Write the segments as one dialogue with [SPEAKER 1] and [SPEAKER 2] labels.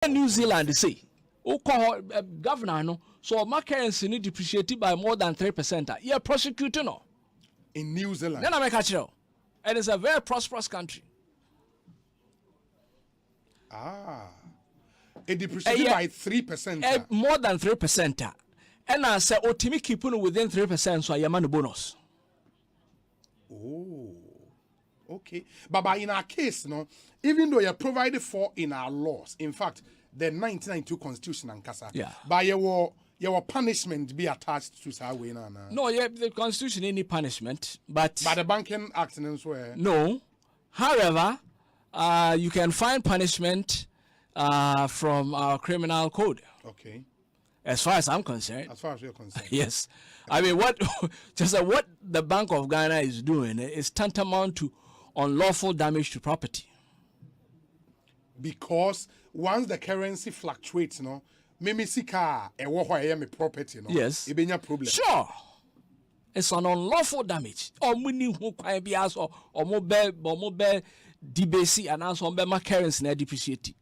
[SPEAKER 1] New Zealand say, call governor no, so my currency need depreciated by more than 3%. You're prosecuting no.
[SPEAKER 2] In New Zealand.
[SPEAKER 1] Then I make a and it's a very prosperous country.
[SPEAKER 2] It depreciated by 3%.
[SPEAKER 1] More than 3%. And I say, Otimi keep within 3%, so I am on the bonus.
[SPEAKER 2] Oh, okay. But in our case, no, even though you're provided for in our laws, in fact, the 1992 Constitution and Kasa, by your punishment be attached to Sawi.
[SPEAKER 1] No, the Constitution any punishment, but
[SPEAKER 2] the Banking Act and so
[SPEAKER 1] no. However, you can find punishment from our criminal code.
[SPEAKER 2] Okay.
[SPEAKER 1] As far as I'm concerned.
[SPEAKER 2] As far as you're concerned.
[SPEAKER 1] Yes. I mean, what the Bank of Ghana is doing is tantamount to unlawful damage to property.
[SPEAKER 2] Because once the currency fluctuates, no, Mimisika, a property, no.
[SPEAKER 1] Yes.
[SPEAKER 2] It be a problem.
[SPEAKER 1] Sure. It's an unlawful damage. Or money who can be asked or mobile debasing and also my currency na depreciate.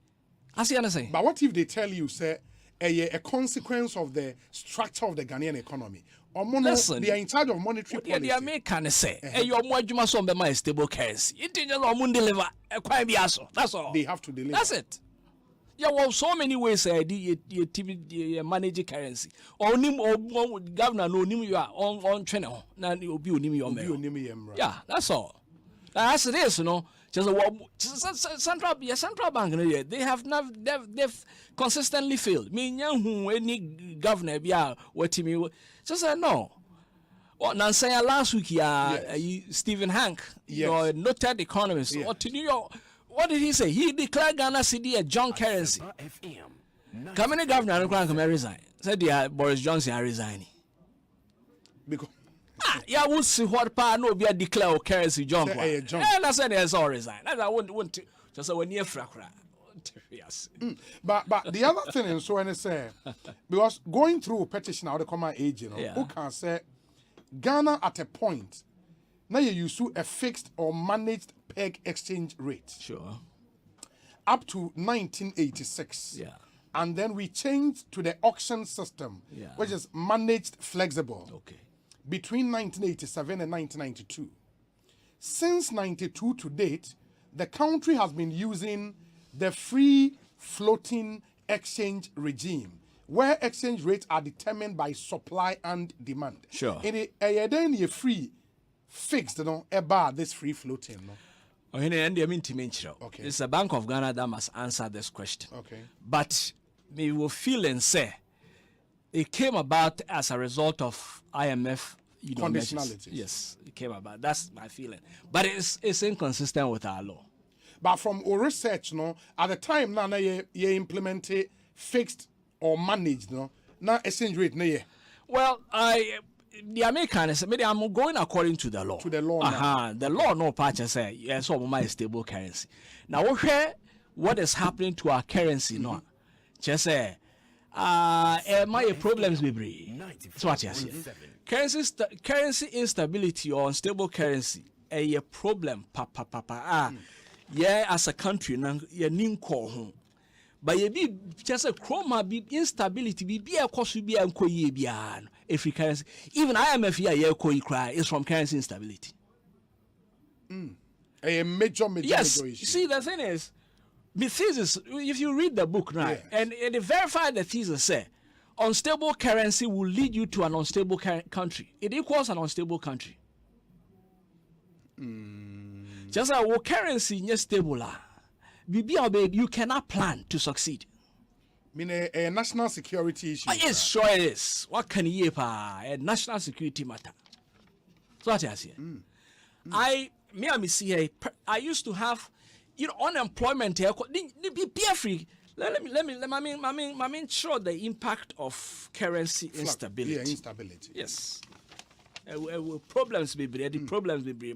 [SPEAKER 1] I see what I'm saying.
[SPEAKER 2] But what if they tell you, say, a consequence of the structure of the Ghanaian economy?
[SPEAKER 1] Listen,
[SPEAKER 2] they are in charge of monetary policy.
[SPEAKER 1] The American say, your more you must be stable currency. It is just deliver a quite biaso. That's all.
[SPEAKER 2] They have to deliver.
[SPEAKER 1] That's it. Yeah, well, so many ways you manage currency. Or governor no you are on trainer. Now you be on yeah, that's all. As it is, you know. Just central bank, they have they've consistently failed. Me who any governor be what me just say no. What Nansaya last week Stephen Hank, your noted economist, or to New York. What did he say? He declared Ghana CD a junk currency. Coming governor can resign. Said Boris Johnson are resigning.
[SPEAKER 2] Because
[SPEAKER 1] yeah, we'll see what part no be a declare currency junk. And I said there's all resign. I want to just when you're fracra. Yes.
[SPEAKER 2] But the other thing is so when I say because going through petition out the common age, you know, who can say Ghana at a point now you use a fixed or managed peg exchange rate.
[SPEAKER 1] Sure.
[SPEAKER 2] Up to 1986.
[SPEAKER 1] Yeah.
[SPEAKER 2] And then we changed to the auction system, which is managed flexible.
[SPEAKER 1] Okay.
[SPEAKER 2] Between 1987 and 1992. Since 92 to date, the country has been using the free floating exchange regime, where exchange rates are determined by supply and demand.
[SPEAKER 1] Sure.
[SPEAKER 2] In a free fixed, about this free floating. No?
[SPEAKER 1] Okay. It's the Bank of Ghana that must answer this question.
[SPEAKER 2] Okay.
[SPEAKER 1] But we will feel and say it came about as a result of IMF
[SPEAKER 2] conditionalities.
[SPEAKER 1] Yes, it came about. That's my feeling. But it's inconsistent with our law.
[SPEAKER 2] But from our research, at the time now you implemented fixed or managed, now exchange rate,
[SPEAKER 1] Well, the Americans, I'm going according to the law.
[SPEAKER 2] To the law now.
[SPEAKER 1] The law no patch say yes, so my stable currency. Now what is happening to our currency no? Just say my problems be brave. That's what you say. Currency instability or unstable currency a problem yeah, as a country na ya ninko ho. But you be just a chroma be instability be a cause be a nkoye bia no every currency. Even IMF here koyi cry is from currency instability.
[SPEAKER 2] A major
[SPEAKER 1] yes,
[SPEAKER 2] issue.
[SPEAKER 1] You see, the thing is, the thesis, if you read the book, right, and it verified the thesis say, unstable currency will lead you to an unstable country. It equals an unstable country. Just like our currency is stable, you cannot plan to succeed.
[SPEAKER 2] Mean a national security issue.
[SPEAKER 1] Yes, sure it is. What can you a national security matter? So what I say. I used to have, unemployment here. Be free. Let me show the impact of currency instability.
[SPEAKER 2] Yeah, instability.
[SPEAKER 1] Yes. Problems be the problems be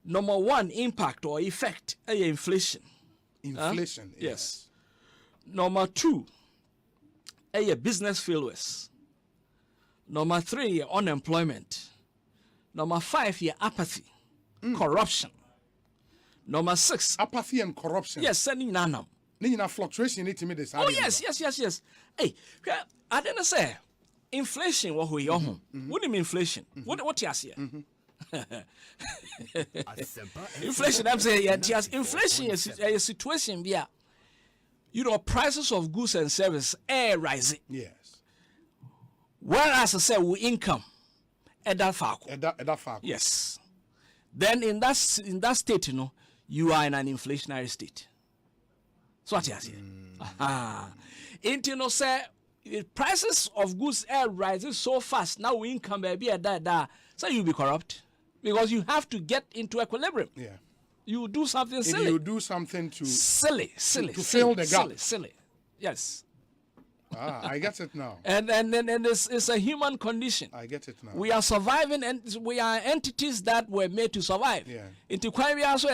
[SPEAKER 1] Number one, impact or effect, inflation.
[SPEAKER 2] Inflation.
[SPEAKER 1] Yes. Number two, business failures. Number three, unemployment. Number five, apathy, corruption. Number six,
[SPEAKER 2] apathy and corruption.
[SPEAKER 1] Yes, sending nanam.
[SPEAKER 2] fluctuation it me this.
[SPEAKER 1] Oh yes. Hey, I didn't say inflation what we on. What do you mean inflation? What you say? Inflation, I'm saying yes, inflation is a situation where prices of goods and services are rising.
[SPEAKER 2] Yes.
[SPEAKER 1] Whereas I say we income at that fact. Yes. Then in that state, you are in an inflationary state. So what you say? Say prices of goods are rising so fast. Now we income be at that. So you'll be corrupt because you have to get into equilibrium.
[SPEAKER 2] Yeah.
[SPEAKER 1] You do something silly.
[SPEAKER 2] You do something to
[SPEAKER 1] silly
[SPEAKER 2] to fill the gap.
[SPEAKER 1] Silly. Yes.
[SPEAKER 2] I get it now.
[SPEAKER 1] And it's a human condition.
[SPEAKER 2] I get it now.
[SPEAKER 1] We are surviving, and we are entities that were made to survive.
[SPEAKER 2] Yeah.
[SPEAKER 1] Into crime, we are also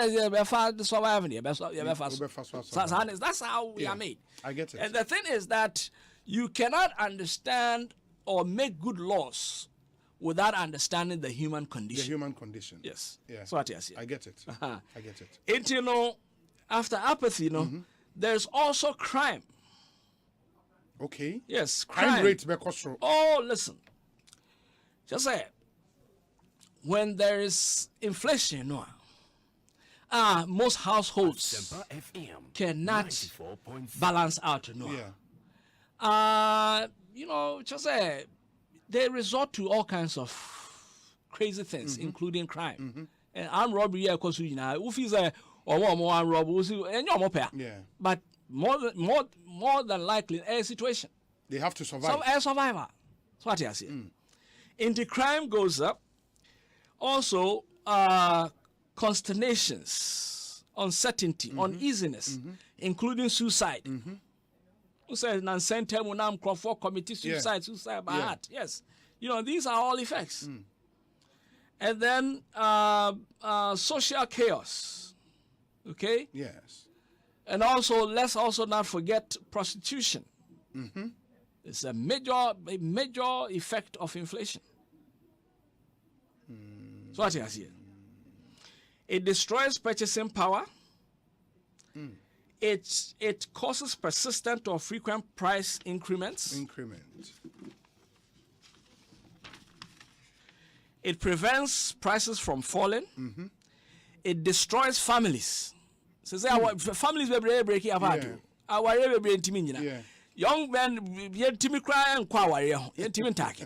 [SPEAKER 1] surviving. That's how we are made.
[SPEAKER 2] I get it.
[SPEAKER 1] And the thing is that you cannot understand or make good laws without understanding the human condition.
[SPEAKER 2] The human condition.
[SPEAKER 1] Yes.
[SPEAKER 2] Yeah.
[SPEAKER 1] So what yes.
[SPEAKER 2] I get it. I get it.
[SPEAKER 1] And after apathy, there's also crime.
[SPEAKER 2] Okay.
[SPEAKER 1] Yes,
[SPEAKER 2] crime rate.
[SPEAKER 1] Oh, listen. Just say, when there is inflation, most households cannot balance out.
[SPEAKER 2] Yeah.
[SPEAKER 1] Just say, they resort to all kinds of crazy things, including crime. And armed robbery, of course, if it's a armed robbery, but more than likely a situation.
[SPEAKER 2] They have to survive.
[SPEAKER 1] So a survivor. That's what I say. Into crime goes up. Also, consternations, uncertainty, uneasiness, including suicide. Who says non-sentence will commit suicide by heart? Yes. These are all effects. And then social chaos. Okay?
[SPEAKER 2] Yes.
[SPEAKER 1] And also, let's also not forget prostitution. It's a major effect of inflation. So what I see. It destroys purchasing power. It causes persistent or frequent price increments. It prevents prices from falling. It destroys families. So families will break apart. Our young men, Timmy cry and quawari, Timmy tack.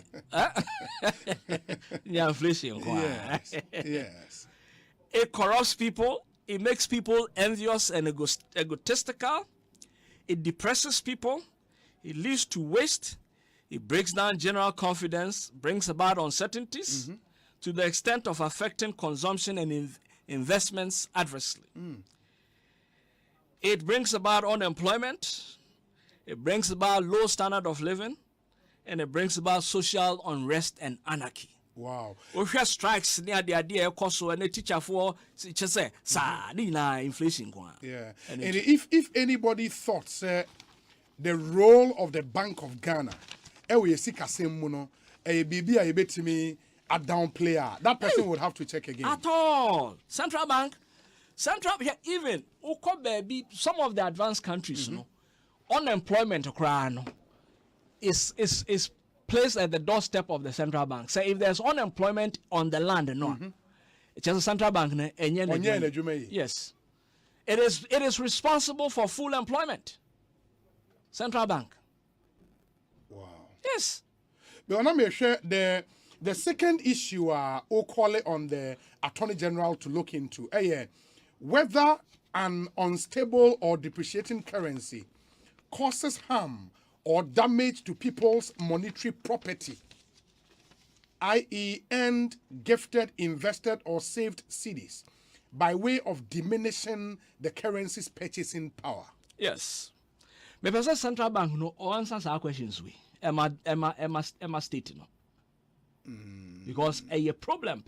[SPEAKER 1] Inflation.
[SPEAKER 2] Yes.
[SPEAKER 1] It corrupts people. It makes people envious and egotistical. It depresses people. It leads to waste. It breaks down general confidence, brings about uncertainties to the extent of affecting consumption and investments adversely. It brings about unemployment. It brings about low standard of living. And it brings about social unrest and anarchy.
[SPEAKER 2] Wow.
[SPEAKER 1] We have strikes near the idea of course and a teacher for just say inflation.
[SPEAKER 2] Yeah. And if anybody thought the role of the Bank of Ghana, we see Asempa, a BB a bit to me a down player, that person would have to check again.
[SPEAKER 1] At all. Central Bank, even baby, some of the advanced countries, unemployment is placed at the doorstep of the central bank. So if there's unemployment on the land, it's just a central bank. Yes, it is responsible for full employment. Central bank.
[SPEAKER 2] Wow.
[SPEAKER 1] Yes.
[SPEAKER 2] But I'm sure the second issue call it on the Attorney General to look into whether an unstable or depreciating currency causes harm or damage to people's monetary property, i.e. earned, gifted, invested, or saved cedis, by way of diminishing the currency's purchasing power.
[SPEAKER 1] Yes. Because the central bank answers our questions. Emma state because a problem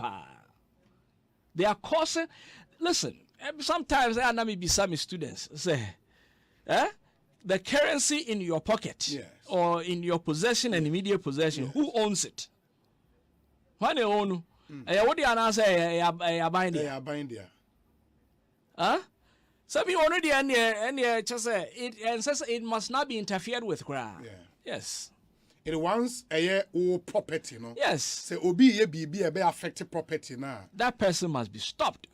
[SPEAKER 1] they are causing. Listen, sometimes I may be some students say, the currency in your pocket or in your possession and immediate possession, who owns it? When they own, what do you answer? They are buying there.
[SPEAKER 2] They are buying there.
[SPEAKER 1] Huh? So we already and just it and says it must not be interfered with.
[SPEAKER 2] Yeah.
[SPEAKER 1] Yes.
[SPEAKER 2] It wants a old property, no?
[SPEAKER 1] Yes.
[SPEAKER 2] Say obi a be affected property now.
[SPEAKER 1] That person must be stopped.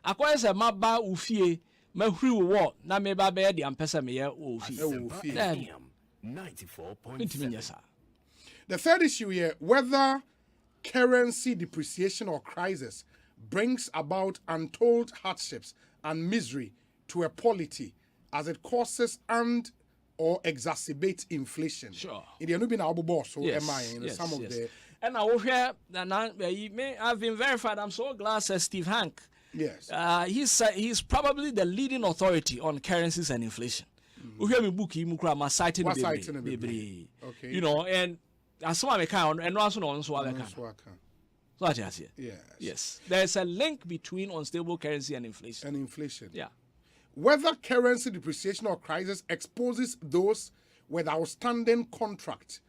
[SPEAKER 1] Akwa se maba ufie mahuri wo na me ba be de ampesa me ye ufie.
[SPEAKER 3] FM 94.7.
[SPEAKER 2] The third issue here, whether currency depreciation or crisis brings about untold hardships and misery to a polity as it causes and or exacerbates inflation.
[SPEAKER 1] Sure.
[SPEAKER 2] In the Nubian Abu Boss, so
[SPEAKER 1] Yes,
[SPEAKER 2] am I in
[SPEAKER 1] yes,
[SPEAKER 2] some of
[SPEAKER 1] yes.
[SPEAKER 2] the
[SPEAKER 1] And I will hear I've been verified. I'm so glad, says Steve Hank.
[SPEAKER 2] yes.
[SPEAKER 1] He's probably the leading authority on currencies and inflation. We hear me book him citing
[SPEAKER 2] What
[SPEAKER 1] the
[SPEAKER 2] citing the
[SPEAKER 1] baby.
[SPEAKER 2] Okay.
[SPEAKER 1] You know, and as some account and also on so other account. So I just here.
[SPEAKER 2] Yes.
[SPEAKER 1] Yes. There's a link between unstable currency and inflation.
[SPEAKER 2] And inflation.
[SPEAKER 1] Yeah.
[SPEAKER 2] Whether currency depreciation or crisis exposes those with outstanding contract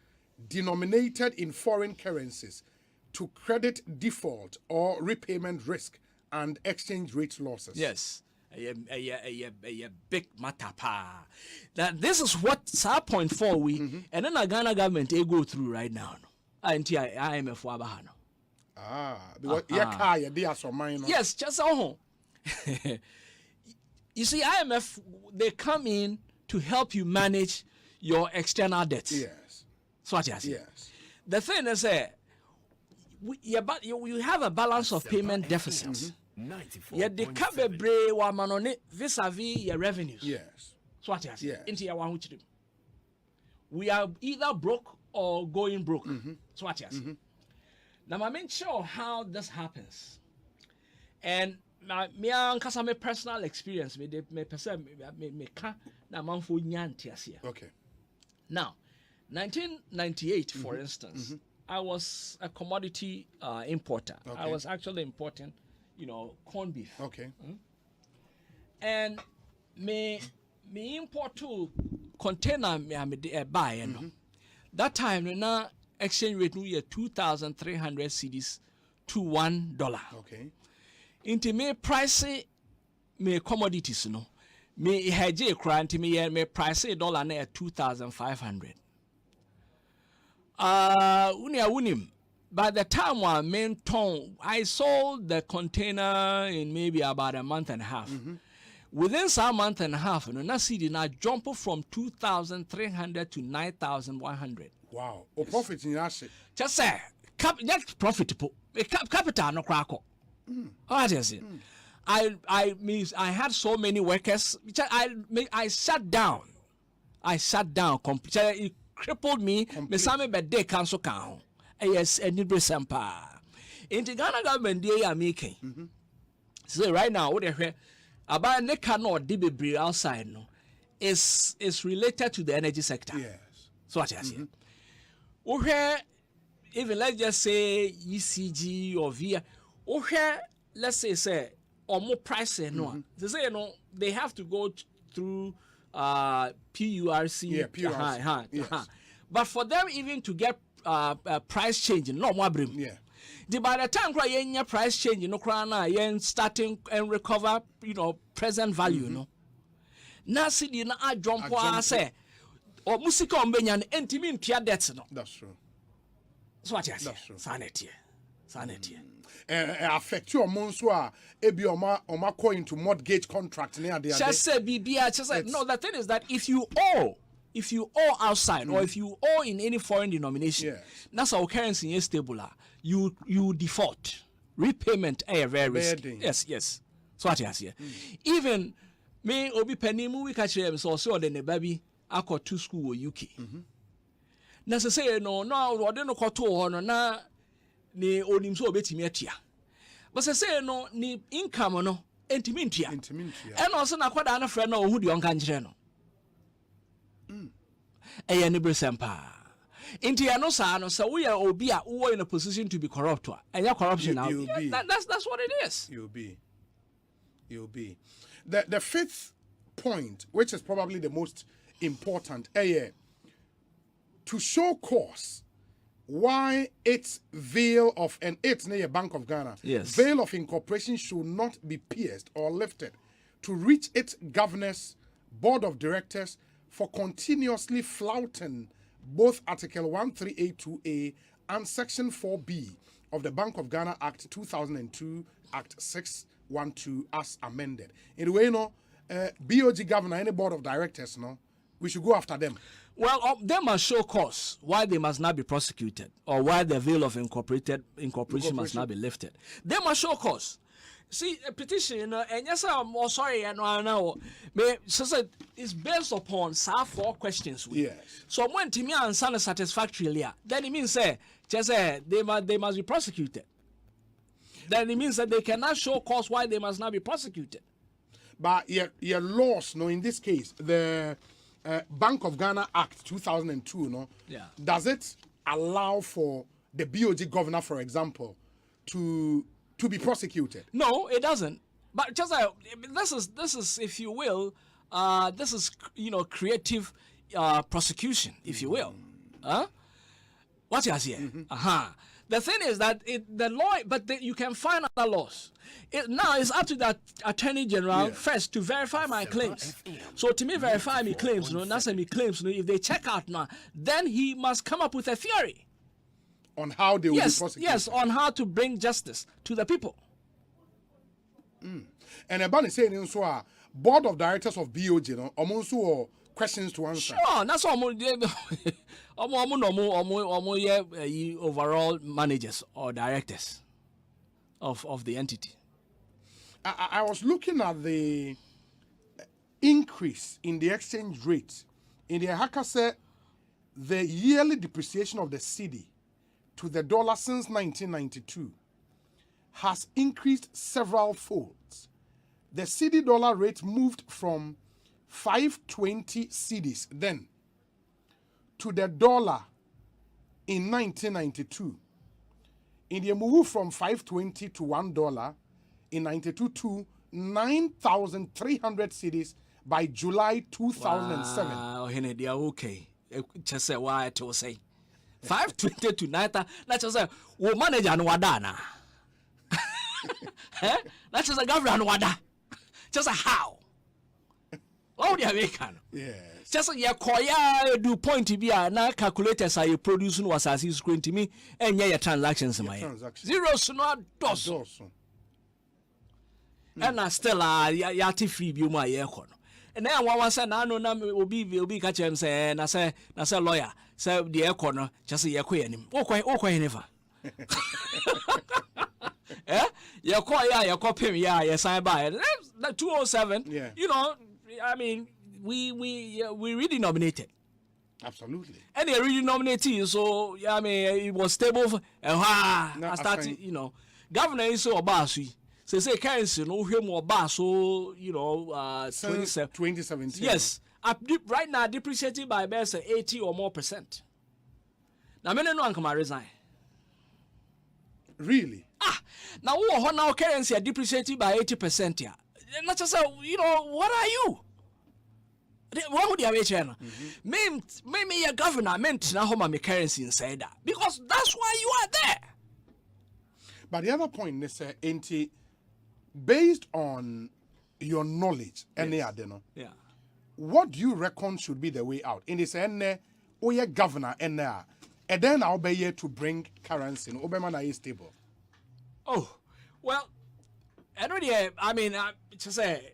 [SPEAKER 2] denominated in foreign currencies to credit default or repayment risk and exchange rate losses.
[SPEAKER 1] Yes. A big matter pa. That this is what 4.4 we and then the Ghana government they go through right now. Until IMF wabahano.
[SPEAKER 2] Because they are so minor.
[SPEAKER 1] Yes, just you see, IMF they come in to help you manage your external debts.
[SPEAKER 2] Yes.
[SPEAKER 1] So what you say?
[SPEAKER 2] Yes.
[SPEAKER 1] The thing is, you have a balance of payment deficits.
[SPEAKER 3] 94.7.
[SPEAKER 1] Yeah, the cabebre wa manone vis-a-vis your revenues.
[SPEAKER 2] Yes.
[SPEAKER 1] So what you say?
[SPEAKER 2] Yes.
[SPEAKER 1] Into your one which we are either broke or going broke. So what you say? Now, I'm not sure how this happens, and me and my personal experience, me person me can na man for nyanti asia.
[SPEAKER 2] Okay.
[SPEAKER 1] Now, 1998, for instance, I was a commodity importer.
[SPEAKER 2] Okay.
[SPEAKER 1] I was actually importing, corned beef.
[SPEAKER 2] Okay.
[SPEAKER 1] And me import to container me buy, you know. That time, na exchange rate we 2,300 cedis to $1.
[SPEAKER 2] Okay.
[SPEAKER 1] Into me price me commodities, no. Me hedge kra me price dollar na 2,500. Unim. By the time I main ton, I sold the container in maybe about a month and a half. Within some month and a half, na CD na jump from 2,300 to 9,100.
[SPEAKER 2] Wow. O profit in that shit.
[SPEAKER 1] Just say, that's profitable. Capital no crack. What is it? I had so many workers. I shut down. Completely. It crippled me. Me same birthday cancel count. Yes, and Asempa. In the Ghana government, they are making. So right now, what they hear about the cannot be outside no is related to the energy sector.
[SPEAKER 2] Yes.
[SPEAKER 1] So what I say. Okay, even let's just say ECG or VIA. Okay, let's say or more price no. They say they have to go through PURC.
[SPEAKER 2] Yeah, PURC. Yes.
[SPEAKER 1] But for them even to get price change, no more brim.
[SPEAKER 2] Yeah.
[SPEAKER 1] By the time cry price change, starting and recover, present value, Now see na I jump say or music on benyan intimate tia debts no.
[SPEAKER 2] That's true.
[SPEAKER 1] So what you say?
[SPEAKER 2] That's true.
[SPEAKER 1] Sanity.
[SPEAKER 2] Affect your monsoa ebi oma call into mortgage contract near the
[SPEAKER 1] Just say BBI just say no, the thing is that if you owe outside or if you owe in any foreign denomination,
[SPEAKER 2] yes.
[SPEAKER 1] That's our currency is stable. You default. Repayment very risky. Yes. So what you say? Even me obi penny we catch them so the baby I got to school UK. Na say no or no koto no na ni onim so obetimi atia. But say no ni income no entimi ntia. And also na kwada na friend no hu de onka njire no. Eye ni Asempa. Inti no sa no so we are obi a wo in a position to be corrupt. And your corruption now. That's what it is.
[SPEAKER 2] You'll be. The fifth point, which is probably the most important, to show cause why its veil of Bank of Ghana,
[SPEAKER 1] yes.
[SPEAKER 2] veil of incorporation should not be pierced or lifted to reach its governors, board of directors for continuously flouting both Article 1382A and Section 4B of the Bank of Ghana Act 2002, Act 612 as amended. In the way, you know, BOG governor, any board of directors, no, we should go after them.
[SPEAKER 1] Well, they must show cause why they must not be prosecuted or why the veil of incorporation must not be lifted. They must show cause. See, a petition, and yes, I'm sorry, and I know, it's based upon 4 questions.
[SPEAKER 2] Yes.
[SPEAKER 1] So when Timmy answer satisfactorily, then it means they must be prosecuted. Then it means that they cannot show cause why they must not be prosecuted.
[SPEAKER 2] But your laws, no, in this case, the Bank of Ghana Act 2002, no, does it allow for the BOG governor, for example, to be prosecuted?
[SPEAKER 1] No, it doesn't. But just this is, if you will, this is creative prosecution, if you will. What you say? The thing is that the law, but you can find other laws. Now it's up to the Attorney General first to verify my claims. So to me, verify my claims, not say me claims. If they check out now, then he must come up with a theory
[SPEAKER 2] on how they will be prosecuted.
[SPEAKER 1] Yes, on how to bring justice to the people.
[SPEAKER 2] And about saying so, board of directors of BOG, or questions to answer.
[SPEAKER 1] Sure, that's all. Overall managers or directors of the entity.
[SPEAKER 2] I was looking at the increase in the exchange rate. In the Haka said the yearly depreciation of the cedi to the dollar since 1992 has increased several folds. The cedi dollar rate moved from 520 cedis then to the dollar in 1992. India moved from 520 to $1 in 92 to 9,300 cedis by July 2007.
[SPEAKER 1] Wow, they are okay. Just say why to say 520 to 9,000. That's just say we manage and wadana. That's just a government wada. Just a how. Oh, they are making.
[SPEAKER 2] Yes.
[SPEAKER 1] Just a koya do point to be a na calculators are producing was as is screen to me and your transactions. Zeros not dos. And I still yati free be my aircon. And then one said, I know will be catch him say, and I say lawyer, say the aircon just a year queen. Okay, never. Eh? Your choir, your copy, yes, I buy it. 207.
[SPEAKER 2] Yeah.
[SPEAKER 1] You know, I mean, we redenominated.
[SPEAKER 2] Absolutely.
[SPEAKER 1] And they redenominated, so I mean, it was stable. I started, governor is so abasui. So say currency, no him or bass, so
[SPEAKER 2] 2017.
[SPEAKER 1] Yes, right now depreciated by best 80 or more %. Now, many no one come resign.
[SPEAKER 2] Really?
[SPEAKER 1] Now now currency are depreciated by 80% here. Not just what are you? What would you have China? Maybe your governor meant now home my currency inside that because that's why you are there.
[SPEAKER 2] But the other point is based on your knowledge and what do you reckon should be the way out? In this your governor and then I'll be here to bring currency. Obama is stable.
[SPEAKER 1] Oh, well, I mean, to say,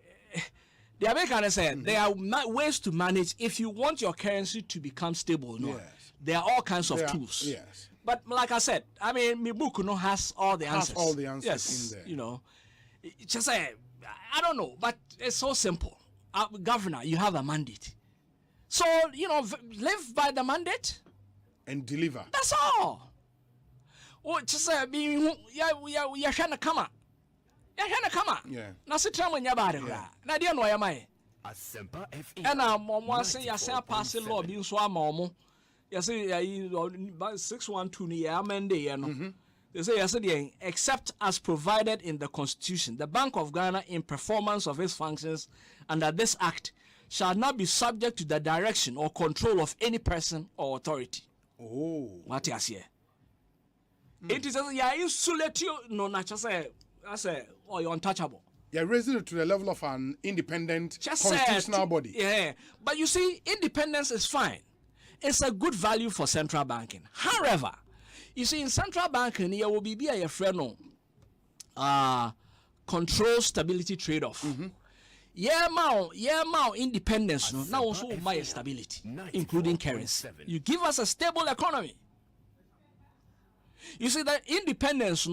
[SPEAKER 1] the Americans said there are ways to manage if you want your currency to become stable. No, there are all kinds of tools.
[SPEAKER 2] Yes.
[SPEAKER 1] But like I said, I mean, my book has all the answers.
[SPEAKER 2] Has all the answers in there.
[SPEAKER 1] Just say, I don't know, but it's so simple. Governor, you have a mandate. So, live by the mandate.
[SPEAKER 2] And deliver.
[SPEAKER 1] That's all. Oh, just say, you're trying to come out. You're trying to come out.
[SPEAKER 2] Yeah.
[SPEAKER 1] Now, sit down when you're about it. Now, do you know why am I?
[SPEAKER 3] Asempa FM.
[SPEAKER 1] And I'm saying, I say, passing law being so ammo. You say, 612 near Monday, They say, except as provided in the Constitution, the Bank of Ghana, in performance of its functions under this Act, shall not be subject to the direction or control of any person or authority.
[SPEAKER 2] Oh.
[SPEAKER 1] What you say? It is you insulate you, no, not just say, I say, you're untouchable.
[SPEAKER 2] You're raising it to the level of an independent constitutional body.
[SPEAKER 1] Yeah, but you see, independence is fine. It's a good value for central banking. However, you see, in central banking, there will be a friend control stability trade-off. Yeah, independence. Now also my stability, including currency. You give us a stable economy. You see that independence,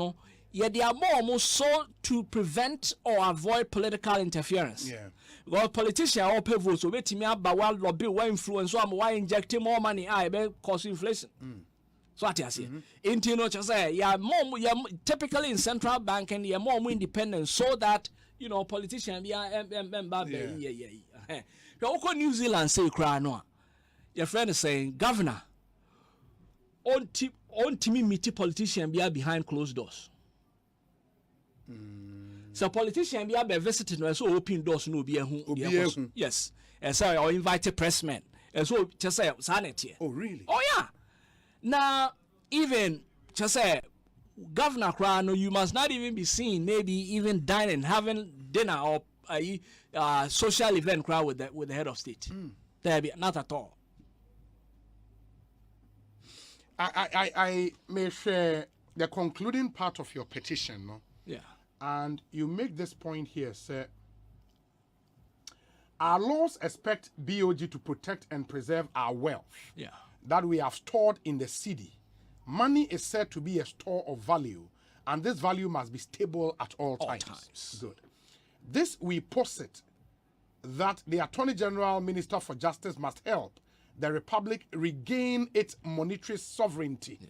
[SPEAKER 1] they are more almost so to prevent or avoid political interference.
[SPEAKER 2] Yeah.
[SPEAKER 1] Well, politicians all pay votes, so wait me about one lobby, one influence, so I'm injecting more money, cause inflation. So what I say, just say, typically in central banking, you're more independent, so that politicians be New Zealand say cry no. Your friend is saying, Governor, on team meet politician be behind closed doors. So politician be visiting so open doors no be yes. And so or invited pressmen. And so just say sanity.
[SPEAKER 2] Oh really?
[SPEAKER 1] Oh yeah. Now even just say Governor Krano, you must not even be seen maybe even dining, having dinner or a social event crowd with the head of state. There be not at all.
[SPEAKER 2] I may share the concluding part of your petition, no?
[SPEAKER 1] Yeah.
[SPEAKER 2] And you make this point here, sir. Our laws expect BOG to protect and preserve our wealth that we have stored in the city. Money is said to be a store of value, and this value must be stable at all times. Good. This we posit that the Attorney General Minister for Justice must help the Republic regain its monetary sovereignty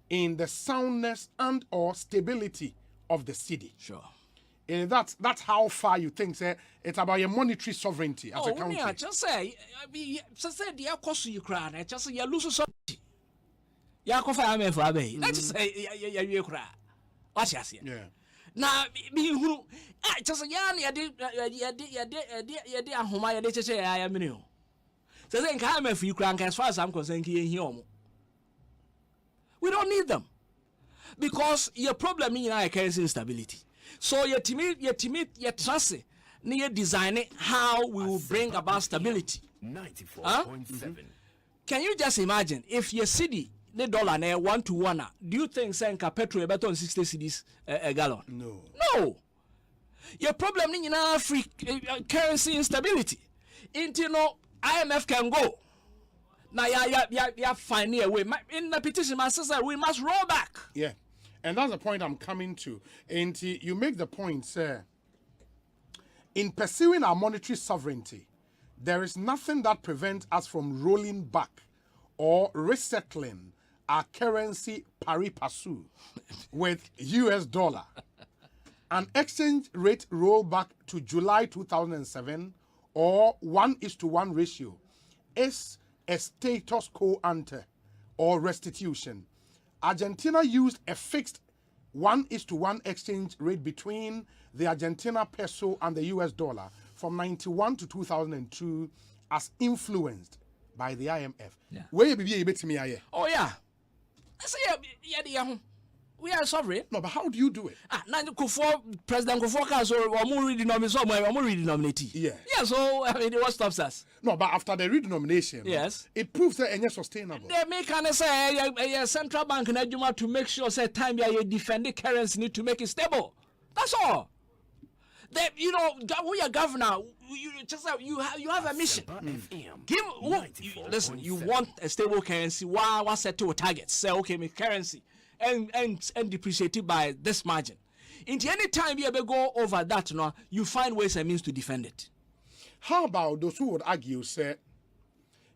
[SPEAKER 2] in the soundness and or stability of the city.
[SPEAKER 1] Sure.
[SPEAKER 2] That's how far you think, say, it's about your monetary sovereignty as a country.
[SPEAKER 1] Yeah, just say, the cost you cry, just say you lose sovereignty. Ya ko fa me for abe. Let's say you cry. What you say?
[SPEAKER 2] Yeah.
[SPEAKER 1] Now, me who just ya de ahoma ya de cheche ya me no. So then can me for you cry as far as I'm concerned here. We don't need them. Because your problem in our currency instability. So your trust near designing how we will bring about stability.
[SPEAKER 3] 94.7.
[SPEAKER 1] Can you just imagine if your city the dollar na 1 to 1, do you think senka petrol better on 60 cedis a gallon? No. Your problem in our free currency instability. IMF can go. Now ya find a way. In the petition, my sister, we must roll back.
[SPEAKER 2] Yeah. And that's the point I'm coming to. And you make the point, sir. In pursuing our monetary sovereignty, there is nothing that prevents us from rolling back or resettling our currency pari passu with US dollar. An exchange rate rollback to July 2007 or 1:1 ratio is a status quo ante or restitution. Argentina used a fixed 1:1 exchange rate between the Argentina peso and the US dollar from 91 to 2002 as influenced by the IMF.
[SPEAKER 1] Yeah.
[SPEAKER 2] Where be a bit to me?
[SPEAKER 1] Oh yeah. I say we are sovereign.
[SPEAKER 2] No, but how do you do it?
[SPEAKER 1] Now President Kufuor so redenominate.
[SPEAKER 2] Yeah.
[SPEAKER 1] Yeah, so I mean what stops us?
[SPEAKER 2] No, but after the redenomination,
[SPEAKER 1] yes,
[SPEAKER 2] it proves that it's sustainable.
[SPEAKER 1] They make say a central bank to make sure say time you defend the currency need to make it stable. That's all. We are governor. You have a mission. Listen. You want a stable currency. Why set to a target? Say okay, make currency and depreciate it by this margin. Into any time you ever go over that, you find ways and means to defend it.
[SPEAKER 2] How about those who would argue, say,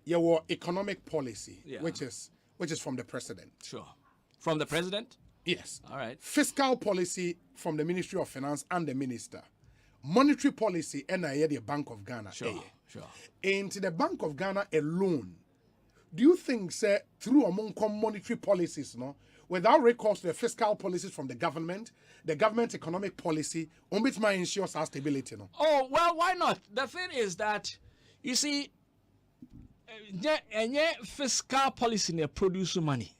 [SPEAKER 2] your economic policy, which is from the president?
[SPEAKER 1] Sure, from the president.
[SPEAKER 2] Yes.
[SPEAKER 1] All right.
[SPEAKER 2] Fiscal policy from the Ministry of Finance and the minister. Monetary policy and the Bank of Ghana.
[SPEAKER 1] Sure.
[SPEAKER 2] Into the Bank of Ghana alone, do you think, say, through among monetary policies, without recourse to the fiscal policies from the government economic policy, which might ensure our stability?
[SPEAKER 1] Oh, well, why not? The thing is that, you see, fiscal policy produce money.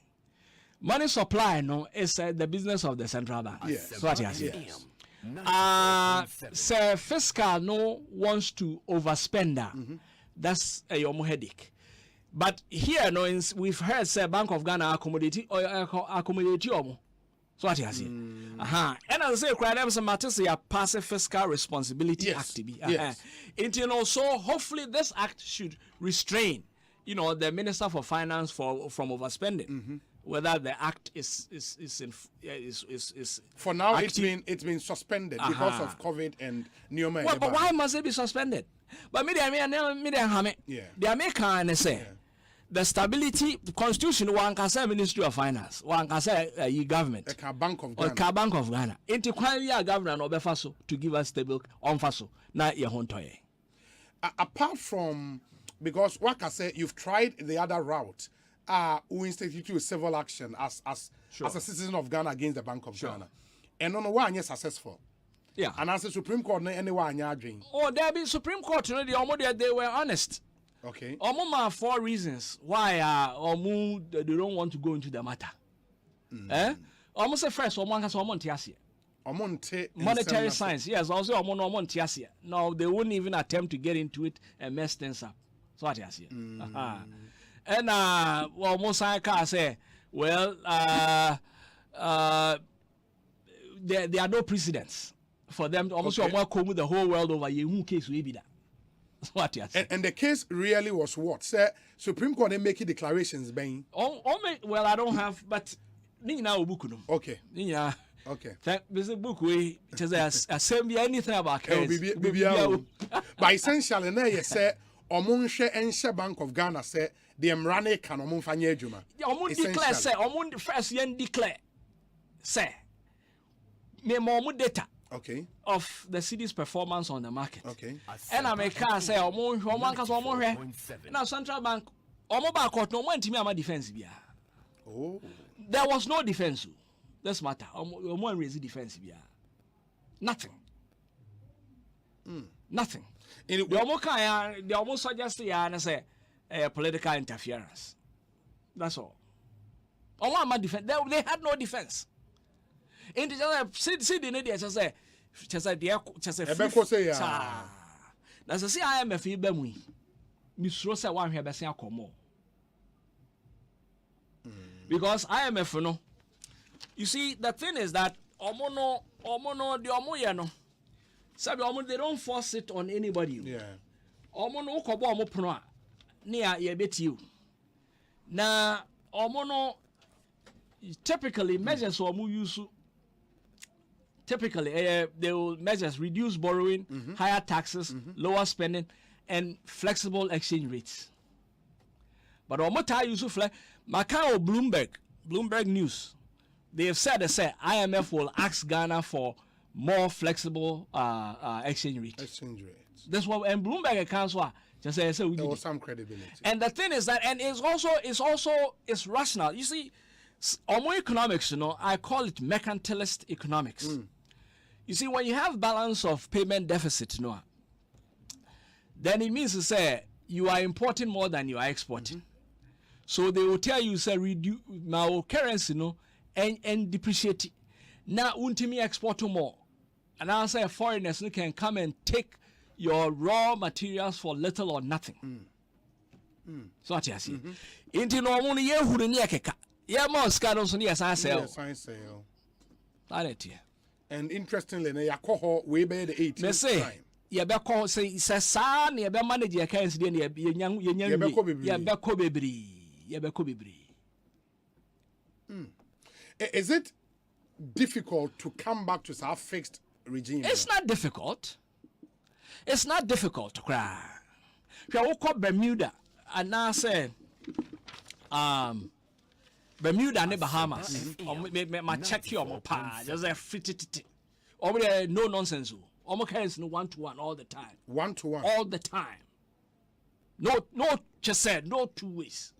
[SPEAKER 1] Money supply is the business of the central bank.
[SPEAKER 2] Yes.
[SPEAKER 1] So what you say. Sir fiscal no wants to overspend. That's a headache. But here, no, we've heard say Bank of Ghana accommodate you. So what you see? And as I say, cry them some matters say a passive fiscal responsibility act to be. You know, so hopefully this act should restrain, you know, the Minister for Finance from overspending. Whether the act is
[SPEAKER 2] for now
[SPEAKER 1] active.
[SPEAKER 2] it's been suspended because of COVID and Neoma.
[SPEAKER 1] Well, but why must it be suspended? But the American say the stability constitution one can say Ministry of Finance, one can say government,
[SPEAKER 2] Bank of Ghana,
[SPEAKER 1] or Bank of Ghana. Into quite governor no befaso to give us stable on faso na ye hontoye.
[SPEAKER 2] Apart from because what I say you've tried the other route. Who institute civil action as a citizen of Ghana against the Bank of Ghana. And on one successful.
[SPEAKER 1] Yeah.
[SPEAKER 2] And as the Supreme Court anyone dream.
[SPEAKER 1] Oh, there be Supreme Court, you know, they were honest.
[SPEAKER 2] Okay.
[SPEAKER 1] Omoma 4 reasons why they don't want to go into the matter. Almost a first monetary science, yes, also no, they wouldn't even attempt to get into it and mess things up. So what you see. And well, most I can say, well, there are no precedents for them to almost come with the whole world over you case we be that. What you say.
[SPEAKER 2] And the case really was what? Sir, Supreme Court they make declarations, Ben.
[SPEAKER 1] Well, I don't have, but
[SPEAKER 2] okay.
[SPEAKER 1] Yeah.
[SPEAKER 2] Okay.
[SPEAKER 1] There's a book we just assembly anything about case.
[SPEAKER 2] But essentially, now you say. Omunche Ensha Bank of Ghana say the Mrane can Omunfanye Juma.
[SPEAKER 1] Declare say Omun first yen declare say me more data of the city's performance on the market.
[SPEAKER 2] Okay.
[SPEAKER 1] And I make say Omun kas Omun now Central Bank Omoba court no one to me defense bia.
[SPEAKER 2] Oh.
[SPEAKER 1] There was no defense. This matter. Omun raise defense bia. Nothing. Nothing. They almost suggest say political interference. That's all. Defense. They had no defense. And just see the idea just say that's a IMF bemui. Miss Rosa one here besia komo. Because IMF no. You see the thing is that omono the omoyano. They don't force it on anybody.
[SPEAKER 2] Yeah.
[SPEAKER 1] Omono kobo omo prono near ye bet you. Na omono typically measures omo use typically they will measures reduce borrowing, higher taxes, lower spending, and flexible exchange rates. But omo ta use Macau Bloomberg News. They have said IMF will ask Ghana for more flexible exchange rates. That's what and Bloomberg accounts were just say
[SPEAKER 2] there was some credibility.
[SPEAKER 1] And the thing is that and it's rational. You see, economics, you know, I call it mercantilist economics. You see, when you have balance of payment deficit, you know, then it means to say you are importing more than you are exporting. So they will tell you say reduce my currency, you know, and depreciate. Now untimi export more. And I say foreigners can come and take your raw materials for little or nothing. So what you see? Into no money ye who the near keka. Yeah, more scandals on yes, I say.
[SPEAKER 2] And interestingly, na yakoho way by the 18th time.
[SPEAKER 1] Yeah, beko say san ye be manage your currency then ye beko bebri.
[SPEAKER 2] Is it difficult to come back to our fixed regime?
[SPEAKER 1] It's not difficult. It's not difficult to cry. If you walk Bermuda and now say Bermuda and the Bahamas, my check your pa, just a free over there, no nonsense. Almost carries no 1-to-1 all the time.
[SPEAKER 2] 1-to-1
[SPEAKER 1] all the time. No, just said no 2 ways.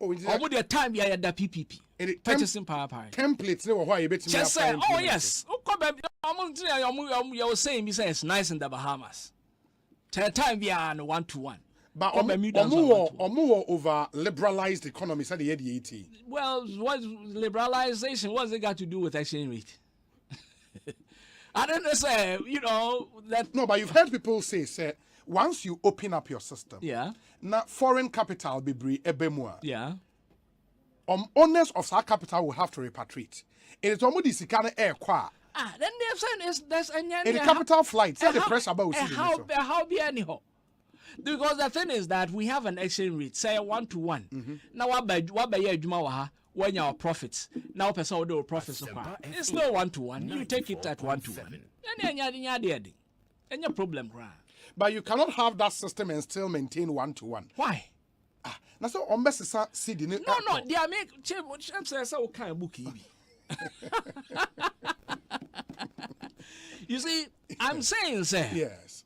[SPEAKER 2] Oh,
[SPEAKER 1] over the time you had the PPP. Purchasing power.
[SPEAKER 2] Templates, no, why you bet me?
[SPEAKER 1] Just say, oh yes. You were saying, it's nice in the Bahamas. Time we are 1-to-1.
[SPEAKER 2] But more over liberalized economy, said the 80.
[SPEAKER 1] Well, what liberalization? What's it got to do with exchange rate? I don't say, you know, that.
[SPEAKER 2] No, but you've heard people say, once you open up your system,
[SPEAKER 1] Yeah.
[SPEAKER 2] now foreign capital be ebemua.
[SPEAKER 1] Yeah.
[SPEAKER 2] Owners of that capital will have to repatriate. It is almost the kind of air qua.
[SPEAKER 1] Then they're saying there's
[SPEAKER 2] In the capital flight, say the pressure about
[SPEAKER 1] how be anyhow. Because the thing is that we have an exchange rate, say 1-to-1. Now what by Juma when your profits now person do profits. It's no 1-to-1. You take it at 1-to-1. And your problem,
[SPEAKER 2] but you cannot have that system and still maintain 1-to-1.
[SPEAKER 1] Why?
[SPEAKER 2] That's all almost seed in it.
[SPEAKER 1] No, they are make so kind of book. You see, I'm saying, sir.
[SPEAKER 2] Yes.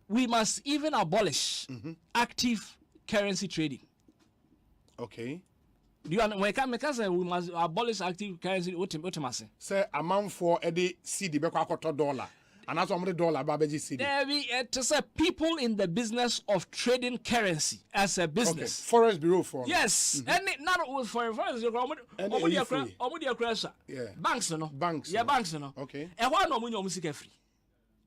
[SPEAKER 1] We must even abolish active currency trading.
[SPEAKER 2] Okay.
[SPEAKER 1] Do you understand? We must abolish active currency. What am I saying?
[SPEAKER 2] Say amount for a CD be $1 and that's $1 babeji CD.
[SPEAKER 1] There be to say people in the business of trading currency as a business.
[SPEAKER 2] Okay. Forest Bureau for.
[SPEAKER 1] Yes, and not with for
[SPEAKER 2] yeah.
[SPEAKER 1] Banks, no.
[SPEAKER 2] Banks.
[SPEAKER 1] Yeah, banks, no.
[SPEAKER 2] Okay.
[SPEAKER 1] And why no money music free?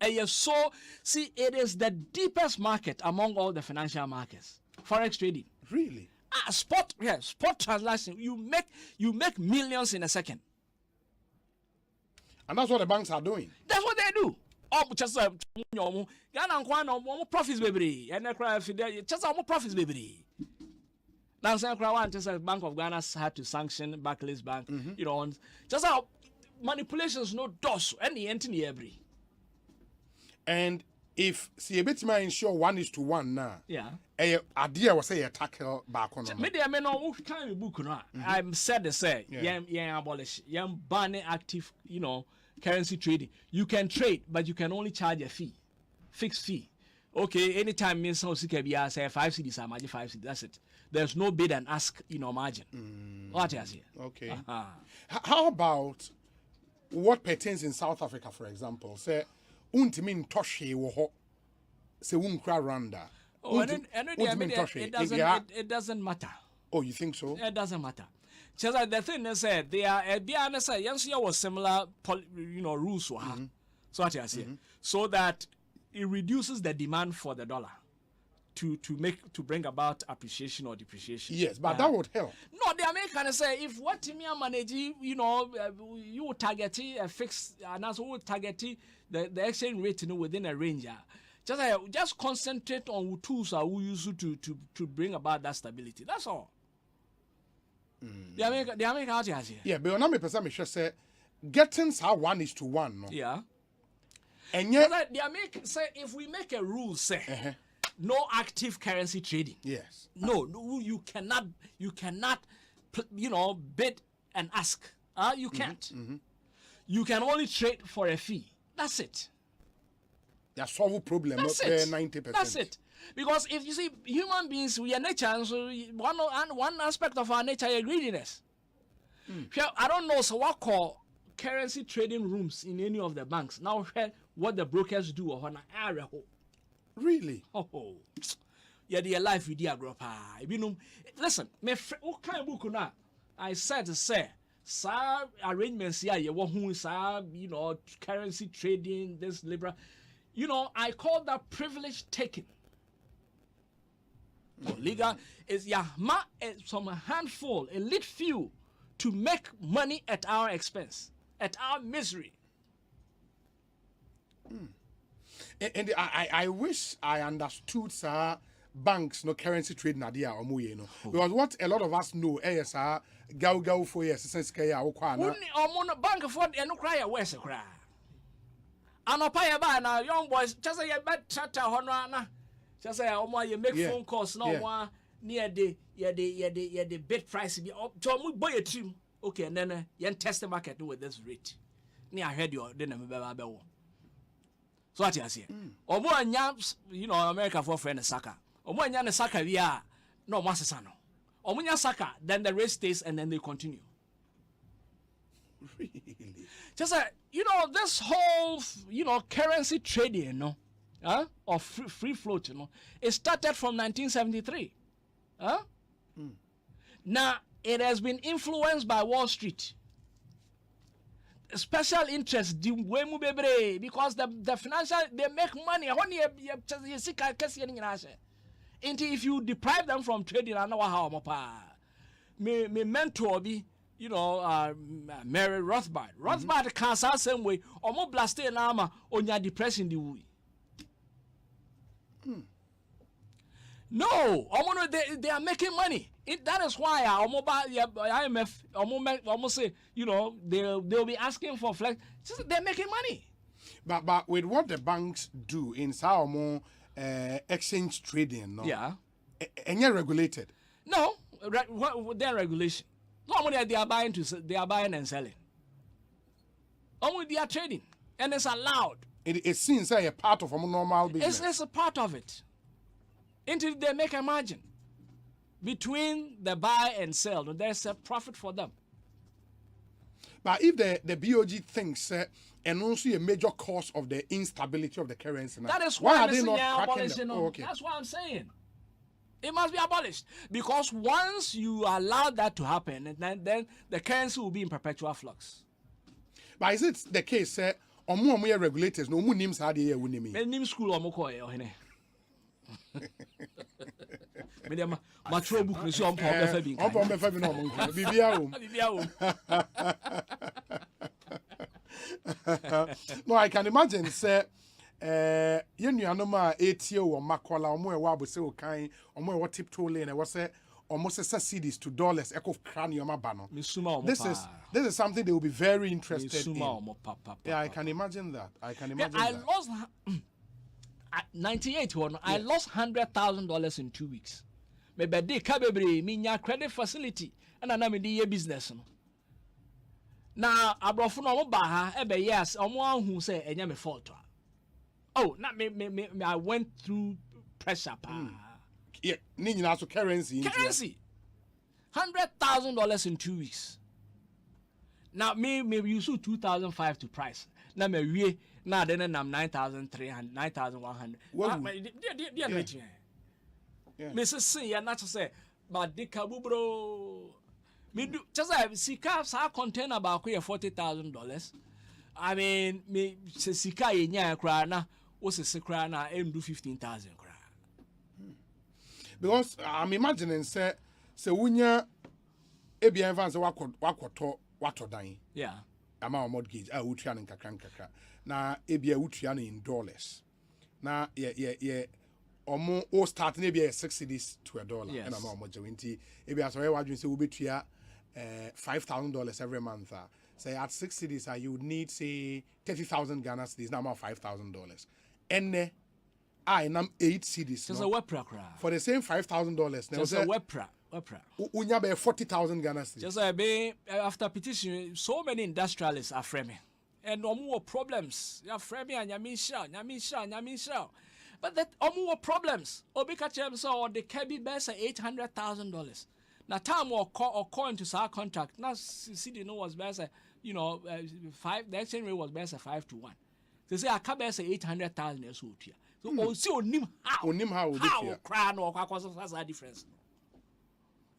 [SPEAKER 1] And you so see, it is the deepest market among all the financial markets. Forex trading.
[SPEAKER 2] Really?
[SPEAKER 1] Spot transaction. You make millions in a second.
[SPEAKER 2] And that's what the banks are doing.
[SPEAKER 1] That's what they do. Just profits baby. And just profits baby. Now just Bank of Ghana had to sanction Barclays Bank. You know, just how manipulations no does any entity every.
[SPEAKER 2] And if see a bit may ensure 1:1 now.
[SPEAKER 1] Yeah.
[SPEAKER 2] Idea was say a tackle back on.
[SPEAKER 1] Media men no kind of book no. I'm said to say, yeah, abolish, ban active, you know, currency trading. You can trade, but you can only charge a fee, fixed fee. Okay, anytime means so CKB say 5 cedis, I imagine 5 cedis. That's it. There's no bid and ask, you know, margin. What is here?
[SPEAKER 2] Okay. How about what pertains in South Africa, for example? Say, untimin toshe wo se unkra randa.
[SPEAKER 1] Oh, it doesn't matter.
[SPEAKER 2] Oh, you think so?
[SPEAKER 1] It doesn't matter. Just like the thing is said, they are be honest, was similar, you know, rules. So what I say, so that it reduces the demand for the dollar to bring about appreciation or depreciation.
[SPEAKER 2] Yes, but that would help.
[SPEAKER 1] No, the Americans say if what me manage, you know, you target a fixed, and also target the exchange rate, you know, within a range. Just concentrate on tools that we use to bring about that stability. That's all. The American out here.
[SPEAKER 2] Yeah, but when person me say getting how 1:1. No?
[SPEAKER 1] Yeah.
[SPEAKER 2] And yet
[SPEAKER 1] the American say if we make a rule say no active currency trading.
[SPEAKER 2] Yes.
[SPEAKER 1] No, you cannot you know, bid and ask. You can't. You can only trade for a fee. That's it.
[SPEAKER 2] That's solve problem.
[SPEAKER 1] That's
[SPEAKER 2] not
[SPEAKER 1] it.
[SPEAKER 2] 90%.
[SPEAKER 1] That's it. Because if you see human beings, we are nature, so one aspect of our nature is greediness. I don't know, so what call currency trading rooms in any of the banks. Now what the brokers do or area.
[SPEAKER 2] Really?
[SPEAKER 1] Oh. Yeah, the life with the group. Listen, me what kind of book now? I said to say, sir, arrangements here, you want who sir, you know, currency trading, this liberal. You know, I call that privilege taking. Legal is some handful, elite few, to make money at our expense, at our misery.
[SPEAKER 2] And I wish I understood, sir, banks no currency trading idea or more, you know. Because what a lot of us know, sir, go for years since Kaya or
[SPEAKER 1] bank for no cry where's a cry. I'm a pay by now, young boys, just a bad chatter honor. Just say, you make phone calls no one near the bid price be up to a boy a trim. Okay, and then you test the market with this rate. Near I heard your dinner. So what you say? Or more yams, you know, America for friend soccer. Or more yan soccer, we are no Massasano. Or when you soccer, then the race stays and then they continue.
[SPEAKER 2] Really?
[SPEAKER 1] Just you know, this whole, you know, currency trading, you know, or free float, you know, it started from 1973. Now, it has been influenced by Wall Street. special interest di wemu bebre because the financial they make money when you see kasi ni nyina hye. If you deprive them from trading, I know how me mentor be, you know, Mary Rothbard. Rothbard can say same way. Omo blaste na ama onya depression di wu. No, they are making money. That is why IMF almost say, you know, they'll be asking for flex. They're making money.
[SPEAKER 2] But with what the banks do in Sao exchange trading, no?
[SPEAKER 1] Yeah.
[SPEAKER 2] And you're regulated.
[SPEAKER 1] No, their regulation. No money they are buying and selling. Only they are trading, and it's allowed.
[SPEAKER 2] It seems like a part of a normal business.
[SPEAKER 1] It's a part of it. Until they make a margin between the buy and sell, there's a profit for them.
[SPEAKER 2] But if the BOG thinks and also a major cause of the instability of the currency now,
[SPEAKER 1] that is
[SPEAKER 2] why
[SPEAKER 1] why
[SPEAKER 2] are they not cracking
[SPEAKER 1] okay. That's what I'm saying. It must be abolished because once you allow that to happen, then the currency will be in perpetual flux.
[SPEAKER 2] But is it the case? Omo regulators no mu names had here unimi.
[SPEAKER 1] Name school omo ko e ohene. Me dem matro book ni so on pom befa bi.
[SPEAKER 2] On pom befa bi no omo nko. Bibia wo. No, I can imagine say you nuanom a etie wo makola omo e wa abose o kan omo e wo tiptoe lane e wo say almost cedis to dollars echo cranium abano. This is something they will be very interested in. Yeah, I can imagine that. I can imagine
[SPEAKER 1] I
[SPEAKER 2] that.
[SPEAKER 1] lost at 98 one. Yes. I lost $100,000 in 2 weeks. Maybe they kabebre minya credit facility and na me dey business no. Now abrofo no mo ba ha ebe yes omo ahu say enya me fault. Oh, na me I went through pressure pa.
[SPEAKER 2] Yeah, so currency.
[SPEAKER 1] $100,000 in 2 weeks. Now me use 2005 to price. Now me now then I'm 9,300, 9,100. Yeah. Mrs. C, and not to say, but the kabubro. Me do just like Sika sa container about $40,000. I mean, me se Sika yenya kra na o se kra na em do 15,000 kra.
[SPEAKER 2] Because I'm imagining say wunya ebia evans wakoto dan.
[SPEAKER 1] Yeah.
[SPEAKER 2] Ama mortgage utua ne nkakra na ebia utua ne in dollars. Na ye omo o start na ebia 6 cedis to $1 and ama omo jewinti ebia so we wadwin say ubetua $5,000 every month. Say at 6 cedis you would need say 30,000 Ghana cedis now about $5,000. Enne I am 8 cedis.
[SPEAKER 1] Just a wepra
[SPEAKER 2] for the same $5,000.
[SPEAKER 1] Just a wepra.
[SPEAKER 2] Unya be 40,000 Ghana cedis.
[SPEAKER 1] Just a be after petition, so many industrialists are framing, and no more problems. You are framing and Yamisha. But that more problems. Obika so the Kebi best $800,000. Now time or coin to our contract. Now CD no was best, you know, 5. The exchange rate was best 5 to 1. They say I can't best 800,000 so here. So see onim how cry no that's a difference.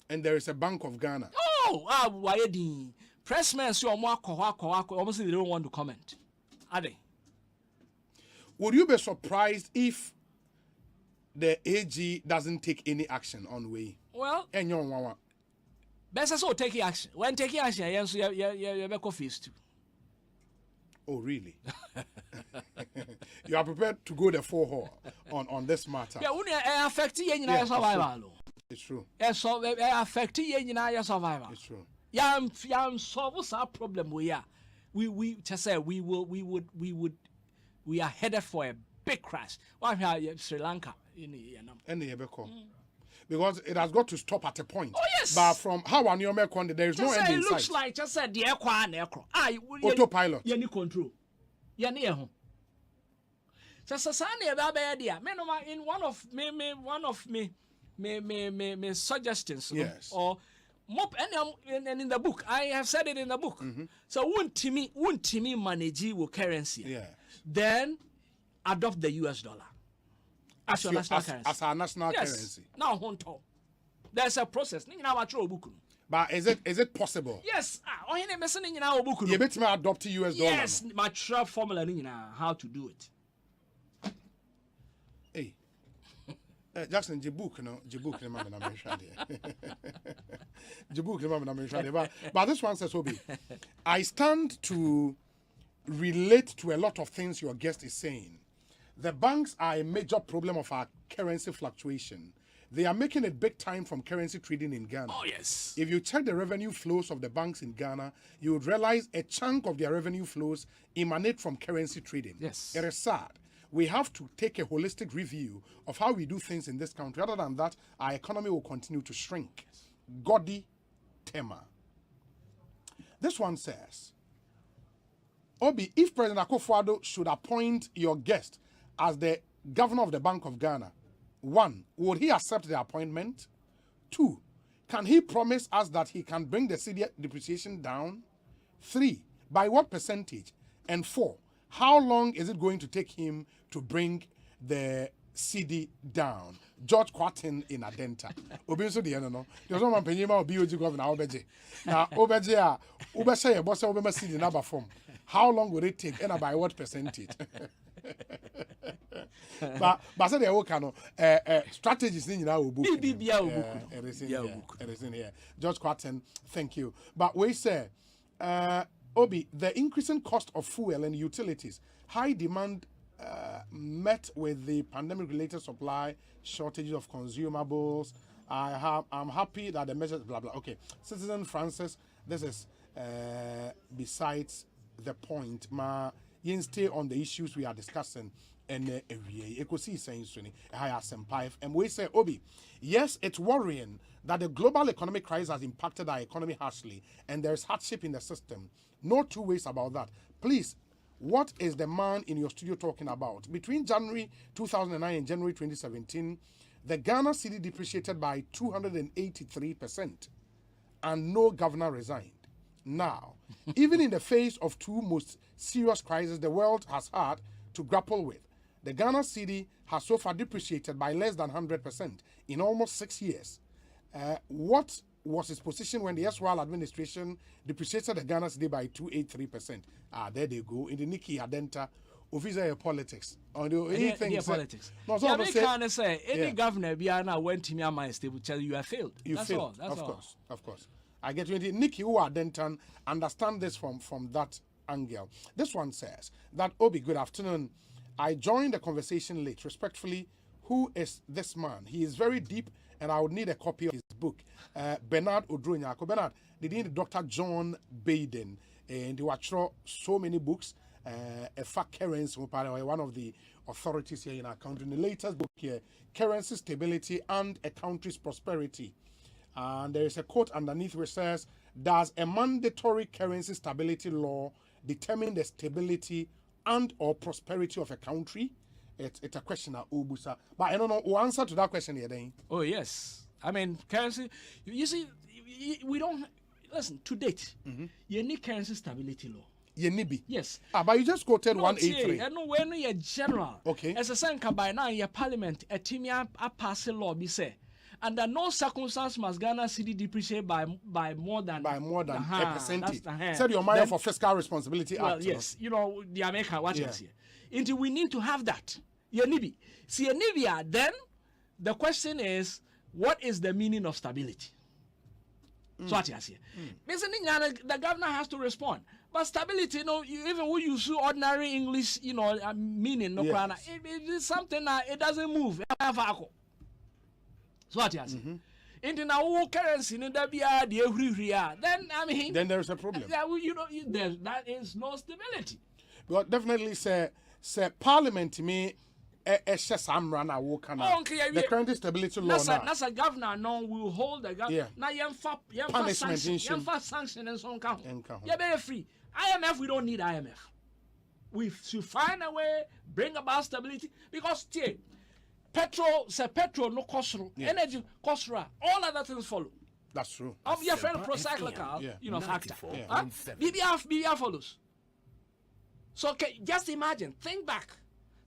[SPEAKER 2] And there is a Bank of Ghana.
[SPEAKER 1] Oh, why the pressmen so almost they don't want to comment. Are they?
[SPEAKER 2] Would you be surprised if the AG doesn't take any action on way?
[SPEAKER 1] Well,
[SPEAKER 2] and you
[SPEAKER 1] best so taking action. When taking action, you be confused too.
[SPEAKER 2] Oh, really? You are prepared to go the full haul on this matter?
[SPEAKER 1] Yeah, when it affects you, survival.
[SPEAKER 2] It's true.
[SPEAKER 1] So it affects you, survival.
[SPEAKER 2] It's true.
[SPEAKER 1] Yam solve our problem. We just say we are headed for a big crash. Why here Sri Lanka in
[SPEAKER 2] because it has got to stop at a point.
[SPEAKER 1] Oh yes.
[SPEAKER 2] But from how on your Mekonde, there is no end in sight.
[SPEAKER 1] It looks like just said the aircraft.
[SPEAKER 2] Autopilot.
[SPEAKER 1] You need control. You need home. Just a sunny idea. In one of me suggestions.
[SPEAKER 2] Yes.
[SPEAKER 1] Or mop and in the book I have said it in the book. Mm-hmm. So won't me manage with currency.
[SPEAKER 2] Yeah.
[SPEAKER 1] Then adopt the US dollar. As your national currency.
[SPEAKER 2] As our national currency.
[SPEAKER 1] Now, there's a process.
[SPEAKER 2] But is it possible?
[SPEAKER 1] Yes. Oh, you never seen in our book.
[SPEAKER 2] You bet me adopt US dollar.
[SPEAKER 1] Yes, my trap formula how to do it.
[SPEAKER 2] Hey. Jackson, Jibuk, no, Jibuk, no, man, I'm sure. Jibuk, no, man, I'm sure. But this one says, Obi, I stand to relate to a lot of things your guest is saying. The banks are a major problem of our currency fluctuation. They are making it big time from currency trading in Ghana.
[SPEAKER 1] Oh, yes.
[SPEAKER 2] If you check the revenue flows of the banks in Ghana, you would realize a chunk of their revenue flows emanate from currency trading.
[SPEAKER 1] Yes.
[SPEAKER 2] It is sad. We have to take a holistic review of how we do things in this country. Other than that, our economy will continue to shrink. Godi Tema. This one says, Obi, if President Akufo-Addo should appoint your guest as the governor of the Bank of Ghana, 1, would he accept the appointment? 2, can he promise us that he can bring the cedi depreciation down? 3, by what percentage? And 4, how long is it going to take him to bring the cedi down? George Quatin in Adenta. Obinso the no. There's no man paying my BOG governor Obeje. Now Obeje Ubesha your boss Obema cedi number form. How long would it take and by what percentage? but say the work strategies in our book. It is in here. George Quatin, thank you. But we say Obi, the increasing cost of fuel and utilities, high demand met with the pandemic-related supply shortages of consumables. I'm happy that the measures blah blah. Okay, Citizen Francis, this is besides the point. Ma, you stay on the issues we are discussing. And Asempa, and we say, Obi, yes, it's worrying that the global economic crisis has impacted our economy harshly, and there's hardship in the system. No two ways about that. Please, what is the man in your studio talking about? Between January 2009 and January 2017, the Ghana cedi depreciated by 283%, and no governor resigned. Now, even in the face of two most serious crises the world has had to grapple with, the Ghana cedi has so far depreciated by less than 100% in almost 6 years. What was his position when the erstwhile administration depreciated the Ghana cedi by 283%? There they go. In the Nikki Adenta, official politics.
[SPEAKER 1] Politics.
[SPEAKER 2] No, so
[SPEAKER 1] I can't say any governor Biana went to me on my stable tell you have failed.
[SPEAKER 2] That's failed. All. Of course. I get you. Nikki who Adentan understand this from that angle. This one says that Obi, good afternoon. I joined the conversation late. Respectfully, who is this man? He is very deep, and I would need a copy of his book. Bernard Odronyako. Bernard, they did Dr. John Baden, and they were so many books. A fact currency, one of the authorities here in our country. In the latest book here, Currency Stability and a Country's Prosperity. And there is a quote underneath which says, does a mandatory currency stability law determine the stability and or prosperity of a country? It's a question at Ubusa. But I don't know who answer to that question here then.
[SPEAKER 1] Oh yes. I mean currency, you see, we don't listen to date. You need currency stability law.
[SPEAKER 2] Yenibi.
[SPEAKER 1] Yes.
[SPEAKER 2] But you just quoted 183.
[SPEAKER 1] I know when you're general.
[SPEAKER 2] Okay.
[SPEAKER 1] As a sanka by now your parliament, a timia a pass a law be say. Under no circumstance must Ghana cedi depreciate by more than
[SPEAKER 2] a percentage. Said your mind for fiscal responsibility
[SPEAKER 1] well,
[SPEAKER 2] act.
[SPEAKER 1] Yes, you know the American what is here. Until we need to have that. Yenibi. See Yenibia, then the question is, what is the meaning of stability? So what is here? The governor has to respond. But stability, you know, even when you use ordinary English, you know, meaning no it is something that it doesn't move. So what you say? Into now currency in the then I mean
[SPEAKER 2] then there is a problem.
[SPEAKER 1] You know that is no stability.
[SPEAKER 2] But definitely say parliament to me the current stability law
[SPEAKER 1] that's a governor no will hold the governor. Now punishment sanction and so on. Yeah, very free. IMF, we don't need IMF. We should find a way, bring about stability because petrol no cost, energy cost, all other things follow.
[SPEAKER 2] That's true.
[SPEAKER 1] Your friend pro-cyclical, you know, factor. BBR follows. So just imagine, think back.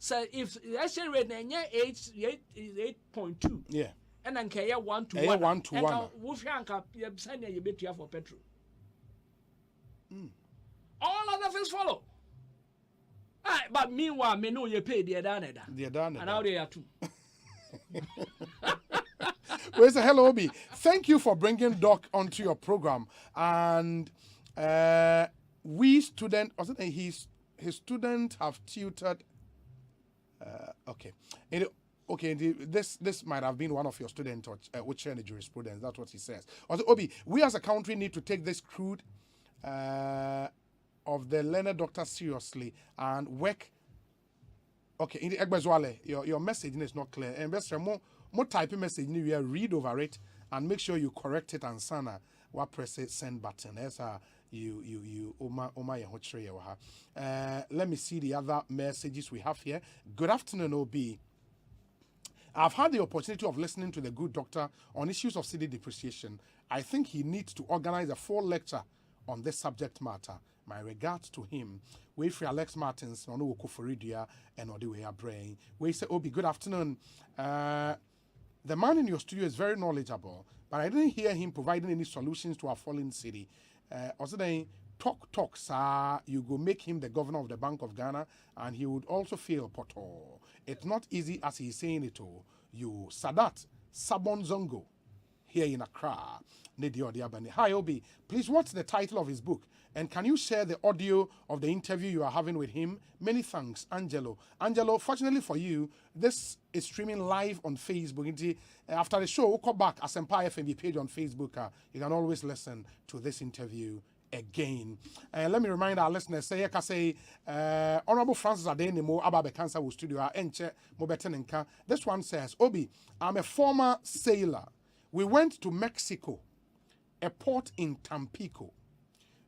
[SPEAKER 1] So if the exchange rate is 8.2, and then kaya 1 to 1.
[SPEAKER 2] 1 to 1.
[SPEAKER 1] Wufyanka send you betia for petrol. All other things follow. But meanwhile, me know you pay the done. And now they are too.
[SPEAKER 2] Well, say hello, Obi. Thank you for bringing Doc onto your program. And we student, or something, his students have tutored. Okay. This might have been one of your students which share the jurisprudence. That's what he says. Also, Obi, we as a country need to take this crude of the learned doctor seriously and work. Okay, in the Egbezwale, your message is not clear. And best more type of message you read over it and make sure you correct it and sana what press it send button. That's you let me see the other messages we have here. Good afternoon, OB. I've had the opportunity of listening to the good doctor on issues of city depreciation. I think he needs to organize a full lecture on this subject matter. My regards to him. We free Alex Martins, no Koforidia, and Odiwe Brain. We say, Obi, good afternoon. The man in your studio is very knowledgeable, but I didn't hear him providing any solutions to our fallen city. Also, then talk, sir. You go make him the governor of the Bank of Ghana, and he would also feel poto. It's not easy as he's saying it all. You Sadat Sabon Zongo here in Accra. Hi, Obi. Please, what's the title of his book? And can you share the audio of the interview you are having with him? Many thanks, Angelo. Angelo, fortunately for you, this is streaming live on Facebook. After the show, we'll come back Asempa FMB page on Facebook. You can always listen to this interview again. Let me remind our listeners, Honorable Francis Adenimo, Ababe Cancer Studio, Enche Mobetenenka. This one says, Obi, I'm a former sailor. We went to Mexico, a port in Tampico.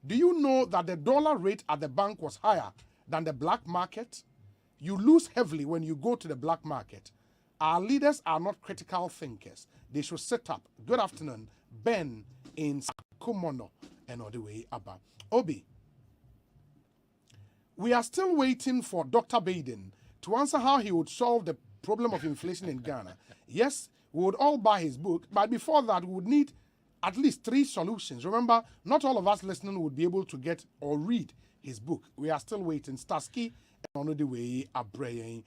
[SPEAKER 2] Do you know that the dollar rate at the bank was higher than the black market? You lose heavily when you go to the black market. Our leaders are not critical thinkers. They should sit up. Good afternoon. Ben in Sakumono and all the way Abba. Obi, we are still waiting for Dr. Baden to answer how he would solve the problem of inflation in Ghana. Yes, we would all buy his book, but before that, we would need at least 3 solutions. Remember, not all of us listening would be able to get or read his book. We are still waiting. Starsky and on the way are praying.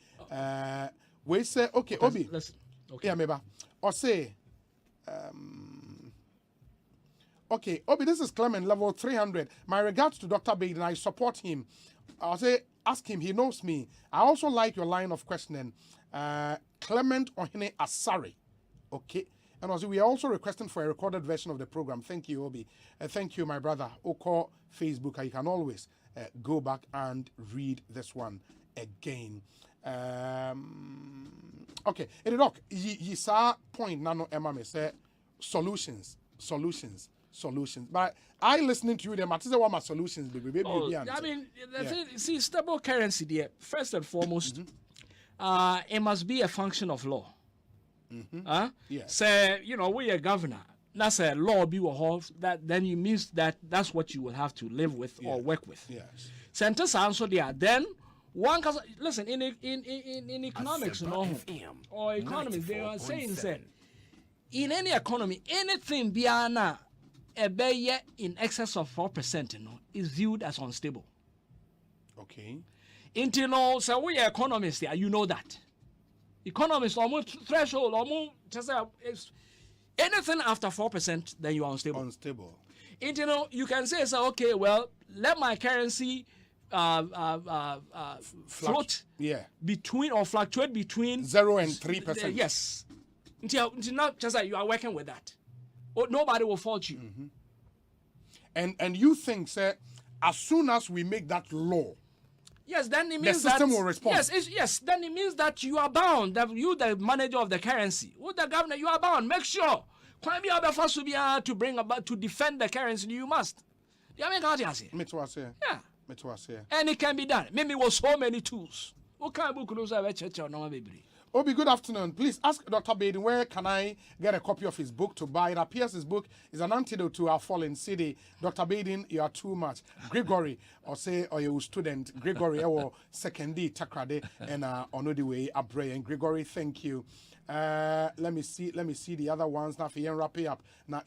[SPEAKER 2] We say, okay, Obi.
[SPEAKER 1] Listen. Okay.
[SPEAKER 2] Yeah, maybe. Osei. Okay, Obi, this is Clement, level 300. My regards to Dr. Baden. I support him. I'll say, ask him. He knows me. I also like your line of questioning. Clement Ohene Asari. Okay. And also, we are also requesting for a recorded version of the program. Thank you, Obi. Thank you, my brother. Oko Facebook. You can always go back and read this one again. Okay. Doc, you saw point nano Emma me say solutions. But I listening to you, them. I say what my solutions be.
[SPEAKER 1] I mean, see, stable currency there. First and foremost, it must be a function of law.
[SPEAKER 2] Yes.
[SPEAKER 1] Say, we are governor. That's a law be that then it means that's what you will have to live with or work with.
[SPEAKER 2] Yes.
[SPEAKER 1] Sentence answer there. Then one cause listen in economics, or economics, they are saying in any economy, anything beyond in excess of 4%, is viewed as unstable.
[SPEAKER 2] Okay.
[SPEAKER 1] So we are economists there, you know that. Economists almost threshold, anything after 4%, then you are unstable. You can say, okay, well, let my currency float between or fluctuate between
[SPEAKER 2] 0 and 3%.
[SPEAKER 1] Yes. Until not just like you are working with that. Or nobody will fault you.
[SPEAKER 2] And you think, sir, as soon as we make that law,
[SPEAKER 1] yes, then it means
[SPEAKER 2] the system will respond.
[SPEAKER 1] Yes, then it means that you are bound. That you, the manager of the currency, with the governor, you are bound. Make sure. To bring about to defend the currency, you must. Yeah. And it can be done. Maybe with so many tools. What kind of book knows I
[SPEAKER 2] Obi, good afternoon. Please ask Dr. Baden, where can I get a copy of his book to buy? It appears his book is an antidote to our fallen city. Dr. Baden, you are too much. Gregory, or your student, Gregory, our second D, Takrade, and on the way, Abre. And Gregory, thank you. Let me see the other ones. Now, for wrap it up. Now,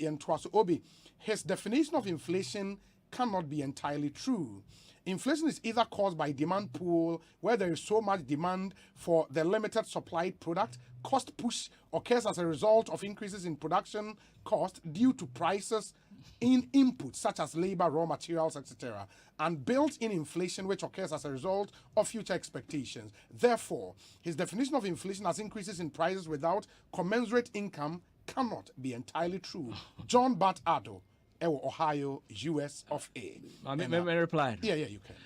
[SPEAKER 2] Obi, his definition of inflation cannot be entirely true. Inflation is either caused by demand pool, where there is so much demand for the limited supplied product, cost push occurs as a result of increases in production cost due to prices in inputs such as labor, raw materials, etc., and built-in inflation which occurs as a result of future expectations. Therefore, his definition of inflation as increases in prices without commensurate income cannot be entirely true. John Bart Addo, Ohio, US of A.
[SPEAKER 1] I reply.
[SPEAKER 2] Yeah, you can.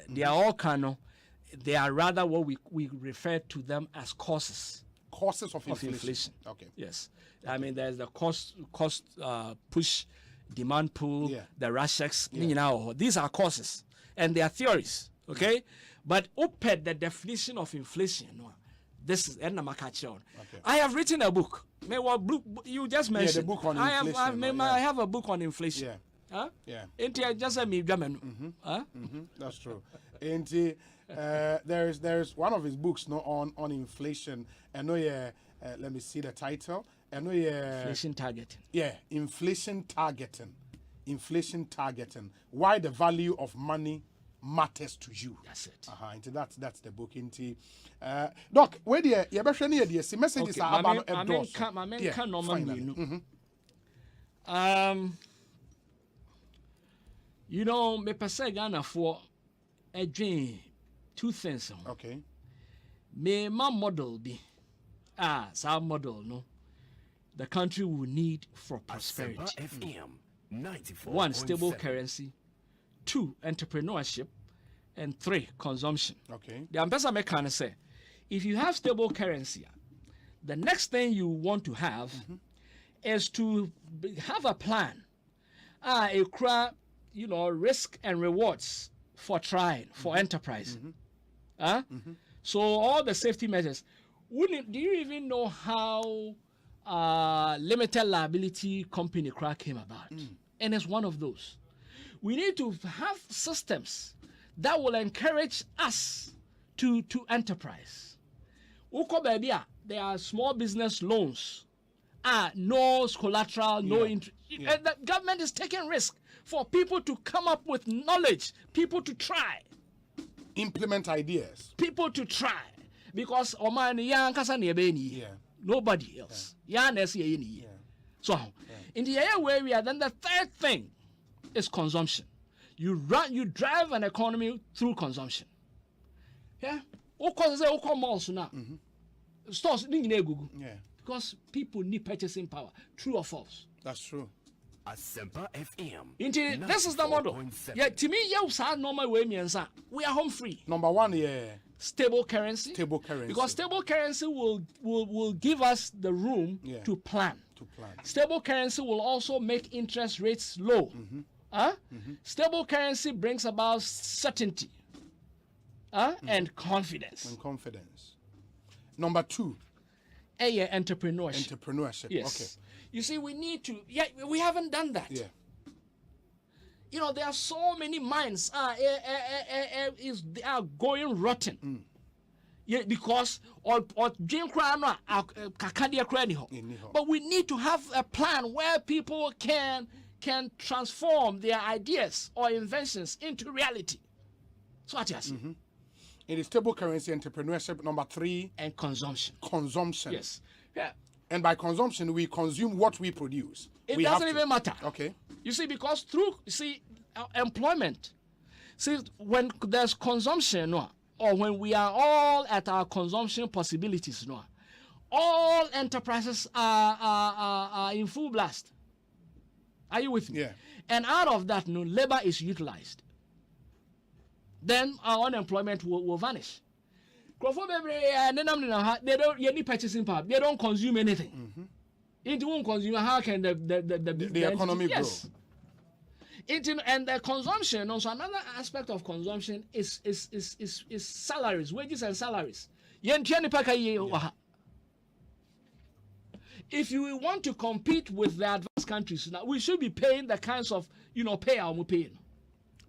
[SPEAKER 1] They are all canon. They are rather what we refer to them as causes.
[SPEAKER 2] Causes of inflation. Okay.
[SPEAKER 1] Yes. I mean, there's the cost push, demand pool, the rush checks. These are causes, and they are theories. Okay, but OPED, the definition of inflation. This is I have written a book. You just mentioned.
[SPEAKER 2] Yeah, the book on inflation.
[SPEAKER 1] I have a book on inflation.
[SPEAKER 2] Yeah.
[SPEAKER 1] Huh?
[SPEAKER 2] Yeah.
[SPEAKER 1] Just huh?
[SPEAKER 2] That's true. And there's one of his books on inflation. I know. Let me see the title. I know.
[SPEAKER 1] Inflation targeting.
[SPEAKER 2] Yeah, inflation targeting. Inflation targeting. Why the value of money matters to you.
[SPEAKER 1] That's it.
[SPEAKER 2] Into that's the book. Into Doc, where the the messages are about endorse.
[SPEAKER 1] Me pese Ghana for a dream. Two things.
[SPEAKER 2] Okay.
[SPEAKER 1] Me my model be some model no. The country will need for prosperity. One, stable currency. 2, entrepreneurship. And 3, consumption.
[SPEAKER 2] Okay.
[SPEAKER 1] The ambassador can say, if you have stable currency, the next thing you want to have is to have a plan. Risk and rewards for trying, for enterprise. So all the safety measures. Do you even know how limited liability company crack came about? And it's one of those. We need to have systems that will encourage us to enterprise. There are small business loans. No collateral, no interest. The government is taking risk for people to come up with knowledge, people to try.
[SPEAKER 2] Implement ideas.
[SPEAKER 1] People to try. Because nobody else. So, in the area where we are, then the third thing is consumption. You drive an economy through consumption. Yeah? Malls now. Stores Google.
[SPEAKER 2] Yeah.
[SPEAKER 1] Because people need purchasing power. True or false?
[SPEAKER 2] That's true.
[SPEAKER 3] Asempa FM.
[SPEAKER 1] This is the model. Yeah, to me, normal way we are home free.
[SPEAKER 2] Number 1,
[SPEAKER 1] stable currency.
[SPEAKER 2] Stable currency.
[SPEAKER 1] Because stable currency will give us the room to plan. Stable currency will also make interest rates low. Stable currency brings about certainty and confidence.
[SPEAKER 2] Number 2.
[SPEAKER 1] Entrepreneurship. Yes.
[SPEAKER 2] Okay.
[SPEAKER 1] You see, we need to. We haven't done that.
[SPEAKER 2] Yeah.
[SPEAKER 1] There are so many minds they are going rotten. Yeah, because or Jim Crana Kakadia Craniho. But we need to have a plan where people can transform their ideas or inventions into reality. So what you see.
[SPEAKER 2] It is stable currency, entrepreneurship. Number 3,
[SPEAKER 1] and consumption.
[SPEAKER 2] Yes.
[SPEAKER 1] Yeah.
[SPEAKER 2] And by consumption, we consume what we produce.
[SPEAKER 1] It doesn't even matter.
[SPEAKER 2] Okay.
[SPEAKER 1] You see, because through employment, when there's consumption, or when we are all at our consumption possibilities, all enterprises are in full blast. Are you with me?
[SPEAKER 2] Yeah.
[SPEAKER 1] And out of that, labor is utilized. Then our unemployment will vanish. They don't any purchasing power. They don't consume anything. It won't consume. How can the
[SPEAKER 2] economy grow?
[SPEAKER 1] And the consumption, also another aspect of consumption is salaries, wages and salaries. If you want to compete with the advanced countries, now we should be paying the kinds of pay our paying.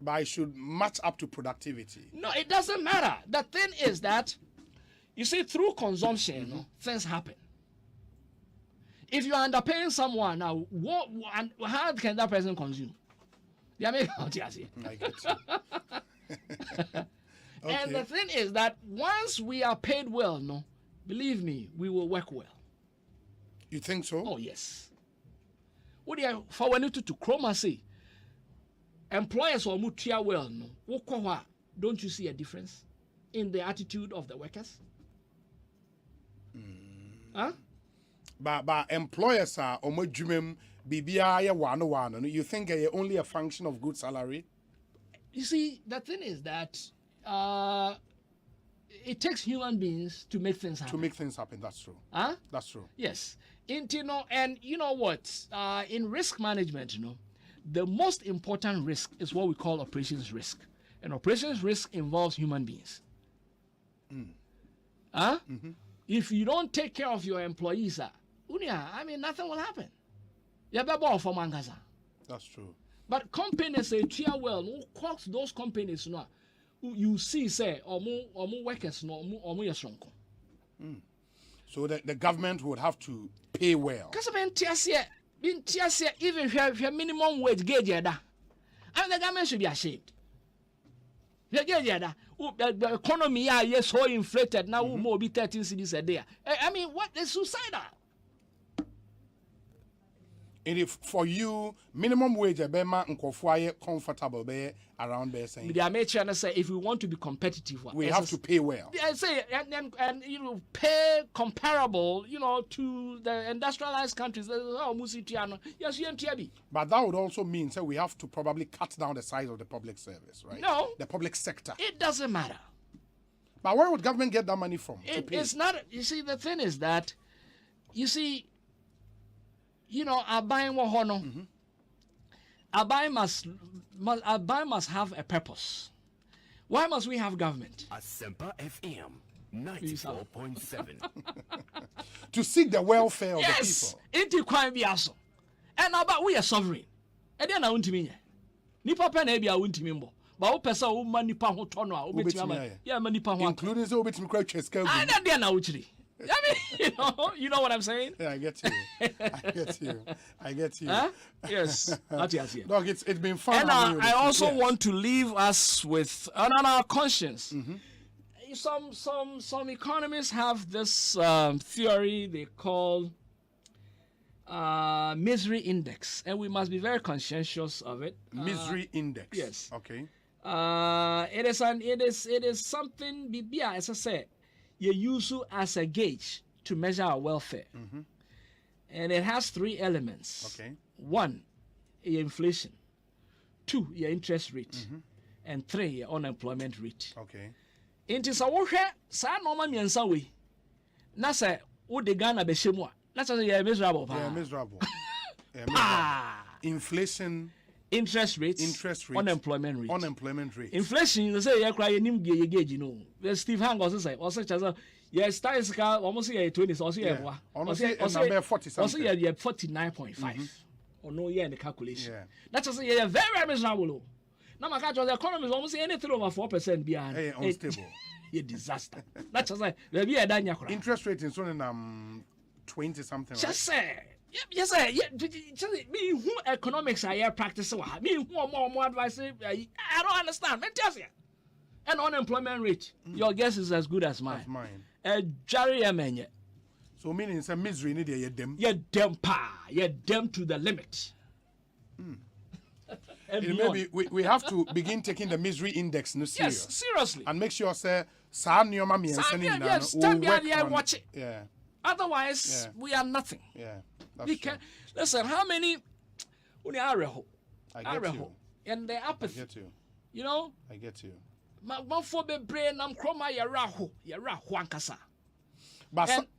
[SPEAKER 2] But it should match up to productivity.
[SPEAKER 1] No, it doesn't matter. The thing is that You see, through consumption, things happen. If you are underpaying someone now, how can that person consume? I get you. And the thing is that once we are paid well, no, believe me, we will work well.
[SPEAKER 2] You think so?
[SPEAKER 1] Oh yes. What do you for when you to chroma say? Employers or mutia well, no. Don't you see a difference in the attitude of the workers? Huh?
[SPEAKER 2] But employers are omojumem bibia ya wano. You think only a function of good salary?
[SPEAKER 1] You see, the thing is that it takes human beings to make things happen.
[SPEAKER 2] To make things happen, that's true.
[SPEAKER 1] Huh?
[SPEAKER 2] That's true.
[SPEAKER 1] Yes. And you know what? In risk management, the most important risk is what we call operations risk. And operations risk involves human beings. Huh? If you don't take care of your employees, nothing will happen.
[SPEAKER 2] That's true.
[SPEAKER 1] But companies say, well, who cooks those companies, you see, say, or more workers, or more strong.
[SPEAKER 2] So the government would have to pay well.
[SPEAKER 1] Because even if you have minimum wage gauge, the government should be ashamed. The economy is so inflated now, more be 13 cities a day. What is suicidal?
[SPEAKER 2] And if for you, minimum wage be comfortable be around there saying.
[SPEAKER 1] The American say if we want to be competitive,
[SPEAKER 2] we have to pay well.
[SPEAKER 1] I say and pay comparable, to the industrialized countries. Yes,
[SPEAKER 2] but that would also mean we have to probably cut down the size of the public service, right?
[SPEAKER 1] No,
[SPEAKER 2] the public sector.
[SPEAKER 1] It doesn't matter.
[SPEAKER 2] But where would government get that money from?
[SPEAKER 1] It's not. You see, the thing is that, our buying our buying must have a purpose. Why must we have government?
[SPEAKER 3] Asempa FM 94.7.
[SPEAKER 2] To seek the welfare of the people.
[SPEAKER 1] Yes, crime be also. And about we are sovereign. And then I want to mean nipa pen e bia won't me mbo. But who person who man nipa ho to no a obetimi yeah man nipa ho
[SPEAKER 2] including so obetimi kwa cheska.
[SPEAKER 1] I na there na uchiri. You know what I'm saying?
[SPEAKER 2] Yeah, I get you. I get you.
[SPEAKER 1] Huh? Yes.
[SPEAKER 2] Dog, it's been fun.
[SPEAKER 1] And I also want to leave us with on our conscience. Some economists have this theory they call misery index, and we must be very conscientious of it.
[SPEAKER 2] Misery index.
[SPEAKER 1] Yes.
[SPEAKER 2] Okay.
[SPEAKER 1] It is something. Bibia, as I said, you use it as a gauge to measure our welfare, and it has 3 elements.
[SPEAKER 2] Okay.
[SPEAKER 1] 1, your inflation. 2, your interest rate, and 3, your unemployment rate.
[SPEAKER 2] Okay.
[SPEAKER 1] Into sa wo hwe sa normal miensa we. Na say wo de Ghana be shemu a. Na say you miserable pa.
[SPEAKER 2] Yeah, miserable. Inflation,
[SPEAKER 1] interest rate, unemployment rate. Inflation, you say you cry nim gauge Steve Hangos say also chaza yes style ka almost say 20 so say
[SPEAKER 2] yeah. Also number 40 something.
[SPEAKER 1] Also yeah 49.5. Or no yeah in the calculation. Yeah. That's just very, very miserable. Now my catch the economy is almost anything over 4% behind.
[SPEAKER 2] Hey, unstable.
[SPEAKER 1] A disaster. That's just like be a danya.
[SPEAKER 2] Interest rate is only 20 something.
[SPEAKER 1] Just say yes, sir. Me who economics I practice. Me who more advice. I don't understand. And unemployment rate. Your guess is as good as mine. Jerry Amenye.
[SPEAKER 2] So meaning it's a misery. You're them.
[SPEAKER 1] You're them to the limit.
[SPEAKER 2] Maybe we have to begin taking the misery index serious.
[SPEAKER 1] Yes, seriously.
[SPEAKER 2] And make sure say
[SPEAKER 1] watch it.
[SPEAKER 2] Yeah.
[SPEAKER 1] Otherwise, we are nothing.
[SPEAKER 2] Yeah.
[SPEAKER 1] We can listen. How many?
[SPEAKER 2] I get you.
[SPEAKER 1] And the apathy.
[SPEAKER 2] I get you.
[SPEAKER 1] You know.
[SPEAKER 2] I get you.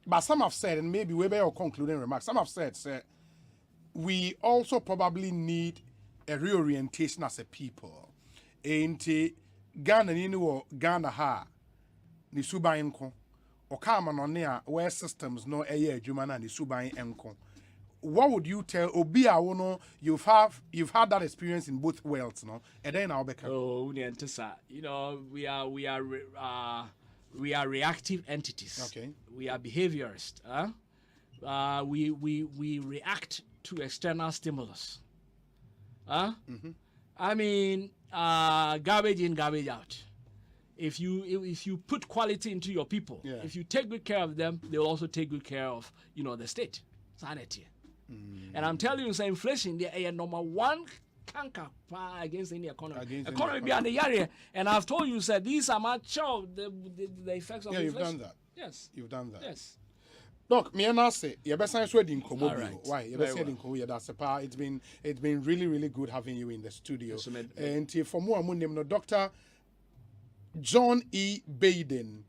[SPEAKER 2] But some have said, and maybe we better concluding remarks. Some have said, we also probably need a reorientation as a people. Ain't Ghana Ghana ha ni subayin ko o kama no ne a where systems no eye adwuma na ni subayin enko. What would you tell obi a wo no you've had that experience in both worlds no and then I'll be
[SPEAKER 1] we are we are reactive entities.
[SPEAKER 2] Okay.
[SPEAKER 1] We are behaviorists. We react to external stimulus. I mean, garbage in, garbage out. If you put quality into your people, if you take good care of them, they will also take good care of the state. Sanity. And I'm telling you, inflation, they are number one canker against any economy. Economy behind the area. And I've told you, sir, these are much of the effects of inflation.
[SPEAKER 2] You've done that.
[SPEAKER 1] Yes.
[SPEAKER 2] You've done that.
[SPEAKER 1] Yes.
[SPEAKER 2] Look, me and I say, you're best saying why? You're best saying Asempa. It's been really, really good having you in the studio.
[SPEAKER 1] Yes,
[SPEAKER 2] and for more, Dr. John E. Baden,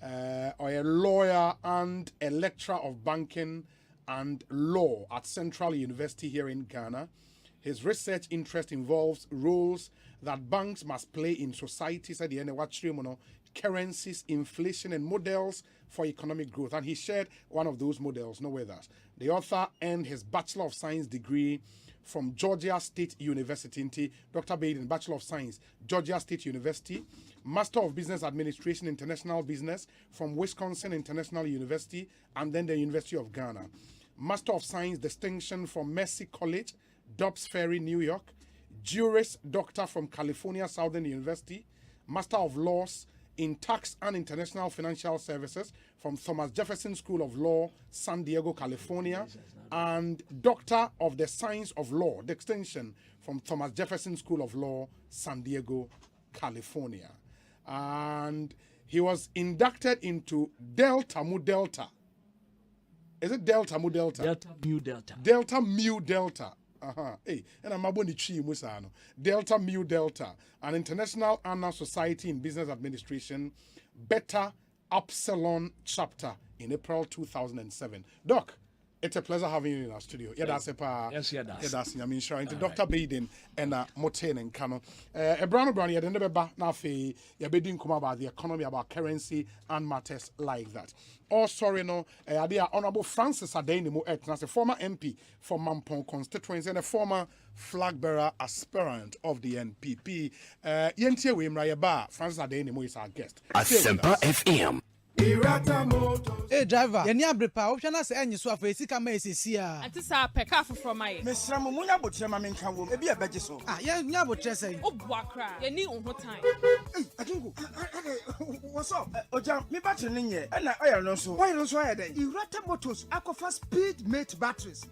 [SPEAKER 2] a lawyer and a lecturer of banking and law at Central University here in Ghana. His research interest involves roles that banks must play in societies at the end of currencies, inflation, and models for economic growth. And he shared one of those models, no others. The author earned his Bachelor of Science degree from Georgia State University. Dr. Baden, Bachelor of Science, Georgia State University. Master of Business Administration, International Business from Wisconsin International University, and then the University of Ghana. Master of Science distinction from Mercy College, Dobbs Ferry, New York. Juris Doctor from California Southern University. Master of Laws in Tax and International Financial Services from Thomas Jefferson School of Law, San Diego, California. And Doctor of the Science of Law, distinction from Thomas Jefferson School of Law, San Diego, California. And he was inducted into Delta Mu Delta. Is it Delta Mu Delta?
[SPEAKER 1] Delta Mu Delta.
[SPEAKER 2] Delta Mu Delta. Hey, and I'm about to Delta Mu Delta, an international honor society in business administration, Beta Upsilon chapter in April 2007. Doc, it's a pleasure having you in our studio. Yes, that's. I mean, sure. Dr. Baden and Moten and Kano. Brown, you didn't never now say you're being come about the economy, about currency and matters like that. Oh, sorry, no. Dear Honorable Francis Adenimo as a former MP for Mampong constituency and a former flag bearer aspirant of the NPP. Yentie Wimrayaba, Francis Adenimo is our guest.
[SPEAKER 3] Asempa FM.
[SPEAKER 4] Hey driver, you need brepa. Option as any so for esi kama esisi a.
[SPEAKER 5] Ati sa peka from my.
[SPEAKER 4] Mesra mo munya botre ma menka wo. E bi e beje so. Ah, ya nya botre say.
[SPEAKER 5] Obua kra. Ye ni unho time.
[SPEAKER 4] Hey, Akingo. What's up? Oja, me battery nye. E na oil no so. Why no so aye dey? Irata Motors Aquafa Speed Mate batteries.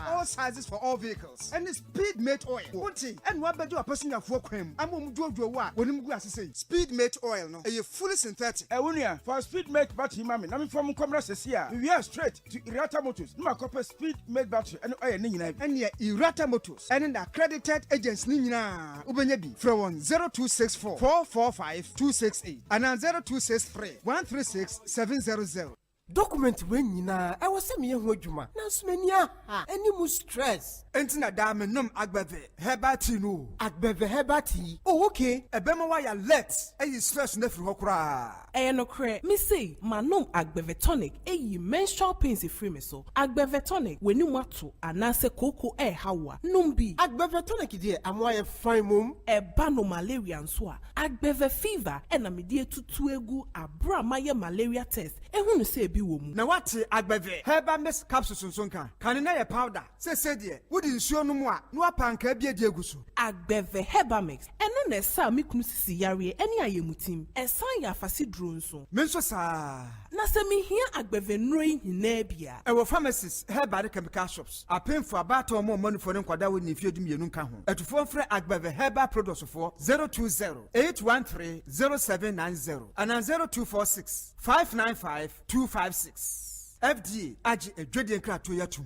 [SPEAKER 4] All sizes for all vehicles. And Speed Mate oil. Wonti, and wa beje apasinga fo kwam. Amom duoduo wa. Wonim gu asese. Speed Mate oil no. E fully synthetic.
[SPEAKER 6] E wonua for Speed Mate battery mami na me from Komra Sesia. We are straight to Irata Motors. No copper Speed Mate battery and oil ni nyina.
[SPEAKER 4] And near Irata Motors and the accredited agents ni nyina. Ubenye bi from 0264 445 268 and 0263 136 700.
[SPEAKER 7] Document when nyina I was me ho adwuma na so mani aha any mu stress
[SPEAKER 4] enti na da me nom agbeve hebati no
[SPEAKER 7] agbeve hebati
[SPEAKER 4] oh okay ebema wa ya let e stress na firi hokura
[SPEAKER 5] no kre me say manom agbeve tonic menstrual pains free me so agbeve tonic weni mu ato anase koko hawa numbi
[SPEAKER 7] agbeve tonic die amoye fine mum
[SPEAKER 5] eba no malaria nso a agbeve fever na me die tutu egu abra maye malaria test ehunu say
[SPEAKER 4] na wate agbeve herbal mix capsules nsonka kan na ye powder se de wodi nsuo no mu a no apanka bia de eguso
[SPEAKER 5] agbeve herbal mix eno na sa me kunu sisi yare eni ayemutim esan ya afase duro nso
[SPEAKER 4] menso sa
[SPEAKER 5] na se me hia agbeve nro hina bia
[SPEAKER 4] e wo pharmacies herbal chemical shops apemfo abato mo monifo ne nkwada wo ni fiedum yenu nka ho etufo mfre agbeve herbal products for 020-813-0790 and 0246 595-256. FDA Aji Edwedian Krato Yatum.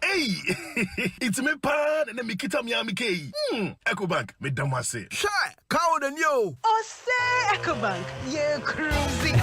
[SPEAKER 3] Hey, it's me pan and me kita mi amike. EcoBank me damase.
[SPEAKER 7] Shy, cow the new.
[SPEAKER 8] Osei EcoBank, ye cruising.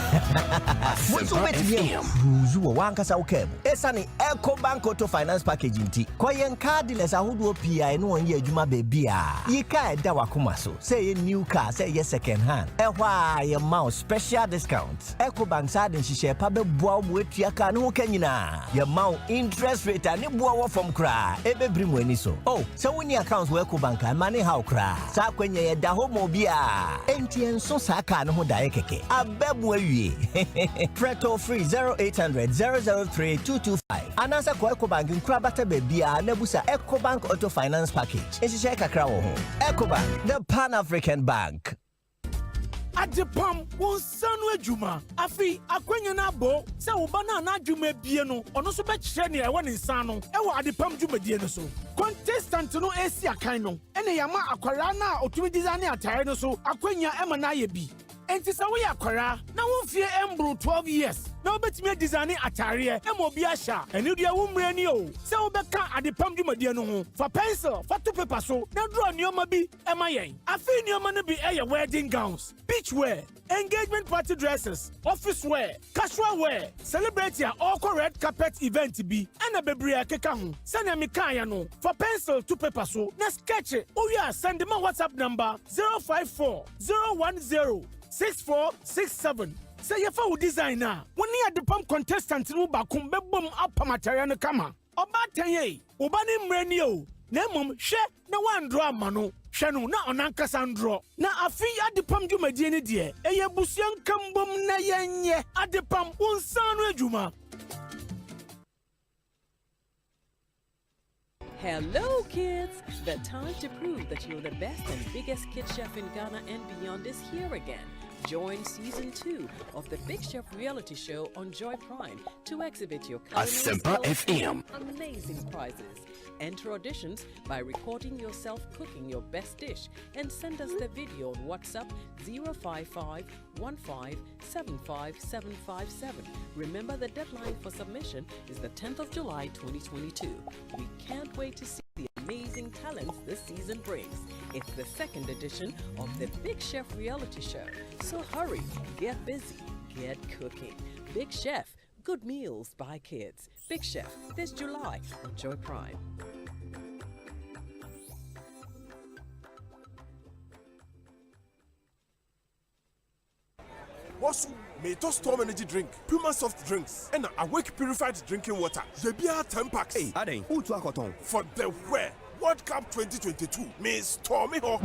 [SPEAKER 7] What's with me? Cruise wanka sa ukebo. Esa ni EcoBank Auto Finance Package nti. Kwa yen cardless ahudu PI no onye adwuma baby a. Yika eda wakoma so. Say ye new car, say ye second hand. Ehwa ye mouse special discount. EcoBank sa den hihye pa be boa mo etua ka no ho kanyina. Ye mouse interest rate ani boa from cry. Ebe brim weni so. Oh, so when your accounts were Kubanka and money how cry. Sakwenye da homo bia. NTN so saka no daekeke. Abebwe. Preto free 0800 003 225. Anasa kwa EcoBank nkrabata bebia nebusa EcoBank Auto Finance Package. Enshishe kakra wo ho. EcoBank, the Pan-African Bank.
[SPEAKER 9] Adepam won sanu adwuma afi akwanya na bo se wo bana na adwuma bie no ono so be kire ne e won nsan no e wo adepam dwumadie no so contestant no esi akan no ene yama akwara na otumi design atare no so akwanya e ma na ye bi enti se wo ya akwara na won fie embro 12 years na obetimi design atare e ma obi ahya eni dia wo mre ni o se wo be ka adepam dwumadie no ho for pencil for two paper so na draw nioma bi e ma yen afi nioma no bi e ye wedding gowns beach wear, engagement party dresses, office wear, casual wear, celebrity all red carpet event be, and a baby keka send a mikaya no, for pencil to paper so, na sketch it. Oh yeah, send them a WhatsApp number 054 010 6467. Say your phone designer. When you at the pump contestant no bakum bebum up material no kama. Oba tenye, obani mrenio. Nemum she na one draw mano. Shanu na onanka sandro. Na afi adepam dwumadie ne de. Eye busuan kambom na yenye. Adepam unsanu adwuma.
[SPEAKER 10] Hello kids! The time to prove that you're the best and biggest kid chef in Ghana and beyond is here again. Join season 2 of the Big Chef reality show on Joy Prime to exhibit your
[SPEAKER 3] Asempa FM.
[SPEAKER 10] Amazing prizes. Enter auditions by recording yourself cooking your best dish and send us the video on WhatsApp 055 1575757. Remember, the deadline for submission is the 10th of July 2022. We can't wait to see the amazing talents this season brings. It's the second edition of the Big Chef reality show. So hurry, get busy, get cooking. Big Chef, good meals by kids. Big Chef, this July on Joy Prime.
[SPEAKER 3] Bonsu, may to storm energy drink, Puma soft drinks, and Awake purified drinking water. Yebia 10 packs.
[SPEAKER 11] Hey, Ade, who to akoton?
[SPEAKER 3] For the where World Cup 2022, may stormy ho.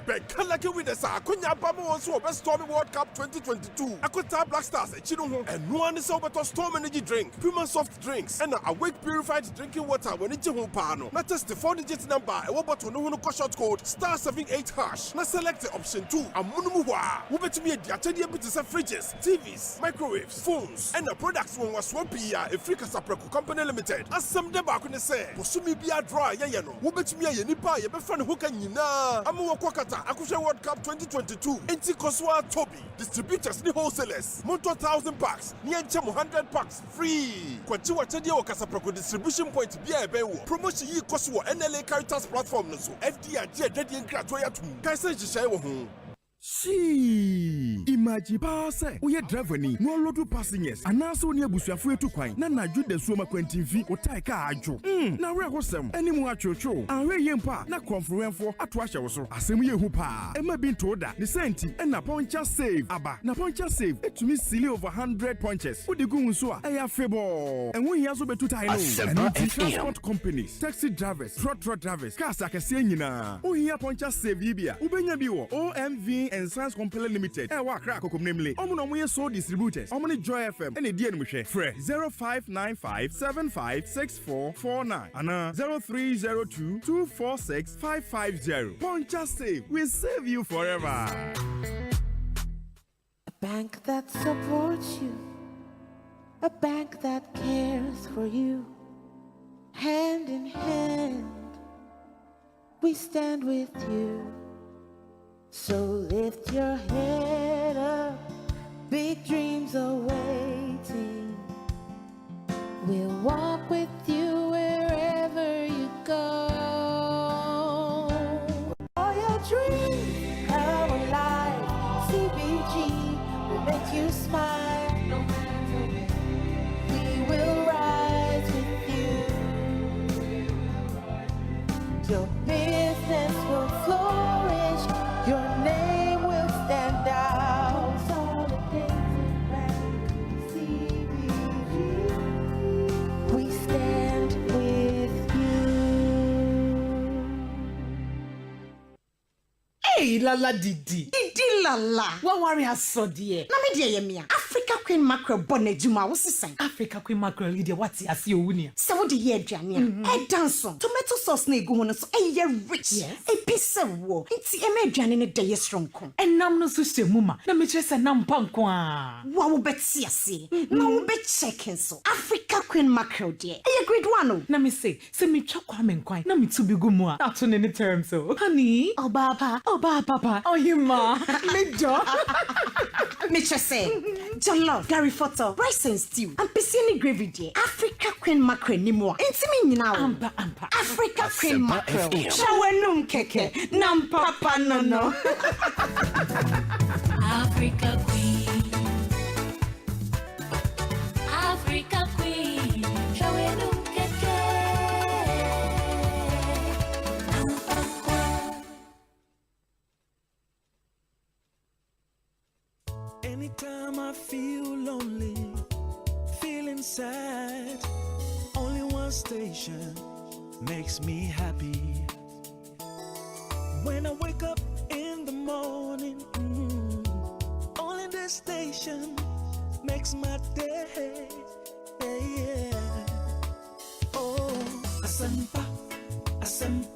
[SPEAKER 3] Bekalake winners are Kunya Bamu also best stormy World Cup 2022. Akota Black Stars, Chino, and one is over to storm energy drink, Puma soft drinks, and Awake purified drinking water when it's a pano. Not just the 4-digit number, a wobot to no short code *78#. Now select the option 2. A Munumuwa. Who bet me a diatadia bits of fridges, TVs, microwaves, phones, and the products when was Swapia, a Frika Sapraco Company Limited. As some debakune say, Posumi be a dry, yano. Who bet me a Nipa, a befriend who can yina. Amu Kwakata, Akusha World Cup 2022. Enti Koswa Toby. Distributors ni wholesalers. Monto 1,000 packs. Nienchamo 100 packs. Free. Kwachiwa Chadia Wakasaprako distribution point. Bia Bewo. Promotion yi Koswa NLA Caritas platform. Noso. FDR Jedi and Gratoya 2. Kaisa Jishayo home.
[SPEAKER 6] See, imagine pass. We are driving no load to passengers. And now so near Busuafu to Quine. Nana Jude Suma Quentin or Taika Ajo. Now we're awesome. Any more chocho. And we yempa. Na conference for Atwasha also. Asemi Hupa. Emma been told that the senti and na poncha save. Aba. Na poncha save. It to me silly over 100 punches. What the Gunsua. Aya Febo. And we also be too tiny. And transport companies, taxi drivers, truck drivers, Kasaka Senina. Oh, here poncha save Libya. Ubenya Biwo. OMV and Science Company Limited. What crack namely? Omono so distributors. Omni Joy FM. And a dear Mushe. Fre 0595 756449. And 0302 246 550. Poncha save. We save you forever.
[SPEAKER 12] A bank that supports you. A bank that cares for you. Hand in hand, we stand with you. So lift your head up, big dreams are waiting. We'll walk with you wherever you go. All your dreams come alive. CBG will make you smile. We will rise with you. Your business will flourish. Your name will stand out. We stand with
[SPEAKER 8] lala didi. Didi lala. What worry has so dear? Na me dear yemia. Africa Queen Mackerel bonne juma wo sisan. Africa Queen Mackerel ide what as you wunia. Se wo de ye aduane a. E danson. Tomato sauce na egu ho no so e ye rich. Yes. E pise wo. Nti e me aduane ne de ye strong kon. Enam no so hye muma. Na me kire se nam panko a. Wa wo beti ase. Na wo be check so. Africa Queen Mackerel dear. E ye grade 1 o. Na me say me twa kwa me nkwan. Na me tu bi gumu a. Ato ne term so. Honey, oba papa. Oh you ma. Me do. Me say jollof, Gary photo, rice and stew. And piscine gravy dear. Africa Queen Mackerel ni mo. Intimi nyina o. Ampa. Africa Queen Mackerel. Shawenum keke. Nam papa no.
[SPEAKER 12] Africa Queen. Africa Queen. Shawenum keke.
[SPEAKER 11] Anytime I feel lonely, feeling sad, only one station makes me happy. When I wake up in the morning, only this station makes my day. Yeah. Oh, Asempa FM.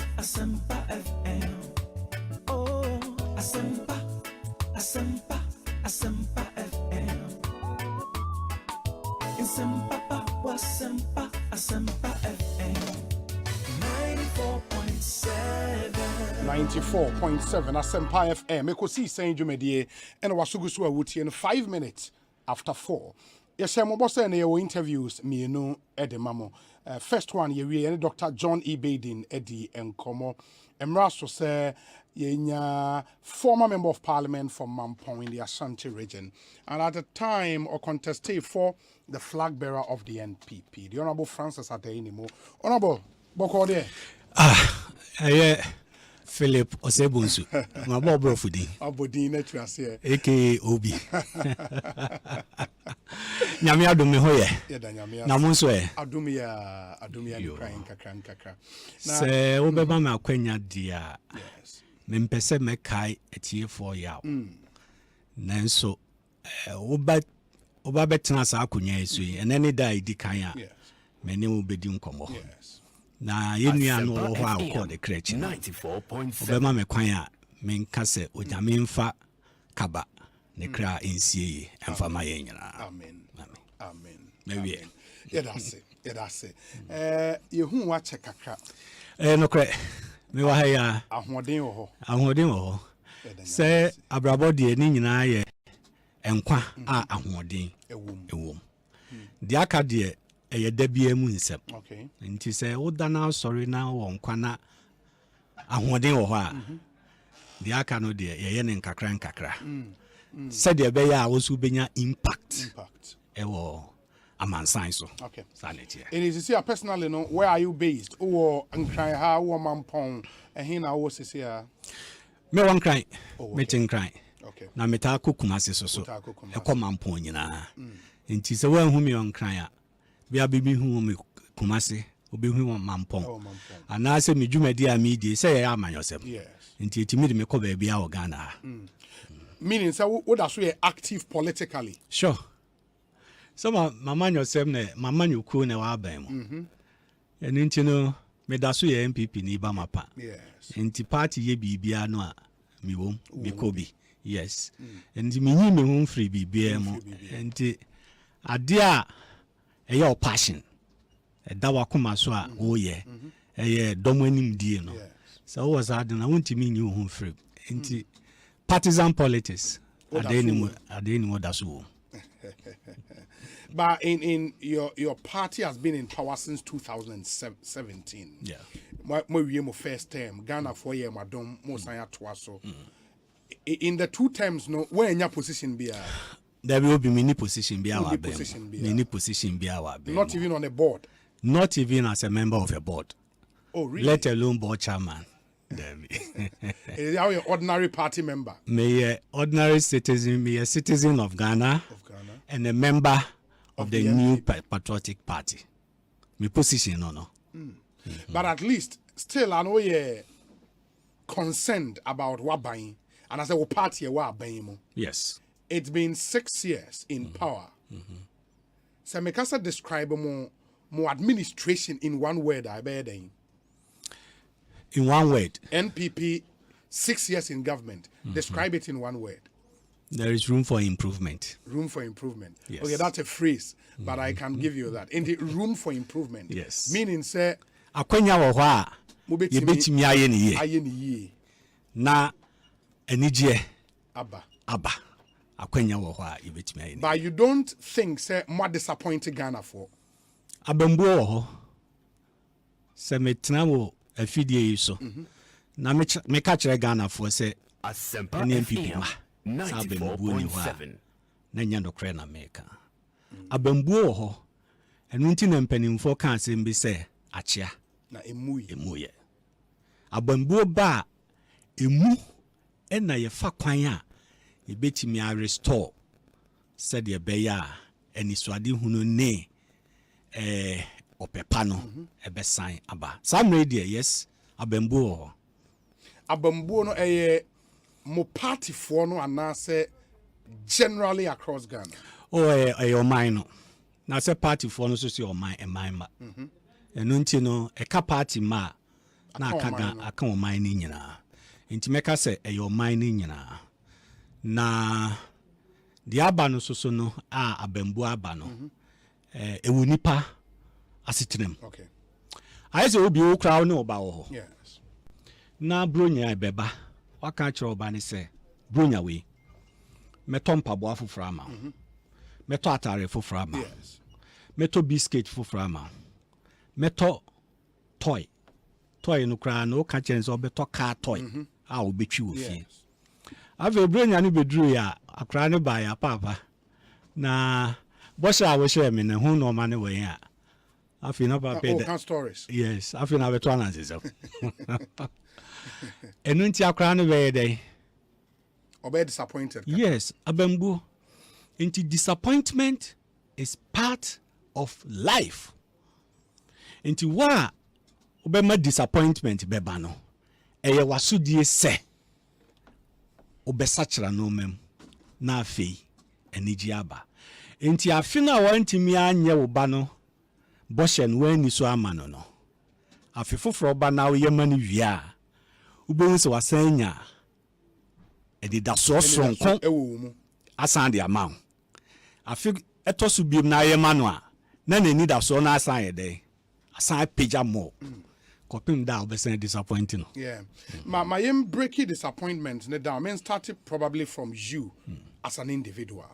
[SPEAKER 11] Asempa FM. Oh, Asempa FM. Asempa FM.
[SPEAKER 2] 94.7 Asempa FM. Eko si sen dwumedie ena wasugu so awutie no 5 minutes after 4. Yes, I'm about saying your interviews me no edemamo. First one ye Dr. John E. Baden Eddie Nkomo. Emraso say yenya former member of parliament from Mampong in the Ashanti region. And at the time or contested for the flag bearer of the NPP. The Honorable Francis Adeyemo. Honorable Bokode.
[SPEAKER 1] Philip Osei Bonsu. My bro fudi.
[SPEAKER 2] Abodi netuase.
[SPEAKER 1] AKA Obi. Nyame adome hoye. Na monso e.
[SPEAKER 2] Adumia nkakra.
[SPEAKER 1] Se obeba me akwanya dia. Yes. Me mpese me kai etie ya. Nanso oba betena sa akonya esu enene da idi kan ya. Me ne obedi nkomo. Na yenua no ho a ko de krechi 94.7 obema me kwan a me nka se onyame mfa kaba ne kra ensie emfa ma ye nyina.
[SPEAKER 2] Amen.
[SPEAKER 1] Maybe
[SPEAKER 2] Yedase. Yehu wa chekakra.
[SPEAKER 1] No kre. Me wa ha ya
[SPEAKER 2] ahoden wo
[SPEAKER 1] ho. Se abrabo de ni nyina ye enkwa a ahoden ewom. De aka de eye dabia mu nsem.
[SPEAKER 2] Okay.
[SPEAKER 1] Nti se woda na sorry na wo nkwa na ahoden wo ho a. De aka no de ye ne nkakra. Se de be ya wo su benya impact. Ewo amansan so.
[SPEAKER 2] Okay.
[SPEAKER 1] Sanity.
[SPEAKER 2] And is you personally no where are you based? Or Nkran ha or Mampong and hina wo sisia.
[SPEAKER 1] Me wan kran. Me tin kran.
[SPEAKER 2] Okay.
[SPEAKER 1] Na meta kokumase so. E ko Mampong nyina. Nti se wan hu me wan kran a. Bia bibi hu me kumase obi hu Mampong. Ana se me dwumadi a me die se ya amanyosem.
[SPEAKER 2] Yes.
[SPEAKER 1] Nti etimi de me ko ba bia o Ghana.
[SPEAKER 2] Meaning so what that so active politically.
[SPEAKER 1] Sure. So mama nyosem ne mama nyuku ne wa ban mu. Enti no me da so ye MPP ni ba mapa.
[SPEAKER 2] Yes.
[SPEAKER 1] Enti party ye bibia no a mi wom mi kobi. Yes. Enti me nyi me hu free bibia mu. Enti ade a eye o passion. E da wa koma so a wo ye. Eye dom anim die no. So was ade na wonti me nyi hu free. Enti partisan politics. Ade ni mo da so.
[SPEAKER 2] But in your party has been in power since 2017.
[SPEAKER 1] Yeah.
[SPEAKER 2] My first term, Ghana 4 year madam Mosanya Twaso. In the 2 terms, no, where in your position be?
[SPEAKER 1] There will be many position be our many position be our.
[SPEAKER 2] Not even on a board.
[SPEAKER 1] Not even as a member of a board.
[SPEAKER 2] Oh, really?
[SPEAKER 1] Let alone board chairman.
[SPEAKER 2] Is how your ordinary party member?
[SPEAKER 1] Me ordinary citizen, me a citizen of Ghana, and a member of the new patriotic party. my position no.
[SPEAKER 2] But at least still I know you're concerned about what buying, and I say what party what buying.
[SPEAKER 1] Yes.
[SPEAKER 2] It's been 6 years in power. So me kasa describe more administration in one word. I bear then.
[SPEAKER 1] In one word.
[SPEAKER 2] NPP 6 years in government. Describe it in one word.
[SPEAKER 1] There is room for improvement.
[SPEAKER 2] Room for improvement.
[SPEAKER 1] Yes.
[SPEAKER 2] Okay, that's a phrase, but I can give you that. In the room for improvement.
[SPEAKER 1] Yes.
[SPEAKER 2] Meaning say
[SPEAKER 1] akwanya wo ho a yebetimi aye ne ye. Na enije
[SPEAKER 2] Abba.
[SPEAKER 1] Akwanya wo ho a yebetimi aye ne.
[SPEAKER 2] But you don't think say more disappointed Ghana for?
[SPEAKER 1] Abambuo wo ho. Se metena wo afidie yi so. Na me ka kire Ghana for say
[SPEAKER 13] Asempa
[SPEAKER 1] FM 94.7 na nya ndokre na meka. Abambuo wo ho. Enu nti na mpanimfo ka asem bi say achia
[SPEAKER 2] na emuye.
[SPEAKER 1] Abambuo ba emu ena ye fa kwan a ye betimi a restore said ye beya enisuade hunu ne opepa no ebesan aba. Some radio yes abambuo
[SPEAKER 2] no mo party for no anase generally across Ghana.
[SPEAKER 1] Your mind no. Na say party for no so see your mind and mind ma. Enu nti no eka party ma na aka o mind ni nyina. Nti meka say your mind ni nyina. Na di aba no so no abambu aba no. Ewu nipa asitinem.
[SPEAKER 2] Okay.
[SPEAKER 1] Aye say obi o kra no oba wo.
[SPEAKER 2] Yes.
[SPEAKER 1] Na bronya ebeba. Waka kire oba ni say bronya we. Meto mpabo afofra ama. Meto atare fofra ama.
[SPEAKER 2] Yes.
[SPEAKER 1] Meto biscuit fofra ama. Meto toy no kra no ka chense obeto car toy a obetwi wo fie. Ave bronya no bedru ya akra ne ba ya papa. Na bosha wo share me ne hu no ma ne we ya. Afi na papa
[SPEAKER 2] the stories.
[SPEAKER 1] Yes, afi na beto ananse so. Enu nti akra no be dey.
[SPEAKER 2] Obe disappointed.
[SPEAKER 1] Yes, abambu. Into disappointment is part of life. Into wa obema disappointment beba no. Eye wasudie se. Obesachira no mem. Na afei eniji aba. Into afina wantimi anye oba no. Boshen weni so amano no. Afifofro oba na oyemani wia. Ubon se wasenya. Edi da so sonkon asan de amount. Afi etosu biem na ayemano a na nani da so na asan ye dey. Asan page more. Kopim da obesen disappointing.
[SPEAKER 2] Yeah. My breaky disappointment ne down. I mean started probably from you as an individual.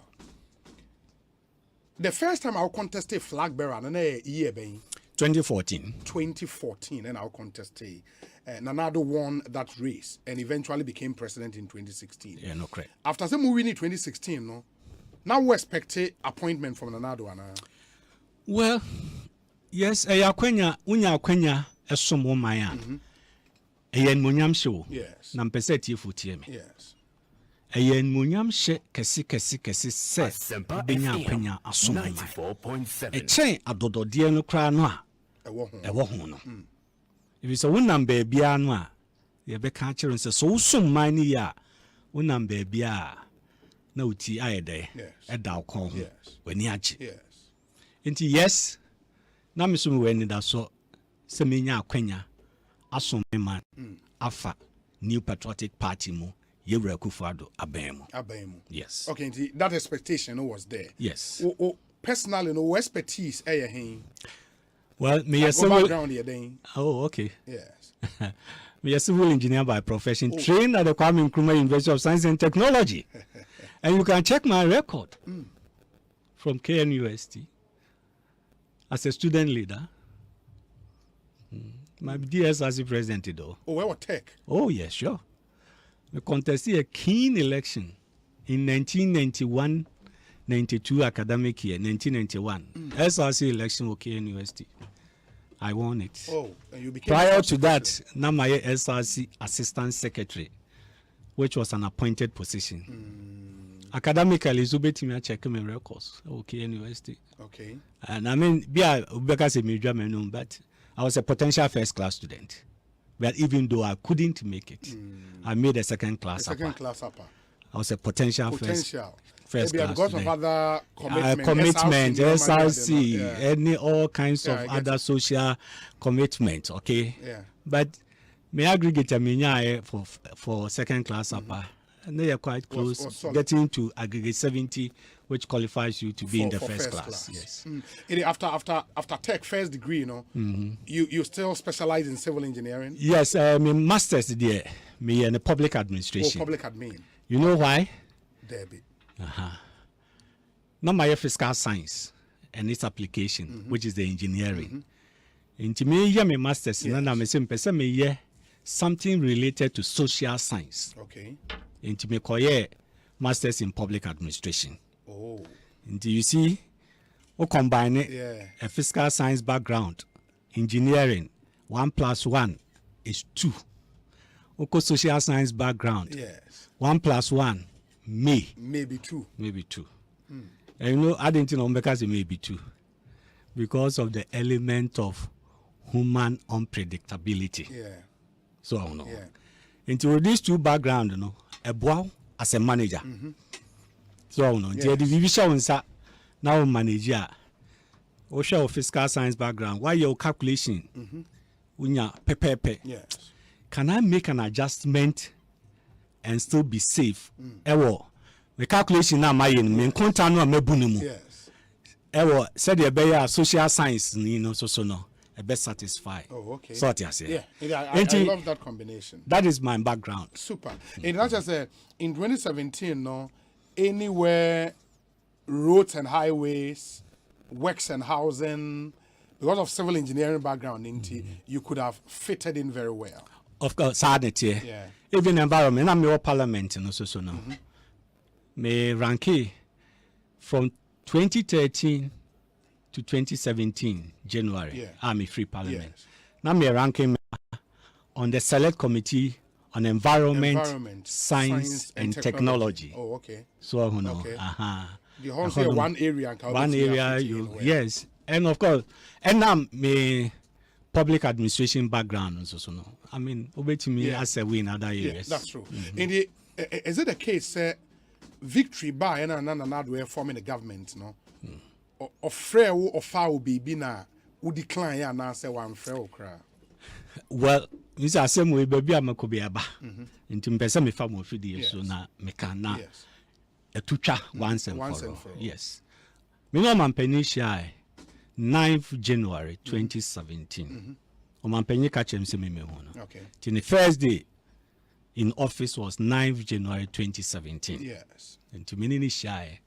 [SPEAKER 2] The first time I contested flag bearer na year being
[SPEAKER 1] 2014
[SPEAKER 2] and I'll contest Nanado won that race and eventually became president in 2016.
[SPEAKER 1] Yeah, no correct.
[SPEAKER 2] After the movie in 2016, no, now we expect appointment from Nanado.
[SPEAKER 1] Well, yes, unya kwenya esomo maya. Eyen munyam show.
[SPEAKER 2] Yes.
[SPEAKER 1] Na mpese tie futie me.
[SPEAKER 2] Yes.
[SPEAKER 1] Eyen munyam she kesi se benya kwenya asomo maya.
[SPEAKER 13] 94.7.
[SPEAKER 1] Echen adododie no kra no a ewo ho no. If it's a wunam baby anwa, ye be ka kire nse so usum man ni ya wunam baby a na uti ayede eda okon ho wani age.
[SPEAKER 2] Yes.
[SPEAKER 1] Nti yes na mesum we ni da so se menya akwanya asom man afa New Patriotic Party mu Yewura Kufuado abemu. Yes.
[SPEAKER 2] Okay, nti that expectation was there.
[SPEAKER 1] Yes.
[SPEAKER 2] Personally, no expertise
[SPEAKER 1] Well, me a
[SPEAKER 2] civil
[SPEAKER 1] background
[SPEAKER 2] here then.
[SPEAKER 1] Oh, okay.
[SPEAKER 2] Yes.
[SPEAKER 1] Me a civil engineer by profession, trained at the Kwame Nkrumah University of Science and Technology. And you can check my record from KNUST as a student leader. My DSRC president though.
[SPEAKER 2] Oh, where was tech?
[SPEAKER 1] Oh, yes, sure. We contested a keen election in 1991-92 academic year, 1991. SRC election with KNUST. I won it.
[SPEAKER 2] Oh, and you became
[SPEAKER 1] prior to that, now my SRC assistant secretary, which was an appointed position. Academically, Zubetimi check my records. Okay, university.
[SPEAKER 2] Okay.
[SPEAKER 1] And I mean, because but I was a potential first class student. But even though I couldn't make it, I made a second class upper. I was a potential first class
[SPEAKER 2] because
[SPEAKER 1] student.
[SPEAKER 2] of other
[SPEAKER 1] commitment, SRC, any all kinds of other social commitments. Okay.
[SPEAKER 2] Yeah.
[SPEAKER 1] But me aggregate for second class upper. And they are quite close, getting to aggregate 70, which qualifies you to be in the first class. Yes.
[SPEAKER 2] After tech first degree, you still specialize in civil engineering.
[SPEAKER 1] Yes, my master's there. Me in the public administration.
[SPEAKER 2] Oh, public admin.
[SPEAKER 1] You know why?
[SPEAKER 2] Debit.
[SPEAKER 1] Not my fiscal science and its application, which is the engineering. Into me, my master's, and I'm saying, something related to social science.
[SPEAKER 2] Okay.
[SPEAKER 1] Into me, masters in public administration.
[SPEAKER 2] Oh.
[SPEAKER 1] Into you see, we combine it, a fiscal science background, engineering, 1 + 1 is 2. Oko social science background, 1 + 1
[SPEAKER 2] maybe 2.
[SPEAKER 1] Maybe 2. And you know, I didn't know because it may be 2, because of the element of human unpredictability.
[SPEAKER 2] Yeah.
[SPEAKER 1] So I know. Into these 2 background, a boy as a manager. So I know. The division now manager. Or show fiscal science background. Why your calculation? Pepe.
[SPEAKER 2] Yes.
[SPEAKER 1] Can I make an adjustment and still be safe? The calculation now my main content no mebunimu.
[SPEAKER 2] Yes.
[SPEAKER 1] Said the social science so no. Best satisfied.
[SPEAKER 2] Oh, okay.
[SPEAKER 1] So what you say?
[SPEAKER 2] Yeah, I love that combination.
[SPEAKER 1] That is my background.
[SPEAKER 2] Super. And not just in 2017, anywhere roads and highways, works and housing, because of civil engineering background, you could have fitted in very well.
[SPEAKER 1] Of course, sadness. Even environment, I'm your parliament, so no. Me rank from 2013 to 2017 January. I'm a free parliament. Now me ranking on the select committee on environment science and technology.
[SPEAKER 2] Oh, okay.
[SPEAKER 1] So I know.
[SPEAKER 2] The whole say one area.
[SPEAKER 1] Yes, and of course, and I'm me public administration background. So no. I mean, over to me as a win other areas.
[SPEAKER 2] That's true. Is it the case? Victory by and another way forming the government, no? Or frail or foul baby na would decline and answer one frail cry.
[SPEAKER 1] Well, this is same way baby I'm a kobiaba. Into person me family for the so na me can na a tucha once and for all. Yes. Me no man penisha 9th January 2017. O man penny catch him say me hono.
[SPEAKER 2] Okay.
[SPEAKER 1] Till the first day in office was 9th January 2017.
[SPEAKER 2] Yes.
[SPEAKER 1] And to me ni shy.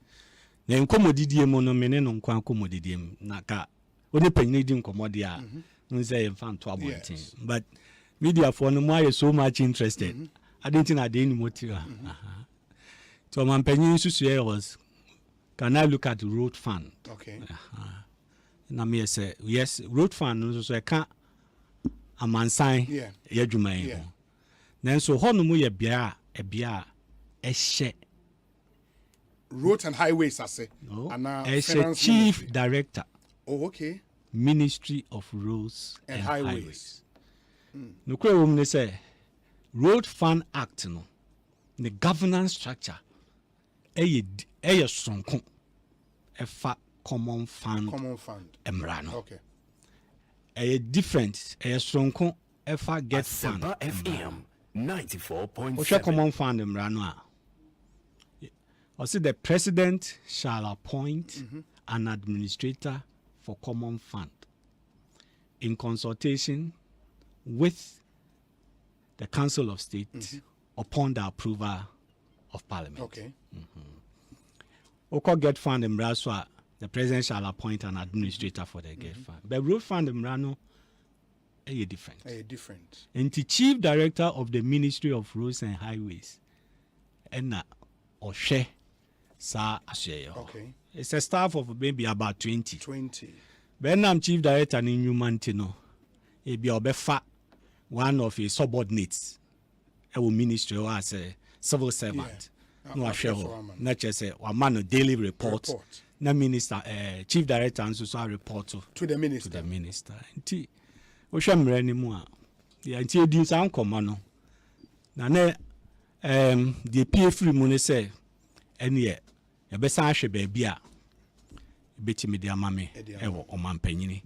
[SPEAKER 1] Na nkomodidie mo no mene no nkwa nkomodidie na ka oni panyin di nkomodia no say fan to abontin but media for no more so much interested I didn't think at any motive so man panyin susu was can I look at the road fund.
[SPEAKER 2] Okay.
[SPEAKER 1] Na me say yes road fund no so ka amansan ya dwuma yi na so hono mu ye bia e hye
[SPEAKER 2] roads and highways, I say.
[SPEAKER 1] No. As a chief director.
[SPEAKER 2] Oh, okay.
[SPEAKER 1] Ministry of Roads and Highways.
[SPEAKER 2] No
[SPEAKER 1] question say Road Fund Act no. The governance structure. Sonko. Efa common fund. Emrano.
[SPEAKER 2] Okay.
[SPEAKER 1] A different. Sonko. Efa get fund.
[SPEAKER 13] FM 94.7.
[SPEAKER 1] Osha common fund emrano. I said the president shall appoint an administrator for common fund in consultation with the Council of State upon the approval of Parliament.
[SPEAKER 2] Okay.
[SPEAKER 1] Oko get fund in Braswa, the president shall appoint an administrator for the get fund. But road fund in Brano is different.
[SPEAKER 2] Different.
[SPEAKER 1] And the chief director of the Ministry of Roads and Highways, Enna Osei.
[SPEAKER 2] Okay.
[SPEAKER 1] It's a staff of maybe about 20.
[SPEAKER 2] 20.
[SPEAKER 1] When I'm chief director in Humantino, it be one of his subordinates, a ministry or as a civil servant. no ahwe ho na chese wa man no daily report na minister chief director nso so report
[SPEAKER 2] to the minister
[SPEAKER 1] nti wo hwe mra ni mu a ya nti edi san koma no na ne the PF mu ne say ene ye be san ahwe ba bia betimi de amame ewo omampanyini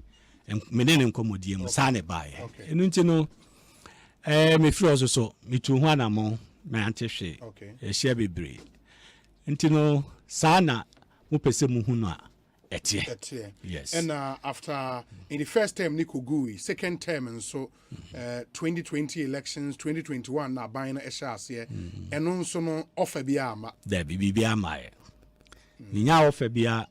[SPEAKER 1] menene nkomodie mu sa ne bae enu nti no me free also so me tu ho anamo me antehwe ehia bebre nti no sa na mo pese mu hu no a etie yes
[SPEAKER 2] and after in the first term Nikogui second term and so 2020 elections 2021 na ban na ehia eno nso no offer bia ama
[SPEAKER 1] da bibia ama ni nya offer bia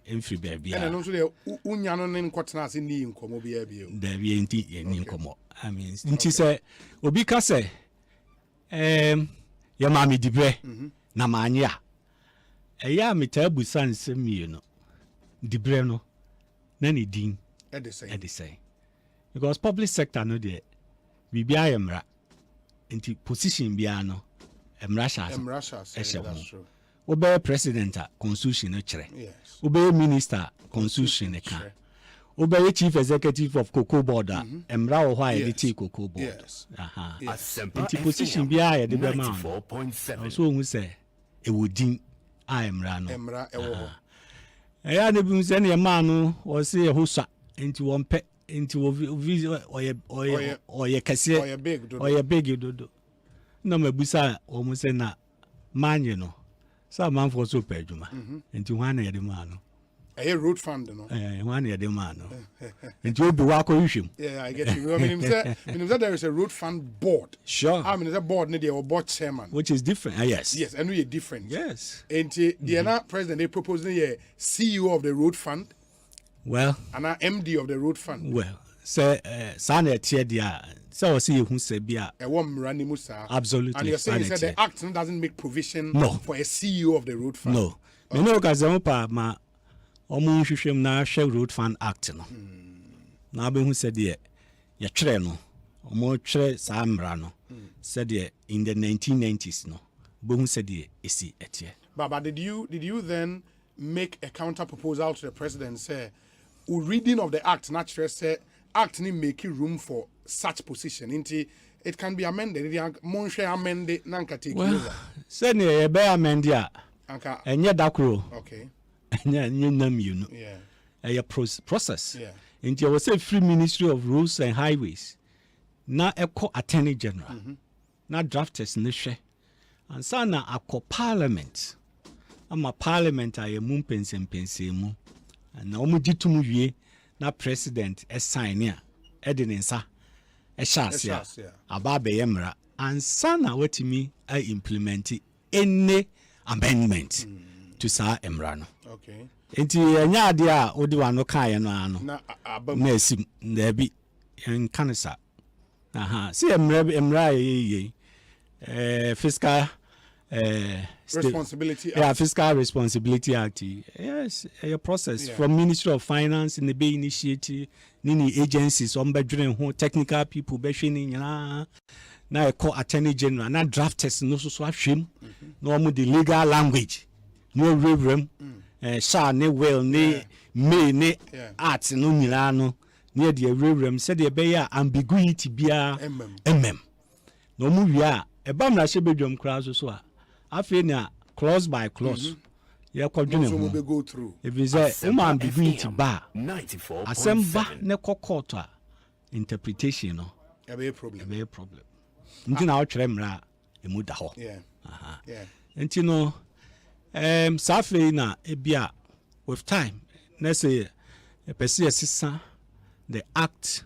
[SPEAKER 1] emfiri bia
[SPEAKER 2] eno nso de unya no ne nkotena ase ni nkomo bia bia
[SPEAKER 1] da bia nti ni nkomo I mean nti say obi ka say ya mami dibre na manya eya metabu sanse mieno dibre no na ni din
[SPEAKER 2] e dey
[SPEAKER 1] say because public sector no dey bibia yemra nti position bia no emra sha
[SPEAKER 2] that's true
[SPEAKER 1] obe president constitution no kire obe minister constitution ka obe chief executive of cocoa board emra wo ho a dey cocoa board
[SPEAKER 13] Asempa
[SPEAKER 1] nti position bia ya dey be ma so hu say e wodin a emra no
[SPEAKER 2] ewo ho
[SPEAKER 1] ya na bi se na ma no wo se e ho swa nti wo mpe nti wo oye kase oye big dodo na mabusa wo mu se na manye no sa man for so pe adwuma nti ho na ye de ma no
[SPEAKER 2] road fund no
[SPEAKER 1] ho na ye de ma no nti obi wa ko hwehwem
[SPEAKER 2] I get you. I mean there is a road fund board.
[SPEAKER 1] Sure.
[SPEAKER 2] I mean, there's a board, or board chairman.
[SPEAKER 1] Which is different.
[SPEAKER 2] Yes, and we are different.
[SPEAKER 1] Yes.
[SPEAKER 2] And the president, they proposed a CEO of the road fund.
[SPEAKER 1] Well.
[SPEAKER 2] And an MD of the road fund.
[SPEAKER 1] Well, say, Sana Tiedia, so see who say Bia.
[SPEAKER 2] A woman running Musa.
[SPEAKER 1] Absolutely.
[SPEAKER 2] And you're saying that the act doesn't make provision for a CEO of the road fund.
[SPEAKER 1] No. You know, Asempa, ma, Omun na share road fund act. No. Na be hu said ye chere no omo chere samra no said ye in the 1990s no be hu said ye esi etie
[SPEAKER 2] but did you then make a counter proposal to the president say reading of the act naturally say act ni make room for such position into it can be amended the monshare amended nanka take over
[SPEAKER 1] said ye be amend ya
[SPEAKER 2] anka
[SPEAKER 1] enye dakro
[SPEAKER 2] okay
[SPEAKER 1] enye nam you know a process India was a free Ministry of Roads and Highways. Na eco Attorney General. Na drafters nishe. And sana ako Parliament. Ama Parliament aye mumpense mu. And na omu jitumu wie na President sign ya. Edinensa. Shas ya. Ababe yemra. And sana wetimi I implement any amendment to sa emrano.
[SPEAKER 2] Okay.
[SPEAKER 1] Enti enya ade a odi wa no kan ye no ano na esim na bi en kanisa si emra ye fiscal
[SPEAKER 2] responsibility
[SPEAKER 1] act. Fiscal responsibility act. Yes, a process from Ministry of Finance in the be initiative nini agencies on bedwin ho technical people be hwini nyina na e call Attorney General na drafters no so ahwem na omo the legal language no reverem sha ne will ne me ne art no nyina no ne de reverem said de be ya ambiguity bia no mu wi a e ba mra hye bedwam kra so a afi na clause by clause ye kwadwene ho if is a ambiguity ba Asempa ne court a interpretation no
[SPEAKER 2] e be
[SPEAKER 1] problem nti na o twere mra e mu da ho nti no safe na ebia with time let's say a person assistant the act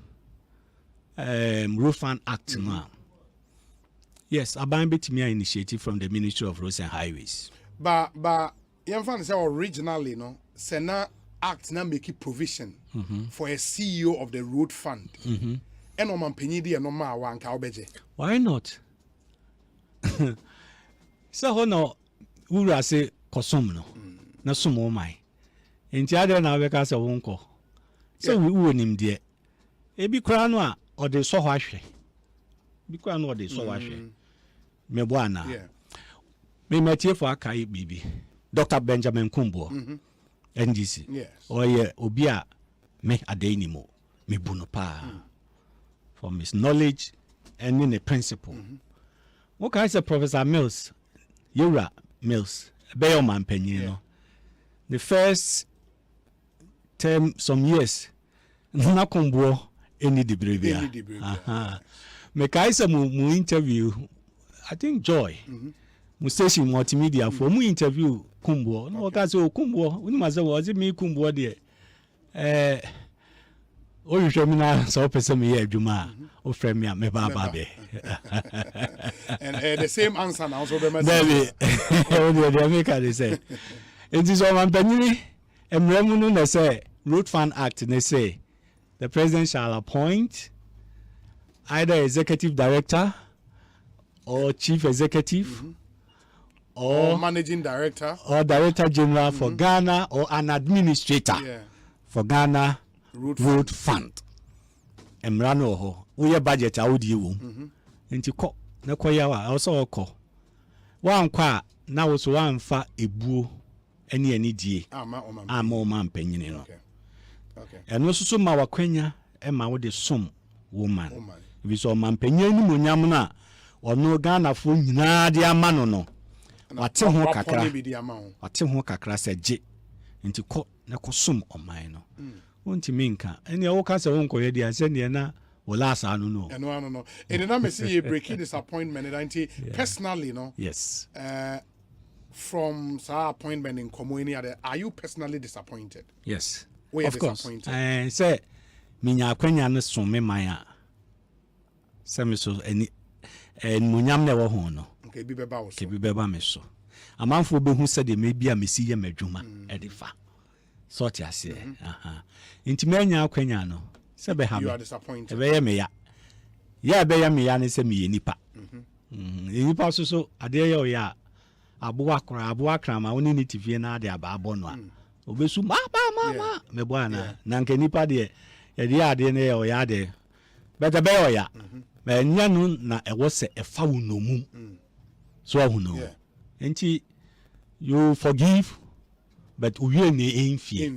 [SPEAKER 1] road fund act no yes aban betimi initiative from the Ministry of Roads and Highways
[SPEAKER 2] but you find say originally no say na act na make provision for a CEO of the road fund and on manpanyi de no ma wa nka obeje
[SPEAKER 1] why not so no wura say kosom no na somo mai enti ade na we ka se wonko so we wonim de ebi kra no a ode so ho ahwe bi kra no ode so ho ahwe mebo ana
[SPEAKER 14] Me metie for akai bibi. Dr. Benjamin Kumbo. NDC.
[SPEAKER 2] Yes.
[SPEAKER 14] Or ye obia me adenimo. Me bunopa. From his knowledge and in the principle. What can I say, Professor Mills? Yura Mills. Bayoman Penino. The first term, some years, na kumbo any debrevia. Me kaisa mu interview, I think Joy. Mu station multimedia for mu interview kumbo. No ka say kumbo, uni ma say was it me kumbo there. O you na so person me adwuma. O friend me me ba be.
[SPEAKER 2] And the same answer now so be me.
[SPEAKER 14] Baby. The America they say. It is all man penny. Emremu no say Road Fund Act they say the president shall appoint either executive director or chief executive or
[SPEAKER 2] managing director
[SPEAKER 14] or director general for Ghana or an administrator for Ghana Road Fund. Emrano ho we budget awudi wo nti ko na koya wa also ko wan kwa na wo so wan fa ebuo ene ani die ama o man panyini no okay eno susu ma wakwanya e ma wo de som woman bi so man panyini ni monyam na ono Ghana fo nyina de ama no wate ho kakra se je nti ko na ko som oman no wonti minka ene wo ka se wonko ye dia se ne na wala sa no
[SPEAKER 2] no ene na me see breaking disappointment and personally no
[SPEAKER 14] yes
[SPEAKER 2] from sa appointment in community are you personally disappointed?
[SPEAKER 14] Yes,
[SPEAKER 2] of course.
[SPEAKER 14] Say minya akwanya no so me man a say me so any munyam na wo ho no
[SPEAKER 2] okay bi beba wo so
[SPEAKER 14] ke bi beba me so amanfo be hu say de me bia me si ye madwuma e de fa so ti ase nti manya akwanya no say be ha me
[SPEAKER 2] you are disappointed
[SPEAKER 14] be ye me ya be ye me ya ne say me ye nipa nipa so ade ye o ya abuakra ma woni ni TV na ade ababo no a obesu ma me bwana na nke nipa de ye de ade ne o ya de beta be o ya me nya nu na ewo se efa wo no mu so ahu no enti you forgive but uwie ne enfie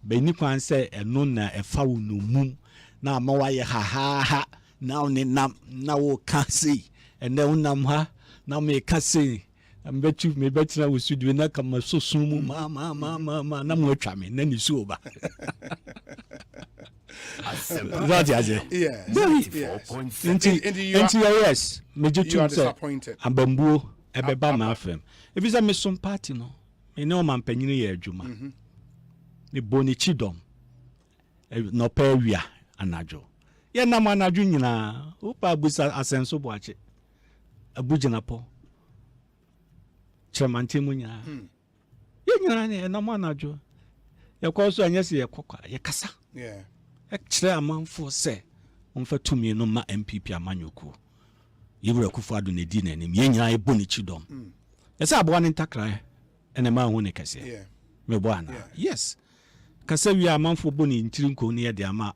[SPEAKER 14] be ni kwan se eno na efa wo no mu na ma wa ye ha na oni nam na wo ka sei ene unam ha na me ka sei ambetu me betina wo studio na kama so sumu ma na mo atwa me na ni so ba that is it yes me jutu say ambambuo ebeba ma afem if you me some party no me no man panyini ye adwuma me boni chidom no pa wia anajo ye na ma anajo nyina upa busa asenso boache abugina po Chairman munya ye nyina ne na mo anajo ye ko so anya se ye kokwa ye kasa kire amanfo se onfa tumi no ma MPP amanyoku yewura kufado ne di nanim ye nyina ye boni chidom ye se abo ne ntakra ene ma hu ne kase me bo ana yes kasa wi amanfo boni ntiri nko ne ye de ama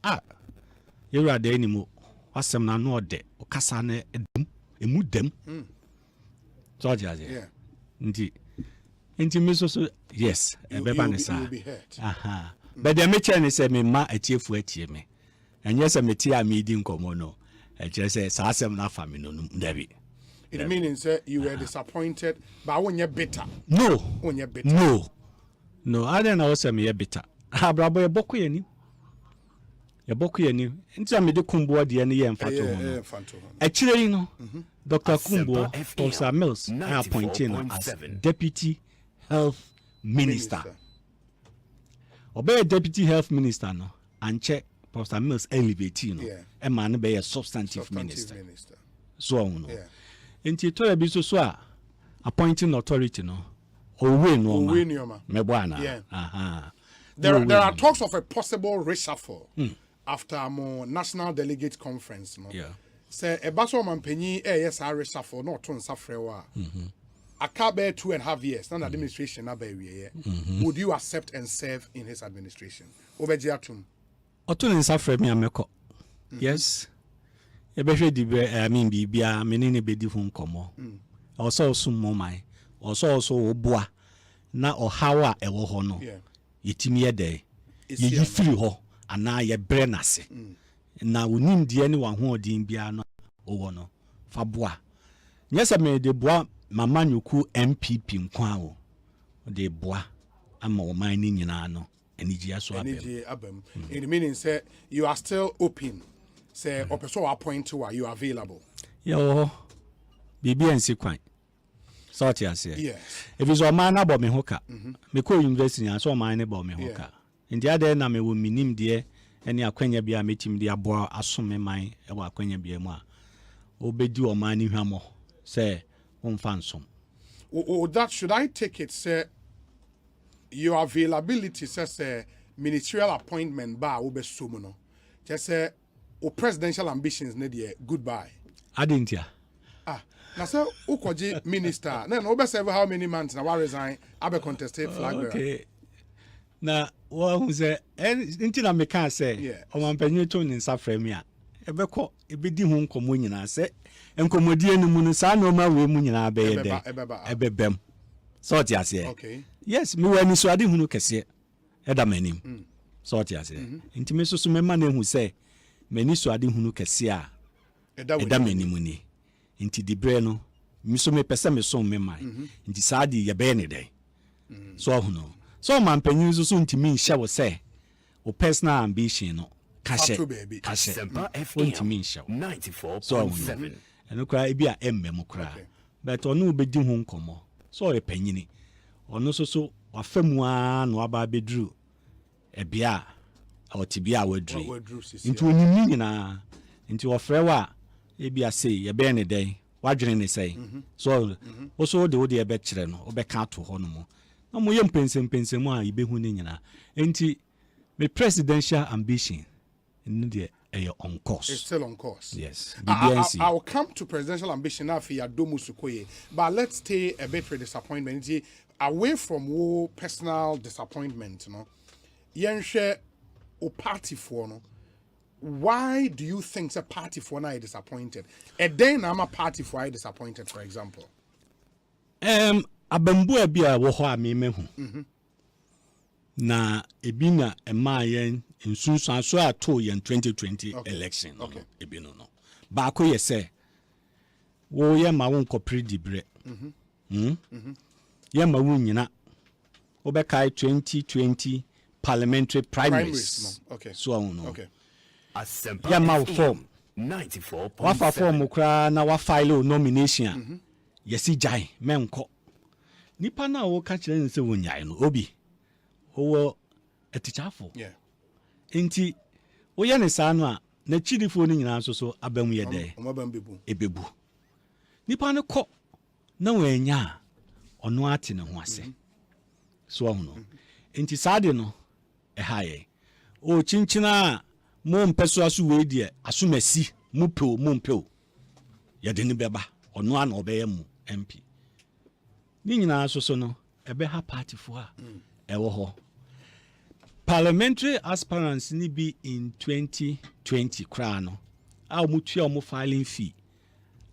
[SPEAKER 14] yewura de animu wasem na no de kasa ne edum emu dem so jaje Nti me so yes ebeba ne sa but the mecha ne say me ma atiefu atie me enye say me tie me di nkomo no eche say sa asem na fa me no ndabi
[SPEAKER 2] it means you were disappointed but when you bitter
[SPEAKER 14] no
[SPEAKER 2] when you bitter
[SPEAKER 14] no I don't know say me bitter abrabo ye boko yani nti me de kumbo de ne ye mfato ho echire yi no Dr. Kumbo Professor Mills appointed as Deputy Health Minister. Obey Deputy Health Minister no and check Professor Mills elevate no e man be a substantive minister. So no. Enti to be so appointing authority no. Owe no ma. Me bwana.
[SPEAKER 2] There are talks of a possible reshuffle after a more national delegate conference no. Say a basso man penny yes I reshuffle not on safrewa. A cabe 2.5 years, not administration would you accept and serve in his administration? Obejiatum.
[SPEAKER 14] Otun safre me ameko. Yes. E be hwe di I mean bibia menene bedi hu nkomo. Also sum mo mai. also oboa na ohawa ewo ho no yetimi yede ye firi ho ana ye bre nase na wonim de ne wa ho odin bia no owo no fa boa nyese me de boa mama nyuku MPP nkwa wo de boa ama o man ni nyina no eniji aso
[SPEAKER 2] abem it meaning say you are still open say opeso appoint to you are available
[SPEAKER 14] yo bibi ensi kwan sort ya say
[SPEAKER 2] yes
[SPEAKER 14] if is o man na bo me hoka me ko university na so man ne bo me hoka ndia de na me wo minim de ene akwanya bia metim de abo asome man e wa akwanya bia mu a obedi o man ni hwamo say unfansom.
[SPEAKER 2] That should I take it, say your availability says ministerial appointment bar ube sumuno. Just say presidential ambitions need goodbye.
[SPEAKER 14] I didn't ya.
[SPEAKER 2] Now say ukoji minister. Then ube serve how many months na wa resign abe contested flag bearer.
[SPEAKER 14] Okay. Na wa say nti na me kan say o man panyu to ni nsa frame a ebeko ebedi hu nkomo nyina say enkomodie no mu no sa no ma we mu nyina be ye de ebebem sort ya say
[SPEAKER 2] okay
[SPEAKER 14] yes me wani so ade hunu kese eda manim sort ya say nti me so me ma na hu say mani so ade hunu kese a eda manim ni nti dibre no me so me pese me so me man nti sa ade ye be ne de so hunu so man panyin so nti me nhya wo say o personal ambition no kashe
[SPEAKER 13] Asempa FM 94.7
[SPEAKER 14] eno kra ebi a emmem kra but ono obedi ho nkomo so e panyini ono so wafamu a no aba bedru ebia awotibia wadru nti onimi nyina nti ofrewa ebi a sei ye be ne den wadwene ne sei so oso de ebe kire no obeka to ho no mo na mo ye mpensem a ibehu ne nyina nti me presidential ambition on course.
[SPEAKER 2] It's still on course.
[SPEAKER 14] Yes.
[SPEAKER 2] I'll come to presidential ambition now for Yadomu Sukoye, but let's stay a bit with disappointment. Away from personal disappointment, you know, Yenshe o party for no. Why do you think a party for now is disappointed? And then I'm a party for I disappointed, for example.
[SPEAKER 14] Abambu ebia wo ho amemehu. Na ebina emayen nsunsan so ato yen 2020 election no ebino no ba ko ye say wo ye ma won kopre dibre ye ma won nyina wo be kai 2020 parliamentary primaries
[SPEAKER 2] no. Okay
[SPEAKER 14] so no
[SPEAKER 2] okay
[SPEAKER 13] Asempa
[SPEAKER 14] ye ma form
[SPEAKER 13] 94.7
[SPEAKER 14] wa fa form kra na wa file nomination ye si jai menko nipa na wo ka kire nse wo nyai no obi owo etichafo enti woye ne saa no a na chidifo ni nyina so abamu ye de ebebu nipa ne kɔ na wanya ɔno ate ne ho ase so ahono enti saade no haye o chinchina mo mpeso aso we die asomasi mo peo ye de ne beba ɔno ana ɔbɛyɛ mu MP ni nyina so no ebe ha party fo a ewo ho parliamentary aspirants ni be in 2020 krano a mutua mo filing fee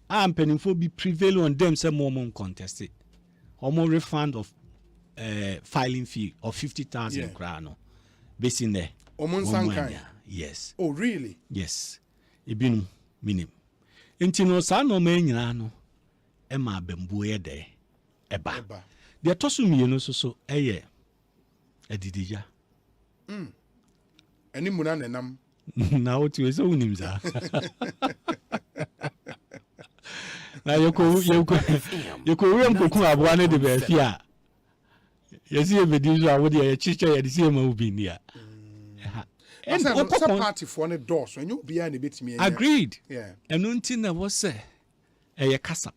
[SPEAKER 14] a mpanimfo be prevail on them say more contested or more refund of filing fee of 50,000 krano based in there yes
[SPEAKER 2] oh really
[SPEAKER 14] yes ebinu minim intino sa no ma nyina no e ma bambu ye de eba de tosu mienu so eye edidija
[SPEAKER 2] Any muna nenam.
[SPEAKER 14] Na what you so unim za. Na yoko rem koku aboa ne de ba fi a. Yesi ebedi so awode ye chiche ye de sie ma ubi ni a.
[SPEAKER 2] And some party for the door so you be any bit me.
[SPEAKER 14] Agreed.
[SPEAKER 2] Yeah.
[SPEAKER 14] And until na was say e kasa.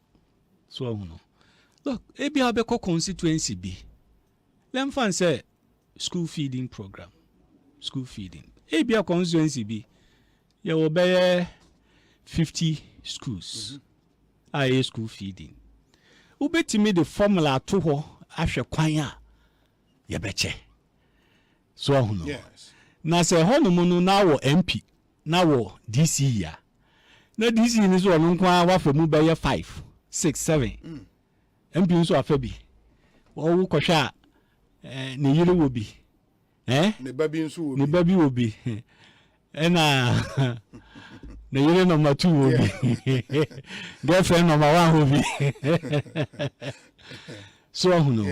[SPEAKER 14] So no. Look, ebi abeko constituency bi. Lem fan say school feeding program. School feeding. Ebia constituency bi. Ye will be 50 schools. I school feeding. Ubetimi the formula to ho ahwe kwan a ye beche. So no.
[SPEAKER 2] Yes.
[SPEAKER 14] Na se ho no mu no na wo MP, na wo DC ya. Na DC ni so no kwa wa fa mu be 5, 6, 7. MP nso afa bi wo kɔhwɛ a ne yire wo bi
[SPEAKER 2] ne babi nso wo bi
[SPEAKER 14] ne babi wo bi ɛna ne yire number 2 wo bi girlfriend number 1 wo bi so hu no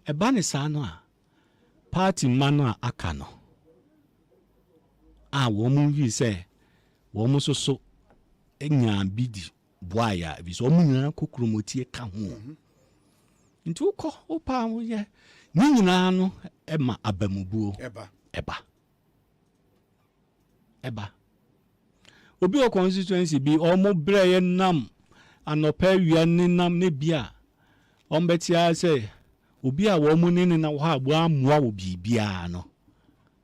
[SPEAKER 14] ɛba ne saa no a party man a aka no a wo mu wi sɛ wo mu so enya bi di boaya bi so wo mu nyina kokromotie ka ho nti ukɔ opa wo ye ni nyina no ɛma abamubuo ɛba obi o constituency bi omo brɛ nam anopa wia ni nam ne bia ombetia sɛ obi a wo mu ni na wo ha bo amoa wo bibia no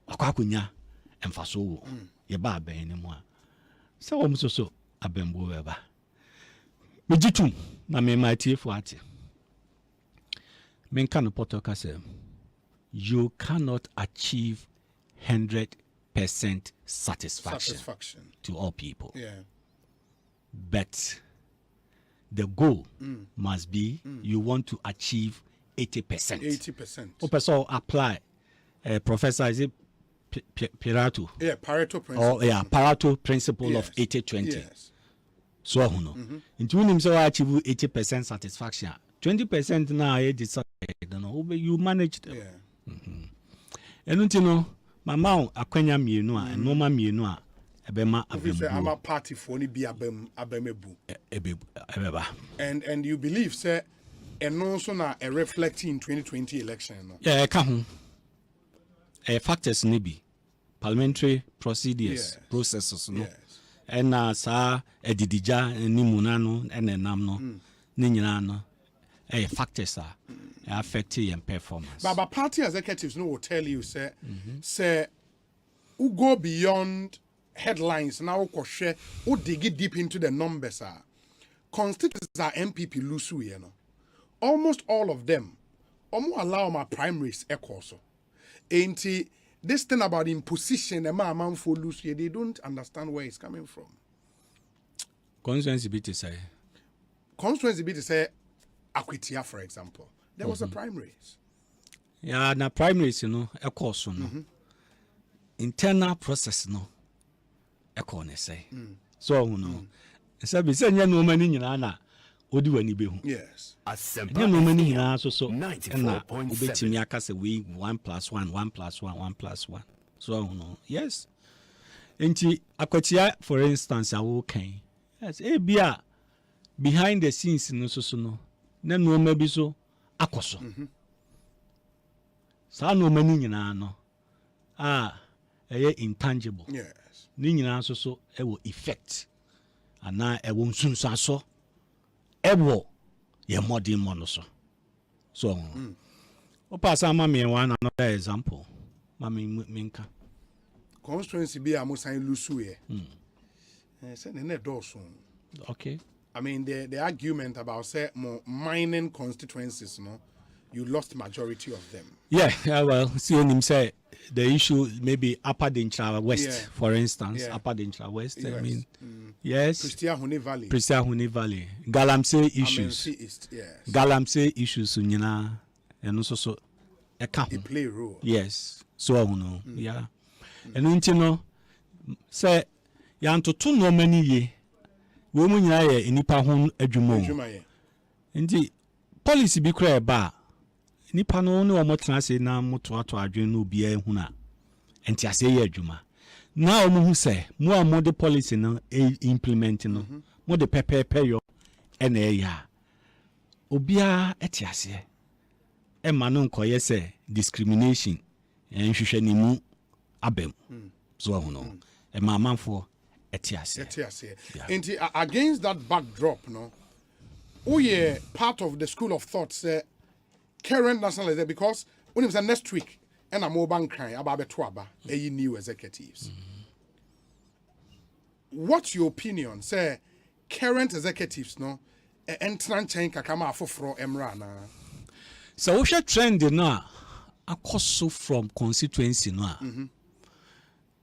[SPEAKER 14] akwakonya emfaso wo ye ba aban ni mu a sɛ wo mu so abambuo bɛba mejitum na me matie fo ate men kan potoka sɛ you cannot achieve 100% satisfaction to all people. But the goal must be you want to achieve 80%.
[SPEAKER 2] 80%.
[SPEAKER 14] Opeso apply professor is it Pareto?
[SPEAKER 2] Yeah, Pareto principle.
[SPEAKER 14] Pareto principle of 80-20.
[SPEAKER 2] Yes.
[SPEAKER 14] So into him so achieve 80% satisfaction. 20% now I decide you manage them. And mama akwanya mienu a enoma mienu a ebema abembu
[SPEAKER 2] I'm a party for ni bi abemebu
[SPEAKER 14] ebeba
[SPEAKER 2] and you believe say eno so na a reflecting 2020 election no
[SPEAKER 14] yeah ka ho factors ni bi parliamentary procedures processes no and sa edidija ni munano enenam no ni nyina no factors are affecting your performance.
[SPEAKER 2] But party executives will tell you, say, who go beyond headlines now, who dig deep into the numbers. Constituents are MPP Lusu, you know. Almost all of them, almost allow my primaries echo so. Ain't this thing about imposition, a man for Lusu, they don't understand where it's coming from.
[SPEAKER 14] Constituency be to say.
[SPEAKER 2] Constituency be to say, Akwitia, for example. There was a primaries.
[SPEAKER 14] Yeah, na primaries, you know, a course, no. Internal process, no. A corner say. So, no. So, be saying, no many in Anna, would do any bill.
[SPEAKER 2] Yes.
[SPEAKER 14] Asempa. No many in answer, so 94.7. Say we 1 + 1, 1 + 1, 1 + 1. So, no. Yes. Inti Akwatia, for instance, I will can. Yes, Abia behind the scenes, no, so, no. Then no, maybe so. Akoso. Sa no mani nyina no. Intangible.
[SPEAKER 2] Yes.
[SPEAKER 14] Ni nyina so ewo effect. Ana ewo nsunsu so. Ewo ye modern mono so. So. Opa sama me one another example. Mami minka.
[SPEAKER 2] Constituency be amusan lusu ye. Say ne doso.
[SPEAKER 14] Okay.
[SPEAKER 2] I mean, the argument about say more mining constituencies, no, you lost majority of them.
[SPEAKER 14] Yeah, well, seeing him say the issue maybe Upper Dintra West, for instance, Upper Dintra West. I mean, yes,
[SPEAKER 2] Christiahuni Valley,
[SPEAKER 14] Galamsey issues,
[SPEAKER 2] yes,
[SPEAKER 14] Galamsey issues, and also so a
[SPEAKER 2] they play a role.
[SPEAKER 14] Yes, so no, yeah, and you know, say, Yanto 2 no many ye. We mu nyina ye nipa ho adwuma ye nti policy bi kra ba nipa no ne omo tena se na moto ato adwen no bia ehu na enti ase ye adwuma na omo hu se mo amo de policy no implement no mo de pepepe yo ena ya obia eti ase e ma no nkoye se discrimination nhwehwe ni mu abem so ho no e ma manfo
[SPEAKER 2] And against that backdrop, no, we part of the school of thought say current nationalism because when it was next week and I'm over crying about Betwaba, a new executives. What's your opinion? Say current executives, no, entran chain kakama for Emrana.
[SPEAKER 14] So we should trend na akoso from constituency no.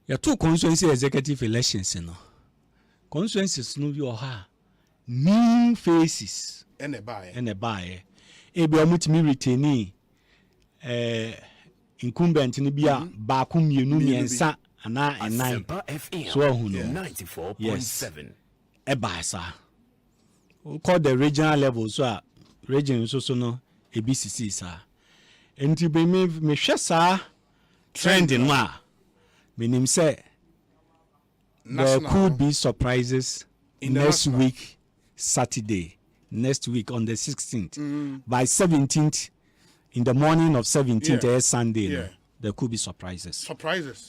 [SPEAKER 14] There are 2 constituency executive elections, you know. Constituencies no you have new faces
[SPEAKER 2] and a buy.
[SPEAKER 14] ebi omutimi retain incumbent ni bia ba ku mienu miensa ana enan so hu no 94.7 ebasa we call the regional level so region so no ebcc sa enti be me hwe sa trend no a menim say there could be surprises next week Saturday next week on the 16th by 17th in the morning of 17th Sunday no, there could be surprises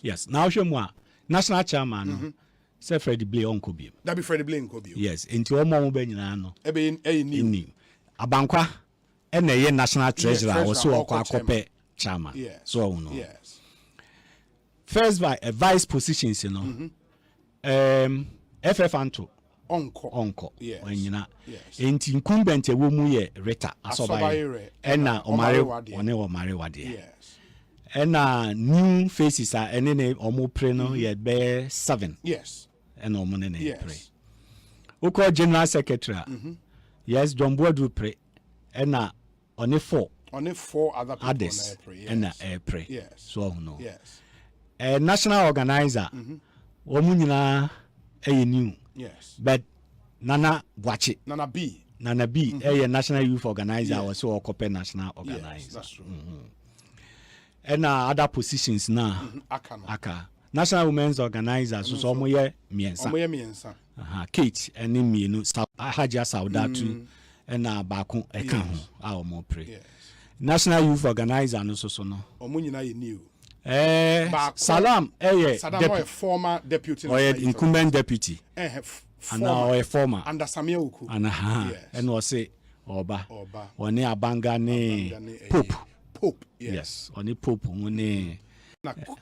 [SPEAKER 14] yes now show mo national chairman no say Freddie Blay onko bi
[SPEAKER 2] that be Freddie Blay onko bi
[SPEAKER 14] yes enti o mo be nyina no
[SPEAKER 2] e be
[SPEAKER 14] ni abankwa e na ye national treasurer o so akope chairman so no
[SPEAKER 2] yes
[SPEAKER 14] first vice positions you know FF Anto onko wanyina enti incumbent e wo mu ye Rita Asobaye ena omare wade
[SPEAKER 2] yes
[SPEAKER 14] ena new faces are ene omo pre no ye be 7
[SPEAKER 2] yes
[SPEAKER 14] ena omo ne pre oko general secretary yes John Boadu pre ena one 4
[SPEAKER 2] other people
[SPEAKER 14] others ena pre
[SPEAKER 2] yes
[SPEAKER 14] so no
[SPEAKER 2] yes
[SPEAKER 14] national organizer omo nyina new
[SPEAKER 2] yes
[SPEAKER 14] but Nana
[SPEAKER 2] B
[SPEAKER 14] national youth organizer was so copy national organizer
[SPEAKER 2] yes, that's true
[SPEAKER 14] and other positions now aka national women's organizer so mo ye miensa Kate and mienu Haja Saudatu and Baku eka ho a o mo pre national youth organizer no so no
[SPEAKER 2] omo nyina ye new
[SPEAKER 14] Salam
[SPEAKER 2] former deputy
[SPEAKER 14] or incumbent deputy and now a former
[SPEAKER 2] under Samuel Uku
[SPEAKER 14] and was say Oba one abanga ne Pope yes one Pope one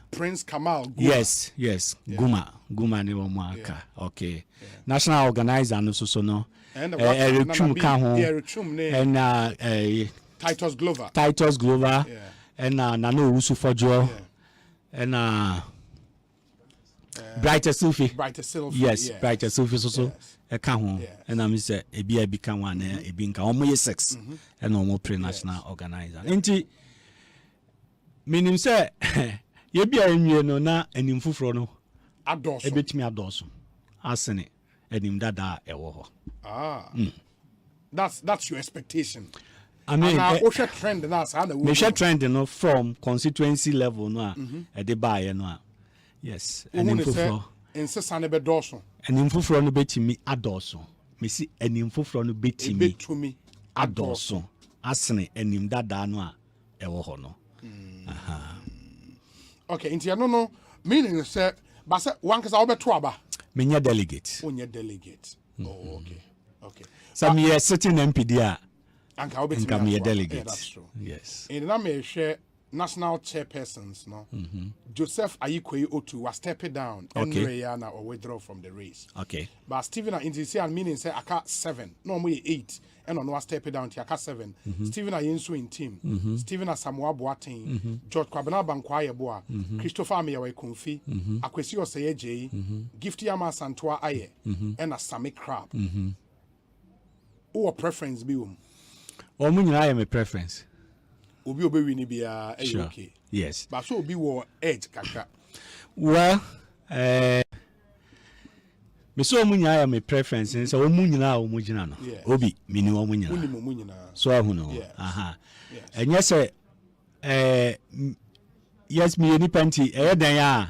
[SPEAKER 2] Prince Kamal
[SPEAKER 14] Guma. yes Guma ne wamaka okay national organizer no so no and
[SPEAKER 2] Titus Glover
[SPEAKER 14] and Nano Usu Fojo and Brighter Sylvie yes Brighter Sylvie so a can and I'm say a beer become one a binka almost 6 and no more pre-national organizer enti meaning say ye bia enwie no na animfu fro no
[SPEAKER 2] adoso
[SPEAKER 14] ebetimi adoso asene enim dada ewo ho
[SPEAKER 2] that's your expectation
[SPEAKER 14] I mean,
[SPEAKER 2] trend
[SPEAKER 14] me share trend no from constituency level no e dey buy no yes
[SPEAKER 2] enimfufro insesa ne be doso
[SPEAKER 14] enimfufro no betimi adoso me si enimfufro no betimi adoso asene enim dada no a ewo ho no
[SPEAKER 2] okay inti no meaning say ba say one kasa obeto aba
[SPEAKER 14] menya delegate
[SPEAKER 2] oh okay
[SPEAKER 14] so me sitting MPD a
[SPEAKER 2] anka
[SPEAKER 14] me delegate
[SPEAKER 2] yeah, that's true
[SPEAKER 14] yes
[SPEAKER 2] and na me share national chairpersons no Joseph Ayikwe Otu was stepped down and Rayana or withdraw from the race
[SPEAKER 14] okay
[SPEAKER 2] but Stephen Inti and meaning say aka 7 no more 8 and on was stepped down to aka 7 Stephen Ayensu in team Stephen Asamoah Boateng George Kwabena Bankwaye Boa Christopher Ameyawe Konfi Akwesi Osei J Gifty Ama Santoa Aye and a Sami Crab or preference be
[SPEAKER 14] or mean I am a preference
[SPEAKER 2] obi wini bia okay
[SPEAKER 14] yes
[SPEAKER 2] but so obi wo edge kaka
[SPEAKER 14] well me so munya am a preference and so munyina o mugina no obi me ni o munyina so ahu no and yes yes me any panty dan ya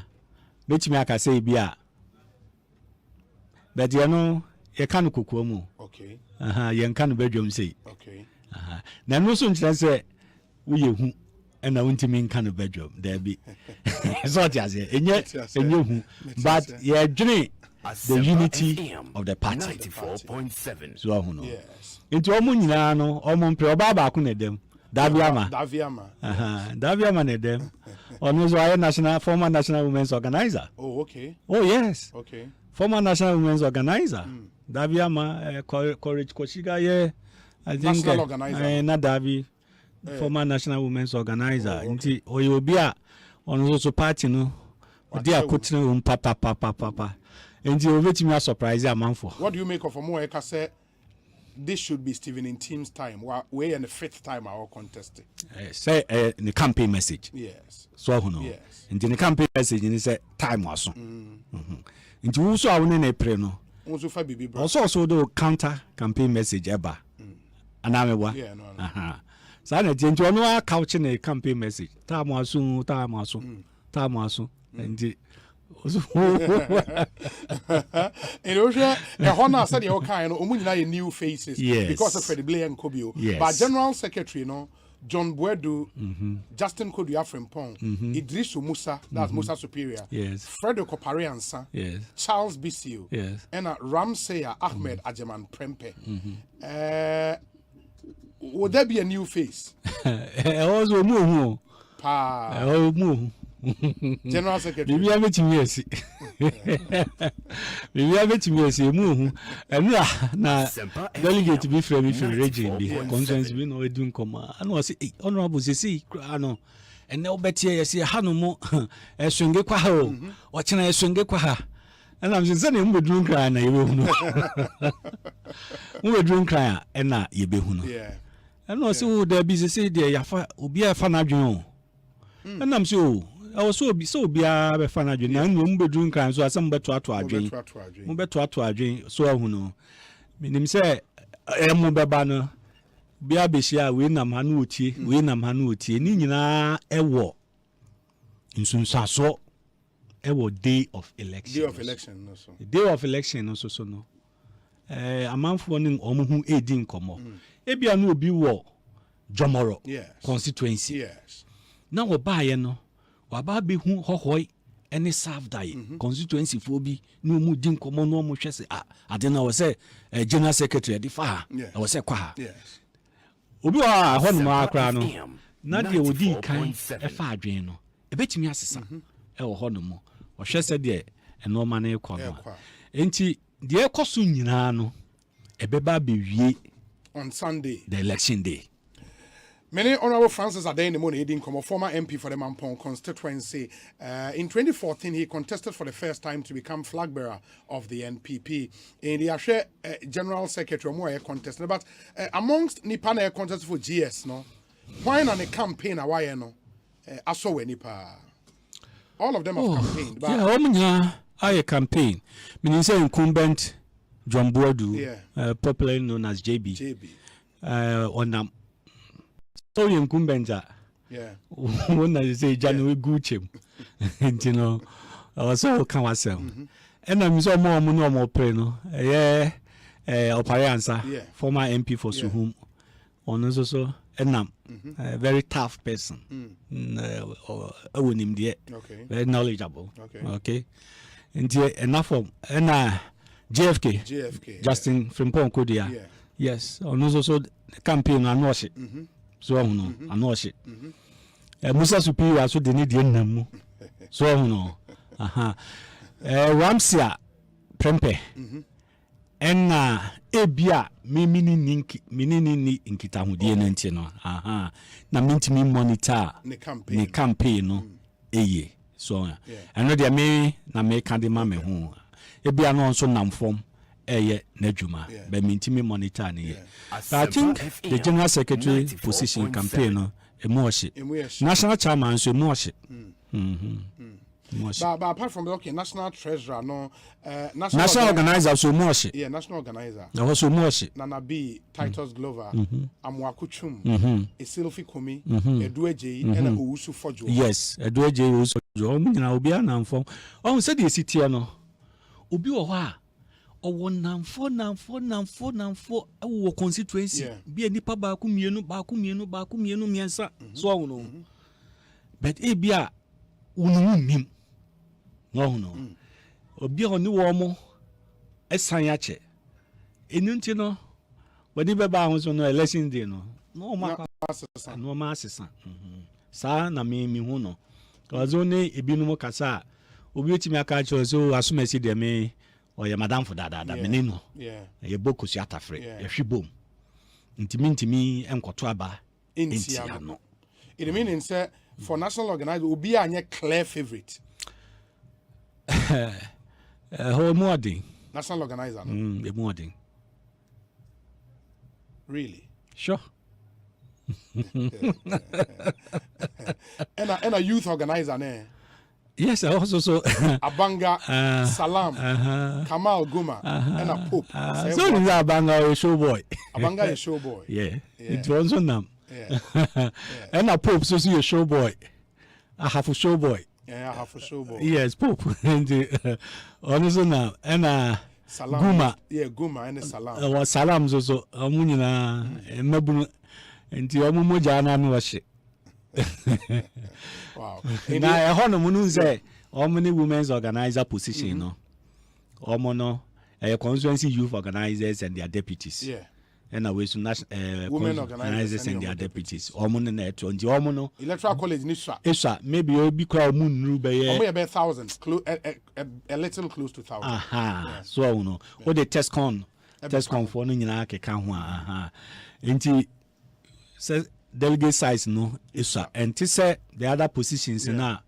[SPEAKER 14] metimi aka say bia but you know ye kan kokko mu
[SPEAKER 2] okay
[SPEAKER 14] ye kan bedwom say
[SPEAKER 2] okay
[SPEAKER 14] na no so ntira say we hu and I want to mean kind of bedroom there be so just enye hu but yeah dream the unity of the party
[SPEAKER 13] 94.7
[SPEAKER 14] so hu no into omo nyina no omo mpre oba ba ku na dem Daviama na dem ono zo national former national women's organizer
[SPEAKER 2] oh okay
[SPEAKER 14] oh yes
[SPEAKER 2] okay
[SPEAKER 14] former national women's organizer Daviama courage Koshiga ye I think
[SPEAKER 2] national organizer
[SPEAKER 14] na Davi former national women's organizer nti obi a ono so party no odi akotene papa nti obetimi a surprise amanfo
[SPEAKER 2] what do you make of omo eka say this should be Stephen in team's time. We're in the 5th time our contesting.
[SPEAKER 14] Say the campaign message.
[SPEAKER 2] Yes.
[SPEAKER 14] So no.
[SPEAKER 2] Yes.
[SPEAKER 14] In the campaign message, you say time was so. Into also I win in April no. Also do counter campaign message ever. And I'm a
[SPEAKER 2] yeah, no.
[SPEAKER 14] So I change one more couch in a campaign message. Time was so. And
[SPEAKER 2] in Russia, a Honor said your kind of new faces because of Freddie Blair and Kobio. But General Secretary, John Buedu, Justin Kodu Frimpong, Idris Musa, that's Musa Superior, Fredo Kopariansa, Charles Bisio, and Ramseya Ahmed Ajaman Prempe. Would there be a new face?
[SPEAKER 14] Also, move.
[SPEAKER 2] General Secretary.
[SPEAKER 14] Maybe I met him yes. Maybe I met him yes. Move. And now delegate to be from if you're raging. The conscience we know doing come. I know. Say honorable. Say no. And now bet here. Say hano mo. Swinge kwa ho. Wachina swinge kwa ha. And I'm saying we doing cry na you know. We doing cry na you be who know.
[SPEAKER 2] Yeah.
[SPEAKER 14] And no say there be say there yafa obi a fa na dwon. And I'm so I was so be a fan of you. No, bedroom crime, so some better to our dream. Better to our dream, so I know. Meaning say, Mobabano, be a bishia, win a manuti, Nina, a war. In soon so, a day of election.
[SPEAKER 2] Day of election, no, so.
[SPEAKER 14] Day of election, also, so no. A month warning, who aiding come. Ebia no be war, Jomoro, constituency.
[SPEAKER 2] Yes.
[SPEAKER 14] Now we buy no. Waba be who hohoi any serve die constituency for be no mu din komo no mo hwese I don't know say general secretary the far I was say kwa obi wa ho no akra no na de odi kan e fa adwen no e betimi asesa e wo ho no mo o hwese de eno ma na ekọ no enti de ekoso nyina no e beba be wie
[SPEAKER 2] on Sunday
[SPEAKER 14] the election day.
[SPEAKER 2] Many honorable Francis Adeyemo Monedin, former MP for the Mampong constituency. In 2014, he contested for the first time to become flag bearer of the NPP. In the Ashe General Secretary, more contested. But amongst Nipan contested for GS, no, why not a campaign? Why no? I saw Nipa. All of them have campaigned. But
[SPEAKER 14] yeah, I campaign. Meaning say incumbent John Boadu, popularly known as JB. On so incumbent, when I say January Gucci, you know, also can myself. And I'm so more pleno, Opariansa, former MP for Suhum, on also, and a very tough person, very knowledgeable, okay, and enough of JFK, Justin Frimpong Kodia, yes, on also campaign and wash it. So no, I know shit. Musa Superior, so they need the so no. Ramsia Prempe. And Ebia, mini inkita hudi no. Na minti mi monitor ne campaign no. Eye. So I know there may na me kandima me ho. Ebia no so nam form. Nejuma, but me monitor ni. I think the General Secretary position campaign a moshi. National Chairman so moshi.
[SPEAKER 2] But apart from okay, National Treasurer, no,
[SPEAKER 14] National Organizer so moshi.
[SPEAKER 2] Yeah, National Organizer.
[SPEAKER 14] I was so moshi.
[SPEAKER 2] Nana B, Titus Glover, Amwakuchum, Esilfi Komi, Edueje, and Ousu Fojo.
[SPEAKER 14] Yes, Edueje Ousu Fojo. Omina obia na mfom. Said the city no. Obi wo ha. Owo namfo awo constituency bi enipa ba ku mienu miensa so wono but e bia wonu mim no obi oni wo mo esan ya che enunti no wadi be ba ho so no election day no ma asesa sa na me hu no kazo ne ebinu kasa obi otimi aka che so asumesi de me or madam for that menino ye boku si atafre ye hwibom ntimi enkoto aba entiano
[SPEAKER 2] it means say for national organizer obi anye clear favorite
[SPEAKER 14] ho modern
[SPEAKER 2] national organizer
[SPEAKER 14] no modern
[SPEAKER 2] Really?
[SPEAKER 14] Sure.
[SPEAKER 2] and a youth organizer, ne?
[SPEAKER 14] Yes, I also so
[SPEAKER 2] Abanga, Salam, Kamal Guma, and a Pope.
[SPEAKER 14] So is Abanga a show boy?
[SPEAKER 2] Abanga a show boy.
[SPEAKER 14] Yeah. It was on them. And a Pope so see a show boy. I have a show boy.
[SPEAKER 2] Yeah, I have a show boy.
[SPEAKER 14] Yes, Pope. And also now and
[SPEAKER 2] Salam.
[SPEAKER 14] Guma.
[SPEAKER 2] Yeah, Guma and Salam.
[SPEAKER 14] Was Salam so Amunina Mabun and Tiomuja and worship.
[SPEAKER 2] Wow.
[SPEAKER 14] Now, a honor say, how many women's organizer position, no? Omono, a constituency youth organizers and their deputies.
[SPEAKER 2] Yeah.
[SPEAKER 14] And a way to
[SPEAKER 2] women
[SPEAKER 14] organizers and their deputies. Omono net on the Omono.
[SPEAKER 2] Electoral college, Nisha.
[SPEAKER 14] Esha, maybe you'll be called Moon Rube.
[SPEAKER 2] About thousands, a little close to thousands.
[SPEAKER 14] Aha, so no. What the test con for Ninaka Kanwa. Aha. Inti says. Delegate size no is and to say the other positions in our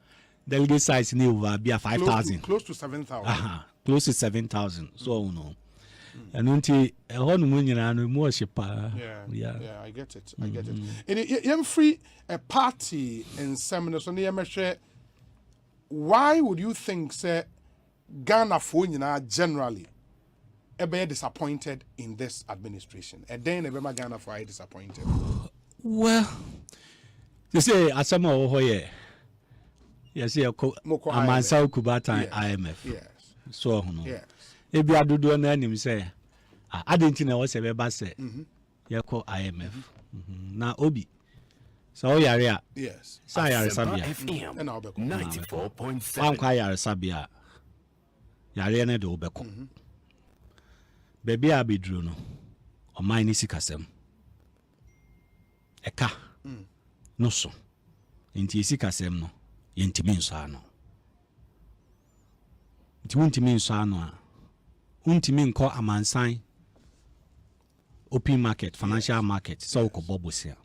[SPEAKER 14] delegate size new will be 5,000
[SPEAKER 2] close to 7,000
[SPEAKER 14] close to 7,000 so no and until a honeymoon and more ship
[SPEAKER 2] yeah I get it and free a party and seminars on the why would you think say Ghana for generally be disappointed in this administration and then ever Ghana for disappointed?
[SPEAKER 14] Well, they say Asempa over here. Yes, yeah, I'm myself Kubata IMF.
[SPEAKER 2] Yes.
[SPEAKER 14] So no.
[SPEAKER 2] Yes.
[SPEAKER 14] If you do do an say, I didn't know what's ever say. You call IMF. Now Obi. So yeah.
[SPEAKER 2] Yes.
[SPEAKER 14] So yeah, Sabia.
[SPEAKER 13] FM 94.7.
[SPEAKER 14] I'm quite Sabia. Yariane do Beko. Baby, I be drew no. Or mine is Kasem. Eka no so nti esi kasem no yentimi nso ano nti wontimi nso ano a wontimi nko amansan open market financial market so ko bobosia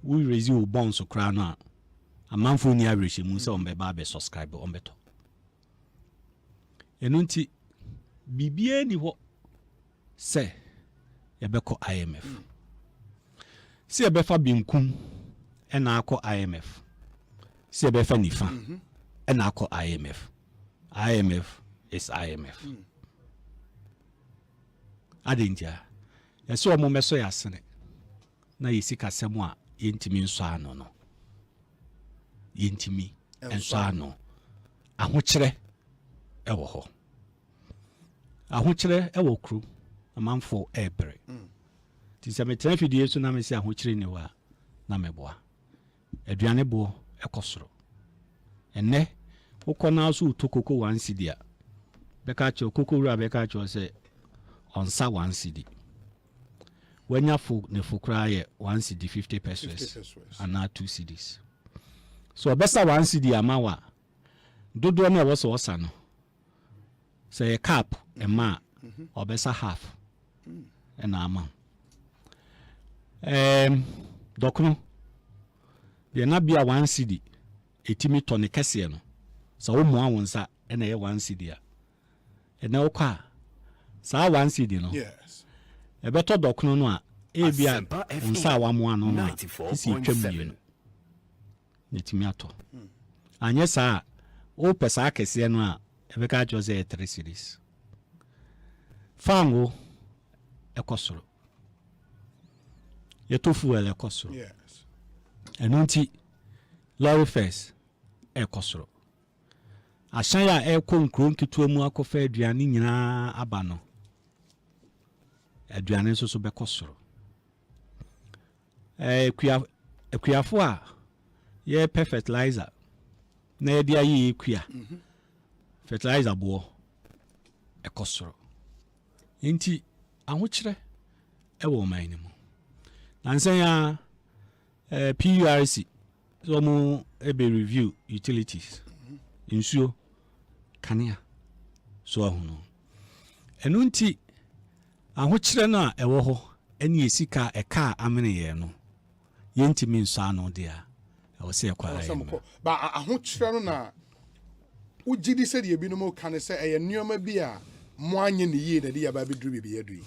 [SPEAKER 14] we raise you bonsu kra no a amanfo ni average mu se ombeba be subscribe ombeto enu nti bibie ni ho se yebeko IMF si ebefa binkum ena akọ IMF si ebefa nifa ena akọ IMF is IMF adentia yeso omo meso yasene na yesika semo a yentimi nso ano no yentimi enso ano ahokyere ewo ho ahokyere ewo kru amanfo ebre tisa me tran fidie so na me se ahokyere ni wa na meboa aduane bo ekosoro enne ukona so utokoko 1 cedi a beka cho kokoro beka cho se onsa 1 cedi wanya fo ne fokra ye 1 cedi 50 pesos ana 2 cedis so besa 1 cedi amawa dodo na wo so osa no say cap ema obesa half ena ama dokno de na bia 1 cedi etimi tone kese no so wo mo awonsa ena ye 1 cedi a ena okwa sa 1 cedi no
[SPEAKER 2] yes
[SPEAKER 14] ebeto dokno no a ebia nsa wa mo ano no isi twam no netimi ato anye sa o pesa kese no a ebeka cho se 3 cedis fango ekosoro yetofu ele ekosoro
[SPEAKER 2] yes
[SPEAKER 14] enunti lorry fares ekosoro ashan ya ekon kron kitu mu akofa aduane nyina aba no aduane nso so bekosoro ekuyafo a ye fertilizer na ye dia yi ekuya fertilizer bo ekosoro nti ahokyere ewo man ni mu nansan ya PURC so mu ebe review utilities insuo kanea so ahono enu nti ahokyere no a ewo ho eni esika eka amene ye no yentimi nso ano dia ewo se ekwa
[SPEAKER 2] ba ahokyere no na ugidi se de ebinom kan se eye nneoma bi a mo anye ne yie na de ya ba beduru bibi adu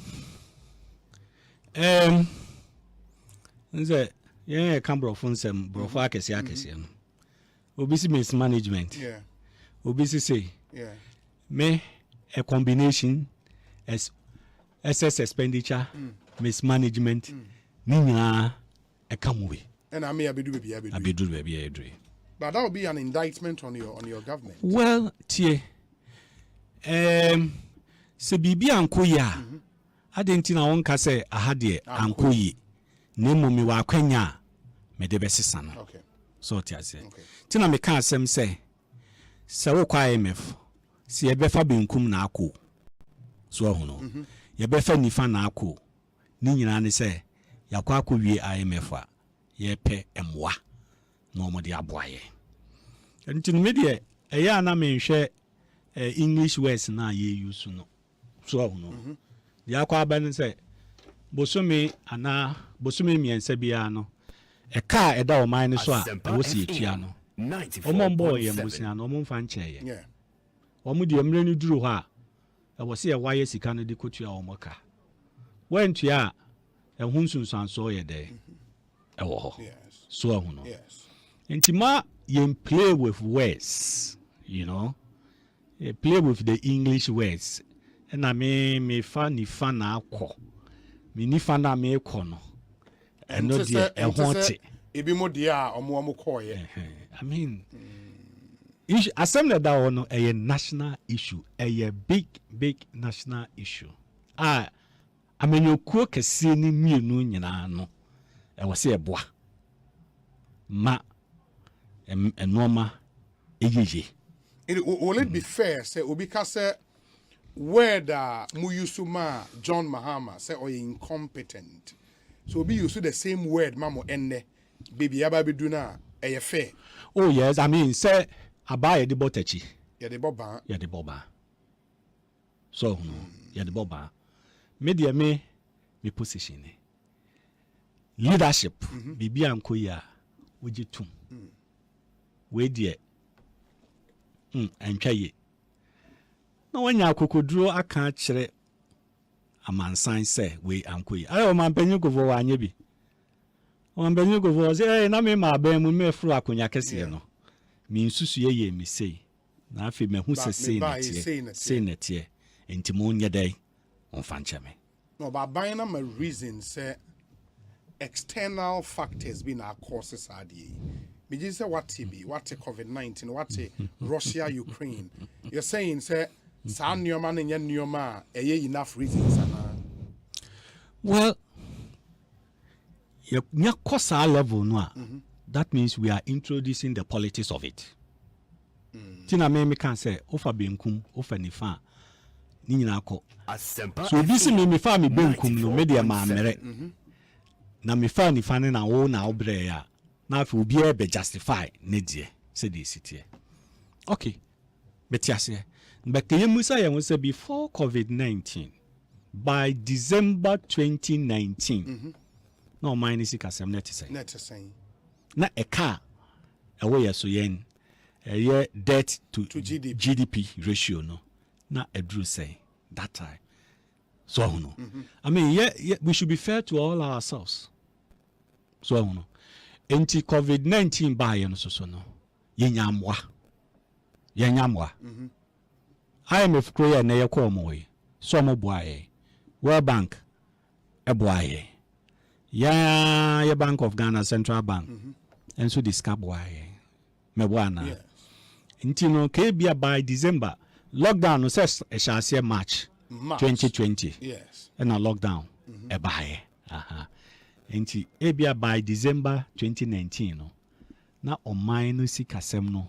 [SPEAKER 14] nze yeah can brofo nsem brofo akese no obisi mismanagement obisi say me a combination as excess expenditure mismanagement ni nyina e kamuwe
[SPEAKER 2] and I may abedu
[SPEAKER 14] baby.
[SPEAKER 2] But that would be an indictment on your government.
[SPEAKER 14] Well, tie se bibi ankoya adenti na wonka se ahade ankoyi na mumi wa kwanya me de besesa no.
[SPEAKER 2] Okay.
[SPEAKER 14] So tie ase. Tina me kan asem se wo kwa IMF se yebefa benkum na akọ. So hono. Yebefa nifa na akọ. Ni nyina ne se yakwa akọwie IMF a yepe emwa na omode aboaye. Nti no media eya na menhwe English words na ye use no. So hono. Dia kwa aban se bosome miensa bia no e ka eda o man so a wo si etua no. Omombo ye mbusia no omomfa nche ye.
[SPEAKER 2] Yeah.
[SPEAKER 14] Omo de emre ni duru ho a e wo se ye waye sika no de kotua o moka. Wentua e hunsunsan so ye de. E wo ho. So hono.
[SPEAKER 2] Yes.
[SPEAKER 14] Nti ma you play with words, you know. You play with the English words. And I me fa ni fa na akọ. Me ni fa na me ekọ no. And no dey e honte.
[SPEAKER 2] Ebi mo dey a omo kọ ye.
[SPEAKER 14] I mean, issue assembly that one a national issue, a big national issue. I mean you ko kese ni mienu nyina no. E wo se eboa. Ma normal ejeje.
[SPEAKER 2] Will it be fair say obika say word Muyusuma John Mahama say or incompetent. So be use the same word mamo enne baby ababedu na e fair.
[SPEAKER 14] Oh yes, I mean say abaye the botechi.
[SPEAKER 2] Ya the boba.
[SPEAKER 14] Ya the boba. So ya the boba. Media me position. Leadership bibi anko ya ojetum. We die antwa ye na wanya akokoduro aka kire amansan se we ankoyi ayo man panyu govo wanye bi on panyu govo say na me ma ban mu me fru akonya kese no mi nsusu ye mi sei na afi me hu se sei na tie enti mo nye dai on fancha me
[SPEAKER 2] no ba ban na ma reason say external factors be na causes ade. Me just say what TB, what COVID-19, what Russia, Ukraine. You're saying say san nyoma ne nya nyoma enough reasons
[SPEAKER 14] Well, nya kosa level no. That means we are introducing the politics of it. Tina me can say ofa benkum, ofa nifa. Ni nyina akọ. So bi se me fa me benkum no media ma mere. Na me fa nifa ne na wo na obre ya. Now if we be able to justify nedie say the city. Okay. Betiase. But you say before COVID-19 by December 2019. No mine is kasem net say. Na a car away so yen a year debt to GDP ratio no. Na a drew say that time. So no. I mean yeah, we should be fair to all ourselves. So no. Enti COVID-19 ba ye no so no yenyamwa IMF kroya na ye ko mo yi so mo boaye World Bank e boaye ya Bank of Ghana Central Bank enso disca boaye me boana enti no ke bia by December lockdown no says e shall say March 2020
[SPEAKER 2] yes
[SPEAKER 14] and a lockdown e baye Enti ebia by December 2019 no na oman no sikasem no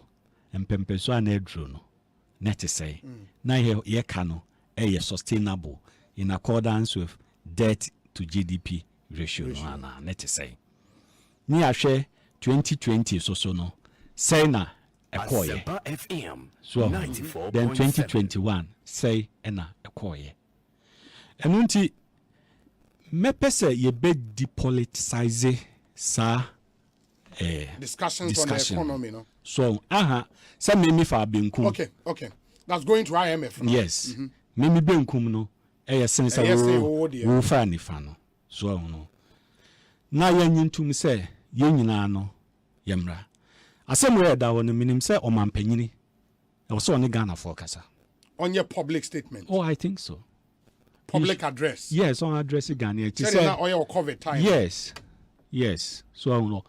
[SPEAKER 14] empempeso anedro no net say na ye ka no sustainable in accordance with debt to GDP ratio no ana net say ni ahwe 2020 so no say na ekoye so then 2021 say na ekoye enunti me pese ye be depoliticize sa
[SPEAKER 2] discussions on the economy no
[SPEAKER 14] so say me fa benkum
[SPEAKER 2] okay that's going to IMF
[SPEAKER 14] no? Yes me benkum no sense wo fa ni fa no so no na yanyintum say yenyina no yemra asem we da won minim say omampanyini e wo so on Ghana for kasa
[SPEAKER 2] on your public statement.
[SPEAKER 14] Oh, I think so.
[SPEAKER 2] Public address.
[SPEAKER 14] Yes, on address Ghana.
[SPEAKER 2] On your COVID time.
[SPEAKER 14] Yes. So no.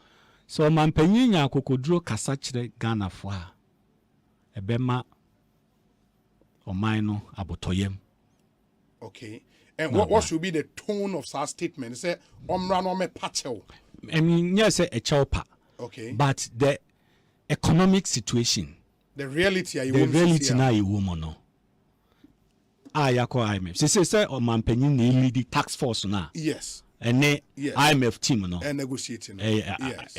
[SPEAKER 14] So mampanyin nya kokodro kasa kire Ghana for a ebema oman no abotoyem.
[SPEAKER 2] Okay. And what should be the tone of such statement? Say omra no me pacho.
[SPEAKER 14] I mean, yes, a chelpa.
[SPEAKER 2] Okay.
[SPEAKER 14] But the economic situation,
[SPEAKER 2] the reality
[SPEAKER 14] now you woman no. Yako IMF. Say omampanyin na lead tax force na.
[SPEAKER 2] Yes.
[SPEAKER 14] And IMF team no.
[SPEAKER 2] And negotiating.
[SPEAKER 14] Yes.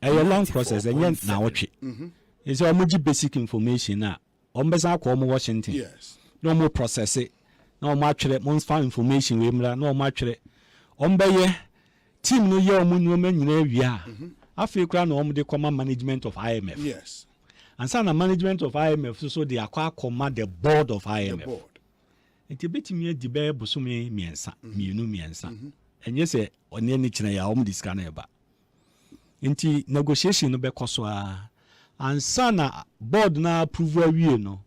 [SPEAKER 14] A long process and yet now watch it. It's almost basic information na. Ombesa ko Washington.
[SPEAKER 2] Yes.
[SPEAKER 14] No more process it. No more chere months found information we mra no more chere. Ombeye team no ye omu no men nyina wia. Afi kra no omu de command management of IMF.
[SPEAKER 2] Yes.
[SPEAKER 14] And so the management of IMF so they acquire command the board of IMF.
[SPEAKER 2] The board.
[SPEAKER 14] Nti betimi adibe bosome miensa, mienu miensa. Enye se onye ni kina ya omu diska na eba. Nti negotiation no be koso a ansa na board na approve awie no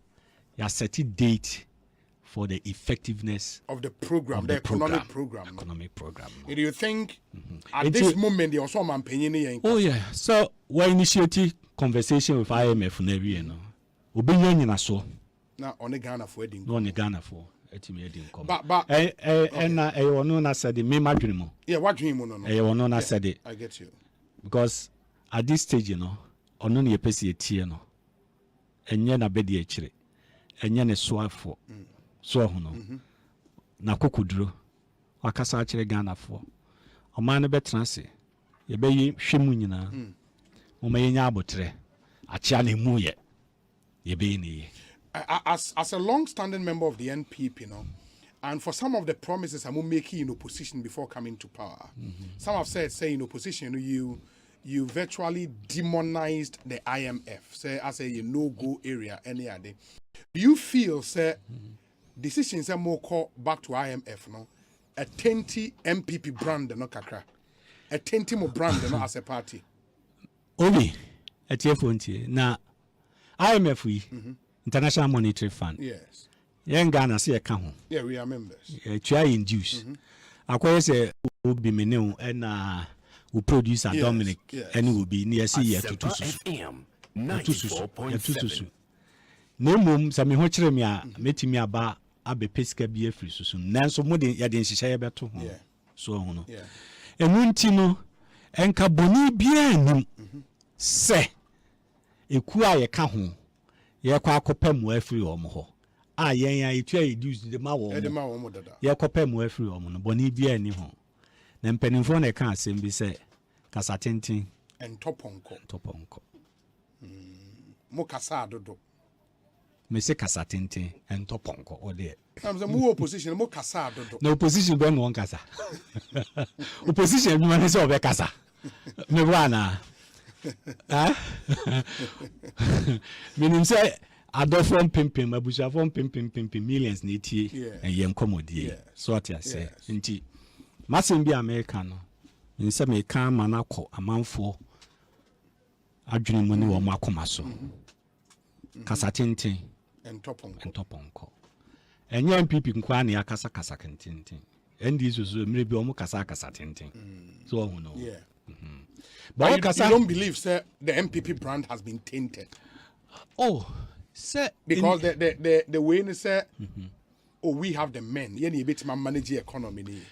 [SPEAKER 14] ya set date for the effectiveness
[SPEAKER 2] of the program, the economic program.
[SPEAKER 14] Economic program.
[SPEAKER 2] Do you think at this moment there was some opinion?
[SPEAKER 14] Oh yeah. So we initiate conversation with IMF na wie no. Obenye nyina so.
[SPEAKER 2] Na on Ghana for wedding.
[SPEAKER 14] No on Ghana for. Etimi edin come.
[SPEAKER 2] But
[SPEAKER 14] na ono na said me madwene mo.
[SPEAKER 2] Yeah, what dream no no.
[SPEAKER 14] Ono na said
[SPEAKER 2] I get you.
[SPEAKER 14] Because at this stage you know, ono na yepesi etie no. Enye na bedi e kire. Enye ne soafo. So hono. Na kokuduro. Wakasa kire Ghana for. Oman no betra se. Ye be hwemu nyina. Moma yenya abotre. Achia na mu ye. Ye be ni.
[SPEAKER 2] As a long-standing member of the NPP, you know, and for some of the promises I'm making in opposition before coming to power, some have said, say in opposition, you virtually demonized the IMF, say as a no-go area any other. Do you feel, say, decisions are more called back to IMF, no? A 20 MPP brand, no kakra, a 20 more brand, no, as a party.
[SPEAKER 14] Only at T.F. Now, IMF we. International Monetary Fund.
[SPEAKER 2] Yes.
[SPEAKER 14] Yen Ghana see a ho.
[SPEAKER 2] Yeah, we are members.
[SPEAKER 14] Try induce. Akwa say will be meneu and will produce a Dominic and will be near see to FM 94.7. No mum some hochre me a metimi aba abe pesca be free so nanso mo de ya de nhihye beto ho. So ho.
[SPEAKER 2] Yeah.
[SPEAKER 14] Enu nti no enka boni bia anim se eku a ye ka ho ye kwa akopɛ mu afiri omo ho a yen ya etu reduce de ma wo ye kɔpɛ mu afiri omo no boni bia ani ho na mpanimfo na ka asɛm bi sɛ kasa tenten
[SPEAKER 2] entopɔnkɔ mo kasa adodo
[SPEAKER 14] me se kasa tenten entopɔnkɔ o de
[SPEAKER 2] am say mo opposition mo kasa adodo
[SPEAKER 14] na opposition be no kasa opposition bi man say obe kasa me bwana meaning say adofo pimpim abusuafo pimpim millions na etie yen komodie so what I say nti masim bi America no nse me kan manakọ amanfo adwene mu ni wo makoma so kasa tenten entopɔnkɔ enye MPP nkwa na yakasa kasa tenten ndi so mire bi omo kasa tenten so who know
[SPEAKER 2] But you don't believe, sir, the MPP brand has been tainted.
[SPEAKER 14] Oh, sir,
[SPEAKER 2] because the way they say, oh, we have the men. You need to manage the economy.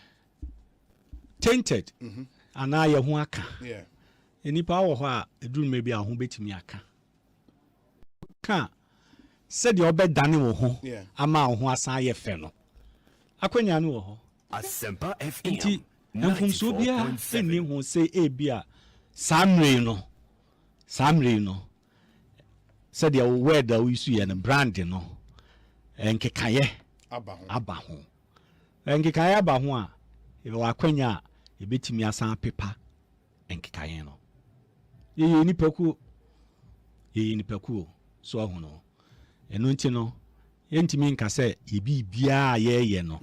[SPEAKER 14] Tainted. And now you want
[SPEAKER 2] yeah.
[SPEAKER 14] Any power where a dream maybe a home bit me aka. Can said your bed done home.
[SPEAKER 2] Yeah.
[SPEAKER 14] Ama who are say fellow. Akwenya no.
[SPEAKER 13] Asempa FM.
[SPEAKER 14] And from Subia, sending who say a beer. Samre no said the word that we see and brand no enkekaye aba ho enkekaye aba ho a e wa kwanya e betimi asan pepa enkekaye no ye nipaku so ho no eno nti no ye ntimi nka se ye bibia ye no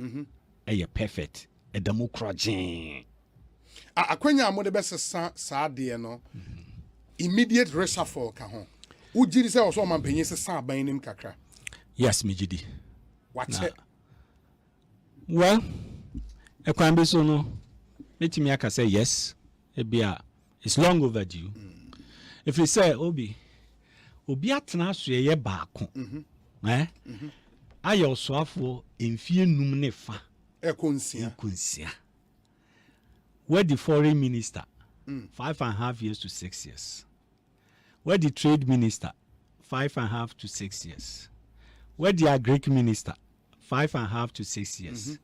[SPEAKER 14] ye perfect democracy.
[SPEAKER 2] Akwenya mo de best sa de no. Immediate reshuffle ka ho. Ujiri se oso man panyin se sa ban nim kakra.
[SPEAKER 14] Yes, Mijidi.
[SPEAKER 2] Watch.
[SPEAKER 14] Well, e kwan be so no. Metimi aka say yes. Ebia it's long overdue. If you say obi atena so ye baako. Aye osoafo emfie num ne fa. Ekonsia. Where the foreign minister 5.5 years to 6 years. Where the trade minister 5.5 to 6 years. Where the agric minister 5.5 to 6 years.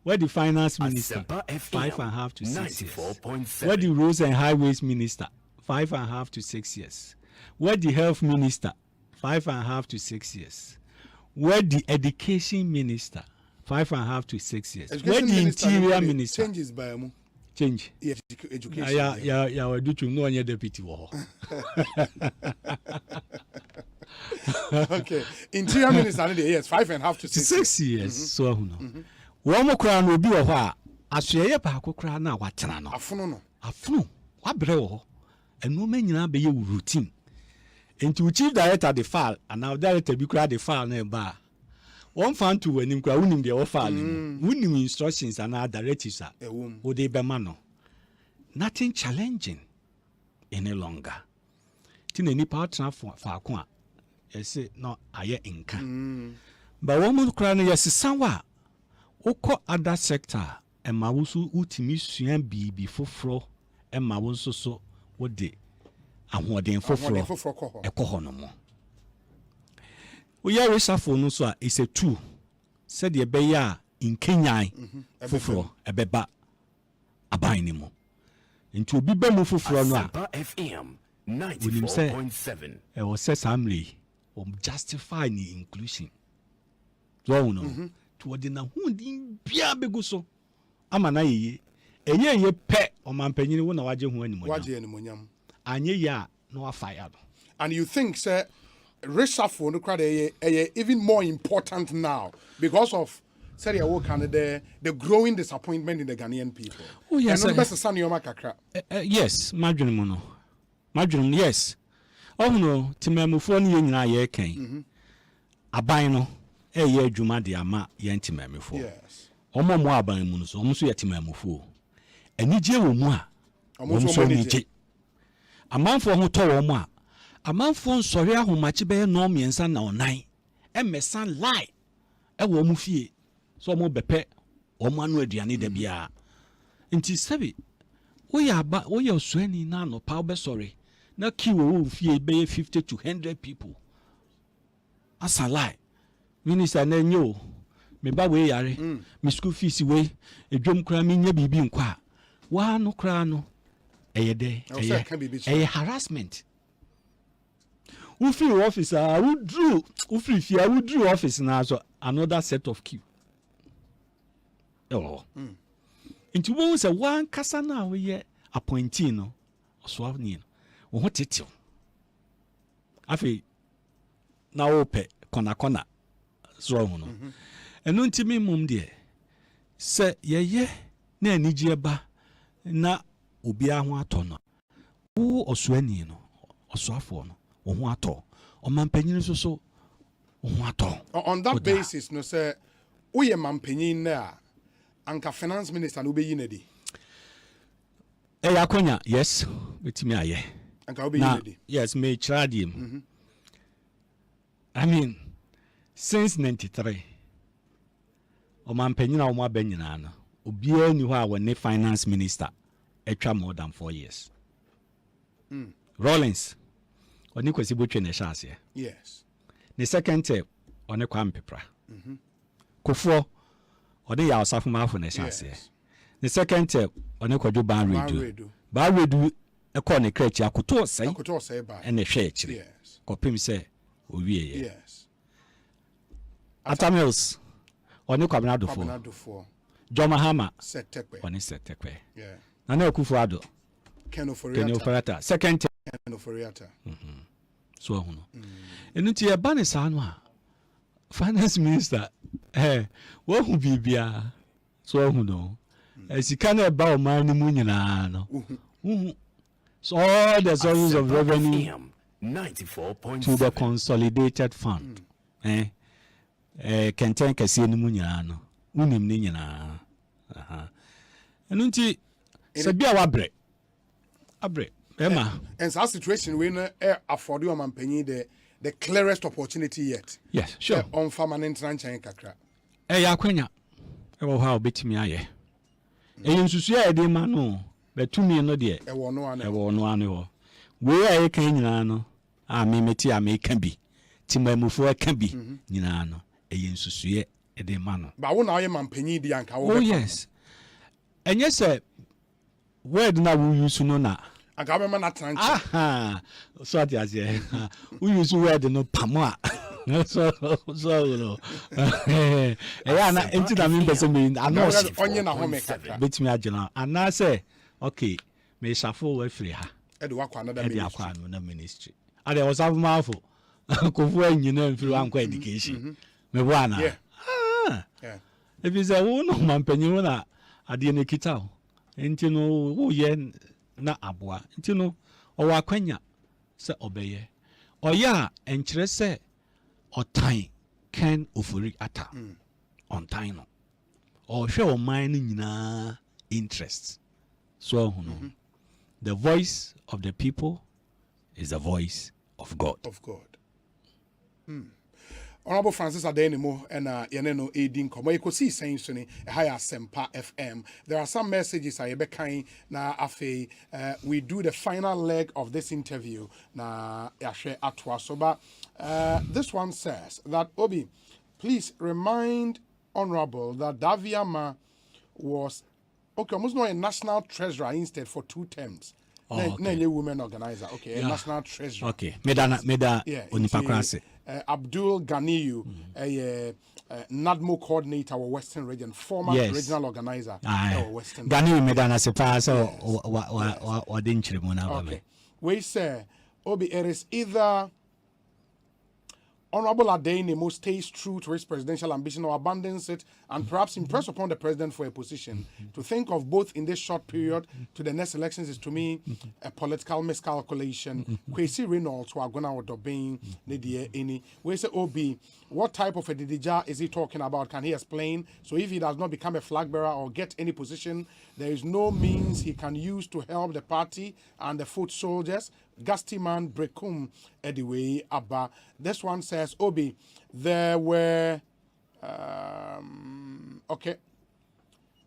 [SPEAKER 14] Where the finance minister 5.5 to 6 years. Where the roads and highways minister 5.5 to 6 years. Where the health minister 5.5 to 6 years. Where the education minister 5.5 to 6 years. Where the interior minister
[SPEAKER 2] changes by
[SPEAKER 14] change.
[SPEAKER 2] Yes, education.
[SPEAKER 14] Yeah, we do to know any deputy war.
[SPEAKER 2] Okay. Interior minister, yes, 5.5 to 6
[SPEAKER 14] years. So, one more crown will be a while. As you have a crown now, what no. Afuno, what brew, and no man you be routine. And to chief director the file, and now director be cried the file nearby. One fan to when him crowning the offer, winning instructions and our directives are would they be mano. Nothing challenging any longer. Tin any partner for Aqua. I say no, I inca. But one more crown, yes, is somewhere. Oko other sector, and Mawusu Utimis be before fro, and Mawuso so what day. And what they for fro a cohonomo. We are reshuffle no so is a two. Said the beya in Kenya fufro a beba a bainimo. Into be bemu fufro no
[SPEAKER 13] FM 94.7.
[SPEAKER 14] I was says family justify the inclusion. So no to the na hundin bia beguso. Amana ye pe o man panyin wo na waje ho animonyam. Anye ya no afire.
[SPEAKER 2] And you think sir reshuffle no crowd even more important now because of the growing disappointment in the Ghanaian people.
[SPEAKER 14] Oh yes,
[SPEAKER 2] yes,
[SPEAKER 14] Madrinumo. Madrin, yes. Oh no, Timamufoni nyina ye ken. Aban no ye adwuma de ama ye ntimamufo. Yes. Omo mo aban mu no so omo so ye timamufo. Anigye wo mu a omo so anigye. Amanfo ho to wo mu a amanfo nsori ahomachi be no miensa na onan emesan lie e wo mu fie so mo bepe o mo anu aduane da bia nti sebi wo ya osuani na no pa be sorry na ki wo fie be 50 to 100 people asa lie minister na nyo me ba we yare me school fees we edwom kra me nya bibi nkwa wa no kra no eyede eye harassment. Ufri office, I would drew office now, so another set of queue. Oh, into once a one casana we ye appointino or swavnin. What it you? Afi now ope kona so and non to me mum dear. Say ye ne nijeba na ubia wa tono. Who or swenino or swafono. On
[SPEAKER 2] that basis, no say, we a mampenyin there, and finance minister no be yinedi.
[SPEAKER 14] Akonya, yes, with me aye.
[SPEAKER 2] And be yinedi.
[SPEAKER 14] Yes, me tradim. I mean, since 93, o mampenyin na o ma benyina no. Obiya ni ho a wone finance minister etwa more than 4 years. Rollins oni kwesi botwe na chance.
[SPEAKER 2] Yes.
[SPEAKER 14] The second term oni kwa mpepra. Kofo oni ya osafo mafo na chance. The second term oni kwadwo ban redu. Ban redu e ko ne krechi akoto osai
[SPEAKER 2] ba.
[SPEAKER 14] E na hwe ekire.
[SPEAKER 2] Yes.
[SPEAKER 14] Kopim se owie ye.
[SPEAKER 2] Yes.
[SPEAKER 14] Atamils oni kwabena dofo. Joma Hama oni setekwe.
[SPEAKER 2] Yeah.
[SPEAKER 14] Na Akufo Addo.
[SPEAKER 2] Keno Foriata.
[SPEAKER 14] Second term
[SPEAKER 2] Keno Foriata.
[SPEAKER 14] So hono. Enti e ba ne sa no a finance minister wo hu bibia so hono Sika na ba o man ni mu nyina no. So all the sources of revenue
[SPEAKER 13] 94.7
[SPEAKER 14] to the consolidated fund. Kenten kase ni mu nyina no. Unim ni nyina. Enu nti sabia wabre. Abre. Emma.
[SPEAKER 2] And that situation we no afford you man panyin the clearest opportunity yet.
[SPEAKER 14] Yes, sure.
[SPEAKER 2] On permanent ranchan kakra.
[SPEAKER 14] Ya kwanya. Ewo ha obetimi aye. Nsusu ya de ma no. Betumi no de.
[SPEAKER 2] Ewo no
[SPEAKER 14] ane ho. We aye kan nyina no. Meti ka bi. Timamufo ka bi nyina no. Nsusu ye de ma no.
[SPEAKER 2] Ba wo na aye man panyin di anka wo.
[SPEAKER 14] Oh yes. Enye se word na we use no na.
[SPEAKER 2] Anka be man atranche.
[SPEAKER 14] So ati ase. We use word no pamo so no. Na enti na me person me announce
[SPEAKER 2] onye na home kakra.
[SPEAKER 14] Betimi agena. Ana say okay, me shafo we free ha.
[SPEAKER 2] E de wakwa another ministry.
[SPEAKER 14] E de akwa no ministry. Ade was have mafo. Kofu anyina mfiri anko education. Me bo ana.
[SPEAKER 2] Yeah.
[SPEAKER 14] If is a wo no mampanyi na ade na kita o. Enti no wo ye na aboa. Enti no o wa kwanya se obeye. Oya enkyere se otan ken ofori ata. On time no. O hwe o man nyina interest. So the voice of the people is the voice of God.
[SPEAKER 2] Of God. Honorable Francis Adenimo and Yaneno Edin Komo Ekosi saying Sunny higher Asempa FM. There are some messages I be kind na afe we do the final leg of this interview na yashe atwa soba. This one says that Obi, please remind Honorable that Daviama was almost not a national treasurer instead for 2 terms. Okay. Women organizer. Okay, a national treasurer.
[SPEAKER 14] Okay. Meda onipakrase.
[SPEAKER 2] Abdul Ganiyu, a NADMO coordinator our Western region, former regional organizer our Western.
[SPEAKER 14] Ganiyu meda na sepa so wa dinchire mo na ba.
[SPEAKER 2] Okay. We say Obi it is either Honorable Adenimo stays true to his presidential ambition or abandons it and perhaps impress upon the president for a position. To think of both in this short period to the next elections is to me a political miscalculation. Kwesi Reynolds, who are going to obey any. We say, Obi, what type of a Didija is he talking about? Can he explain? So if he does not become a flag bearer or get any position, there is no means he can use to help the party and the foot soldiers. Gastiman Brekum anyway Abba. This one says, Obi, there were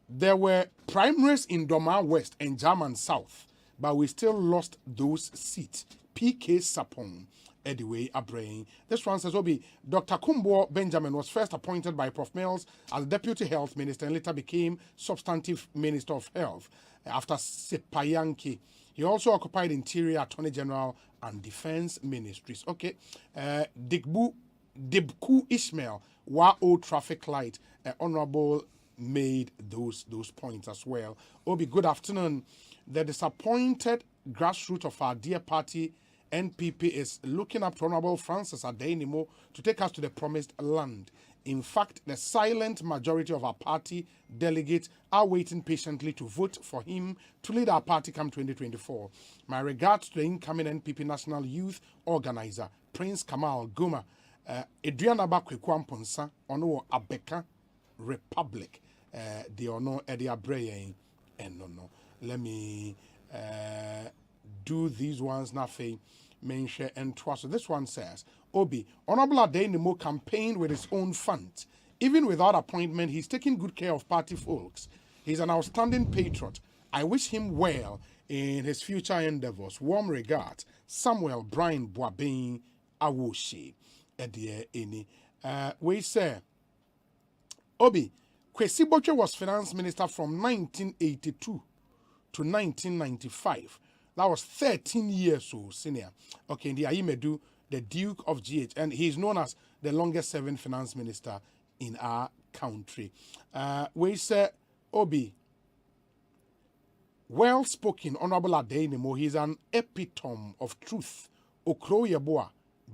[SPEAKER 2] there were primaries in Doma West and German South, but we still lost those seats. PK Sapong anyway Abrain. This one says, Obi, Dr. Kumbo Benjamin was first appointed by Prof. Mills as Deputy Health Minister and later became Substantive Minister of Health after Sepayanki. He also occupied Interior, Attorney General, and Defense Ministries. Okay. Dibku Ishmael, Wao Traffic Light, Honorable made those points as well. Obi, good afternoon. The disappointed grassroots of our dear party, NPP, is looking up to Honorable Francis Adenimo to take us to the promised land. In fact, the silent majority of our party delegates are waiting patiently to vote for him to lead our party come 2024. My regards to the incoming NPP National Youth Organizer, Prince Kamal Guma, Adriana Bakwekwa Ono Abeka Republic, the Ono Edia Breye, and no. Let me do these ones now. Mention and trust. So this one says, Obi, Honorable Adenimo campaigned with his own funds. Even without appointment, he's taking good care of party folks. He's an outstanding patriot. I wish him well in his future endeavors. Warm regards, Samuel Brian Boabin Awoshi. We say, Obi, Kwesi Botche was finance minister from 1982 to 1995. That was 13 years so senior. Okay, in the Aimedu, the Duke of GH, and he's known as the longest serving finance minister in our country. We say, Obi, well spoken, Honorable Adenimo, he's an epitome of truth. Okro Yeboa,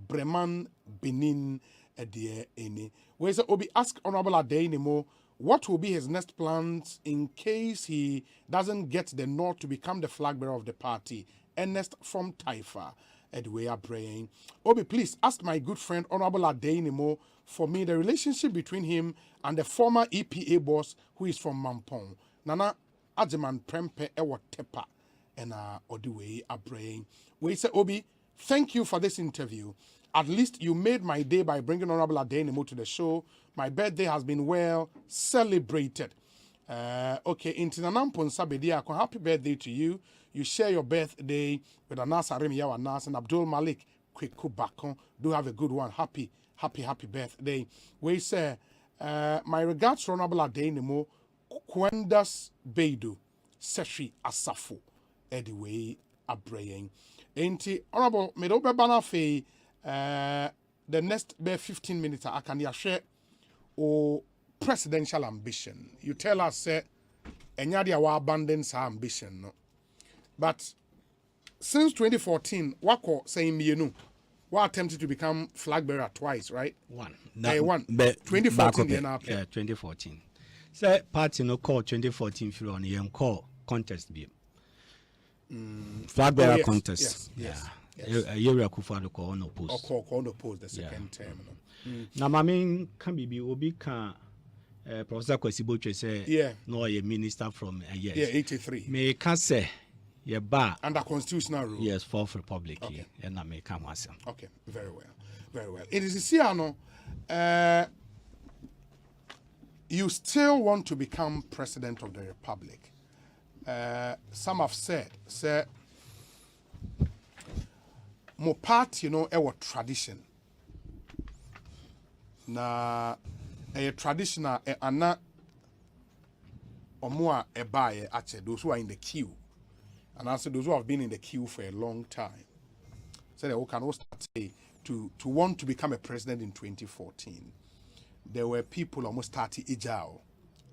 [SPEAKER 2] Breman, Benin, Edie Eni. We say, Obi, ask Honorable Adenimo what will be his next plans in case he doesn't get the nod to become the flag bearer of the party? Ernest from Taifa. We are praying. Obi, please ask my good friend Honorable Adenimo for me the relationship between him and the former EPA boss who is from Mampong. Nana Ajeman Prempe Ewa Tepa. And Odiwe are praying. We say, Obi, thank you for this interview. At least you made my day by bringing Honorable Adenimo to the show. My birthday has been well celebrated. Okay, Intinanampon Sabedia, happy birthday to you. You share your birthday with Anas Arim Yawanas and Abdul Malik Kwekubakon. Do have a good one. Happy birthday. We say, my regards to Honorable Adenimo, Kwendas Beidu, Seshi Asafo, Ediwe Abraying. Enti, Honorable Medobe Banafe, the next 15 minutes, I can share or presidential ambition. You tell us, say, Enyadi awa abandons our ambition, no? But since 2014, Wako saying me, you know, we attempted to become flag bearer twice, right?
[SPEAKER 14] One.
[SPEAKER 2] One. 2014, the NRP.
[SPEAKER 14] Yeah, 2014. So party no call 2014 feel on the call contest be. Flag bearer
[SPEAKER 2] yes,
[SPEAKER 14] contest.
[SPEAKER 2] Yes.
[SPEAKER 14] A year Kufa call on opposed.
[SPEAKER 2] Or call opposed the second term.
[SPEAKER 14] Now, my main can be Obi can. Professor Kwesiboche say, no, a minister from yes.
[SPEAKER 2] Yeah, 83.
[SPEAKER 14] May can say, yeah, bar
[SPEAKER 2] under constitutional rule.
[SPEAKER 14] Yes, Fourth Republic. Okay. And I may come once.
[SPEAKER 2] Okay, very well. It is Siano. You still want to become president of the republic. Some have said, more part, our tradition. Na a traditional ana omoa ebaye ache those who are in the queue, and also those who have been in the queue for a long time. So they can all start to want to become a president in 2014. There were people almost 30 ijao,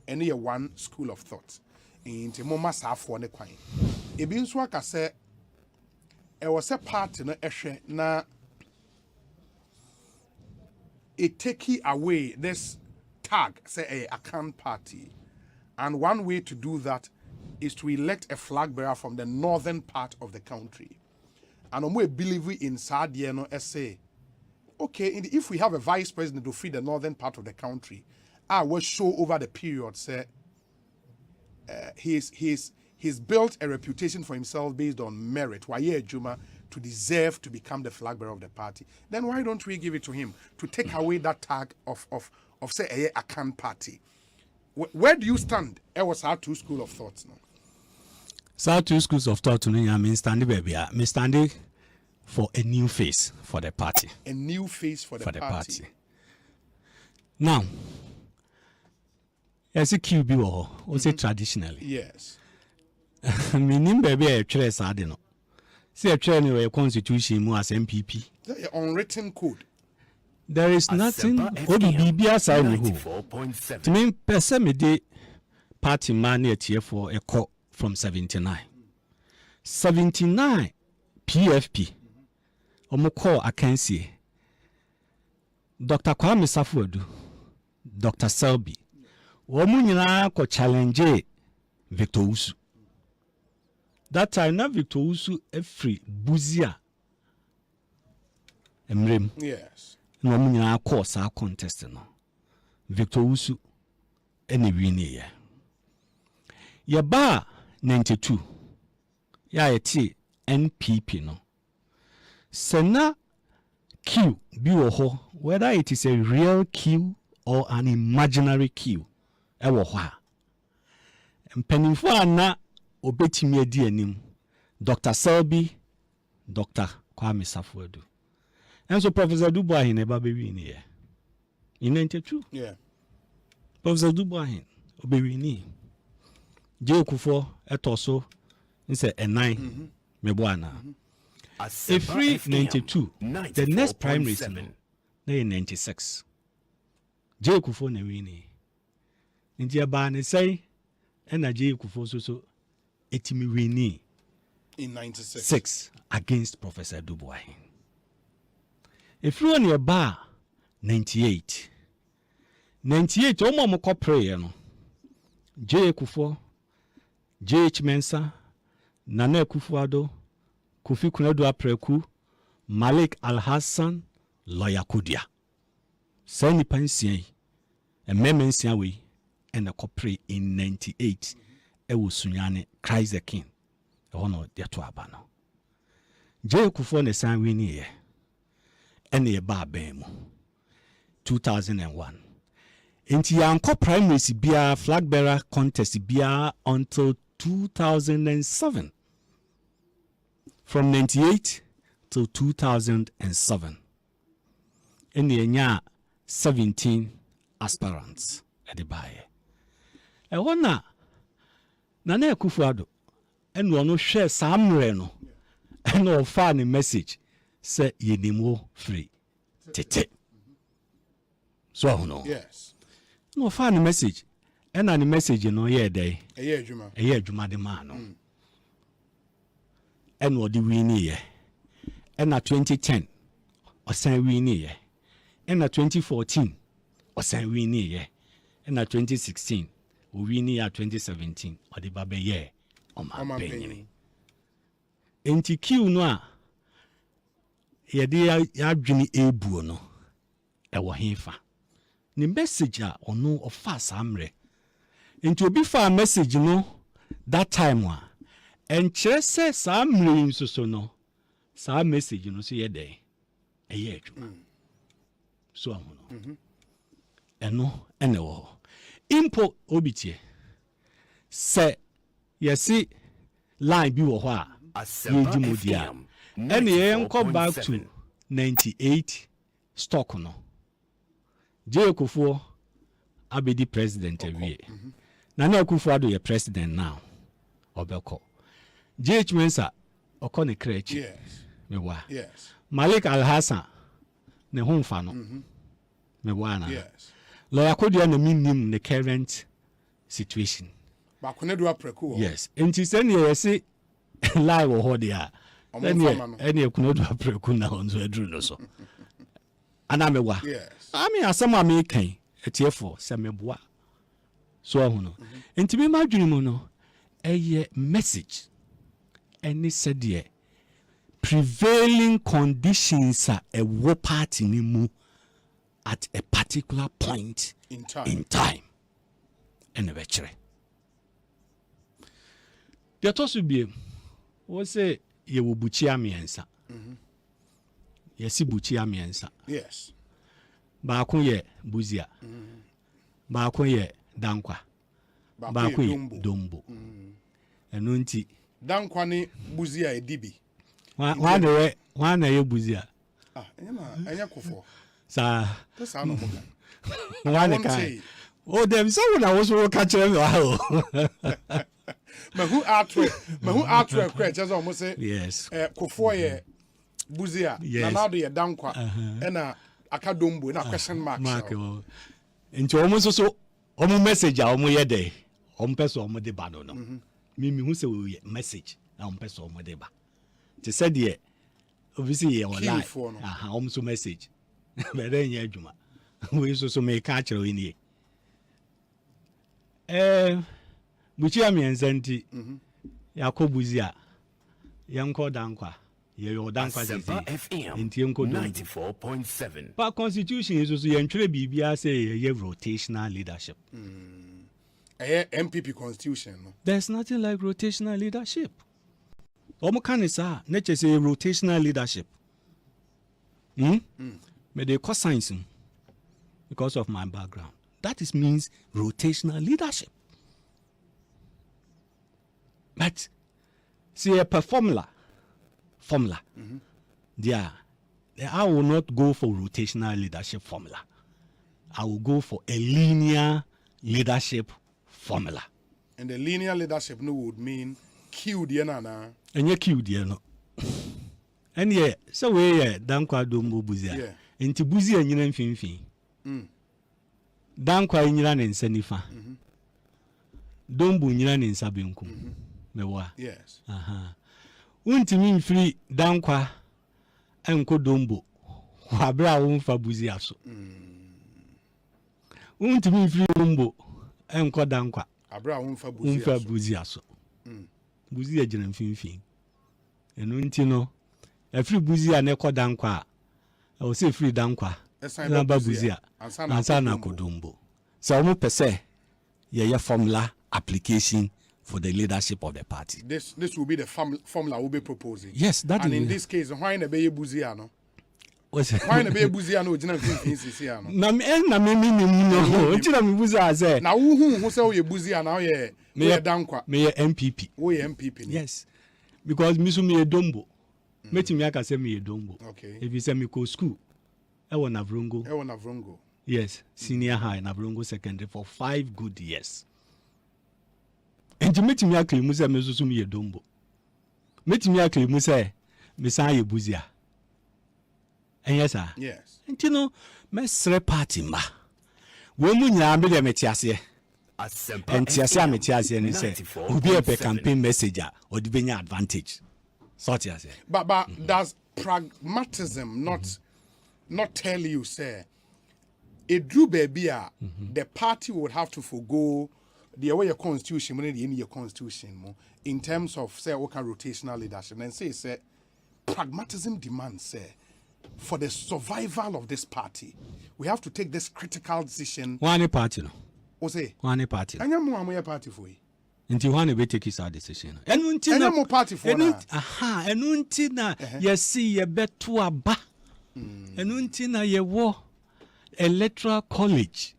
[SPEAKER 2] any one school of thought. In Timoma Safo ne kwan. Ebi nso aka say e was a part no ehwe na it take away this tag, say a can party. And one way to do that is to elect a flag bearer from the northern part of the country. And we believe in Sadiano say, okay, if we have a vice president to feed the northern part of the country, I will show over the period, say, he's built a reputation for himself based on merit. Waye Juma to deserve to become the flag bearer of the party. Then why don't we give it to him to take away that tag of say a can party? Where do you stand? It was our two school of thoughts now.
[SPEAKER 14] So two schools of thought to me. I mean, standing baby. Me standing for a new face for the party.
[SPEAKER 2] A new face for the party.
[SPEAKER 14] Now, as a QB or say traditionally.
[SPEAKER 2] Yes.
[SPEAKER 14] Meaning baby a trace I don't know. See a training or a constitution mu as MPP.
[SPEAKER 2] The unwritten code.
[SPEAKER 14] There is nothing OBB aside who. To me, person party man here for a call from 79. 79 PFP. Omo call akansie. Dr. Kwame Safuadu, Dr. Selby. Omo nyina ko challenge Victor Usu. That time na Victor Usu free Buzia. Emrem.
[SPEAKER 2] Yes.
[SPEAKER 14] No omo nyina call sa contest no. Victor Usu ene wini ye. Ye ba 92. Ya yeti NPP no. Sena Q bi wo ho, whether it is a real Q or an imaginary Q. E wo ho a. Mpanimfo ana obetimi adi anim. Dr. Selby, Dr. Kwame Safuadu. And so Professor Dubois in eba be win here. In 92.
[SPEAKER 2] Yeah.
[SPEAKER 14] Professor Dubois obe win. Je Okufo etoso nse enine meboana. A free 92. The next primary is 96. Je Okufo na win. Nti aba ne say na Je Okufo so etimi win
[SPEAKER 2] in 96
[SPEAKER 14] 6 against Professor Dubois. A free on your bar 98. 98 omo ko pray no J Kufuor, JH Mensa, Nana Akufo-Addo, Kofi Kunadu Apreku, Malik Al-Hassan, Lawyer Kudia. Sani Pansian, a Memensia way, and a copre in 98. Ewu Sunyane, Christ the King. The honor dear to Abano. J Kufuor ne san wini ye. Ene ye ba bemu. 2001. Inti yanko primaries bia flag bearer contest bia until 2007. From 98 till 2007. And the 17 aspirants at the baye. E wana Nana Akufo-Addo and no share samre no and no funny message say yenimo free. Tete. So no.
[SPEAKER 2] Yes.
[SPEAKER 14] No funny message. And the message no ye day.
[SPEAKER 2] A year juma.
[SPEAKER 14] A year juma de man. And what the winnie ye. And 2010 or san winnie ye. And 2014 or san winnie ye. And 2016 or winnie 2017 or the baby ye. O my penny. Enti Q no ye de ya dwini ebu no. E wo hefa. Ni message a ono ofa samre. Into obi fa message no that time wa. And chere se samre nso no. Sa message no so ye dey. Eye adwuma. So ahono. Eno ene wo. Impo obitie. Se yesi line bi wo ho a.
[SPEAKER 13] Asempa FM.
[SPEAKER 14] And ye come back to 98 stock no. J Kufuor abedi president every. Nana Akufo-Addo ye president now. Obeko. JH Mensa okone crèche.
[SPEAKER 2] Yes.
[SPEAKER 14] Mewa.
[SPEAKER 2] Yes.
[SPEAKER 14] Malik Al-Hassan ne homfa no. Mewa na.
[SPEAKER 2] Yes.
[SPEAKER 14] Lawyer Kudia no minim the current situation.
[SPEAKER 2] Ba Kunadu Apreku.
[SPEAKER 14] Yes. Enti sen ye say live wo ho dia. Eni Kunadu Apreku na onzo edru no so. Ana mewa.
[SPEAKER 2] Yes.
[SPEAKER 14] I mean, asama me kan etiefo se meboa. So ahono. Enti me madwene mu no eye message. Any said ye prevailing conditions are a war party ni mu at a particular point
[SPEAKER 2] in time.
[SPEAKER 14] And a vechere. There also be what say ye will buchi amiensa. Yesi buchi amiensa.
[SPEAKER 2] Yes.
[SPEAKER 14] Baako ye buzia. Baako ye dankwa. Baako ye dombo. Eno nti
[SPEAKER 2] dankwa ni buzia edibi.
[SPEAKER 14] Wana ye buzia.
[SPEAKER 2] Ah, enya Kufuor.
[SPEAKER 14] Sa.
[SPEAKER 2] Tesa no muka.
[SPEAKER 14] Wana kai. Oh, them so when I was catch them.
[SPEAKER 2] Who artwork crutch as almost say.
[SPEAKER 14] Yes.
[SPEAKER 2] Kufuor ye buzia.
[SPEAKER 14] Yes.
[SPEAKER 2] Na do ye dankwa. Ena akadombo na question mark.
[SPEAKER 14] Into almost so omo message a omo ye dey. Omo person omo de ba no. Me who say we message na omo person omo de ba. Te said ye obviously ye online. Omo so message. But then ye adwuma. We so make catch we ni. Buchi amienza nti yakobuzia yanko dankwa ye dankwa
[SPEAKER 13] Asempa FM
[SPEAKER 14] nti yanko
[SPEAKER 13] 94.7
[SPEAKER 14] pa constitution is also yentwere bibia say ye rotational leadership.
[SPEAKER 2] MPP constitution no.
[SPEAKER 14] There's nothing like rotational leadership. Omo kan isa na che say rotational leadership. Me dey call science because of my background. That is means rotational leadership. But see a formula. There, I will not go for rotational leadership formula. I will go for a linear leadership formula.
[SPEAKER 2] And the linear leadership no would mean Q na.
[SPEAKER 14] And you Q no. And yeah, so we dankwa dombo buzia. Enti buzia nyina mfimfin. Dankwa nyina ne nsa nifa. Dombo nyina ne nsa benkum. Mewa.
[SPEAKER 2] Yes.
[SPEAKER 14] Untimi mfiri dankwa enko dombo. Wabra wo mfa buzia so. untimi free umbo enko dankwa
[SPEAKER 2] abra unfa
[SPEAKER 14] buzia so buzia gina mfimfin enu nti no free buzia ne ko dankwa o se free dankwa na ba buzia ansa na kodumbo so mo pese ye formula application for the leadership of the party.
[SPEAKER 2] This will be the formula we'll be proposing.
[SPEAKER 14] Yes, that
[SPEAKER 2] and
[SPEAKER 14] is.
[SPEAKER 2] And in this case, why na be buzia no?
[SPEAKER 14] What's it?
[SPEAKER 2] Why na be buzia no? Jina mfimfin no.
[SPEAKER 14] Na me no. Ntina me buzia say.
[SPEAKER 2] Na who say we buzia na ye dankwa.
[SPEAKER 14] Me ye MPP.
[SPEAKER 2] We MPP.
[SPEAKER 14] Yes. Because me so me dombo. Metimi aka say me dombo.
[SPEAKER 2] Okay.
[SPEAKER 14] If you say me go school, I want Navrongo. Yes, senior high Navrongo secondary for 5 good years. And to meet me actually Musa Mesumi ye dombo. Meet me actually Musa Messiah Buzia. And yes, sir.
[SPEAKER 2] Yes.
[SPEAKER 14] And you know, Mestre party ma. Woman Yambi Metiasia. And Tiasia Metiasia and say, who be a campaign messenger or the Benya advantage. Sort ya say.
[SPEAKER 2] But does pragmatism not tell you, say, a Drew baby, the party would have to forgo the way your constitution, in your constitution, in terms of say what kind of rotational leadership, and say pragmatism demands say for the survival of this party, we have to take this critical decision.
[SPEAKER 14] One party, no.
[SPEAKER 2] Osei.
[SPEAKER 14] One party.
[SPEAKER 2] And you're party for you.
[SPEAKER 14] Until one will take his decision. And
[SPEAKER 2] until more party for you.
[SPEAKER 14] Aha. And until you see a bet to a ba. And until you war electoral college.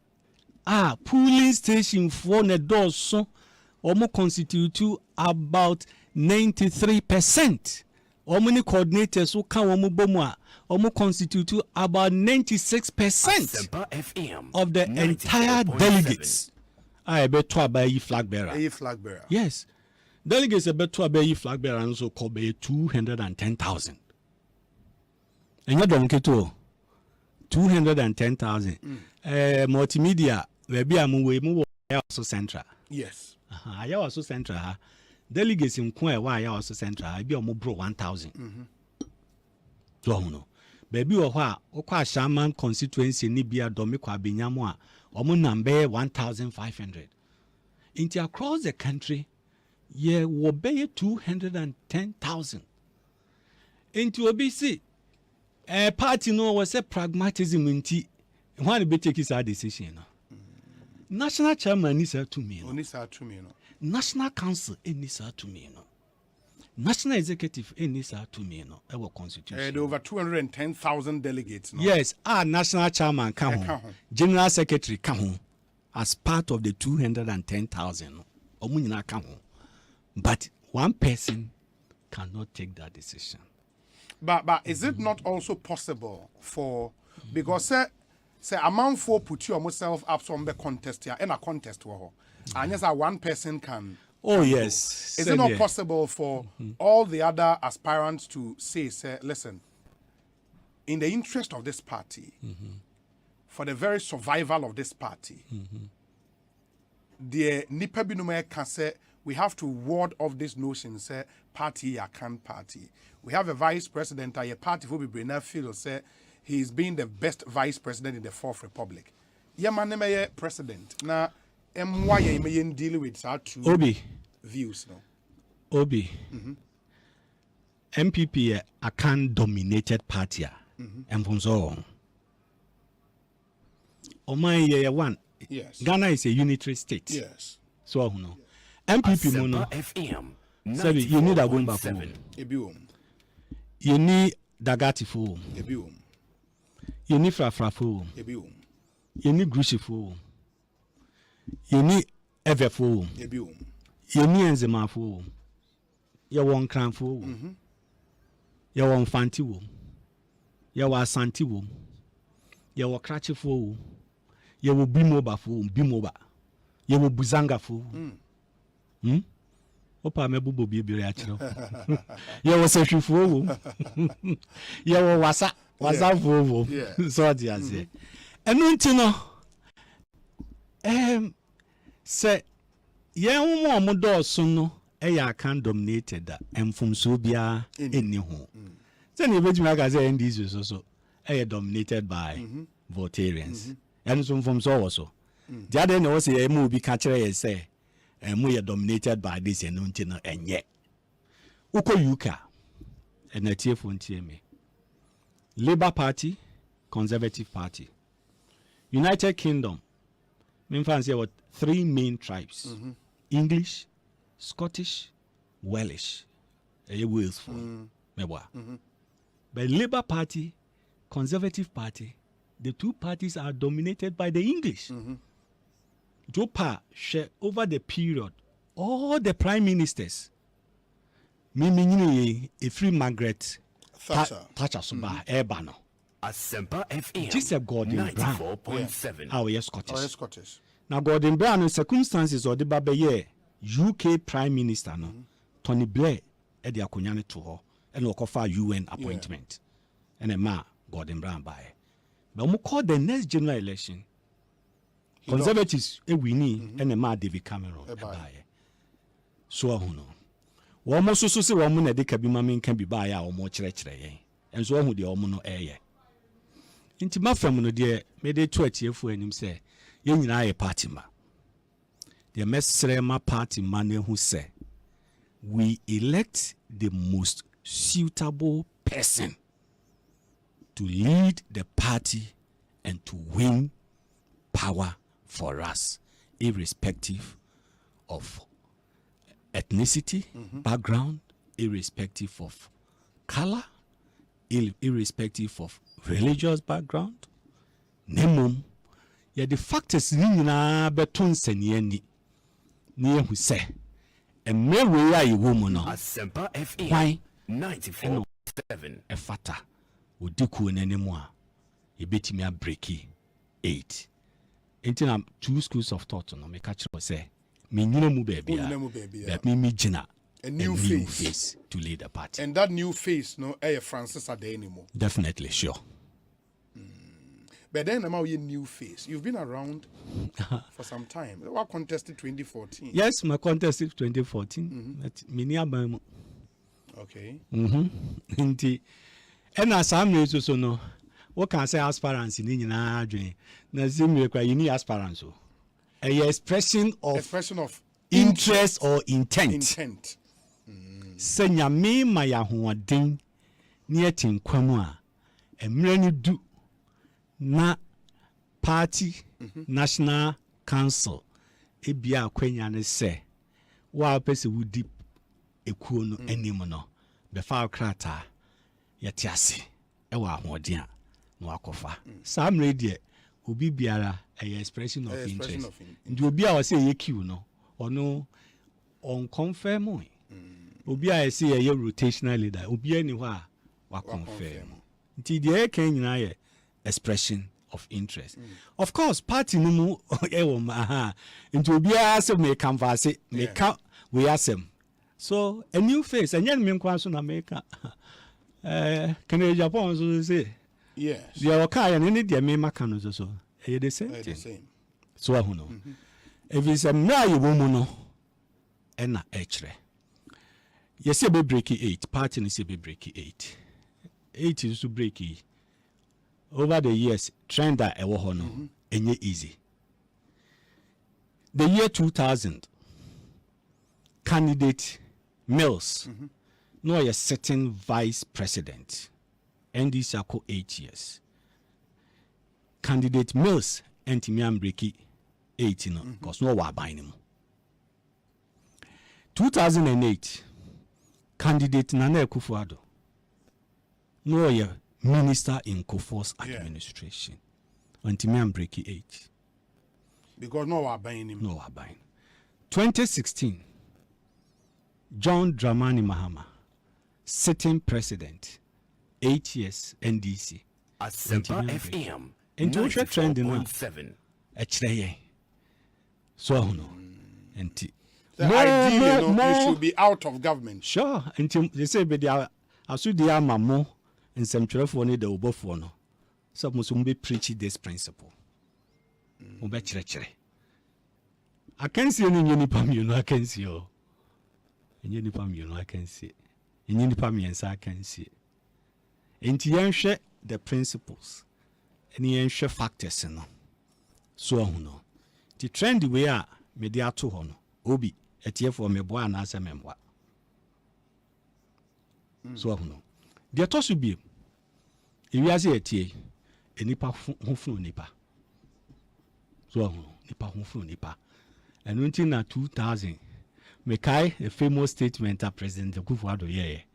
[SPEAKER 14] Polling station for the doors so almost constitute about 93%. How many coordinators who can almost constitute about 96% of the entire delegates. I bet to a flag bearer.
[SPEAKER 2] A flag bearer.
[SPEAKER 14] Yes. Delegates a bet to a flag bearer and so called 210,000. And you don't get to 210,000. Multimedia. Maybe I'm also central.
[SPEAKER 2] Yes.
[SPEAKER 14] I also central. Delegates in Kwe, why also central. I be a bro 1,000. So, no. Baby, or what Shaman constituency Nibia Domikwa Binyamwa, number 1,500. Into across the country, ye will be 210,000. Into OBC, a party no was a pragmatism in tea. One be take his decision. National chairman needs to me. National council needs to me. National executive needs to me. Our constitution.
[SPEAKER 2] Over 210,000 delegates. No?
[SPEAKER 14] Yes, our national chairman come home. General secretary come home as part of the 210,000. Come home. But one person cannot take that decision.
[SPEAKER 2] But is it not also possible for because say amount for put you yourself up from the contest here and a contest and yes, one person can.
[SPEAKER 14] Oh yes.
[SPEAKER 2] Is it not possible for all the other aspirants to say, listen, in the interest of this party, for the very survival of this party, the nipa binume can say we have to ward off this notion, say party ya can party. We have a vice president, a party who be bring feel say he's been the best vice president in the Fourth Republic. Yeah, man, president. Now, why may deal with our two views no?
[SPEAKER 14] Obi. MPP a can dominated party. And from so on. Oman one.
[SPEAKER 2] Yes.
[SPEAKER 14] Ghana is a unitary state.
[SPEAKER 2] Yes.
[SPEAKER 14] So no. MPP mono. Sorry, you need a Gumba for. You need Dagati for. You need Frafra for. You need Grushi for. You need Ever for. You need Enzema for. You want Cran for. You want Fanti wo. You want Santi wo. You want Cratchy for. You will Bimoba for. Bimoba. You will Buzanga for. Opa mebubo bibiri achiro. You will say for. You will wasa for. So dia say. Enu nti no say ye wo mo do so no ya can dominated that emfumso bia eni ho. Say na ebetumi aka say NDC so dominated by votarians. And so from so also The other no say a movie catcher say and we are dominated by this and no and yet. Uko Yuka and a TF me. Labour Party, Conservative Party. United Kingdom. Me fancy what 3 main tribes. English, Scottish, Welsh. Wales for But Labour Party, Conservative Party, the 2 parties are dominated by the English. Jopa share over the period, all the prime ministers. Mimi a free Margaret Thatcher Suba Ebano.
[SPEAKER 13] Asempa FM.
[SPEAKER 14] Just a Gordon Brown.
[SPEAKER 13] 94.7.
[SPEAKER 14] Our Scottish.
[SPEAKER 2] Oh, Scottish.
[SPEAKER 14] Now Gordon Brown in circumstances or the Babaye UK Prime Minister no Tony Blair at the Akunyane to her and will offer UN appointment. And a ma Gordon Brown by. But we call the next general election. Conservatives a winnie and a ma David Cameron. So who know. Woman so say woman a decabimam can be by our more chere and so who the omono air. Into my family, dear, made a 20 for him say, Yen I a party ma. The mestre my party man who say, we elect the most suitable person to lead the party and to win power for us, irrespective of ethnicity, background, irrespective of color, irrespective of religious background. Nemum, yeah, the factors na beton senieni near who say, and maybe I woman on
[SPEAKER 13] Asempa FM.
[SPEAKER 14] Why
[SPEAKER 13] 94.7.
[SPEAKER 14] A fata would diku anymore. You bet me a breaky 8. Until I'm 2 schools of thought on me catch say, me no baby, that me jina.
[SPEAKER 2] A new face
[SPEAKER 14] to lead the party.
[SPEAKER 2] And that new face, no, Francis are there anymore.
[SPEAKER 14] Definitely, sure.
[SPEAKER 2] But then about your new face. You've been around for some time. What contested 2014?
[SPEAKER 14] Yes, my contest is 2014. But many
[SPEAKER 2] okay.
[SPEAKER 14] And as I'm used to know, what can I say aspirants in our dream? You need aspirants. A expression of interest or intent. Senya me maya huadin near tin kwamua emreni du na party national council ebia kwenya ne se wa pese wudi ekuo no anim no be fa krata yetiase e wa hoden a no akofa sam radio obi biara a expression of interest ndi obi a wase ye kiu no ono on confirm obi a say a rotational leader obi ani ho a wa confirm nti de kan nyina ye expression of interest of course party no mu e wo ma nti obi a say me canvas me ka we asem so a new face and yen me nkwa so na make can you Japan so say
[SPEAKER 2] yes
[SPEAKER 14] they are okay and any de me maka no so e the same so ahu no if it's a na you woman no e na e kire yes, you be breaking 8. Party is be breaking 8. 8 is to break it. Over the years, trend that I was on, and easy. The year 2000, candidate Mills, no a certain vice president, and this are 8 years. Candidate Mills, and Timian breaking 8, because no one buying him. 2008. Candidate Nana Akufo-Addo, no a minister in Kufuor's administration. Until me break 8.
[SPEAKER 2] Because no one buying him.
[SPEAKER 14] No one buying. 2016, John Dramani Mahama, sitting president, 8 years NDC.
[SPEAKER 13] Asempa FM.
[SPEAKER 14] Into which trend in 1.7. Actually, so no. And
[SPEAKER 2] ideally, you should be out of government.
[SPEAKER 14] Sure. Until they say, but they are also the Amamo and some 12 one the Obofono. So must be preaching this principle. I can see any unipam, you know, I can see you. In unipam, you know, I can see. In unipam, yes, I can see. And to share the principles and share factors, you know. So, no. The trend we are media to hono. Obi etie for me boa na ase memwa. So hono. The to so bi. Ewiase etie enipa hofunu nipa. So hono nipa hofunu nipa. And until na 2000 mekai a famous statement of President Akufo-Addo ye.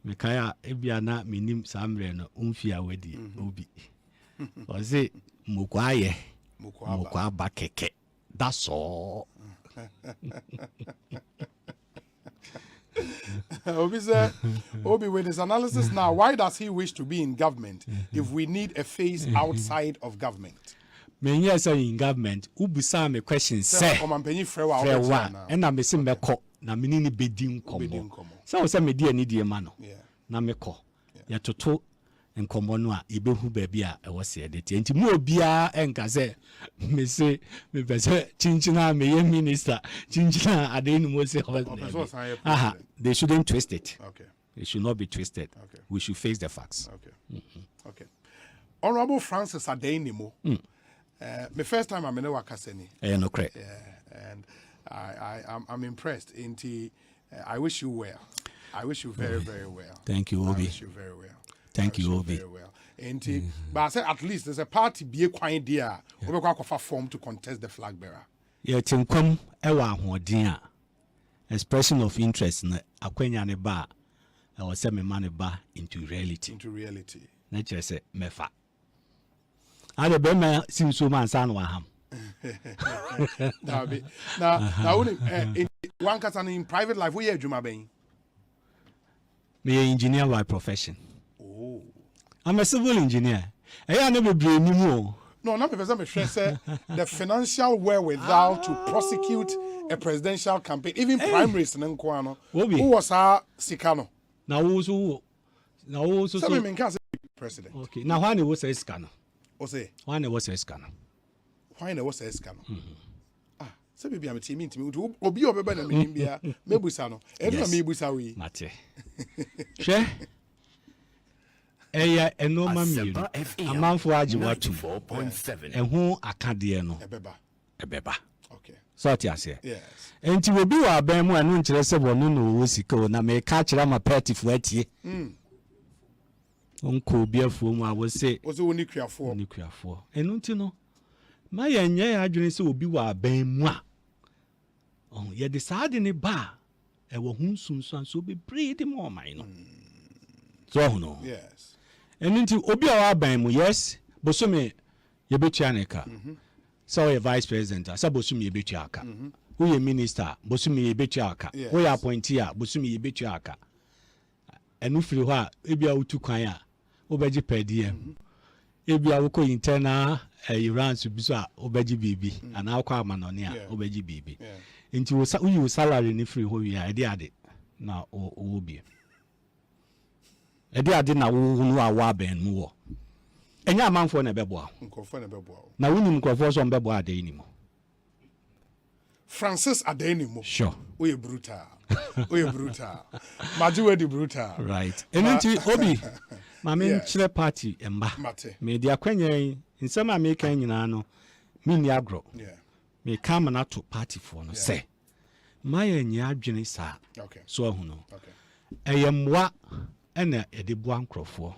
[SPEAKER 14] Mekai ebia na minim samre no umfia wedi obi. Oze mukwaye mukwa bakeke. That's all.
[SPEAKER 2] Obi said, Obi, with his analysis now, why does he wish to be in government if we need a face outside of government?
[SPEAKER 14] Me yes in government, ubusa me question say. Frewa, and I me sim me ko na me ni bedin komo. So say me die ni die ma no. Na me ko. Ya toto nkomo no a ebehu baabi a e wo se de tie. Nti mu obia enka say me say me pese chinchina me ye minister. Chinchina ade ni mo say. Aha, they shouldn't twist it.
[SPEAKER 2] Okay.
[SPEAKER 14] It should not be twisted. Okay. We should face the facts.
[SPEAKER 2] Okay. Okay. Honorable Francis Adenimo. My first time I'm in Wakaseni.
[SPEAKER 14] No correct.
[SPEAKER 2] And I'm impressed. I wish you well. I wish you very, very well.
[SPEAKER 14] Thank you, Obi.
[SPEAKER 2] I wish you very well.
[SPEAKER 14] Thank you, Obi.
[SPEAKER 2] Very well. But I said at least there's a party be a quiet dear. We go form to contest the flag bearer.
[SPEAKER 14] Yeah, tinkom ewa ahoden expression of interest na akwanya ne ba e wo se me man ba into reality.
[SPEAKER 2] Into reality.
[SPEAKER 14] Na chere se mefa. Ade be ma sinso man san wa ham.
[SPEAKER 2] Now in one case in private life we adwuma ben.
[SPEAKER 14] Me engineer by profession.
[SPEAKER 2] Oh.
[SPEAKER 14] I'm a civil engineer. I never be ni mo.
[SPEAKER 2] No, not because I'm a say the financial wherewithal to prosecute a presidential campaign, even primaries in Nkwano. Who was our Sikano?
[SPEAKER 14] Now who so
[SPEAKER 2] me can say president.
[SPEAKER 14] Okay. Now why was a scanner?
[SPEAKER 2] Osei.
[SPEAKER 14] Why was a scanner?
[SPEAKER 2] Why was a scanner? So maybe I'm a team into me. Obi obeba na me bia mebusa no. E do me busa we.
[SPEAKER 14] Mate. Hwe. Eya enoma mi. Amanfo agi watu 4.7. Ehu akade no. Ebeba.
[SPEAKER 2] Okay.
[SPEAKER 14] So ati ase.
[SPEAKER 2] Yes.
[SPEAKER 14] Enti obi wa aban mu anu nkire se bono no wo sika na me ka kire ma party fo atie. Onko obi afuo mu a wo se.
[SPEAKER 2] Wo se woni kuafo.
[SPEAKER 14] Woni kuafo. Enu nti no. Ma ye nya ya adwene se obi wa aban mu a. Ye de saade ne ba. E wo hunsunsan so be breed more man no. So no.
[SPEAKER 2] Yes.
[SPEAKER 14] Enu nti obi a wa aban mu yes, bosome ye betua ne ka. So ye vice president, so bosome ye betua aka. Who ye minister, bosome ye betua aka. Who ye appointee a bosome ye betua aka. Enu firi ho a ebia utu kwan a obeji per diem. Ebia woko internal Iran so bi so a obeji bibi ana akwa amanone a obeji bibi. Nti wo salary ni firi ho wi a ede ade na o bi. Ede ade na wo hunu a wa ben mu wo. Enya amanfo na bebo.
[SPEAKER 2] Nkofo na bebo.
[SPEAKER 14] Na woni nkofo so bebo ade ni mo.
[SPEAKER 2] Francis Adenimo.
[SPEAKER 14] Sure.
[SPEAKER 2] Oye brutal. Oye brutal. Majiwe di brutal.
[SPEAKER 14] Right. Enti Obi Mame chile party emba. Me dia kwanya nsema me kan nyina no me ni agro.
[SPEAKER 2] Yeah.
[SPEAKER 14] Me come na to party for no say. My nya adwene sa.
[SPEAKER 2] Okay.
[SPEAKER 14] So ahu no.
[SPEAKER 2] Okay.
[SPEAKER 14] Eyemwa ena ede bua nkrofo.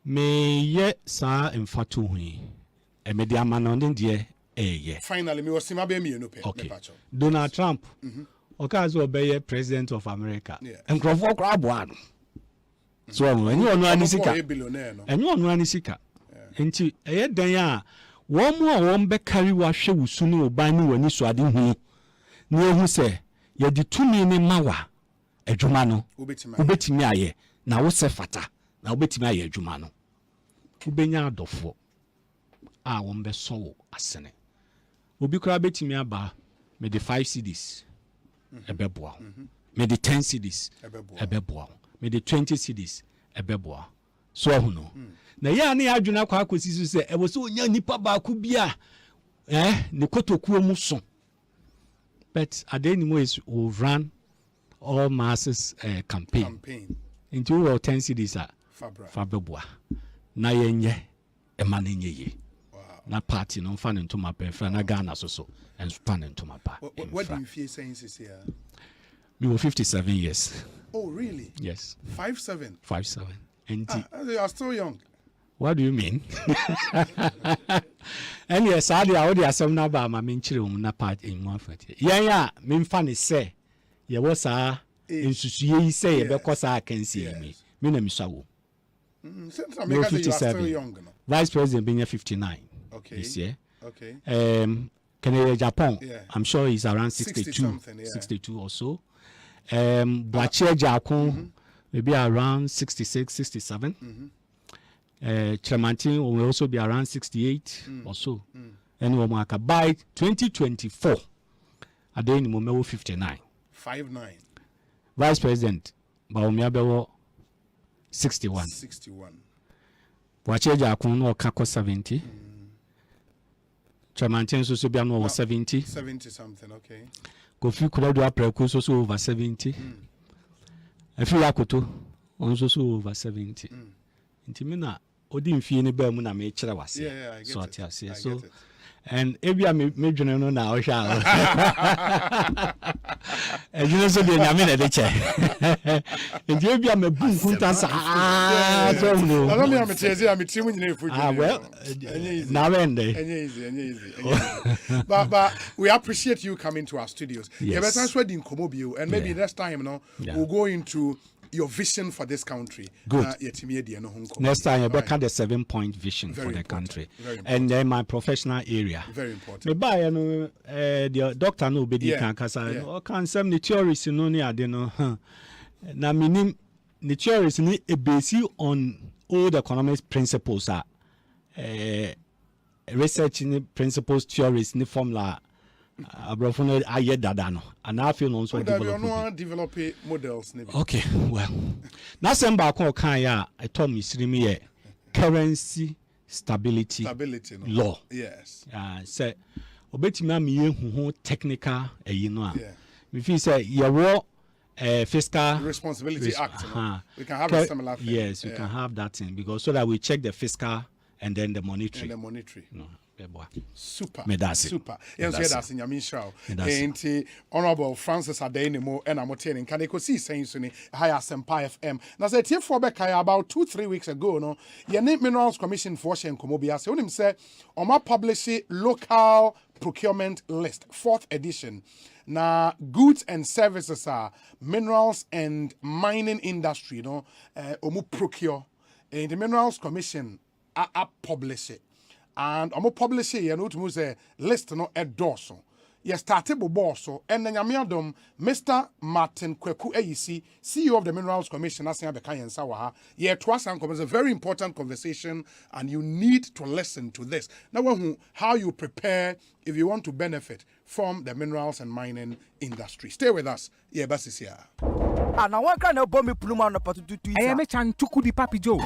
[SPEAKER 14] Me ye sa mfatu hui. E me dia manonde die eye.
[SPEAKER 2] Finally me wasima be me no pe.
[SPEAKER 14] Okay. Donald Trump. Okazo obeye president of America. Nkrofo kra boa no. So enyo onu anisika. Enyo onu anisika. Enti eye dan a wo mu a wo be carry wa hwe wusu ne oban ne wani so ade hu. Na ehu se ye di tumi ne mawa adwuma no. Ubetimi aye na wo se fata na ubetimi aye adwuma no. Ubenya adofo a wo be so wo asene. Obi kura betimi aba me the 5 CDs. Ebeboa. Me the 10 CDs. Ebeboa. Me the 20 CDs. Ebeboa. So ahu no. Na ya na adwuna kwa akosi so se e wo so onya nipa ba ku bia ne kotokuo mu so. But Adenimo is will run all masses campaign. Into 10 CDs are Fabeboa. Na yenye e manenye ye. na party no fan into my pay friend na Ghana so and span into my pa.
[SPEAKER 2] What do you feel saying this year?
[SPEAKER 14] Me were 57 years.
[SPEAKER 2] Oh really?
[SPEAKER 14] Yes.
[SPEAKER 2] 57.
[SPEAKER 14] 57. And
[SPEAKER 2] you are still young.
[SPEAKER 14] What do you mean? And yes, I already have some number my main children na part in 140. Yeah, me fan is say ye was a in say because I can see me. Me na misawo.
[SPEAKER 2] Since I'm 57. Young, no?
[SPEAKER 14] Vice President being 59.
[SPEAKER 2] Okay.
[SPEAKER 14] This year.
[SPEAKER 2] Okay.
[SPEAKER 14] Canada, Japan.
[SPEAKER 2] Yeah.
[SPEAKER 14] I'm sure he's around 62, 62 or so. Boache Jakon maybe around 66, 67. Tremantin will also be around 68 or so. And Omaka by 2024, Adeni Momeo 59.
[SPEAKER 2] 59.
[SPEAKER 14] Vice President Baomiabewo 61.
[SPEAKER 2] 61.
[SPEAKER 14] Boache Jakon no Kako 70. Tremantin so be no 70.
[SPEAKER 2] 70 something, okay.
[SPEAKER 14] Kofi Kuredu Apreko so over 70. Efila Koto also over 70. Intimina odi mfie ni ba mu na me kire wase.
[SPEAKER 2] Yeah, I get
[SPEAKER 14] so
[SPEAKER 2] it.
[SPEAKER 14] So so and ebia me dwene no na o hwa. Ejune so de nyame na de che. Enti ebia me bu kunta sa. So no.
[SPEAKER 2] Na me am tezi am timu nyina efu.
[SPEAKER 14] Well, na wende.
[SPEAKER 2] Easy. But we appreciate you coming to our studios.
[SPEAKER 14] Yes.
[SPEAKER 2] Better so din komo bio and maybe next time we'll go into your vision for this country.
[SPEAKER 14] Good.
[SPEAKER 2] Next
[SPEAKER 14] time, you better the 7-point vision for the country. And then my professional area.
[SPEAKER 2] Very important.
[SPEAKER 14] Me buy the doctor no be can kasa. O kan some the theories no ni ade no. Na minim the theories ni based on old economic principles research ni principles theories ni formula Abrafone aye dada no and I feel no so
[SPEAKER 2] develop models.
[SPEAKER 14] Okay, well. Na semba ko kan ya I told me sirimi currency stability law.
[SPEAKER 2] Yes.
[SPEAKER 14] Say obetimi am ye hu technical no a. Me feel say your fiscal
[SPEAKER 2] responsibility act. We can have a similar thing.
[SPEAKER 14] Yes, we can have that thing because so that we check the fiscal and then the monetary.
[SPEAKER 2] No. Super.
[SPEAKER 14] Super.
[SPEAKER 2] Yes, that's in Yamin Shao. And Honorable Francis Adenimo and Amotin and Kaneko see saying Sunni high Asempa FM. Now say Tier 4 back about 2-3 weeks ago, no, your name Minerals Commission for Shen Komobia. So him say Oma publish local procurement list, 4th edition. Now goods and services are minerals and mining industry, omu procure. And the Minerals Commission are publish it. And I'm publish it, you know, to say list no endorso. Yes, started bosso, and then Yamiadom, Mr. Martin Kweku AEC, CEO of the Minerals Commission, as Bekai and Sawaha. Yeah, Twasankom is a very important conversation, and you need to listen to this. Now, how you prepare if you want to benefit from the minerals and mining industry. Stay with us. Yeah, Basis here.
[SPEAKER 4] And I want to bomb me pluma no patutu. I am a chan tukudi papi Joe.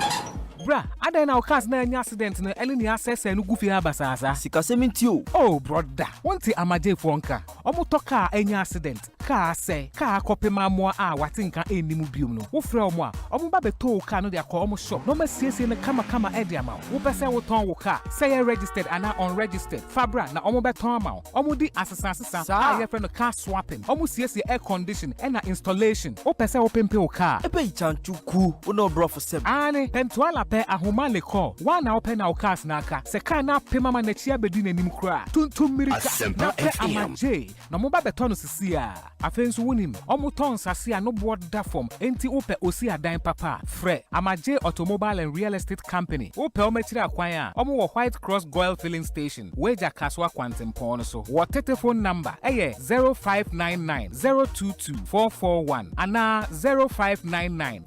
[SPEAKER 4] Bra, I don't know cause na accident na elini access and goofy abasasa.
[SPEAKER 15] Sikasementio.
[SPEAKER 4] Oh, brother. One thing amaje fonka. Omo toka any accident. Car say, car copy mamwa watinka any mubium no. Wo frɛ omo a, omo ba beto car no de akɔ omo shop. No ma siesie na kama edi ama. Wo pese wo ton wo car. Say registered and unregistered. Fabra na omo beton ama. Omo di asesa. I friend no car swapping. Omo siesie air condition and installation. Wo pese wo pempe wo car.
[SPEAKER 15] Ebe chanchuku. Wo no bro for sem.
[SPEAKER 4] Ane, pentuala pe ahoma le call. One na open na cars naka. Se car na pe mama na chia bedu na nim kra. Tuntum mirika. Na pe amaje. Na mo ba beton sisi a. Afenso wonim. Omo ton sase a no board da form. Enti ope osi adan papa. Fre. Amaje Automobile and Real Estate Company. Ope omechira akwan a. Omo wo White Cross Goil Filling Station. Weja Kaswa Kwantempo no so. Wo telephone number 0599 022 441 ana 0599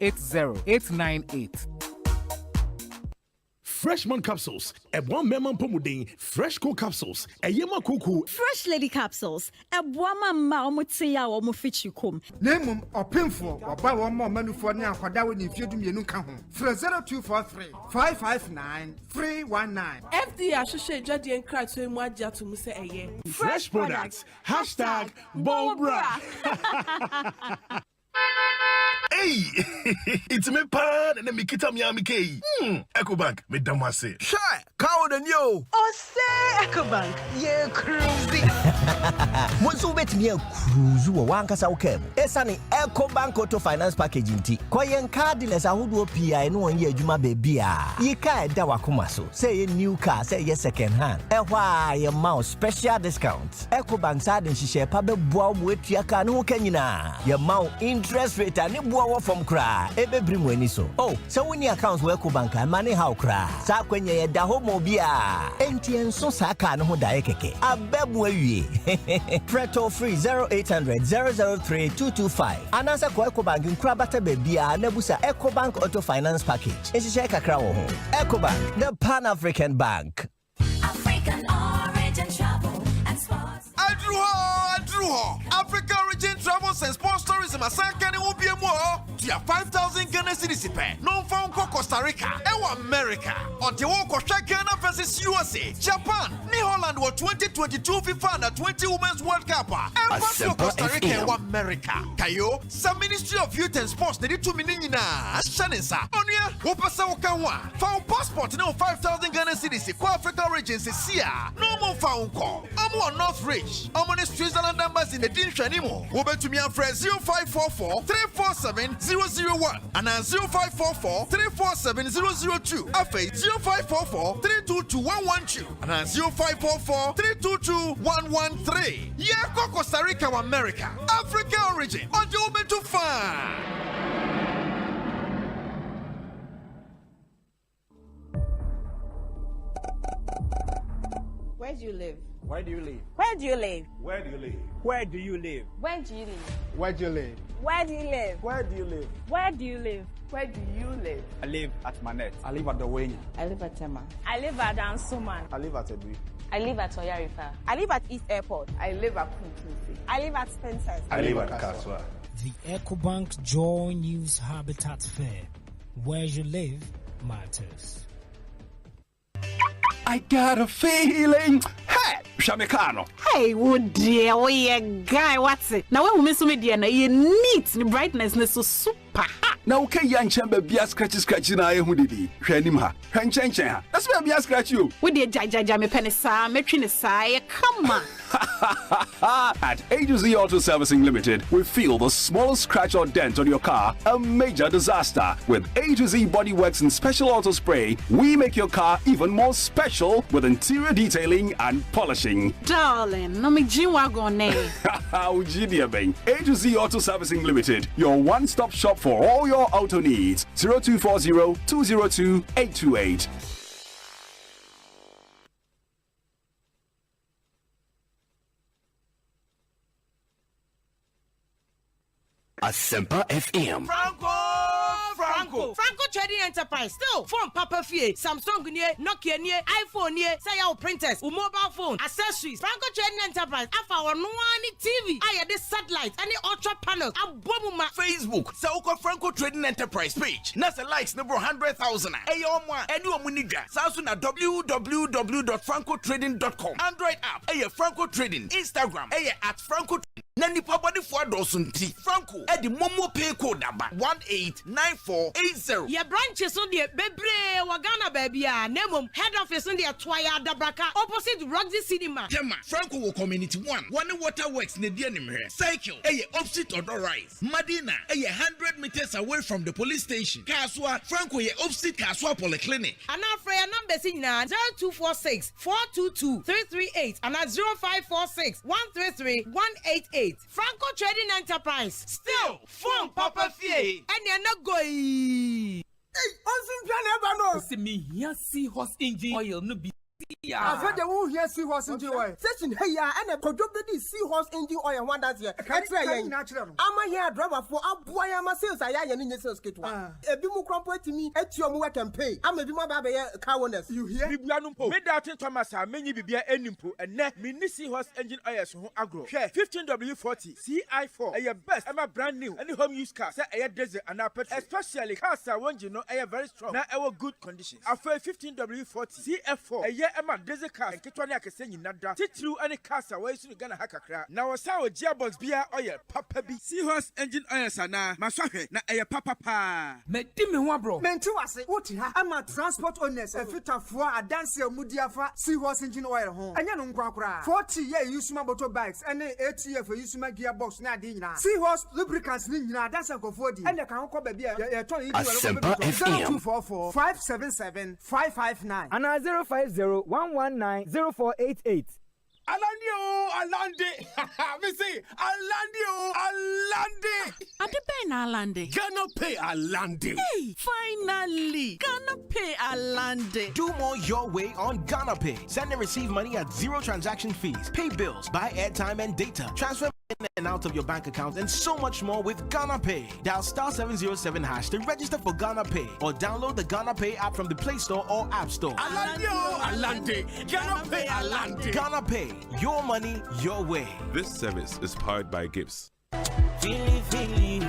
[SPEAKER 4] 080 898.
[SPEAKER 3] Freshman capsules, a one memon pomudin, fresh cool capsules, a yema cuckoo,
[SPEAKER 16] fresh lady capsules, a woman maumutia or mufichukum.
[SPEAKER 4] Name or pinful or buy one more menu for now for that when you do me no come home. 0243 559 319.
[SPEAKER 5] FDA associate Jadi and Cry to Mwaja to Muse Aye.
[SPEAKER 3] Fresh products, hashtag Bobra. Hey, it's me pan and me kita mi amike. Ecobank me damase.
[SPEAKER 4] Sure.
[SPEAKER 15] Count and yo.
[SPEAKER 8] Osei EcoBank. Yeah, cruising.
[SPEAKER 7] Bonsu bet me a cruise wo wankasa wokem. Esane EcoBank Auto Finance Package nti. Koyen card dealers ahodo PI no onye adwuma bebia. Yika eda wakoma so. Say ye new car, say ye second hand. Ehwa ye mouse special discount. EcoBank side nhihye pa beboa mo atua ka ne ho kanyina. Ye mau interest rate ani boa wo from kra. Ebebri mo ani so. Oh, so when your accounts with EcoBank money how kra. Sa kwenye ye da ho mo bia. Enti enso sa ka ne ho da ye keke. Abebu awie. Preto free 0800 003 225. Anasa ko EcoBank nkra bata bebia na busa EcoBank Auto Finance Package. Nhihye kakra wo ho. EcoBank, the Pan-African Bank.
[SPEAKER 11] African origin travel and sports.
[SPEAKER 3] Adruho. African origin travels and sports tourism asanka ni wo bia mu o. Tia 5,000 Ghana cedis pe. Non found Costa Rica, America. On the walk of Ghana versus USA, Japan, New Holland were 2022 FIFA Under 20 Women's World Cup. Asempa Costa Rica and America. Kayo, some Ministry of Youth and Sports need to mean Shanisa. Onia, Wopasa Wakawa. Found passport no 5,000 Ghana cedis. Kwa Africa regions is here. No more found call. I'm on North Ridge. I'm on the Switzerland numbers in the Din Shanimo. Over to me and friend 0544 347 001 and 0544 347 002. Afe 0544 322 112 and 0544 322 113. Yeah, Costa Rica, America, Africa origin. On the open to fan.
[SPEAKER 17] Where do you live?
[SPEAKER 18] Where do you live?
[SPEAKER 17] Where do you live?
[SPEAKER 18] Where do you live?
[SPEAKER 9] Where do you live?
[SPEAKER 17] Where do you live?
[SPEAKER 18] Where do you live?
[SPEAKER 17] Where do you live?
[SPEAKER 18] Where do you live?
[SPEAKER 17] Where do you live? Where do you live?
[SPEAKER 18] I live at Manet. I live at the Wayne.
[SPEAKER 17] I live at Tema. I live at Ansuman.
[SPEAKER 18] I live at Edwi.
[SPEAKER 17] I live at Oyarifa. I live at East Airport. I live at Kuntusi. I live at Spencer's.
[SPEAKER 18] I live at Kaswa.
[SPEAKER 19] The EcoBank Joy News Habitat Fair. Where you live matters.
[SPEAKER 20] I got a feeling. Hey, Shamekano.
[SPEAKER 8] Hey, would dear, we a guy, what's it? Now, when we miss me, dear, you neat, the brightness is so super.
[SPEAKER 20] Now, okay, young chamber, be a scratch in I who did it. Him, Hanchen, that's where be a scratch you.
[SPEAKER 8] With the Jajajami Penisa, Metrinisa, come on.
[SPEAKER 20] At A to Z Auto Servicing Limited, we feel the smallest scratch or dent on your car a major disaster. With A to Z Bodyworks and Special Auto Spray, we make your car even more special with interior detailing and polishing.
[SPEAKER 8] Darling, no me G-Wagon.
[SPEAKER 20] How Gidia Bang. A to Z Auto Servicing Limited, your one-stop shop for all your auto needs. 0240 202 828.
[SPEAKER 13] Asempa FM.
[SPEAKER 21] Franco Trading Enterprise still phone Papa Fie, Samsung near, Nokia near, iPhone near, say our printers, mobile phone, accessories. Franco Trading Enterprise, our no TV, I had this satellite, any ultra panels, a bomb
[SPEAKER 22] Facebook, Sauko Franco Trading Enterprise page. Nasa likes number 100,000. Ayomwa, Edu Muniga, Samsung at www.francotrading.com. Android app, Franco Trading, Instagram, at Franco Nani Pabadi for Dosunti. Franco, at the Momo Pay code number 189480.
[SPEAKER 21] Your branches on the Bebre Wagana baby, Nemum, head office on the Twaya Dabraka, opposite Roxy Cinema.
[SPEAKER 22] Tema, Franco Community 1, One Waterworks, Nedianim here. Cycle, opposite Odor Rise. Madina, 100 meters away from the police station. Kaswa, Franco, opposite Kaswa Polyclinic.
[SPEAKER 21] And our prayer number is 0246 422 338 and at 0546 133 188. Franco Trading Enterprise.
[SPEAKER 22] Still, phone Papa Fie.
[SPEAKER 21] And you're not going.
[SPEAKER 4] Hey, Onsim Piano Bano.
[SPEAKER 23] See me here, seahorse engine oil no be.
[SPEAKER 4] I've heard the one here seahorse engine oil. Session hey ya and a product seahorse engine oil one that's here. That's right. Natural. I'm a here driver for a boy. I'm a sales. I am in sales kit. A bimu crumple to me at your work and pay. I'm a bima baby car owners. You hear?
[SPEAKER 9] Bibianumpo. Made out in Thomas, many bibia enimpo and net mini seahorse engine oil so agro. 15W40 CI4. A best. I'm a brand new. Any home use car. Say a desert and a petrol. Especially cars are one you know a very strong. Now our good conditions. After 15W40 CF4. A year
[SPEAKER 4] Emma Desert Cars and Kitwania Kassani Nada, Titru and a Casa, where you gonna hakakra. Now, our gearbox beer oil, Papa B. Seahorse engine oil, Sana, Masahe, na a papa pa.
[SPEAKER 23] Metimi wabro.
[SPEAKER 4] Mentuase, what I'm a transport owners, a fit of four, a dancer, Mudiafa, Seahorse engine oil home. And Yanum Quakra. 40 year use my motorbikes, and 80 year for use my gearbox Nadina. Seahorse lubricants Nina, that's a 40. And the Kanko baby, a 20 244 577 559 and 050 119 0488.
[SPEAKER 3] Alande. Me say Alande.
[SPEAKER 21] Adepen Alande.
[SPEAKER 3] Gonna pay Alande.
[SPEAKER 21] Hey, finally. Gonna pay Alande.
[SPEAKER 7] Do more your way on Ghana Pay. Send and receive money at zero transaction fees. Pay bills, buy airtime and data. Transfer in and out of your bank account and so much more with Ghana Pay. Dial *707# to register for Ghana Pay or download the Ghana Pay app from the Play Store or App Store.
[SPEAKER 3] Alande. Ghana Pay Alande.
[SPEAKER 7] Ghana Pay. Your money, your way.
[SPEAKER 3] This service is powered by Gibbs.
[SPEAKER 6] Feely,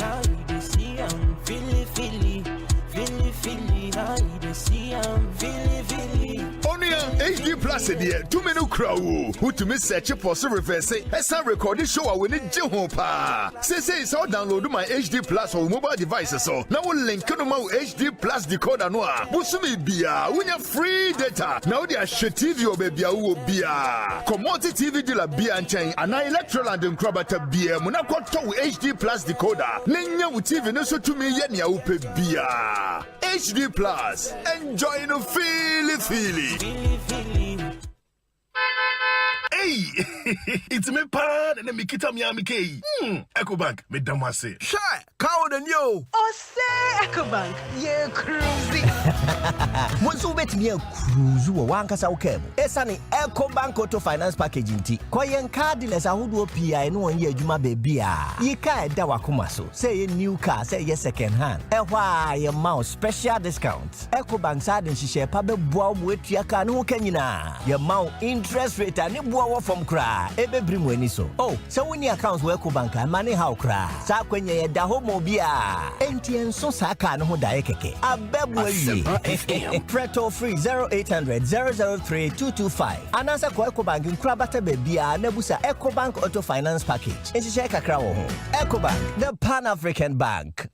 [SPEAKER 6] how you dey see am? Feely, how you dey see am? Feely.
[SPEAKER 10] Only HD Plus here. 2 minute crowd. Who to miss search for so reverse. Esa recording show I will need pa. Say so download my HD Plus on mobile devices so. Now we'll link to my HD Plus decoder no. Busumi bia. We have free data. Now they are shit TV or baby bia. Commodity TV de la bia and chain. And I electoral and crabata bia. Muna kwa to HD Plus decoder. Nenya u TV no so to me yenya upe bia. HD Plus. Enjoy no feely.
[SPEAKER 3] Hey, it's me pan and me kita mi amike. EcoBank, me damase.
[SPEAKER 22] Shy, cow than you.
[SPEAKER 8] Osei EcoBank, yeah, cruising.
[SPEAKER 7] Bonsu bet me cruise wo wankasa ukemu. Esani EcoBank Auto Finance Package nti. Kwa yen cardless ahudu PI no onye adwuma bebia. Yika eda wakoma so. Say ye new car, say ye second hand. Ehwa ye mouse special discount. EcoBank sa den hihye pa be boa mo etua ka no kanyina. Ye mouse interest rate ani boa from kra. Ebe brimu eni so. Oh, so when your accounts work EcoBank money how kra. Sa kwenye ye da homo bia. Enti enso sa ka no ho da keke. Abebu yi. Preto free 0800 003 225. Anasa kwa EcoBank nkrabata bebia nebusa EcoBank Auto Finance Package. Enhihye kakra wo ho. EcoBank, the Pan-African Bank.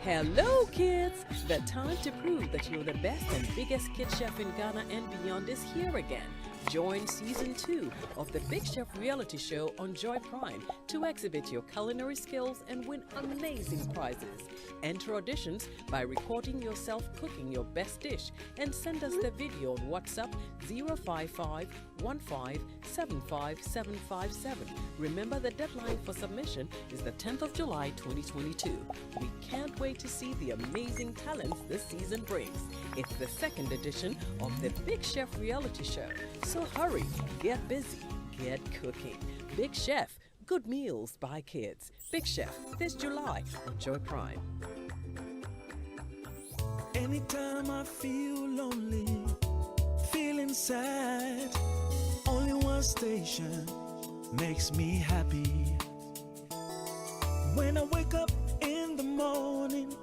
[SPEAKER 12] Hello, kids! The time to prove that you're the best and biggest kid chef in Ghana and beyond is here again. Join season 2 of the Big Chef reality show on Joy Prime to exhibit your culinary skills and win amazing prizes. Enter auditions by recording yourself cooking your best dish and send us the video on WhatsApp 055 1575757. Remember, the deadline for submission is the 10th of July 2022. We can't wait to see the amazing talents this season brings. It's the second edition of the Big Chef reality show. So hurry, get busy, get cooking. Big Chef, good meals by kids. Big Chef, this July on Joy Prime.
[SPEAKER 6] Anytime I feel lonely, feeling sad, only one station makes me happy. When I wake up in the morning,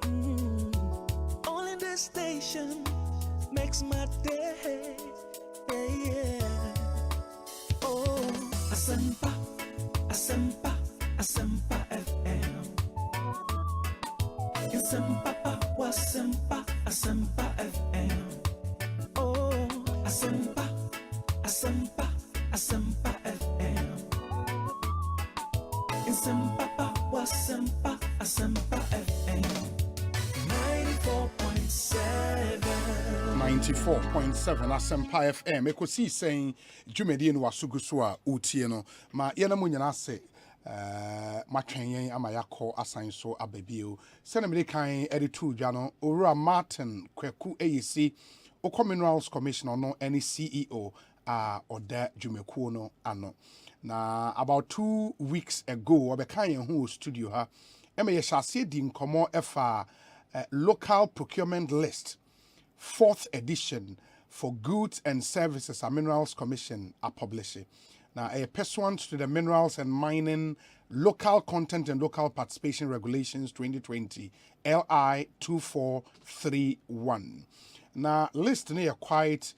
[SPEAKER 6] only this station makes my day. Yeah. Oh, Asempa FM. Asempa FM. Oh, Asempa FM. Asempa FM.
[SPEAKER 2] 94.7 Asempa FM. Ekosi saying Jumedi no wasugu so a utie no. Ma yena mu nyana se matwen amayako asan so ababio. Senemre kan editor dwa no Owura Martin Kweku AEC Oko Minerals Commissioner no any CEO oda Jumekuo no ano. Na about 2 weeks ago obekan yen ho studio ha eme ye shase di nkomo efa local procurement list 4th edition for goods and services a Minerals Commission are publishing. Now a pursuant to the Minerals and Mining Local Content and Local Participation Regulations 2020, LI 2431. Now, list are quite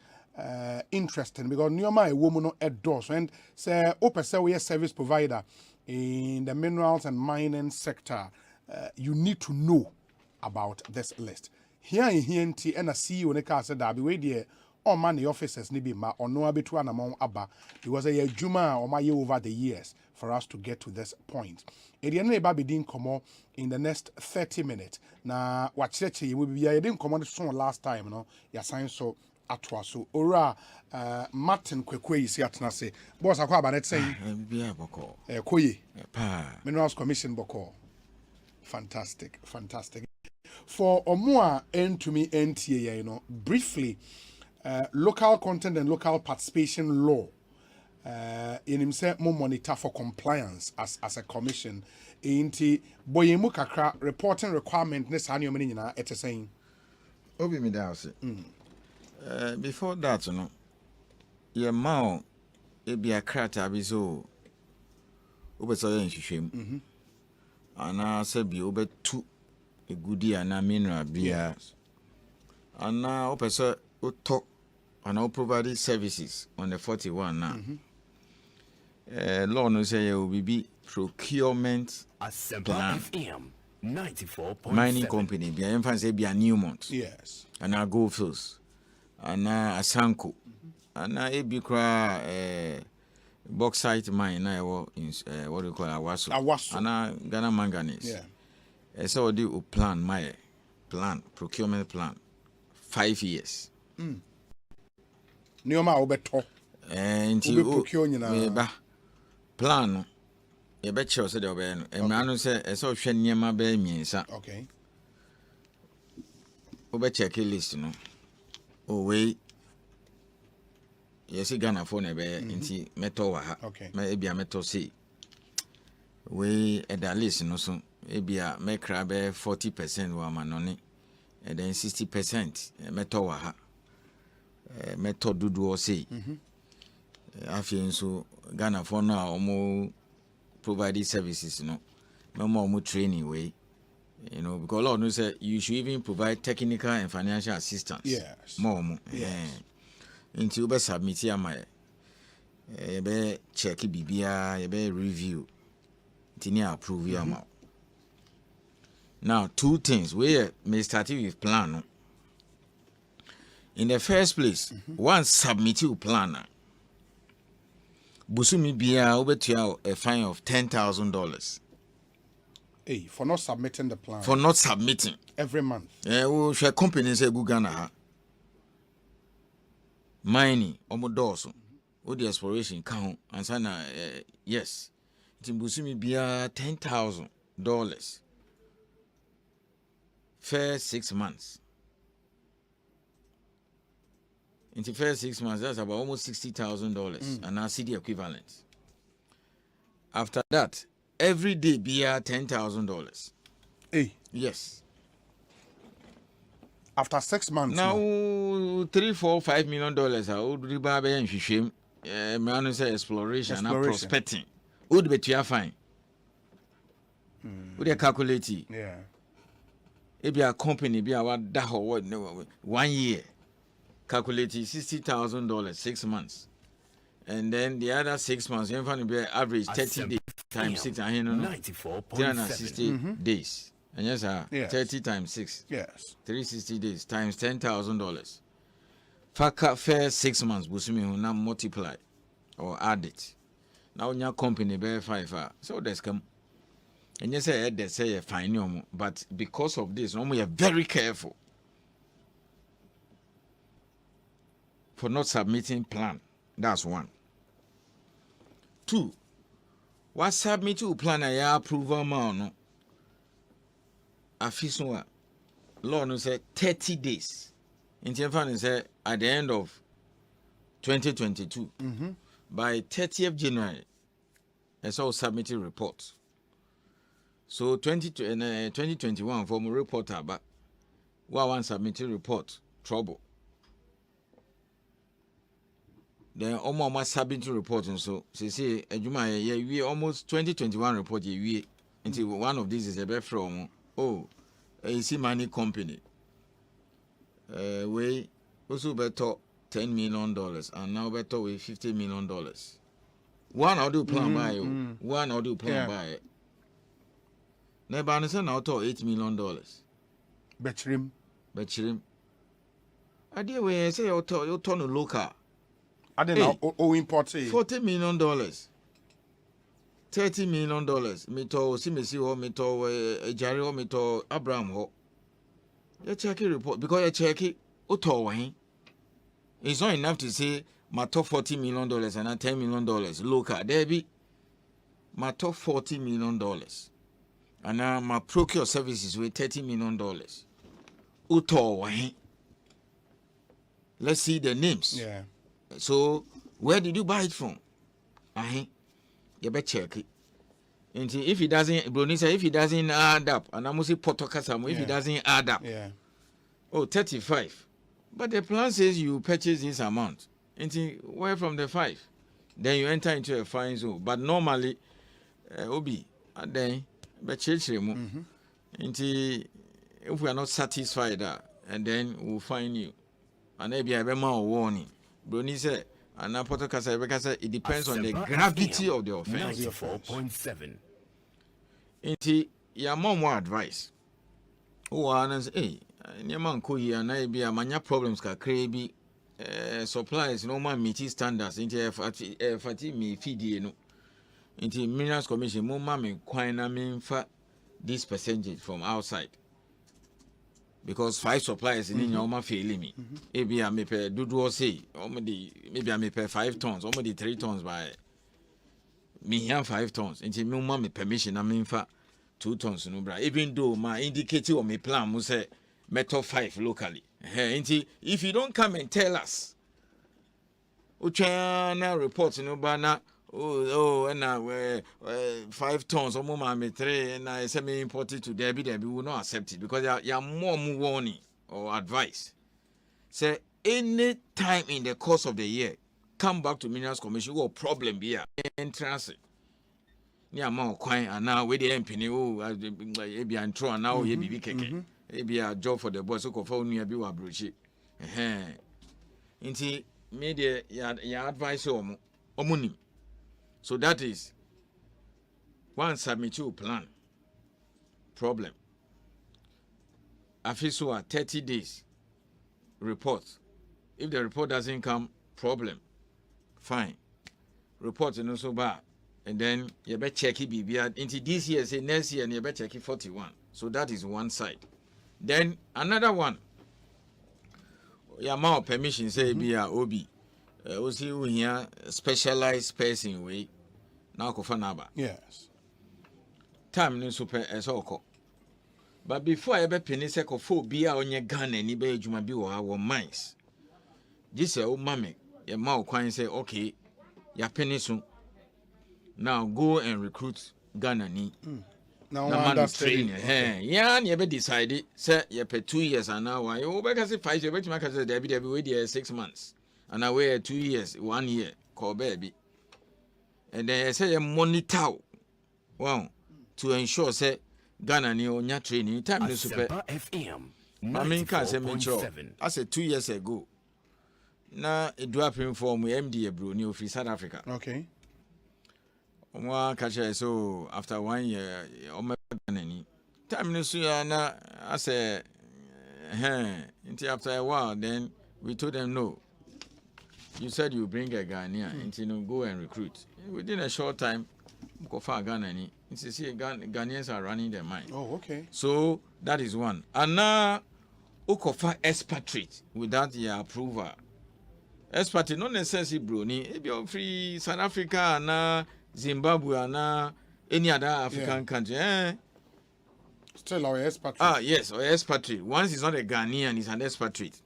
[SPEAKER 2] interesting because Nyoma a woman endorse and say open we a service provider in the minerals and mining sector. You need to know about this list. Here in HNT and a CEO ne ka said that be wait all money officers ni be ma or no abitu anamon aba because a juma or my over the years for us to get to this point. Ediane eba be din komo in the next 30 minutes. Na wacheche we be ya din komo so last time no ya sign so atwa so ora Martin Kwekwe isi atna say boss akwa aba net say
[SPEAKER 1] bia boko
[SPEAKER 2] koye
[SPEAKER 1] pa
[SPEAKER 2] Minerals Commission boko. Fantastic. For Omua end to me NTA, you know, briefly, local content and local participation law. In himself, more monitor for compliance as a commission. Inti boyemu kakra reporting requirement this annual meaning it's saying.
[SPEAKER 1] Obi mi da ase. Before that, you know, your mouth it be a crata bizo. Obeso yen hwehwem. Ana se bi obetu egudi ana mineral bia. Ana opeso oto ana provide services on the 41 now. Law no say you will be procurement
[SPEAKER 13] Asempa FM 94.7
[SPEAKER 1] mining company bia em say bia Newmont.
[SPEAKER 2] Yes.
[SPEAKER 1] Ana Goldfields. Ana Asanko. Ana ebi kra bauxite mine na in what do you call Awaso. Ana Ghana manganese.
[SPEAKER 2] Yeah.
[SPEAKER 1] So the plan procurement plan 5 years.
[SPEAKER 2] Nioma obeto.
[SPEAKER 1] Nti
[SPEAKER 2] procure nyina.
[SPEAKER 1] Plan e be che say the obe no. E ma no say e so hwe niema be miensa.
[SPEAKER 2] Okay.
[SPEAKER 1] Obe check list no. Oh wait. Yes, Ghana phone ebe nti meto wa ha. Me ebia meto say. We at the list no so ebia me kra be 40% wa manoni. And then 60% meto wa ha. Meto dudu o say. Afien so Ghana phone no omo provide services no. Memo omo training way. You know, because Lord knows that you should even provide technical and financial assistance.
[SPEAKER 2] Yes.
[SPEAKER 1] More.
[SPEAKER 2] Yes.
[SPEAKER 1] Until you submit your my be check bibia, be review. Tinia approve your amount. Now, two things. We may start with plan. In the first place, one submit your plan. Busumi bia obetua a fine of $10,000.
[SPEAKER 2] Hey, for not submitting the plan.
[SPEAKER 1] For not submitting.
[SPEAKER 2] Every month.
[SPEAKER 1] We share companies say Ghana. Mining, omodoso. O the exploration count and sana yes. Timbusumi bia $10,000. First 6 months. In the first 6 months, that's about almost $60,000 and our city equivalent. After that, every day be $10,000.
[SPEAKER 2] Hey.
[SPEAKER 1] Yes.
[SPEAKER 2] After 6 months.
[SPEAKER 1] Now, $3, $4, $5 million. I would remember and shame. Man say exploration and prospecting. Would be too fine. Would you calculate it?
[SPEAKER 2] Yeah.
[SPEAKER 1] It be a company be about that 1 year. Calculated $60,000 6 months. And then the other 6 months, you're going to be average 30 days times 6. I know 360 days. And yes, sir.
[SPEAKER 2] Yes.
[SPEAKER 1] 30 times 6.
[SPEAKER 2] Yes.
[SPEAKER 1] 360 days times $10,000. Faka first 6 months, Busumi will now multiply or add it. Now your company bear 5. So there's come. And yes, I they say a fine, but because of this, we are very careful for not submitting plan. That's one. 2. What submit to plan I approve amount? Afiswa law no say 30 days. In Tiafan say at the end of 2022, by 30th January, I saw submitting report. So 2021 for my report about one submitting report trouble. then almost submit to report and so say we almost 2021 report we until one of these is a bit from AC money company we also better $10 million and now better with $50 million. One or do plan by you, one or do plan by it. Never understand now to $8 million.
[SPEAKER 2] Betrim.
[SPEAKER 1] I did we say you turn local.
[SPEAKER 2] I don't know import
[SPEAKER 1] $40 million. $30 million. Me to Simesi ho, me to Jari ho, me to Abraham ho. You check it report because you check it. It's not enough to say my top $40 million and $10 million local. There be my top $40 million. And now my procure services with $30 million. Let's see the names.
[SPEAKER 2] Yeah.
[SPEAKER 1] So where did you buy it from? You better check it. And if it doesn't, Bruni said, if it doesn't add up, and I must say Potokasamo, if it doesn't add up, 35. But the plan says you purchase this amount. And where from the 5? Then you enter into a fine zone. But normally, Obi, then, but if we are not satisfied, and then we'll find you. And maybe I have a warning. Bruni said, and now because it depends on the gravity of the offense.
[SPEAKER 13] 94.7.
[SPEAKER 1] Inti your mom more advice. Nyaman ko here na be amanya problems ka krebi supplies no man meet standards inti fati me feed no. Inti Minerals Commission mo ma me kwan na me fa this percentage from outside. Because 5 suppliers in your failing me. Maybe I may pay do say, maybe I may pay 5 tons, almost 3 tons by me here 5 tons. Until me mama permission, I mean for 2 tons no bra. Even though my indicator or my plan must say metal 5 locally. Until if you don't come and tell us, Uchana reports no bana. And 5 tons, or more, 3, and I say me imported to Debbie, we will not accept it because you are more warning or advice. Say any time in the course of the year, come back to Minerals Commission, you got problem here and transit. Yeah, more coin and now with the MP, maybe I'm true and now you be keke. Maybe a job for the boys who can phone me a bit of brochure. Inti media your advice or money. So that is one submit your plan. Problem. After 30 days report. If the report doesn't come, problem. Fine. Report is not so bad. And then you better check it into this year, say next year, and you better check it 41. So that is one side. Then another one. Your amount of permission say be a OB. Also here specialized person way now kofanaba.
[SPEAKER 2] Yes.
[SPEAKER 1] Time no super esoko. But before I ever penny seko fo bia onye Ghana ni be adwuma bi wo our minds. This o mame your mouth kwan say okay, ya penny so. Now go and recruit Ghana ni.
[SPEAKER 2] Now understand.
[SPEAKER 1] Yeah, you be decided say you pay 2 years and now you be say 5 years, but you make say there be wait 6 months. And I wait 2 years, 1 year, call baby. And then I say monitor to ensure say Ghana ni onya training time no super
[SPEAKER 13] FM.
[SPEAKER 1] I mean can say me sure. I said 2 years ago. Na a dropping form MD bro ni of South Africa.
[SPEAKER 2] Okay.
[SPEAKER 1] One catch so after 1 year Ghana ni time no so na I say until after a while then we told them no. You said you bring a Ghanaian and go and recruit. Within a short time, go for Ghana. Ghanaians are running their mind.
[SPEAKER 2] Oh, okay.
[SPEAKER 1] So that is one. And now, Ukofa expatriate without your approval. Expatriate, not necessarily Brunei. If you're free South Africa and Zimbabwe and any other African country.
[SPEAKER 2] Still our expatriate.
[SPEAKER 1] Yes, our expatriate. Once he's not a Ghanaian, he's an expatriate.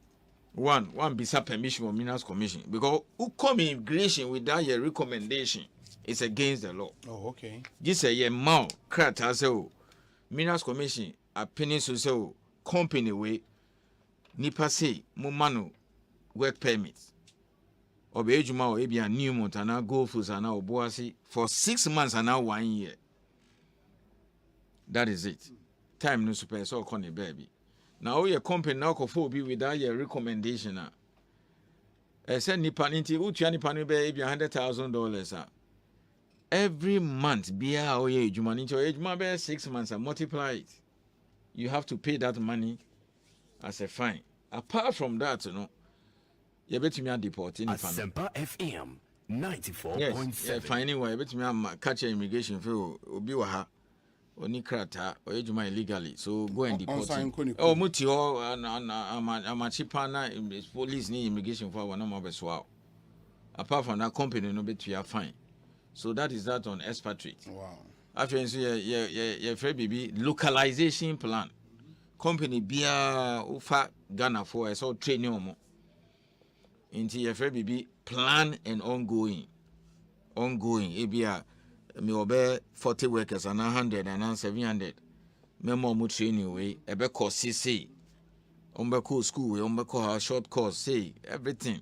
[SPEAKER 1] One bisa permission from Minerals Commission because who come immigration without your recommendation is against the law.
[SPEAKER 2] Oh, okay.
[SPEAKER 1] This a year more crat as Minerals Commission opinion so company way nipa say mumano work permit or be ejuma or ebi a new month and now go for sana obuasi for 6 months and now 1 year. That is it. Time no super so corny baby. Now your company now could be without your recommendation. Send nipa ninti utu nipa no be ebi $100,000. Every month be a oye ejuma ninti ejuma be 6 months and multiply it. You have to pay that money as a fine. Apart from that, you know, you bet me a deporting.
[SPEAKER 13] Asempa FM 94.7.
[SPEAKER 1] Yes, finding why you bet me a catch immigration for Obiwaha. Oni krata or ejuma illegally, so go and deport him. Oh, muti o amachipana police ni immigration for one number swao. Apart from that, company no bet you are fine. So that is that on expatriate.
[SPEAKER 2] Wow.
[SPEAKER 1] After you free baby localization plan. Company bia ufa Ghana for I saw training omo. Into your free baby plan and ongoing. Ebia me obe 40 workers and 100 and 700. Me more training way ebe course say. Ombeko school way ombeko short course say everything.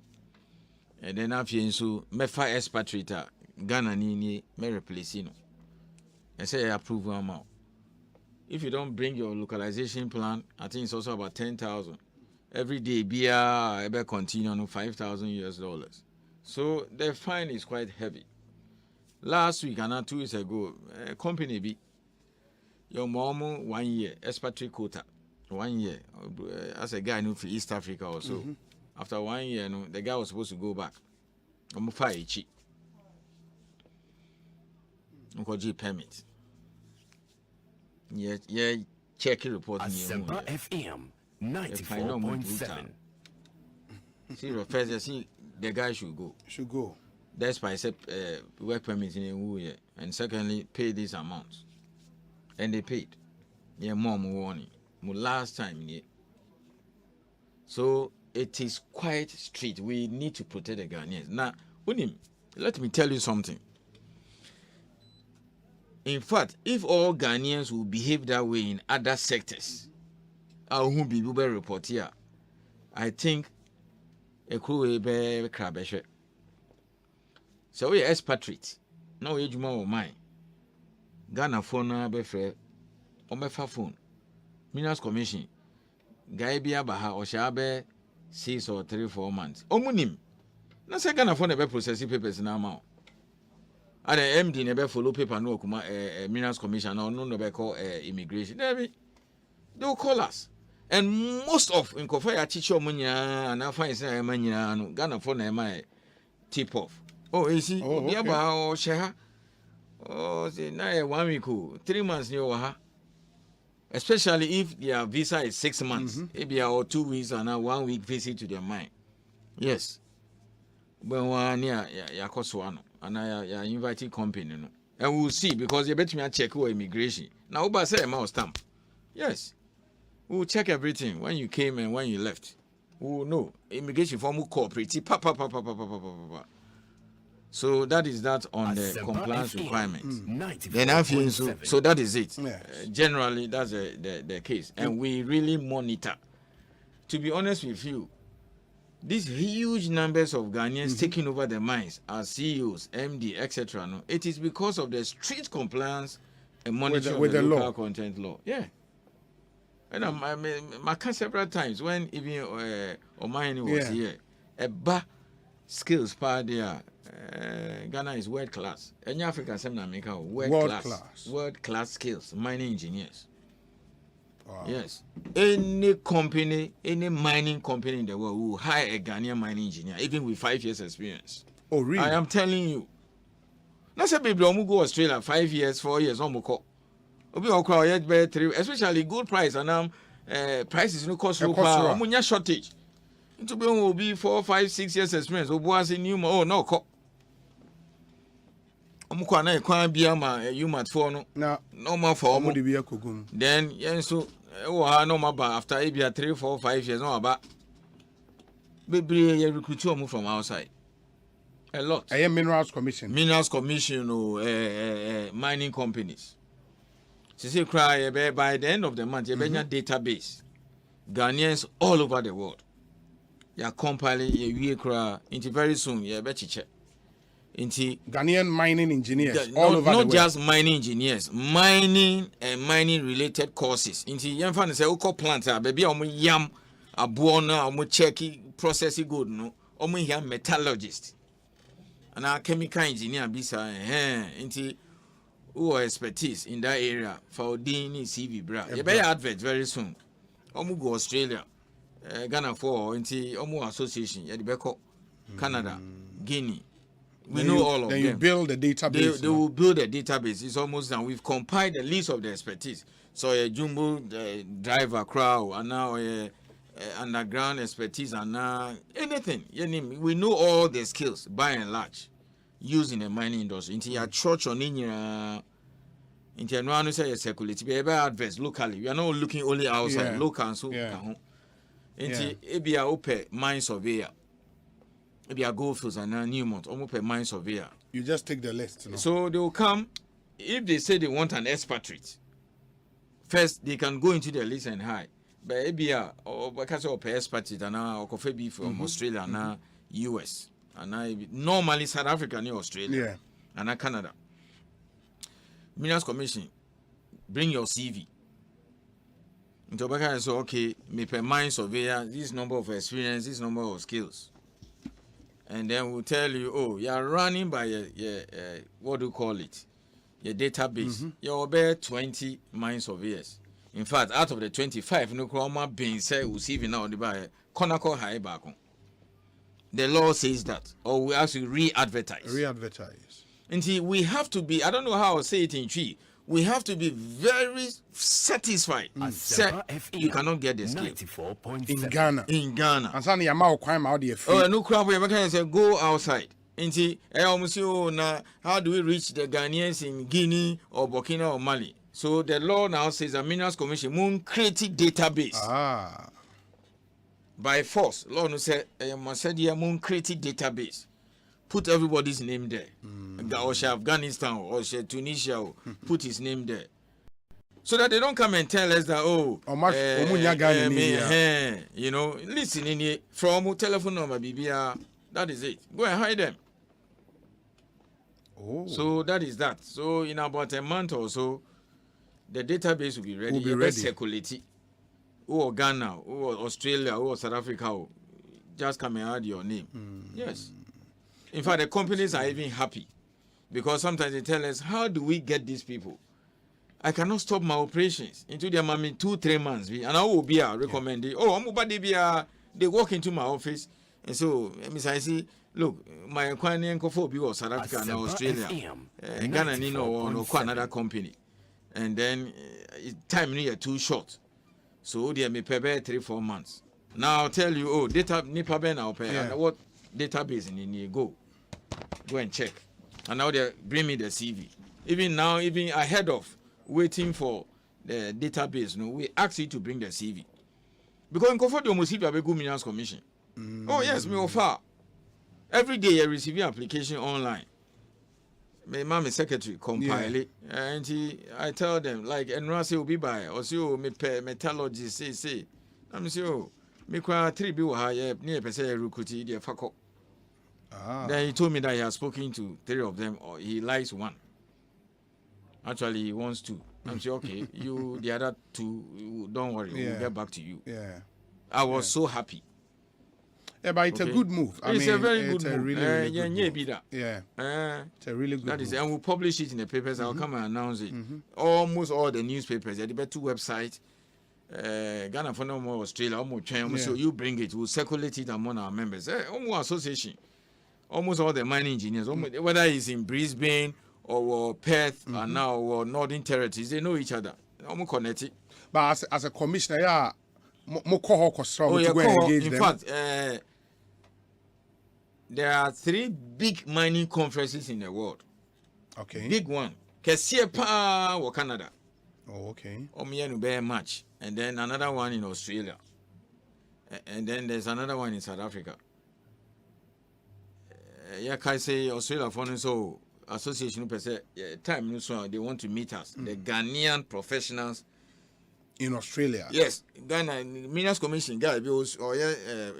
[SPEAKER 1] And then after so me fa expatriate Ghana ni me replace no. And say I approve amount. If you don't bring your localization plan, I think it's also about 10,000. Every day bia ebe continue on $5,000. So the fine is quite heavy. Last week and 2 weeks ago, a company be your mom 1 year expatriate quota 1 year as a guy new for East Africa or so. After 1 year, no, the guy was supposed to go back. I'm fire cheap. Permit. Yeah, check report.
[SPEAKER 13] Asempa FM 94.7.
[SPEAKER 1] See, first, see the guy should go. That's why I said work permit in a year. And secondly, pay these amounts. And they paid. Yeah, more warning. Last time, yeah. So it is quite strict. We need to protect the Ghanaians. Now, Unim, let me tell you something. In fact, if all Ghanaians will behave that way in other sectors, I won't be able to report here. I think a crew will be crabbish. So we expatriate. Now we juma o mine. Ghana phone be free. O me fa phone. Minas Commission. Guy bi abaha o sha be 6 or 3 4 months. Omunim. Na say Ghana phone be processing papers na ma. And the MD never follow paper no kuma Minas Commission or no be call immigration. They will call us. And most of in Kofa teacher munya and I find say manya no Ghana phone na my tip off. Oh, you see, oh, Sheha. Oh, say, now 1 week, 3 months, especially if their visa is 6 months, maybe or 2 weeks and now 1 week visit to their mind. Yes. But one near Yakoswano, and I invited company. And we'll see because you bet me a check your immigration. Now, Uba say a mouse stamp. Yes. We'll check everything when you came and when you left. We'll know. Immigration form will cooperate. So that is that on the compliance requirements. Then I feel so that is it. Generally, that's the case. And we really monitor. To be honest with you, these huge numbers of Ghanaians taking over the mines as CEOs, MD, etc. No, it is because of the strict compliance and monitoring with the local content law. Yeah. And I can several times when even Omani was here, a skills part there. Ghana is world class. Any African America world class skills, mining engineers. Wow. Yes. Any company, any mining company in the world will hire a Ghanaian mining engineer, even with 5 years experience.
[SPEAKER 2] Oh, really?
[SPEAKER 1] I am telling you. Not say people who go Australia 5 years, 4 years, especially good price and prices no cost low power. Shortage. Into be will be 4, 5, 6 years experience. Oh no. Omukwana ekwan bia ma human for no normal for omo
[SPEAKER 2] de bia kogum
[SPEAKER 1] then yenso wo ha no maba after ebia 3, 4, 5 years no aba bebre ye recruit omo from outside a lot.
[SPEAKER 2] Minerals commission
[SPEAKER 1] mining companies. Say cry by the end of the month you benya database Ghanaians all over the world. Ya compile ye wie kra into very soon ye be chiche. Into
[SPEAKER 2] Ghanaian mining engineers all over the world.
[SPEAKER 1] Not just mining engineers, mining and mining related courses. Into yen fan say uko plant baby omo yam abuona omo check processing good no omo yam metallurgist. And our chemical engineer bisa into who expertise in that area for DNE CV bra. You better advert very soon. Omo go Australia, Ghana for into omo association. You be Canada, Guinea. We know all of them.
[SPEAKER 2] Then you build a database.
[SPEAKER 1] They will build a database. It's almost done. We've compiled a list of the expertise. So a jumbo driver crowd and now underground expertise and now anything. We know all the skills by and large used in the mining industry. Into your church or in your into no one say circulate. Be able to adverse locally. We are not looking only outside. Local and so. Into ebia ope mine surveyor. Maybe a Goldfields and a Newmont, almost a mine surveyor.
[SPEAKER 2] You just take the list. No?
[SPEAKER 1] So they will come. If they say they want an expatriate, first they can go into the list and hide. But maybe because of expatriate and or coffee beef from Australia and US and normally South Africa and Australia and Canada. Minerals Commission, bring your CV. Into Baka say okay, me per mine surveyor, this number of experience, this number of skills. And then we'll tell you, oh, you're running by what do you call it? Your database. You're about 20 mine surveyors. In fact, out of the 25, no croma being said, we'll see now the buy Konako high back. The law says that, or we actually re-advertise.
[SPEAKER 2] Re-advertise.
[SPEAKER 1] And see, we have to be, I don't know how I'll say it in Tree. We have to be very satisfied. You cannot get the skill
[SPEAKER 2] in Ghana.
[SPEAKER 1] In Ghana.
[SPEAKER 2] And so
[SPEAKER 1] no crap. We can say go outside. How do we reach the Ghanaians in Guinea or Burkina or Mali? So the law now says the Minerals Commission moon create database. By force, law no say must say moon create database. Put everybody's name there. Or Afghanistan or Tunisia, put his name there. So that they don't come and tell us that, you know, listen in here from telephone number, BBR, that is it. Go and hide them. So that is that. So in about a month or so, the database will be ready.
[SPEAKER 2] Will be ready.
[SPEAKER 1] Circulate. Or Ghana, or Australia, or South Africa, just come and add your name. Yes. In fact, the companies are even happy because sometimes they tell us, how do we get these people? I cannot stop my operations into their mommy 2-3 months. And I will be recommended. They walk into my office. And so, I say, look, my inquiry for South Africa and Australia, Ghana, or another company. And then time near too short. So they may pay 3-4 months. Now I'll tell you, data Nipa Ben I'll pay. And what database in you go and check. And now they bring me the CV. Even now, even ahead of waiting for the database, we ask you to bring the CV. Because in comfort you must have a good Minerals Commission. Oh yes, me offer. Every day I receive an application online. My mom is secretary compile it. And I tell them, like, and Rasi will be by, or so me metallurgist say. I'm sure me kwa 3 bill high near Pesa Rukuti, the Fako. Then he told me that he has spoken to 3 of them, or he likes 1. Actually, he wants 2. I'm saying, okay, you, the other 2, don't worry, we'll get back to you. I was so happy.
[SPEAKER 2] But it's a good move.
[SPEAKER 1] It's a very good move.
[SPEAKER 2] Really good move. It's a really good
[SPEAKER 1] that
[SPEAKER 2] move.
[SPEAKER 1] Is, and we'll publish it in the papers. I'll come and announce it. Almost all the newspapers, the better website, Ghana for no more Australia, almost so you bring it, we'll circulate it among our members. Almost association. Almost all the mining engineers, whether it's in Brisbane or Perth or now or Northern Territories, they know each other. Almost connected.
[SPEAKER 2] But as a commissioner, in
[SPEAKER 1] fact, there are 3 big mining conferences in the world.
[SPEAKER 2] Okay.
[SPEAKER 1] Big one. Kesiepa or Canada.
[SPEAKER 2] Oh, okay.
[SPEAKER 1] Match. And then another one in Australia. And then there's another one in South Africa. I say Australia for so association per se time so they want to meet us. The Ghanaian professionals
[SPEAKER 2] in Australia.
[SPEAKER 1] Yes, Ghana Minerals Commission guy bills or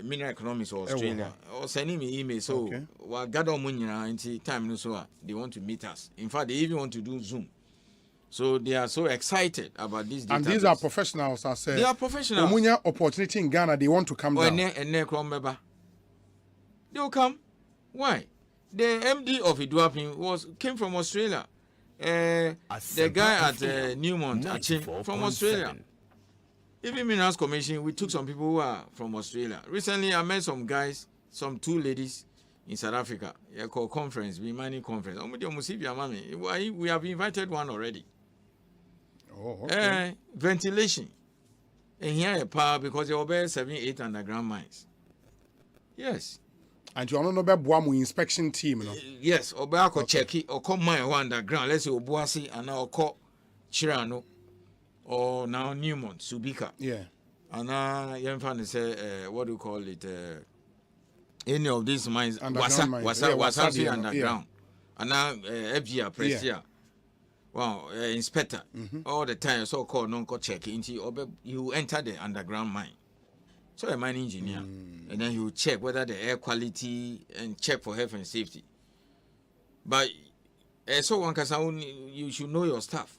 [SPEAKER 1] mineral economics or Australia or sending me email so we gather money into time no so they want to meet us. In fact, they even want to do Zoom. So they are so excited about this.
[SPEAKER 2] And these are professionals, I said.
[SPEAKER 1] They are professionals.
[SPEAKER 2] Omunya opportunity in Ghana, they want to come down.
[SPEAKER 1] They will come. Why? The MD of Iduapin came from Australia. The guy at Newmont from Australia. Even Minerals Commission, we took some people who are from Australia. Recently, I met some guys, two ladies in South Africa. Yeah, called conference, mining conference. We have invited one already.
[SPEAKER 2] Oh, okay.
[SPEAKER 1] Ventilation. And here power because there were 7-8 underground mines. Yes.
[SPEAKER 2] And you don't know about Buamu inspection team, no?
[SPEAKER 1] Yes, or check it or come mine underground. Let's say Obuasi and now call Chirano or now Newmont, Subika.
[SPEAKER 2] Yeah.
[SPEAKER 1] And now Yemfan say what do you call it? Any of these mines Wasa underground. And now FGR Prestia. Wow, inspector. All the time so called non-call check into you enter the underground mine. So a mine engineer, and then he will check whether the air quality and check for health and safety. But so one can you should know your stuff.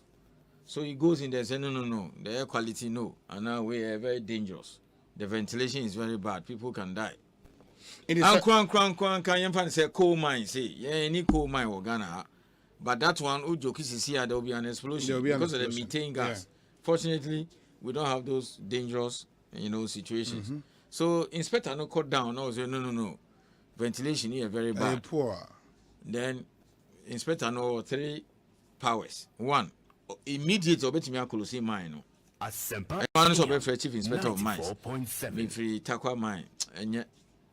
[SPEAKER 1] So he goes in there and says, no, the air quality, no. And now we are very dangerous. The ventilation is very bad. People can die. And can say coal mine, say, any coal mine or Ghana. But that one, Ujokis here, there will be an explosion because of the methane gas. Fortunately, we don't have those dangerous situations. So inspector no cut down. No, say no. Ventilation here very bad.
[SPEAKER 2] Poor.
[SPEAKER 1] Then inspector no 3 powers. 1, immediate obetimi akolosi mine no.
[SPEAKER 13] Asempa.
[SPEAKER 1] One so be chief inspector of mines. Me free Takwa mine and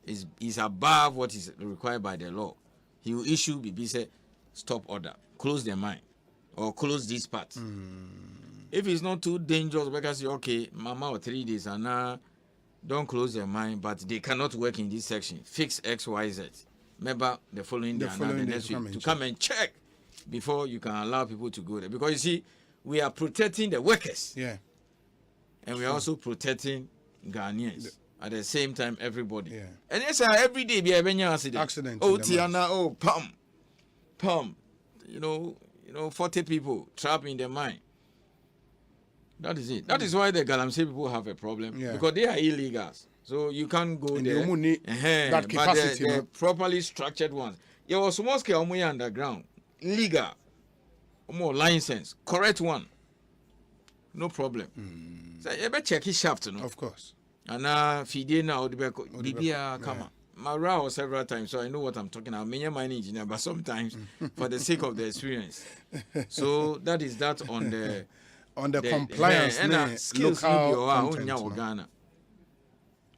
[SPEAKER 1] is above what is required by the law. He will issue BB say stop order, close the mine or close this part. If it's not too dangerous, because say, okay, mama or 3 days and now don't close their mind, but they cannot work in this section. Fix X, Y, Z. Remember the following day and the next week to come and check before you can allow people to go there. Because you see, we are protecting the workers.
[SPEAKER 2] Yeah.
[SPEAKER 1] And we are also protecting Ghanaians. At the same time, everybody. Yeah. And yes, every day be a accident. Oh, Tiana, oh, pum. 40 people trapped in the mine. That is it. That is why the Galamsey people have a problem because they are illegals. So you can't go
[SPEAKER 2] and
[SPEAKER 1] there.
[SPEAKER 2] You need that capacity.
[SPEAKER 1] But the properly structured ones. There was small scale underground, legal, more license, correct one. No problem. So you better check his shaft, no?
[SPEAKER 2] Of course.
[SPEAKER 1] And Fide now the Bibia come on. Mara several times, so I know what I'm talking about. I'm a mining engineer, but sometimes for the sake of the experience. So that is that on the
[SPEAKER 2] compliance
[SPEAKER 1] and skills
[SPEAKER 2] local
[SPEAKER 1] Ghana.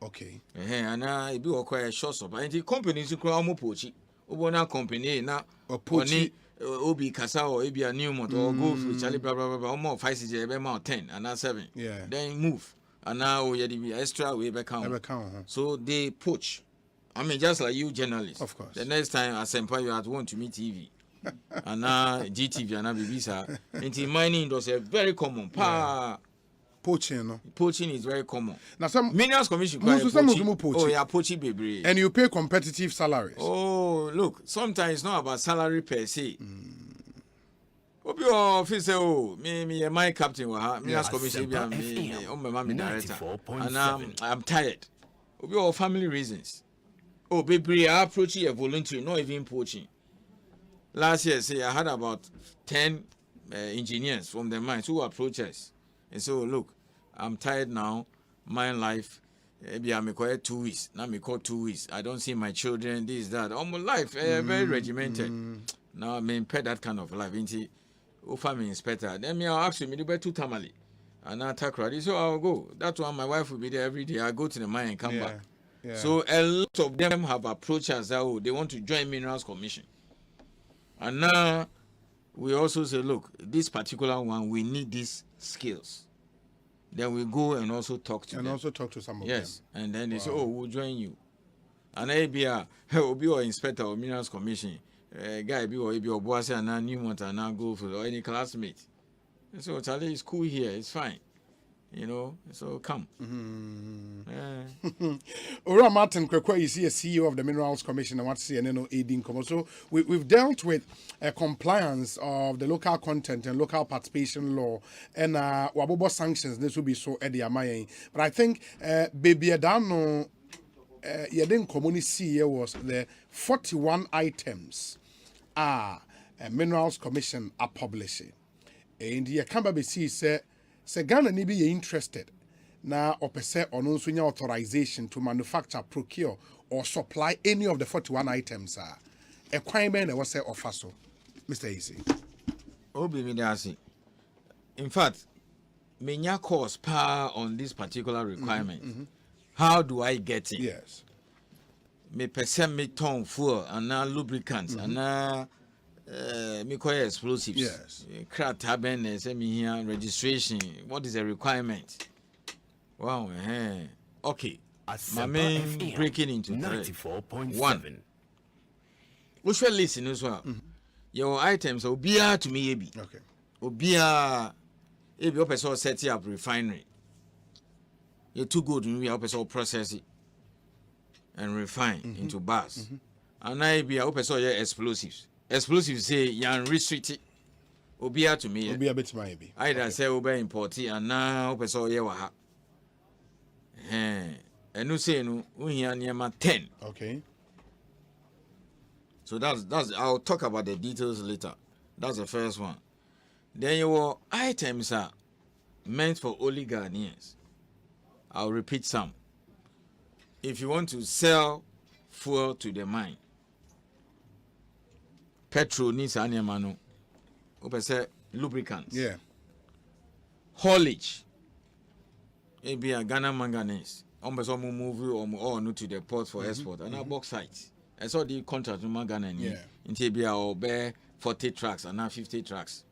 [SPEAKER 2] Okay.
[SPEAKER 1] And I be quite short of and the companies who call Mopochi. Ubona company na Pochi Obi Kasa or Abia Newmont or go through Charlie blah blah blah more 5 6 10 and now 7.
[SPEAKER 2] Yeah.
[SPEAKER 1] Then move. And now we the extra way back home. So they poach. I mean just like you journalists.
[SPEAKER 2] Of course.
[SPEAKER 1] The next time Asempa you at want to meet TV. And now GTV and now BBC. Into mining industry very common. Poaching is very common.
[SPEAKER 2] Now some
[SPEAKER 1] Minerals Commission
[SPEAKER 2] poaching.
[SPEAKER 1] Oh yeah, poaching baby.
[SPEAKER 2] And you pay competitive salaries.
[SPEAKER 1] Oh look, sometimes it's not about salary per se. Obi officer me my captain Minerals Commission me my director. And I'm tired. Obi all family reasons. Oh baby, I approach a voluntary, not even poaching. Last year, I had about 10 engineers from the mines who approached us. And so, look, I'm tired now. Mine life, maybe I'm required 2 weeks. Now I'm call 2 weeks. I don't see my children, this, that. All my life, very regimented. Now I'm in that kind of life. If I'm inspector, then I'll ask you, me to tamale. And I'll attack ready. So I'll go. That's why my wife will be there every day. I go to the mine and come back. Yeah. So a lot of them have approached us that they want to join Minerals Commission. And now we also say, look, this particular one, we need these skills. Then we go and also talk to them.
[SPEAKER 2] And also talk to some of them.
[SPEAKER 1] Yes. And then they say, oh, we'll join you. And ABR, will be our inspector of Minerals Commission. Guy be or boss and now Newmont and now go for or any classmate. And so Charlie is cool here, it's fine. You know, so come.
[SPEAKER 2] Ora Martin Kwekwa is here, CEO of the Minerals Commission, and what's CNN aiding. So we've dealt with compliance of the local content and local participation law, and wabobo sanctions. This will be so Eddie Amaye. But I think baby Adano, Yadin community here was the 41 items Minerals Commission are publishing, and you can't be see say Ghana ni be interested. Now, opese on unsunya authorization to manufacture, procure, or supply any of the 41 items. A crime and was say offer so, Mr. Easy.
[SPEAKER 1] In fact, many course power on this particular requirement. How do I get it?
[SPEAKER 2] Yes.
[SPEAKER 1] Me person me ton fuel and now lubricants and now me call explosives.
[SPEAKER 2] Yes.
[SPEAKER 1] Crack tabin say me here registration. What is the requirement? Wow, okay. My main breaking into
[SPEAKER 13] 94.7.
[SPEAKER 1] We shall listen as well. Your items obia to me ebi.
[SPEAKER 2] Okay.
[SPEAKER 1] Obia ebi opeso set up refinery. You're too good in we opeso process it and refine into bars. And I be opeso explosives. Explosives say you restrict it. Obia to me.
[SPEAKER 2] Obia bit my ebi.
[SPEAKER 1] Either say obe import it and now opeso ye wa. And you say no, we here near 10.
[SPEAKER 2] Okay.
[SPEAKER 1] So that's I'll talk about the details later. That's the first one. Then your items are meant for only Ghanaians. I'll repeat some. If you want to sell fuel to the mine, petrol needs animano. Say lubricants.
[SPEAKER 2] Yeah.
[SPEAKER 1] Haulage. Maybe a Ghana manganese. Almost move or no to the port for export. And a bauxite. I saw the contract with Ghana.
[SPEAKER 2] Yeah.
[SPEAKER 1] In Tibia or bear 40 trucks and now 50 trucks.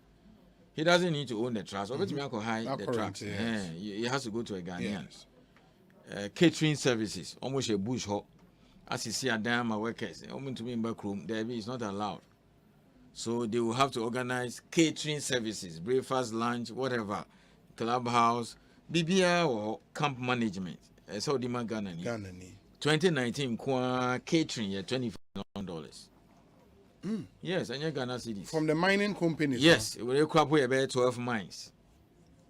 [SPEAKER 1] He doesn't need to own the trucks. Or bet me hide the trucks.
[SPEAKER 2] Yes.
[SPEAKER 1] He has to go to a Ghanaian.
[SPEAKER 2] Yes.
[SPEAKER 1] Catering services, almost a bush hop. As you see a damn workers, almost to be in back room, there is not allowed. So they will have to organize catering services, breakfast, lunch, whatever, clubhouse, BBR or camp management. So the Ghana. 2019 catering at $25 million. Yes, and you Ghana cities.
[SPEAKER 2] From the mining companies.
[SPEAKER 1] Yes, it will crop away about 12 mines.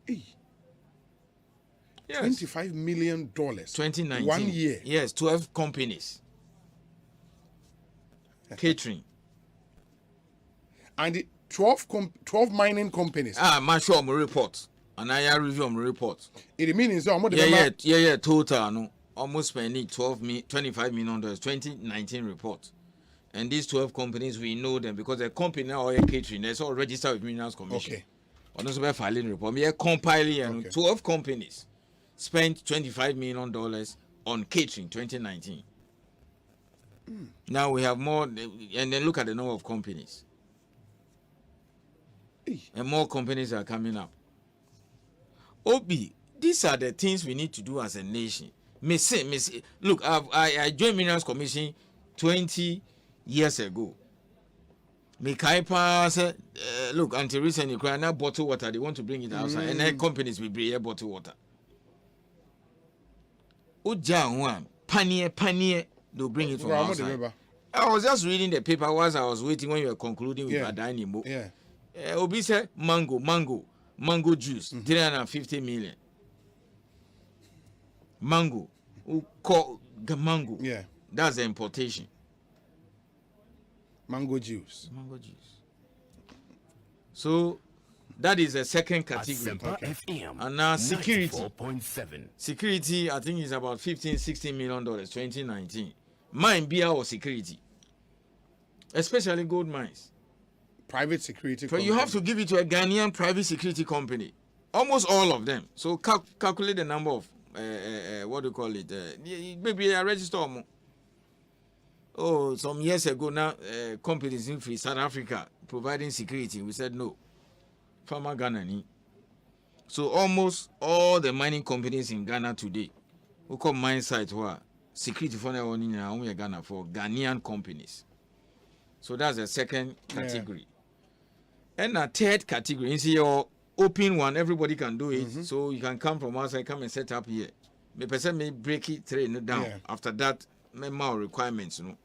[SPEAKER 2] Yes. $25 million.
[SPEAKER 1] 2019.
[SPEAKER 2] 1 year.
[SPEAKER 1] Yes, 12 companies. Catering.
[SPEAKER 2] And 12 mining companies.
[SPEAKER 1] I'm sure my report. And I review my report.
[SPEAKER 2] It means
[SPEAKER 1] total no almost spending $25 million 2019 report. And these 12 companies, we know them because the company now are catering. They're all registered with Minerals Commission.
[SPEAKER 2] Okay.
[SPEAKER 1] On also by filing report. We are compiling and 12 companies spent $25 million on catering 2019. Now we have more, and then look at the number of companies. And more companies are coming up. Obi, these are the things we need to do as a nation. Look, I joined Minerals Commission 20 years ago. Mikaipa look, until recently, now bottled water, they want to bring it outside, and then companies will bring bottled water. Uja panier, they'll bring it from outside. I was just reading the paper whilst I was waiting when you were concluding with Adainimo.
[SPEAKER 2] Yeah.
[SPEAKER 1] Obi said mango juice, 350 million. Mango. Mango.
[SPEAKER 2] Yeah.
[SPEAKER 1] That's the importation.
[SPEAKER 2] Mango juice.
[SPEAKER 1] So that is a second category. And now security.
[SPEAKER 13] 94.7.
[SPEAKER 1] Security, I think, is about $15-16 million 2019. Mine be our security. Especially gold mines.
[SPEAKER 2] Private security
[SPEAKER 1] company. You have to give it to a Ghanaian private security company. Almost all of them. So calculate the number of what do you call it? Maybe a register. Some years ago now, companies in South Africa providing security. We said no. Farmer Ghana. So almost all the mining companies in Ghana today, who call mine sites were security for Ghana for Ghanaian companies. So that's the second category. And a third category is your open one, everybody can do it. So you can come from outside, come and set up here. The person may break it, train it down. After that, more requirements, you know.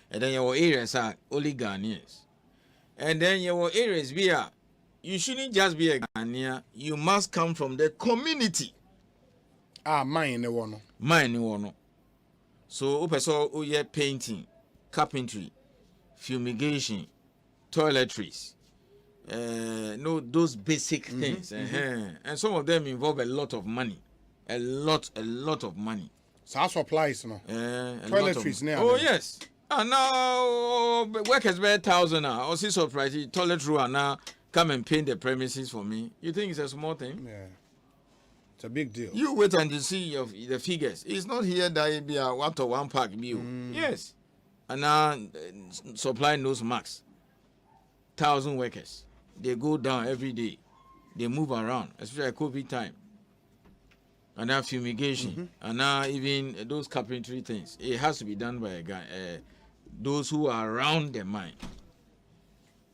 [SPEAKER 1] And then your areas are only Ghanaians. And then your areas you shouldn't just be a Ghanaian, you must come from the community.
[SPEAKER 2] Mine no one.
[SPEAKER 1] Mine no one. So painting, carpentry, fumigation, toiletries, those basic things. And some of them involve a lot of money. A lot of money.
[SPEAKER 2] So supplies, no? Toiletries now.
[SPEAKER 1] Oh, yes. And now workers pay 1,000 now. I see surprise. Toilet room now come and paint the premises for me. You think it's a small thing?
[SPEAKER 2] Yeah. It's a big deal.
[SPEAKER 1] You wait until you see the figures. It's not here that it be a 1-to-1 pack bill. Yes. And now supply those marks. 1,000 workers. They go down every day. They move around, especially at COVID time. And now fumigation. And now even those carpentry things. It has to be done by a guy. Those who are around the mine.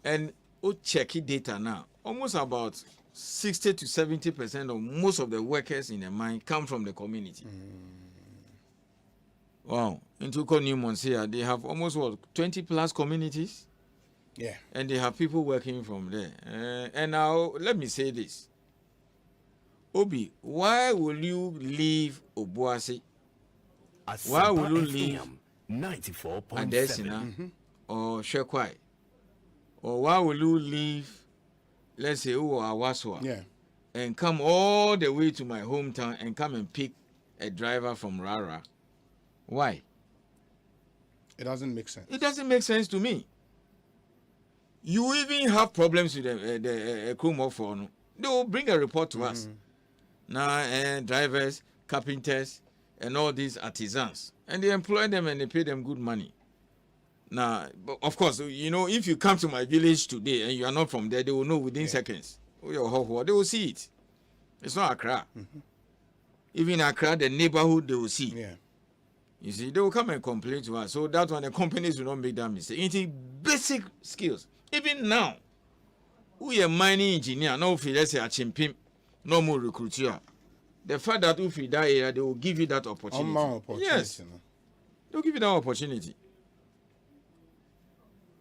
[SPEAKER 1] And check data now. Almost about 60 to 70% of most of the workers in the mine come from the community. Wow. In Tuko New Monsieur, they have almost 20 plus communities.
[SPEAKER 2] Yeah.
[SPEAKER 1] And they have people working from there. And now let me say this. Obi, why will you leave Obuasi? Why will you leave
[SPEAKER 13] 94.7
[SPEAKER 1] Adesina or Shekwai? Or why will you leave, let's say, Awaswa, and come all the way to my hometown and come and pick a driver from Rara? Why?
[SPEAKER 2] It doesn't make sense.
[SPEAKER 1] It doesn't make sense to me. You even have problems with the crew of phone. They will bring a report to us. Now, drivers, carpenters, and all these artisans. And they employ them and they pay them good money. Now, of course, you know, if you come to my village today and you are not from there, they will know within seconds. They will see it. It's not Accra. Even Accra, the neighborhood, they will see. You see, they will come and complain to us. So that one, the companies will not make that mistake. It's basic skills. Even now, we are mining engineer, no feel let's say a chimpim, no more recruit you. The fact that if you die here, they will give you that opportunity. Yes, they'll give you that opportunity.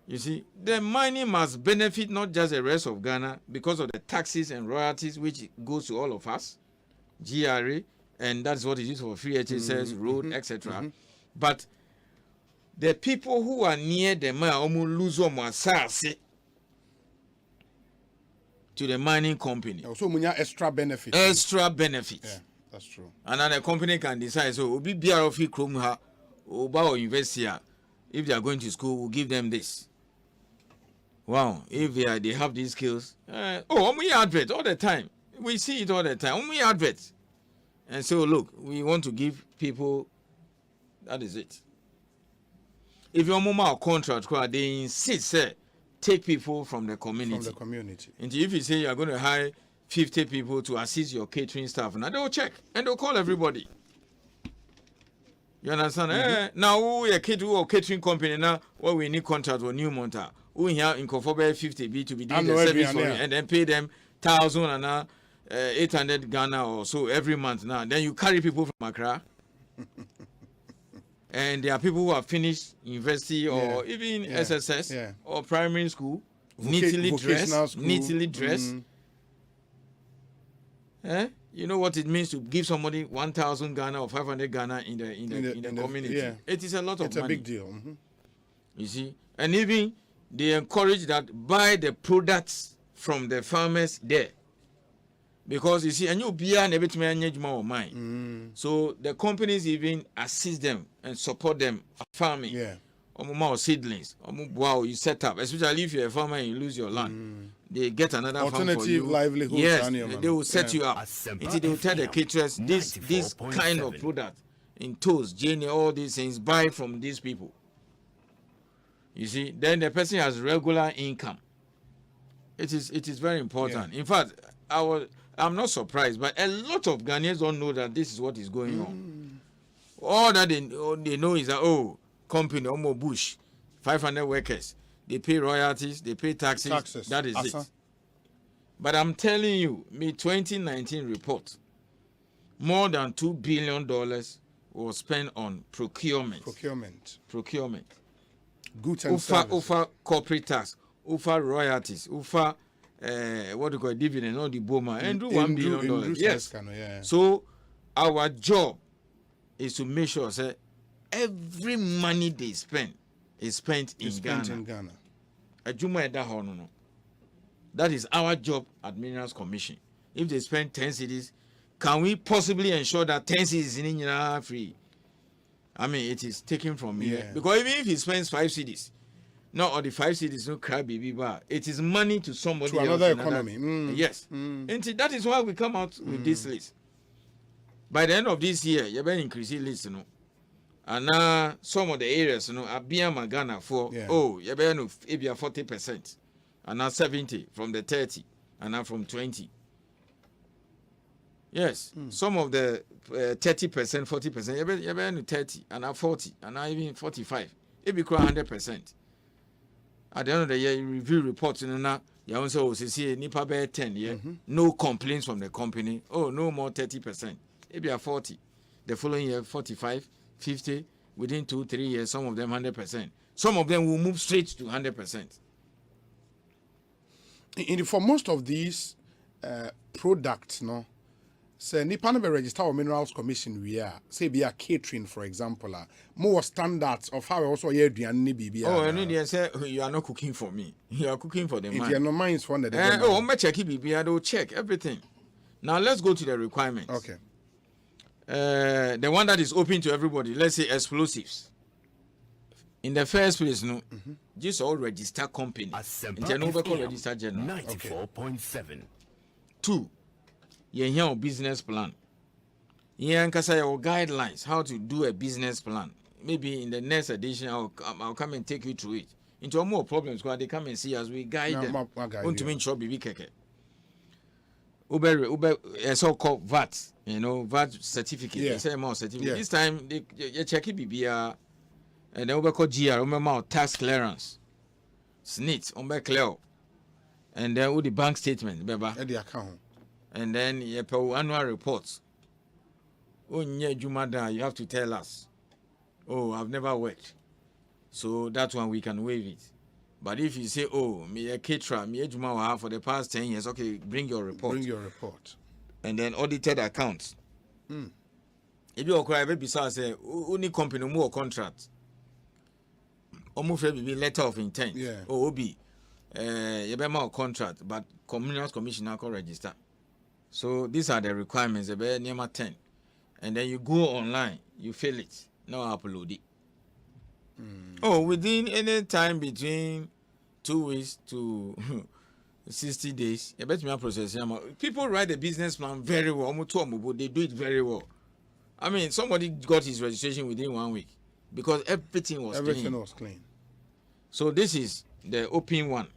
[SPEAKER 1] You see, the mining must benefit not just the rest of Ghana because of the taxes and royalties which goes to all of us, GRA, and that's what it is for free HSS, road, etc. But the people who are near the mine lose to the mining company.
[SPEAKER 2] So we have extra benefit.
[SPEAKER 1] Extra benefit.
[SPEAKER 2] Yeah, that's true.
[SPEAKER 1] And then the company can decide, so we'll be BRF Chrome or university. If they are going to school, we'll give them this. Wow, if they have these skills. We advert all the time. We see it all the time. We advert. And so, look, we want to give people, that is it. If your mama or contract, they insist, take people from the community.
[SPEAKER 2] From the community.
[SPEAKER 1] And if you say you are going to hire 50 people to assist your catering staff, now they will check and they'll call everybody. You understand? Now we are catering company now. What we need contract or new monta. We have in Kofobe 50B to be doing the service for you, and then pay them 1,000 and 800 Ghana or so every month. Now then you carry people from Accra. And there are people who have finished university or even SSS or primary school, neatly dressed. You know what it means to give somebody 1,000 Ghana or 500 Ghana in the community. It is a lot of money.
[SPEAKER 2] It's a big deal.
[SPEAKER 1] You see, and even they encourage that buy the products from the farmers there. Because you see, and you be an everything more mine. So the companies even assist them and support them farming. More seedlings. Wow, you set up, especially if you're a farmer and you lose your land. They get another
[SPEAKER 2] alternative
[SPEAKER 1] farm for you.
[SPEAKER 2] Livelihood.
[SPEAKER 1] Yes, they will set you up. Until they will tell the caterers this kind of product in toast, Jenny, all these things, buy from these people. You see, then the person has regular income. It is very important. In fact, I'm not surprised, but a lot of Ghanaians don't know that this is what is going on. All that they know is that, company, bush, 500 workers, they pay royalties, they pay taxes. That is it. But I'm telling you, me 2019 report, more than $2 billion was spent on procurement. Procurement.
[SPEAKER 2] Goods and services.
[SPEAKER 1] Over corporate tax, over royalties, over what do you call dividend, all the boma, and do $1 billion. Yes. So our job is to make sure that every money they spend is spent in Ghana. That is our job at Minerals Commission. If they spend 10 cedis, can we possibly ensure that 10 cedis is in free? I mean, it is taken from me. Because even if he spends 5 cedis, not all the 5 cedis no cry baby bar. It is money to somebody
[SPEAKER 2] to
[SPEAKER 1] else.
[SPEAKER 2] Another economy.
[SPEAKER 1] Yes. And that is why we come out with this list. By the end of this year, you're going to increase the list, you know. And now some of the areas, you know, are being Magana for, you're going to be 40%. And now 70 from the 30. And now from 20. Yes. Some of the 30%, 40%, you're going to 30. And now 40. And now even 45. It becomes 100%. At the end of the year, you review reports, and now you also see Nipa bear 10 no complaints from the company. Oh, no more 30%. It be a 40. The following year, 45, 50. Within 2-3 years, some of them 100%. Some of them will move straight to 100%.
[SPEAKER 2] For most of these products, no, say Nipa no be register or Minerals Commission we are. Say be a catering, for example, more standards of how also you do and BB.
[SPEAKER 1] Oh, I know they say you are not cooking for me. You are cooking for the man.
[SPEAKER 2] If you are no minds for the
[SPEAKER 1] oh, I'm check BB. I do check everything. Now let's go to the requirements.
[SPEAKER 2] Okay.
[SPEAKER 1] The one that is open to everybody. Let's say explosives. In the first place, no, just all register company.
[SPEAKER 13] Asempa
[SPEAKER 1] register general.
[SPEAKER 13] 94.7.
[SPEAKER 1] 2. You hear a business plan. You can say your guidelines how to do a business plan. Maybe in the next edition, I'll come and take you through it. Into more problems because they come and see us. We guide them. Want to make sure BB keke. Uber, so-called VAT, you know, VAT certificate. They say more certificate. This time you check it BB. And then we call GR, remember tax clearance, SNIT, clear, and then with the bank statement,
[SPEAKER 2] the account,
[SPEAKER 1] and then your annual reports. Oh, Jumada, you have to tell us. Oh, I've never worked, so that one we can waive it. But if you say, oh, me a caterer, me a Juma for the past 10 years, okay, bring your report. And then audited accounts. If you cry, besides say, only company more contract. Almost be letter of intent. Or be a contract, but Minerals Commission now can register. So these are the requirements. About number 10, and then you go online, you fill it. Now upload it. Oh, within any time between 2 weeks to 60 days, I bet me process. People write the business plan very well. They do it very well. I mean, somebody got his registration within 1 week because everything was clean. So this is the open one.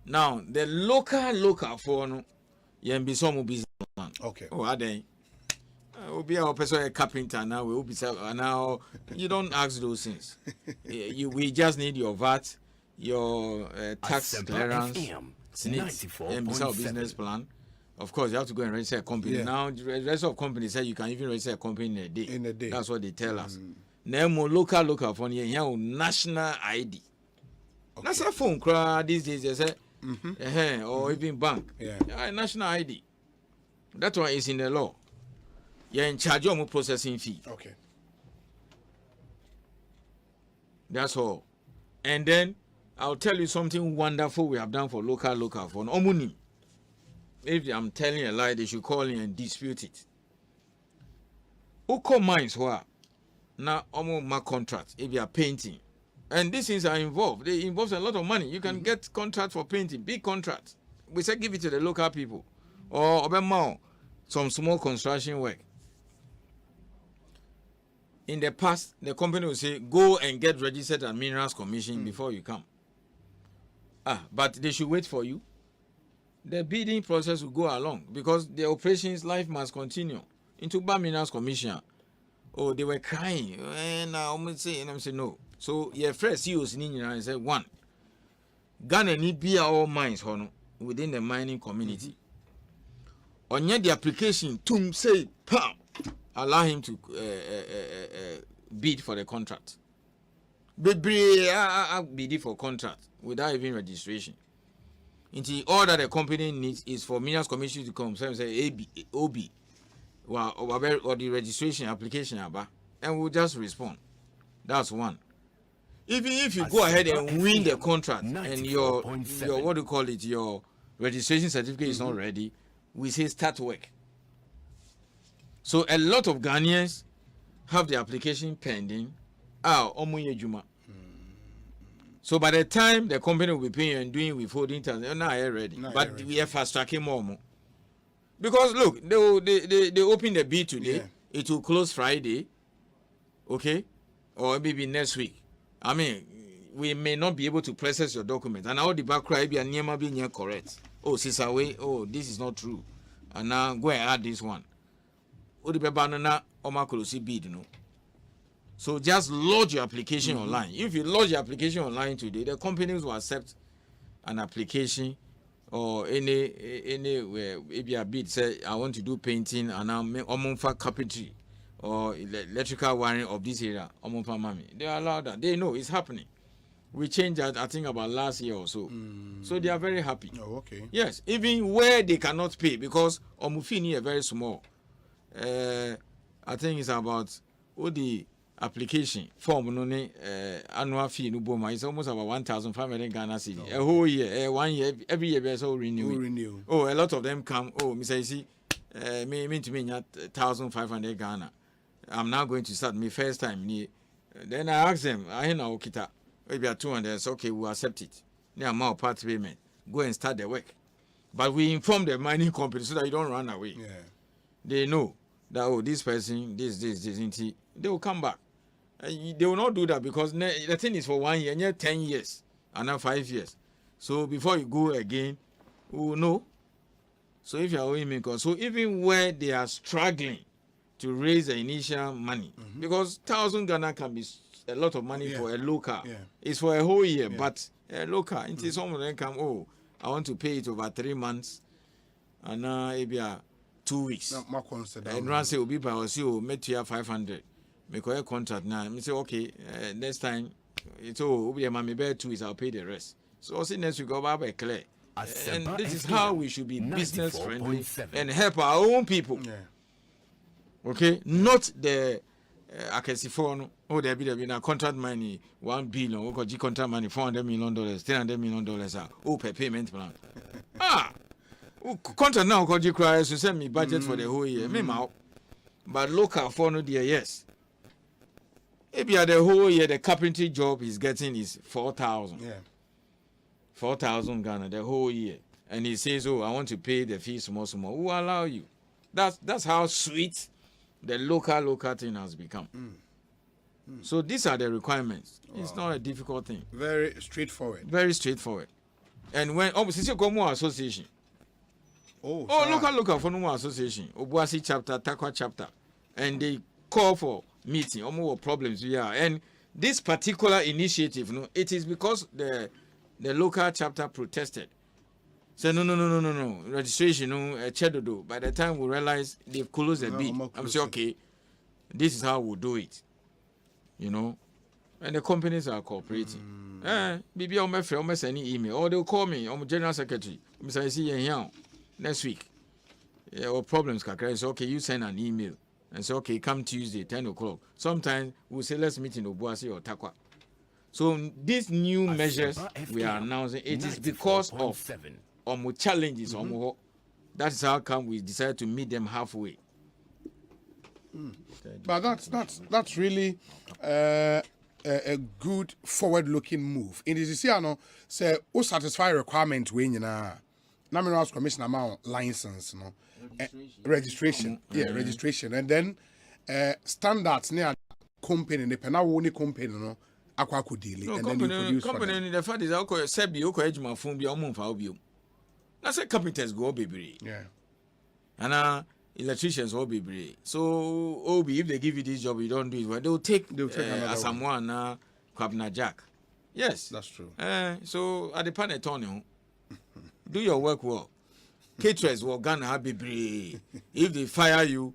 [SPEAKER 1] Now the local for no, be some business plan.
[SPEAKER 2] Okay.
[SPEAKER 1] Oh, are they? Will be our person a carpenter now. We will be now. You don't ask those things. We just need your VAT, your tax
[SPEAKER 13] Asempa
[SPEAKER 1] clearance,
[SPEAKER 13] FM,
[SPEAKER 1] and business plan. Of course, you have to go and register a company. Now, the rest of companies say you can even register a company in a day. That's what they tell us. Now, more local for you national ID. That's a phone cry these days. They say, or even bank. National ID. That one is in the law. You're in charge of processing fee.
[SPEAKER 2] Okay.
[SPEAKER 1] That's all. And then I'll tell you something wonderful we have done for local for Omuni. If I'm telling a lie, they should call in and dispute it. Uko mines were now almost my contract if you are painting. And these things are involved. They involve a lot of money. You can get contract for painting, big contract. We say give it to the local people. Or some small construction work. In the past, the company will say, go and get registered at Minerals Commission before you come. But they should wait for you. The bidding process will go along because the operations life must continue. Into Minerals Commission. Oh, they were crying. And I'm saying no. So, first CEOs in India said, 1, Ghana need be our mines, within the mining community. On the application, to say, allow him to bid for the contract. Bid for contract without even registration. Until all that the company needs is for Minerals Commission to come, say OB, or the registration application, and we'll just respond. That's one. Even if you go ahead and win the contract and your what do you call it, your registration certificate is not ready, we say start work. So a lot of Ghanaians have the application pending. So by the time the company will be paying and doing withholding tax, they're not ready. But we are fast tracking more. Because look, they open the bid today. It will close Friday, okay, or maybe next week. I mean, we may not be able to process your document, and all the background be near being correct. Oh, Sisaway, oh, this is not true, and now go and add this one. Oh, the banana omakolosi bid, you know. So just lodge your application online. If you lodge your application online today, the companies will accept an application or any maybe a bid say I want to do painting and I'm for carpentry or electrical wiring of this area. They allow that. They know it's happening. We changed that I think about last year or so. So they are very happy.
[SPEAKER 2] Oh, okay.
[SPEAKER 1] Yes, even where they cannot pay because Omufini are very small. I think it's about the application form annual fee no boma is almost about 1,500 Ghana cedi. A whole year, 1 year, every year there's all renew. Oh, a lot of them come. Oh, Mr. Isi, me to me 1,500 Ghana. I'm now going to start my first time. Then I ask them, I know kita maybe 200. So okay, we'll accept it. Now more part payment. Go and start the work. But we inform the mining company so that you don't run away.
[SPEAKER 2] Yeah.
[SPEAKER 1] They know that this person, this, they will come back. They will not do that because the thing is for 1 year, and 10 years, and now 5 years. So before you go again, we will know. So if you are owing me, so even where they are struggling to raise the initial money, because 1,000 Ghana can be a lot of money for a local. It's for a whole year, but a local, until some of them come, I want to pay it over 3 months, and now maybe 2 weeks. And run say, Obi, I will see you met you 500. Make a contract now. I say, okay, next time, it's all Obi, my bear 2 weeks, I'll pay the rest. So, see, next week, I'll be clear. And this is how we should be business friendly and help our own people. Okay, not the Akesifono. Oh, there be a contract money, 1 billion. We got contract money, $400 million, $300 million. Oh, per payment plan. Contract now, because you cry to send me budget for the whole year. Me out. But local for no dear, yes. Maybe the whole year the carpentry job he's getting is 4,000. 4,000 Ghana the whole year. And he says, oh, I want to pay the fee small. Who will allow you? That's how sweet the local thing has become. So these are the requirements. Wow. It's not a difficult thing.
[SPEAKER 2] Very straightforward.
[SPEAKER 1] Very straightforward. And when obviously you come association. Local for no association. Obuasi chapter, Takwa chapter. And they call for meeting. More problems we are. And this particular initiative, it is because the local chapter protested. So no. Registration, chedodo. By the time we realize they've closed the bid, I'm saying, okay, this is how we'll do it. And the companies are cooperating. Maybe I'll send an email, or they'll call me, I'm general secretary. I'm saying, see you here next week. Or problems, Kakra. So, okay, you send an email and say, okay, come Tuesday, 10 o'clock. Sometimes we'll say, let's meet in Obuasi or Takwa. So, these new measures we are announcing, it is because of challenges. That is how come we decided to meet them halfway.
[SPEAKER 2] But that's really a good forward-looking move. In this year, say, who satisfy requirement when you know, Minerals Commission amount license, registration, registration, and then standards near company, the penalty company, aqua could deal, and then you produce
[SPEAKER 1] company. The fact is, I could say, "Be okay, my phone be almost for you." That's a carpenters go baby. And electricians will be brave. So, Obi, if they give you this job, you don't do it well, they'll take someone, Kwabna Jack. Yes.
[SPEAKER 2] That's true.
[SPEAKER 1] So, at the panel, Tony, Do your work well. Caterers will Ghana have be if they fire you,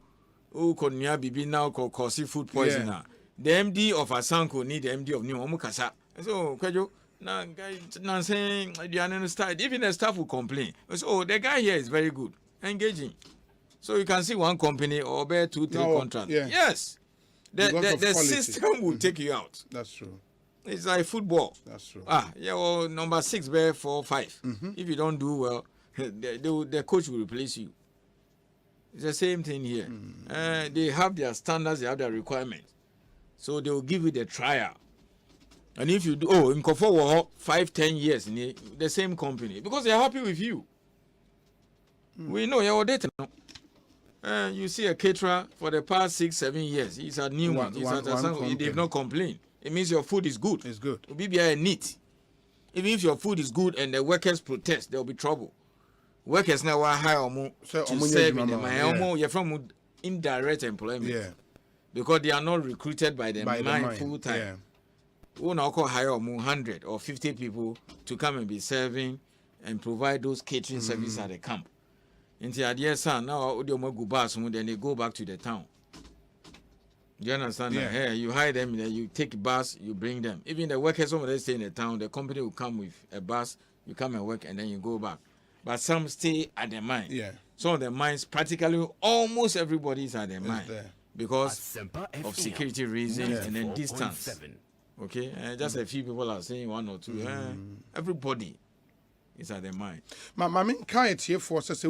[SPEAKER 1] who could near be now cause food poisoner. The MD of Asanko need the MD of New Omukasa. So, Kwejo, now saying the start, even the staff will complain. So, the guy here is very good, engaging. So, you can see one company or bear 2-3 contracts.
[SPEAKER 2] Yeah.
[SPEAKER 1] Yes. The system will take you out.
[SPEAKER 2] That's true.
[SPEAKER 1] It's like football.
[SPEAKER 2] That's true.
[SPEAKER 1] Well, number 6 bear 4-5. If you don't do well, the coach will replace you. It's the same thing here. They have their standards, they have their requirements. So they will give you the trial. And if you do, in Kofo 5-10 years in the same company, because they're happy with you. We know your data now. You see a caterer for the past 6-7 years. He's a new one. They've not complained. It means your food is good.
[SPEAKER 2] It's good.
[SPEAKER 1] BBI neat. Even if your food is good and the workers protest, there will be trouble. Workers now are high to serve in the you're from indirect employment.
[SPEAKER 2] Yeah.
[SPEAKER 1] Because they are not recruited by the mine full time.
[SPEAKER 2] Yeah.
[SPEAKER 1] We now call hire 100 or 50 people to come and be serving and provide those catering services at the camp. Until the son now then they go back to the town. Do you understand that? Hey, you hire them, then you take a bus, you bring them. Even the workers over there stay in the town, the company will come with a bus, you come and work and then you go back. But some stay at the mine.
[SPEAKER 2] Yeah.
[SPEAKER 1] Some of the mines, practically almost everybody is at the mine. Because
[SPEAKER 13] Asempa
[SPEAKER 1] of
[SPEAKER 13] FM
[SPEAKER 1] security reasons and then
[SPEAKER 13] 94.7.
[SPEAKER 1] distance. Okay, just a few people are saying 1 or 2. Everybody is at the mine.
[SPEAKER 2] My main kind here for says a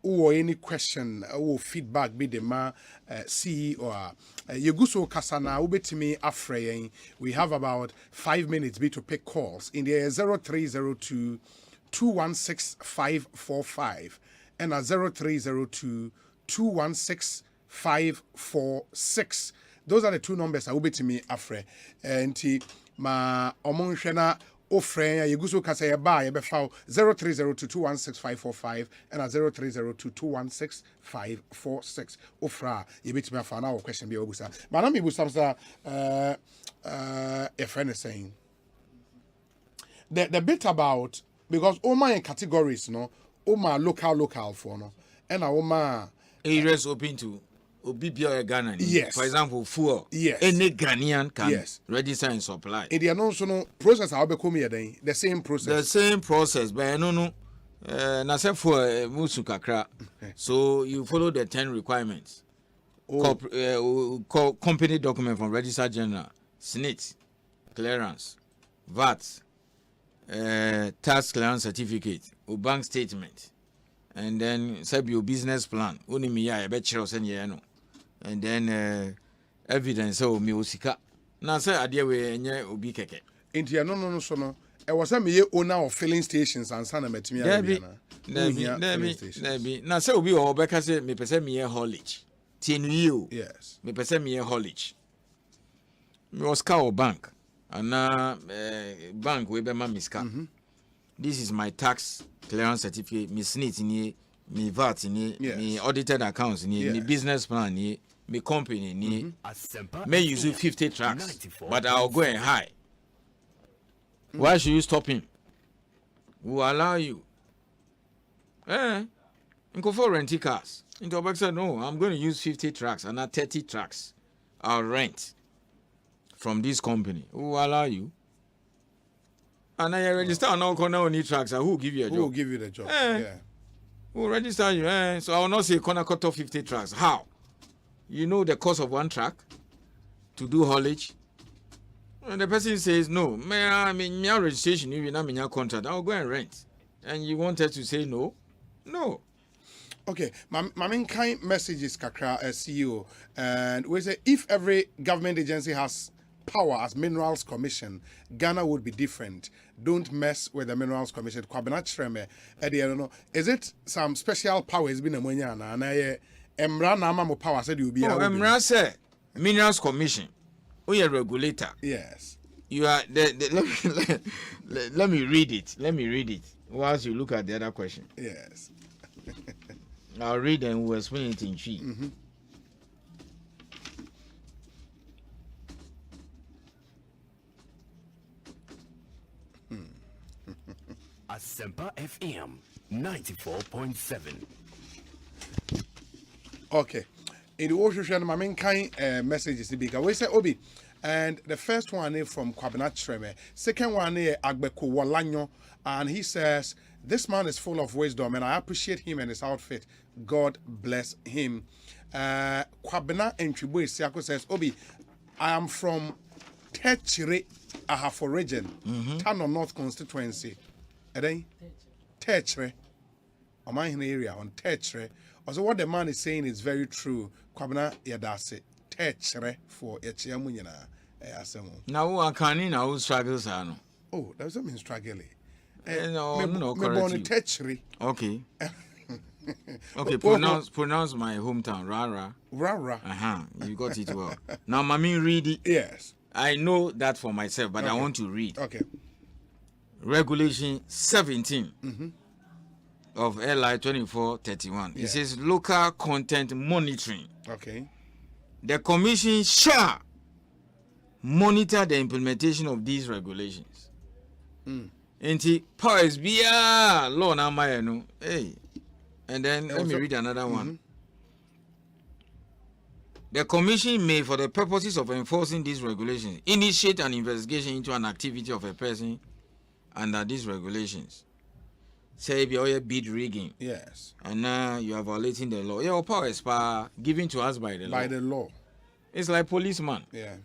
[SPEAKER 2] or any question or feedback be the ma see or Yeguso Kasana ubetimi afrayin. We have about 5 minutes be to pick calls in the 0302 216 545 and 0302 216 546. Those are the 2 numbers I will be to me afre. And ma omonshena ofre Yeguso Kasaya ba yebefao 0302 216 545 and 0302 216 546. Ofra yebit me afa na question be obusa. Manami busamsa a friend is saying the bit about because all my categories all my local for and all my
[SPEAKER 1] areas open to Obibia Ghana.
[SPEAKER 2] Yes.
[SPEAKER 1] For example, fuel.
[SPEAKER 2] Yes.
[SPEAKER 1] Any Ghanaian can register and supply.
[SPEAKER 2] And they are also no process how be come here then. The same process.
[SPEAKER 1] The same process, but I don't know. Na say for musu kakra. So you follow the 10 requirements. Company document from Registrar General, SNIT, clearance, VAT, tax clearance certificate, or bank statement, and then sub your business plan. Only me I bet you send you. And then evidence of musica. Now say idea we enye obi keke.
[SPEAKER 2] Intia no so no. E was me owner of filling stations and sana metimi
[SPEAKER 1] abi na. Na say obi o beka say me pese me haulage. Tienu you.
[SPEAKER 2] Yes.
[SPEAKER 1] Me pese me haulage. Me was car bank. And bank we be ma miska. This is my tax clearance certificate, me SNIT ni, me VAT ni, me audited accounts ni, me business plan ni. My company may use 50 trucks, but I'll go and high. Why should you stop him? Who allow you? And go for renting cars. Into Obek said, no, I'm going to use 50 trucks and not 30 trucks. I'll rent from this company. Who allow you? And I register on all corner only trucks. Who will give you a job?
[SPEAKER 2] Who will give you the job? Yeah.
[SPEAKER 1] Who will register you? So I will not say corner cut off 50 trucks. How? You know the cost of one truck to do haulage. And the person says, no, my registration, you will not contract. I'll go and rent. And you wanted to say no? No.
[SPEAKER 2] Okay, my main kind message is Kakra CEO. And we say if every government agency has power as Minerals Commission, Ghana would be different. Don't mess with the Minerals Commission. Is it some special powers been a monyana? And Emra na ama mo power said you be
[SPEAKER 1] Emra say Minerals Commission. We are regulator.
[SPEAKER 2] Yes.
[SPEAKER 1] You are let me read it. Let me read it whilst you look at the other question.
[SPEAKER 2] Yes.
[SPEAKER 1] I'll read and we'll explain it in Chi.
[SPEAKER 13] Asempa FM 94.7.
[SPEAKER 2] Okay. In the ocean, my main kind messages because we say Obi, and the first one is from Kwabena Treme. Second one is Agbeko Walanyo, and he says this man is full of wisdom, and I appreciate him and his outfit. God bless him. Kwabena Entribwe Siako says Obi, I am from Techire, Ahafo region, Tano North constituency. Techire, in the area on Techire. Also, what the man is saying is very true. Kwabena Yadase, Techire for Echiamunyana.
[SPEAKER 1] Now, I can't now struggles.
[SPEAKER 2] Oh, that doesn't mean struggling.
[SPEAKER 1] No,
[SPEAKER 2] correct.
[SPEAKER 1] Okay. Okay, pronounce my hometown, Rara.
[SPEAKER 2] Rara.
[SPEAKER 1] You got it well. Now, Mami, read it.
[SPEAKER 2] Yes.
[SPEAKER 1] I know that for myself, but I want to read.
[SPEAKER 2] Okay.
[SPEAKER 1] Regulation 17 of LI 2431. It says local content monitoring.
[SPEAKER 2] Okay.
[SPEAKER 1] The commission shall monitor the implementation of these regulations. Enti powers be law na my no. Hey. And then let me read another one. The commission may, for the purposes of enforcing these regulations, initiate an investigation into an activity of a person under these regulations. Say if you're bid rigging.
[SPEAKER 2] Yes.
[SPEAKER 1] And now you are violating the law. Your power is given to us by the law.
[SPEAKER 2] By the law.
[SPEAKER 1] It's like policeman.
[SPEAKER 2] Yeah.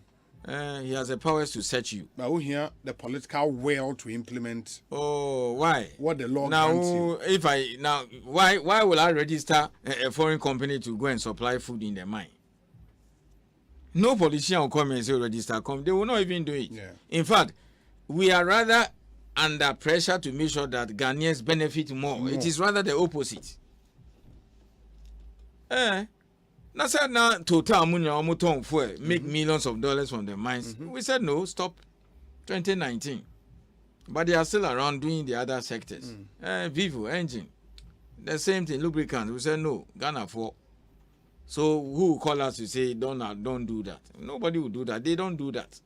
[SPEAKER 1] He has the powers to search you.
[SPEAKER 2] But we hear the political will to implement.
[SPEAKER 1] Oh, why?
[SPEAKER 2] What the law
[SPEAKER 1] now,
[SPEAKER 2] grants you.
[SPEAKER 1] Why will I register a foreign company to go and supply food in the mine? No politician will come and say register. They will not even do it.
[SPEAKER 2] Yeah.
[SPEAKER 1] In fact, we are rather under pressure to make sure that Ghanaians benefit more. It is rather the opposite. Now said now total make millions of dollars from the mines. We said no, stop 2019. But they are still around doing the other sectors. Vivo, engine, the same thing, lubricants. We said no, Ghana for. So who will call us to say don't do that? Nobody will do that. They don't do that.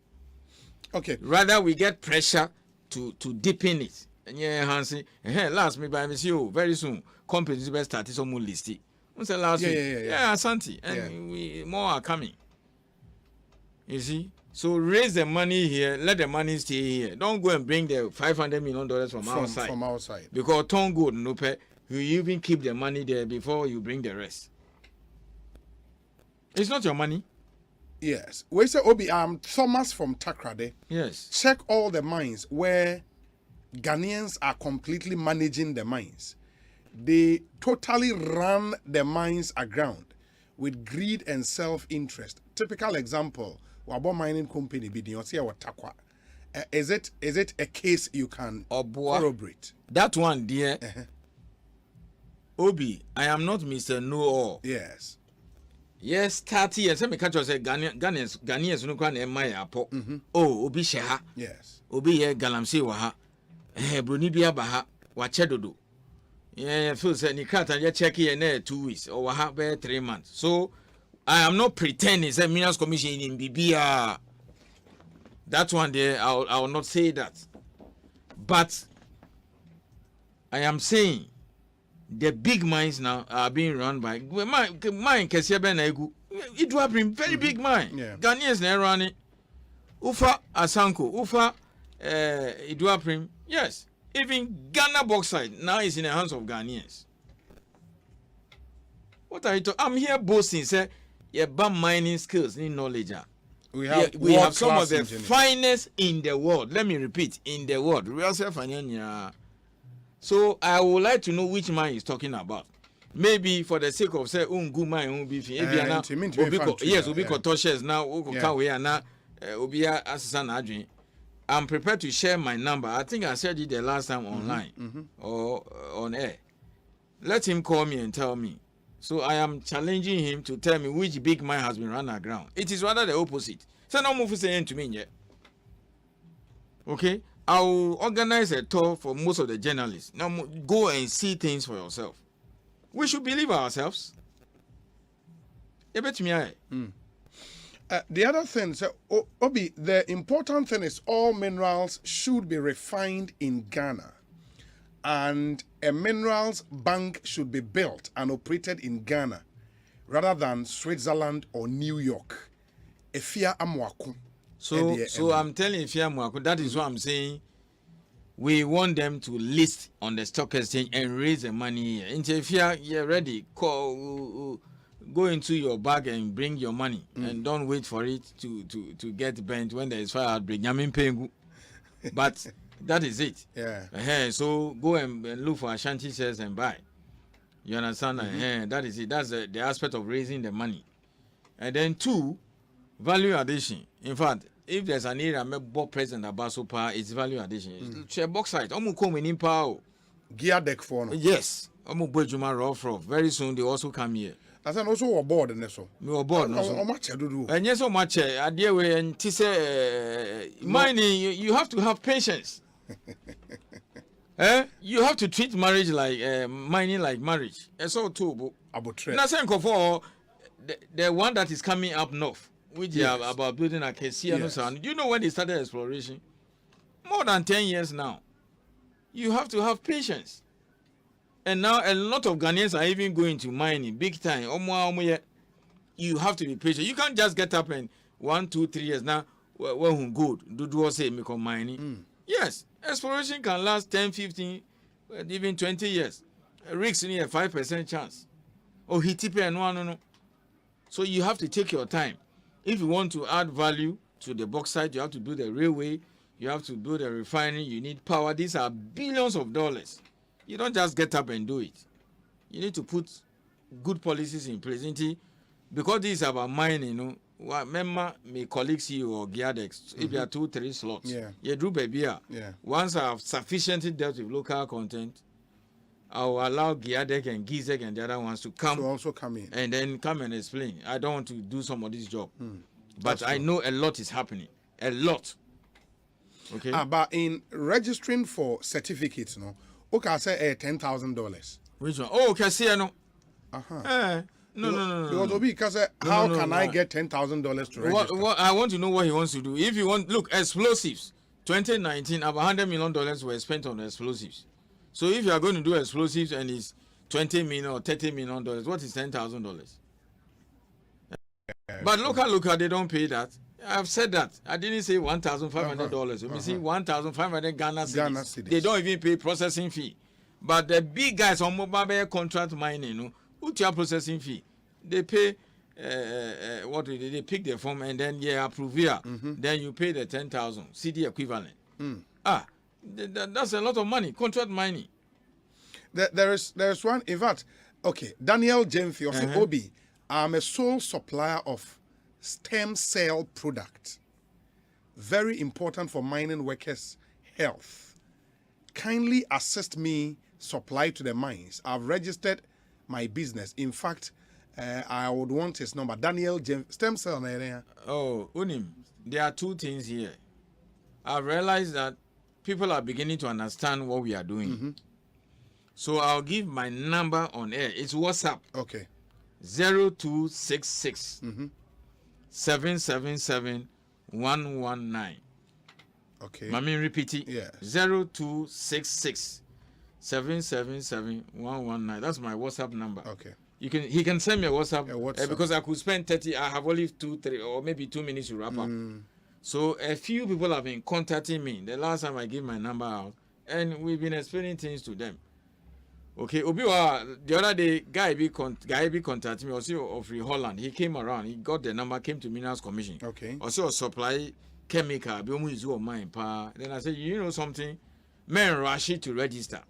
[SPEAKER 2] Okay.
[SPEAKER 1] Rather we get pressure to deepen it. And Hansi, last me by Monsieur, very soon companies will start some more listing. Last week. Yeah, Asante. And we more are coming. You see? So raise the money here, let the money stay here. Don't go and bring the $500 million from outside.
[SPEAKER 2] From outside.
[SPEAKER 1] Because Tom Good, no pay, you even keep the money there before you bring the rest. It's not your money.
[SPEAKER 2] Yes. We say Obi, Thomas from Takrade.
[SPEAKER 1] Yes.
[SPEAKER 2] Check all the mines where Ghanaians are completely managing the mines. They totally run the mines aground with greed and self-interest. Typical example, Wabo Mining Company is it a case you can corroborate?
[SPEAKER 1] That one, dear. Obi, I am not Mr. Know-all.
[SPEAKER 2] Yes.
[SPEAKER 1] Yes, 30 years. Let me catch you say Ghanaians no kwan my apo. Oh, Obi sheha.
[SPEAKER 2] Yes.
[SPEAKER 1] Obi ye galamsey wa ha. Broni bia ba ha wa chedodo. Yeah, feel say ni krata je check here na 2 weeks or wa ha be 3 months. So I am not pretending say Minas Commission in Bibia. That one there I will not say that. But I am saying the big mines now are being run by mine Kesiebe na egu. It will bring very big mine.
[SPEAKER 2] Yeah.
[SPEAKER 1] Ghanaians na running. Ufa Asanko, Ufa Iduaprim. Yes. Even Ghana bauxite now is in the hands of Ghanaians. What are you talking? I'm here boasting, say, yeah, mining skills, need knowledge. We have some of the finest in the world. Let me repeat, in the world. So I would like to know which mine he's talking about. Maybe for the sake of say, good mine, be yes, we be shares now. I'm prepared to share my number. I think I said it the last time online or on air. Let him call me and tell me. So I am challenging him to tell me which big mine has been run aground. It is rather the opposite. So no move saying to me yet. Okay? I will organize a tour for most of the journalists. Now go and see things for yourself. We should believe ourselves.
[SPEAKER 2] The other thing, so Obi, the important thing is all minerals should be refined in Ghana. and a minerals bank should be built and operated in Ghana rather than Switzerland or New York. Efia Amwaku.
[SPEAKER 1] So I'm telling Efia Amwaku, that is what I'm saying. We want them to list on the stock exchange and raise the money here. If you're ready, go into your bag and bring your money and don't wait for it to get bent when there is fire outbreak. But that is it.
[SPEAKER 2] Yeah.
[SPEAKER 1] So go and look for Ashanti shares and buy. You understand? That is it. That's the aspect of raising the money. And then 2, value addition. In fact, if there's an area board president about super, it's value addition. Share bauxite. Come in power.
[SPEAKER 2] Gear deck for
[SPEAKER 1] Yes. Very soon they also come here.
[SPEAKER 2] That's also a board in this one.
[SPEAKER 1] We are board.
[SPEAKER 2] How much I do?
[SPEAKER 1] And yes, so much. Idea way and mining. You have to have patience. You have to treat marriage like mining like marriage. It's all too. For the one that is coming up north, which is about building a Kesiano. Do you know when they started exploration? More than 10 years now. You have to have patience. And now a lot of Ghanaians are even going to mining big time. You have to be patient. You can't just get up and 1, 2, 3 years now. Well, good. Do say me come mining. Yes, exploration can last 10, 15, even 20 years. Risk near 5% chance. Oh, he tip and no. So you have to take your time. If you want to add value to the bauxite, you have to build a railway. You have to build a refinery. You need power. These are billions of dollars. You don't just get up and do it. You need to put good policies in place. Because this is about mining, remember my colleagues here or Giadex, if you are 2, 3 slots, you do baby. Once I have sufficiently dealt with local content, I will allow Giadek and Gizek and the other ones to come.
[SPEAKER 2] To also come in.
[SPEAKER 1] And then come and explain. I don't want to do somebody's job. But I know a lot is happening. A lot. Okay.
[SPEAKER 2] But in registering for certificates, okay, I say $10,000.
[SPEAKER 1] Which one? Oh, okay, see, no.
[SPEAKER 2] No. Because how can I get $10,000 to register?
[SPEAKER 1] What I want to know what he wants to do. If you want, look, explosives. 2019, about $100 million were spent on explosives. So if you are going to do explosives and it's $20 million or $30 million, what is $10,000? But local, they don't pay that. I've said that. I didn't say $1,500. You see, 1,500 Ghana cedis. They don't even pay processing fee. But the big guys on mobile contract mining, what's your processing fee? They pay. What do they pick the form and then approve here. Then you pay the 10,000 CD equivalent. That's a lot of money. Contract mining.
[SPEAKER 2] There is one. In fact, okay, Daniel Jemfi of the Obi. I'm a sole supplier of stem cell product. Very important for mining workers' health. Kindly assist me supply to the mines. I've registered my business. In fact, I would want his number. Daniel James, stem cell.
[SPEAKER 1] Oh, Unim, there are 2 things here. I've realized that people are beginning to understand what we are doing. So I'll give my number on air. It's WhatsApp.
[SPEAKER 2] Okay.
[SPEAKER 1] 0266 777 119.
[SPEAKER 2] Okay.
[SPEAKER 1] Mami repeat it. 0266 777 119. That's my WhatsApp number.
[SPEAKER 2] Okay.
[SPEAKER 1] He can send me a WhatsApp, because I could spend 30. I have only 2, 3, or maybe 2 minutes to wrap up. So a few people have been contacting me. The last time I gave my number out, and we've been explaining things to them. Okay, Obiwa, the other day, guy be contacted me, also of Holland. He came around, he got the number, came to Minerals Commission.
[SPEAKER 2] Okay.
[SPEAKER 1] Also supply chemical, then I said, you know something? Men rush it to register.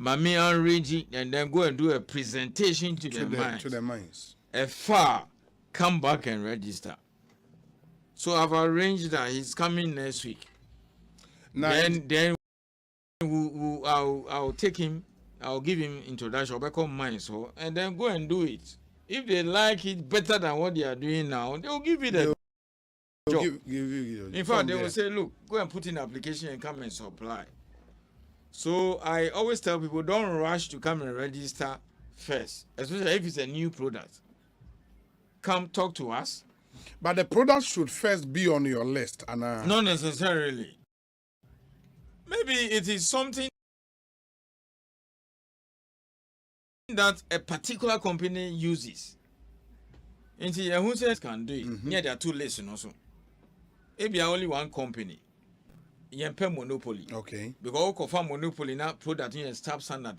[SPEAKER 1] Mami arrange and then go and do a presentation to the mines. A far, come back and register. So I've arranged that he's coming next week. Then I'll take him. I'll give him introduction. I'll become mine, so and then go and do it. If they like it better than what they are doing now, they'll give you the job. In fact, they will say, "Look, go and put in an application and come and supply." So I always tell people, don't rush to come and register first, especially if it's a new product. Come talk to us.
[SPEAKER 2] But the product should first be on your list, and
[SPEAKER 1] not necessarily. Maybe it is something that a particular company uses. And who says can do it? Near there are two lists also. Maybe only one company. Yempe monopoly.
[SPEAKER 2] Okay.
[SPEAKER 1] Because confirm monopoly now product in stop standard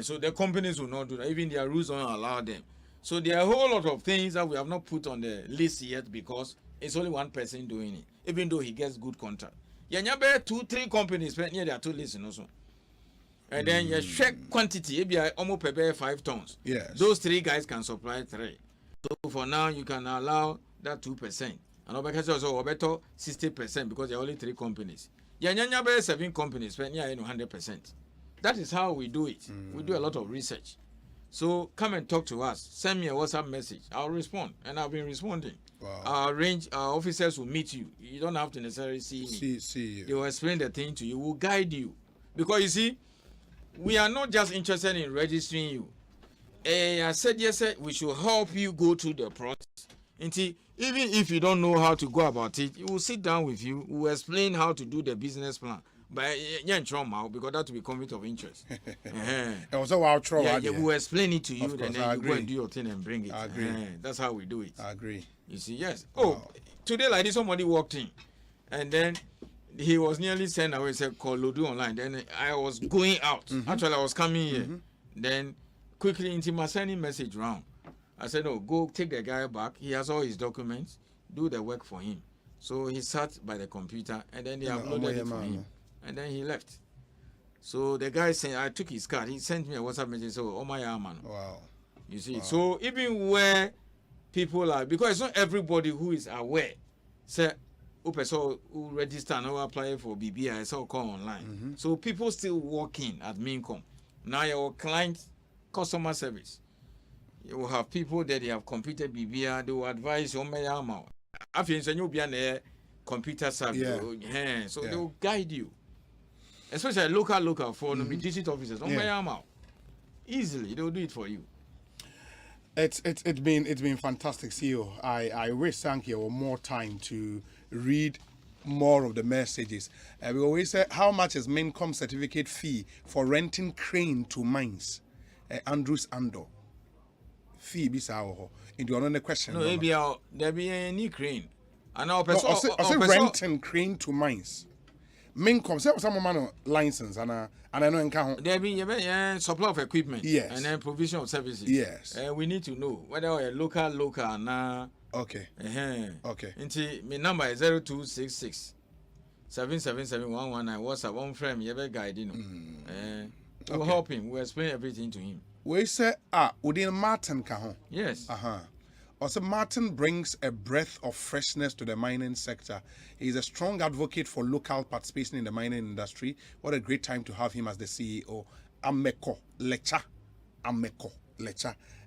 [SPEAKER 1] so the companies will not do that. Even their rules don't allow them. So there are a whole lot of things that we have not put on the list yet because it's only one person doing it. Even though he gets good contract. Yanyabe 2-3 companies near there are two lists also. And then you check quantity, maybe almost prepare 5 tons.
[SPEAKER 2] Yes.
[SPEAKER 1] Those 3 guys can supply 3. So for now you can allow that 2%. And over also better 60% because there are only 3 companies. Yanyanya be 7 companies, but yeah, 100%. That is how we do it. We do a lot of research. So come and talk to us. Send me a WhatsApp message. I'll respond, and I've been responding.
[SPEAKER 2] Wow.
[SPEAKER 1] Our officers will meet you. You don't have to necessarily see me.
[SPEAKER 2] See you.
[SPEAKER 1] They will explain the thing to you. Will guide you, because you see, we are not just interested in registering you. I said yes, sir, we should help you go through the process. Even if you don't know how to go about it, we will sit down with you. We will explain how to do the business plan. But yeah, trauma because that will be conflict of interest.
[SPEAKER 2] It was a wild trauma.
[SPEAKER 1] We will explain it to you,
[SPEAKER 2] and
[SPEAKER 1] then you go and do your thing and bring it.
[SPEAKER 2] I agree.
[SPEAKER 1] That's how we do it.
[SPEAKER 2] I agree.
[SPEAKER 1] You see, yes.
[SPEAKER 2] Wow.
[SPEAKER 1] Oh, today like this, somebody walked in, and then he was nearly sent away. Said call Lodu online. Then I was going out. Actually, I was coming here. Then quickly into my sending message round. I said, no, go take the guy back. He has all his documents. Do the work for him. So he sat by the computer, and then they uploaded it for him. And then he left. So the guy said, I took his card. He sent me a WhatsApp message. So, oh my man.
[SPEAKER 2] Wow.
[SPEAKER 1] You see, so even where people are, because it's not everybody who is aware. Say, who register and who apply for BBI, it's all come online. So people still working at Mincom. Now your client customer service. You will have people that they have completed BBI, they will advise you on my amount. After you'll be on a computer service. So they will guide you. Especially local for the district officers on my amount. Easily, they will do it for you.
[SPEAKER 2] It's been fantastic, CEO. I wish thank you more time to read more of the messages. We always say, how much is Mincom certificate fee for renting crane to mines? Andrews Ando. Fee be sao. In the other question.
[SPEAKER 1] No, there be any crane. And our
[SPEAKER 2] person. Renting crane to mines. Mincom say some man license and I know in count.
[SPEAKER 1] There be supply of equipment.
[SPEAKER 2] Yes.
[SPEAKER 1] And then provision of services.
[SPEAKER 2] Yes.
[SPEAKER 1] We need to know whether a local na.
[SPEAKER 2] Okay.
[SPEAKER 1] Okay. My number is 0266 777 119. WhatsApp one frame. You have guide we'll help him. We'll explain everything to him.
[SPEAKER 2] We say within Martin Kahon.
[SPEAKER 1] Yes.
[SPEAKER 2] Also, Martin brings a breath of freshness to the mining sector. He is a strong advocate for local participation in the mining industry. What a great time to have him as the CEO. Ameko Lecha.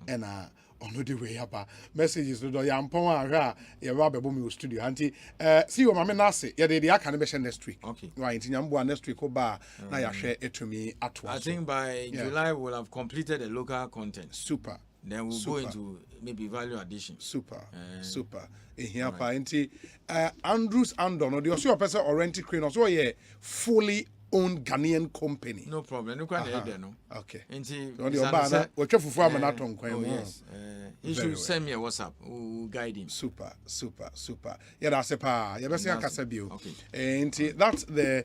[SPEAKER 2] And on the way up, messages to the Yampon ya Rabbe Bumi studio. Auntie, see you, Mamma Nasi. Yeah, they are can be next week.
[SPEAKER 1] Okay.
[SPEAKER 2] Right, in Yambua next week, Oba, now you share it to me at once.
[SPEAKER 1] I think by July we'll have completed the local content.
[SPEAKER 2] Super.
[SPEAKER 1] Then we'll go into maybe value addition.
[SPEAKER 2] Super. Here, Andrews Andon, the Osei person or rented crane, also a fully owned Ghanaian company.
[SPEAKER 1] No problem. No.
[SPEAKER 2] Okay.
[SPEAKER 1] On
[SPEAKER 2] your banner, we're careful for
[SPEAKER 1] yes. He should send me a WhatsApp. We'll guide him.
[SPEAKER 2] Super. Yeah, that's a pa. Yeah, that's a
[SPEAKER 1] Okay.
[SPEAKER 2] And that's the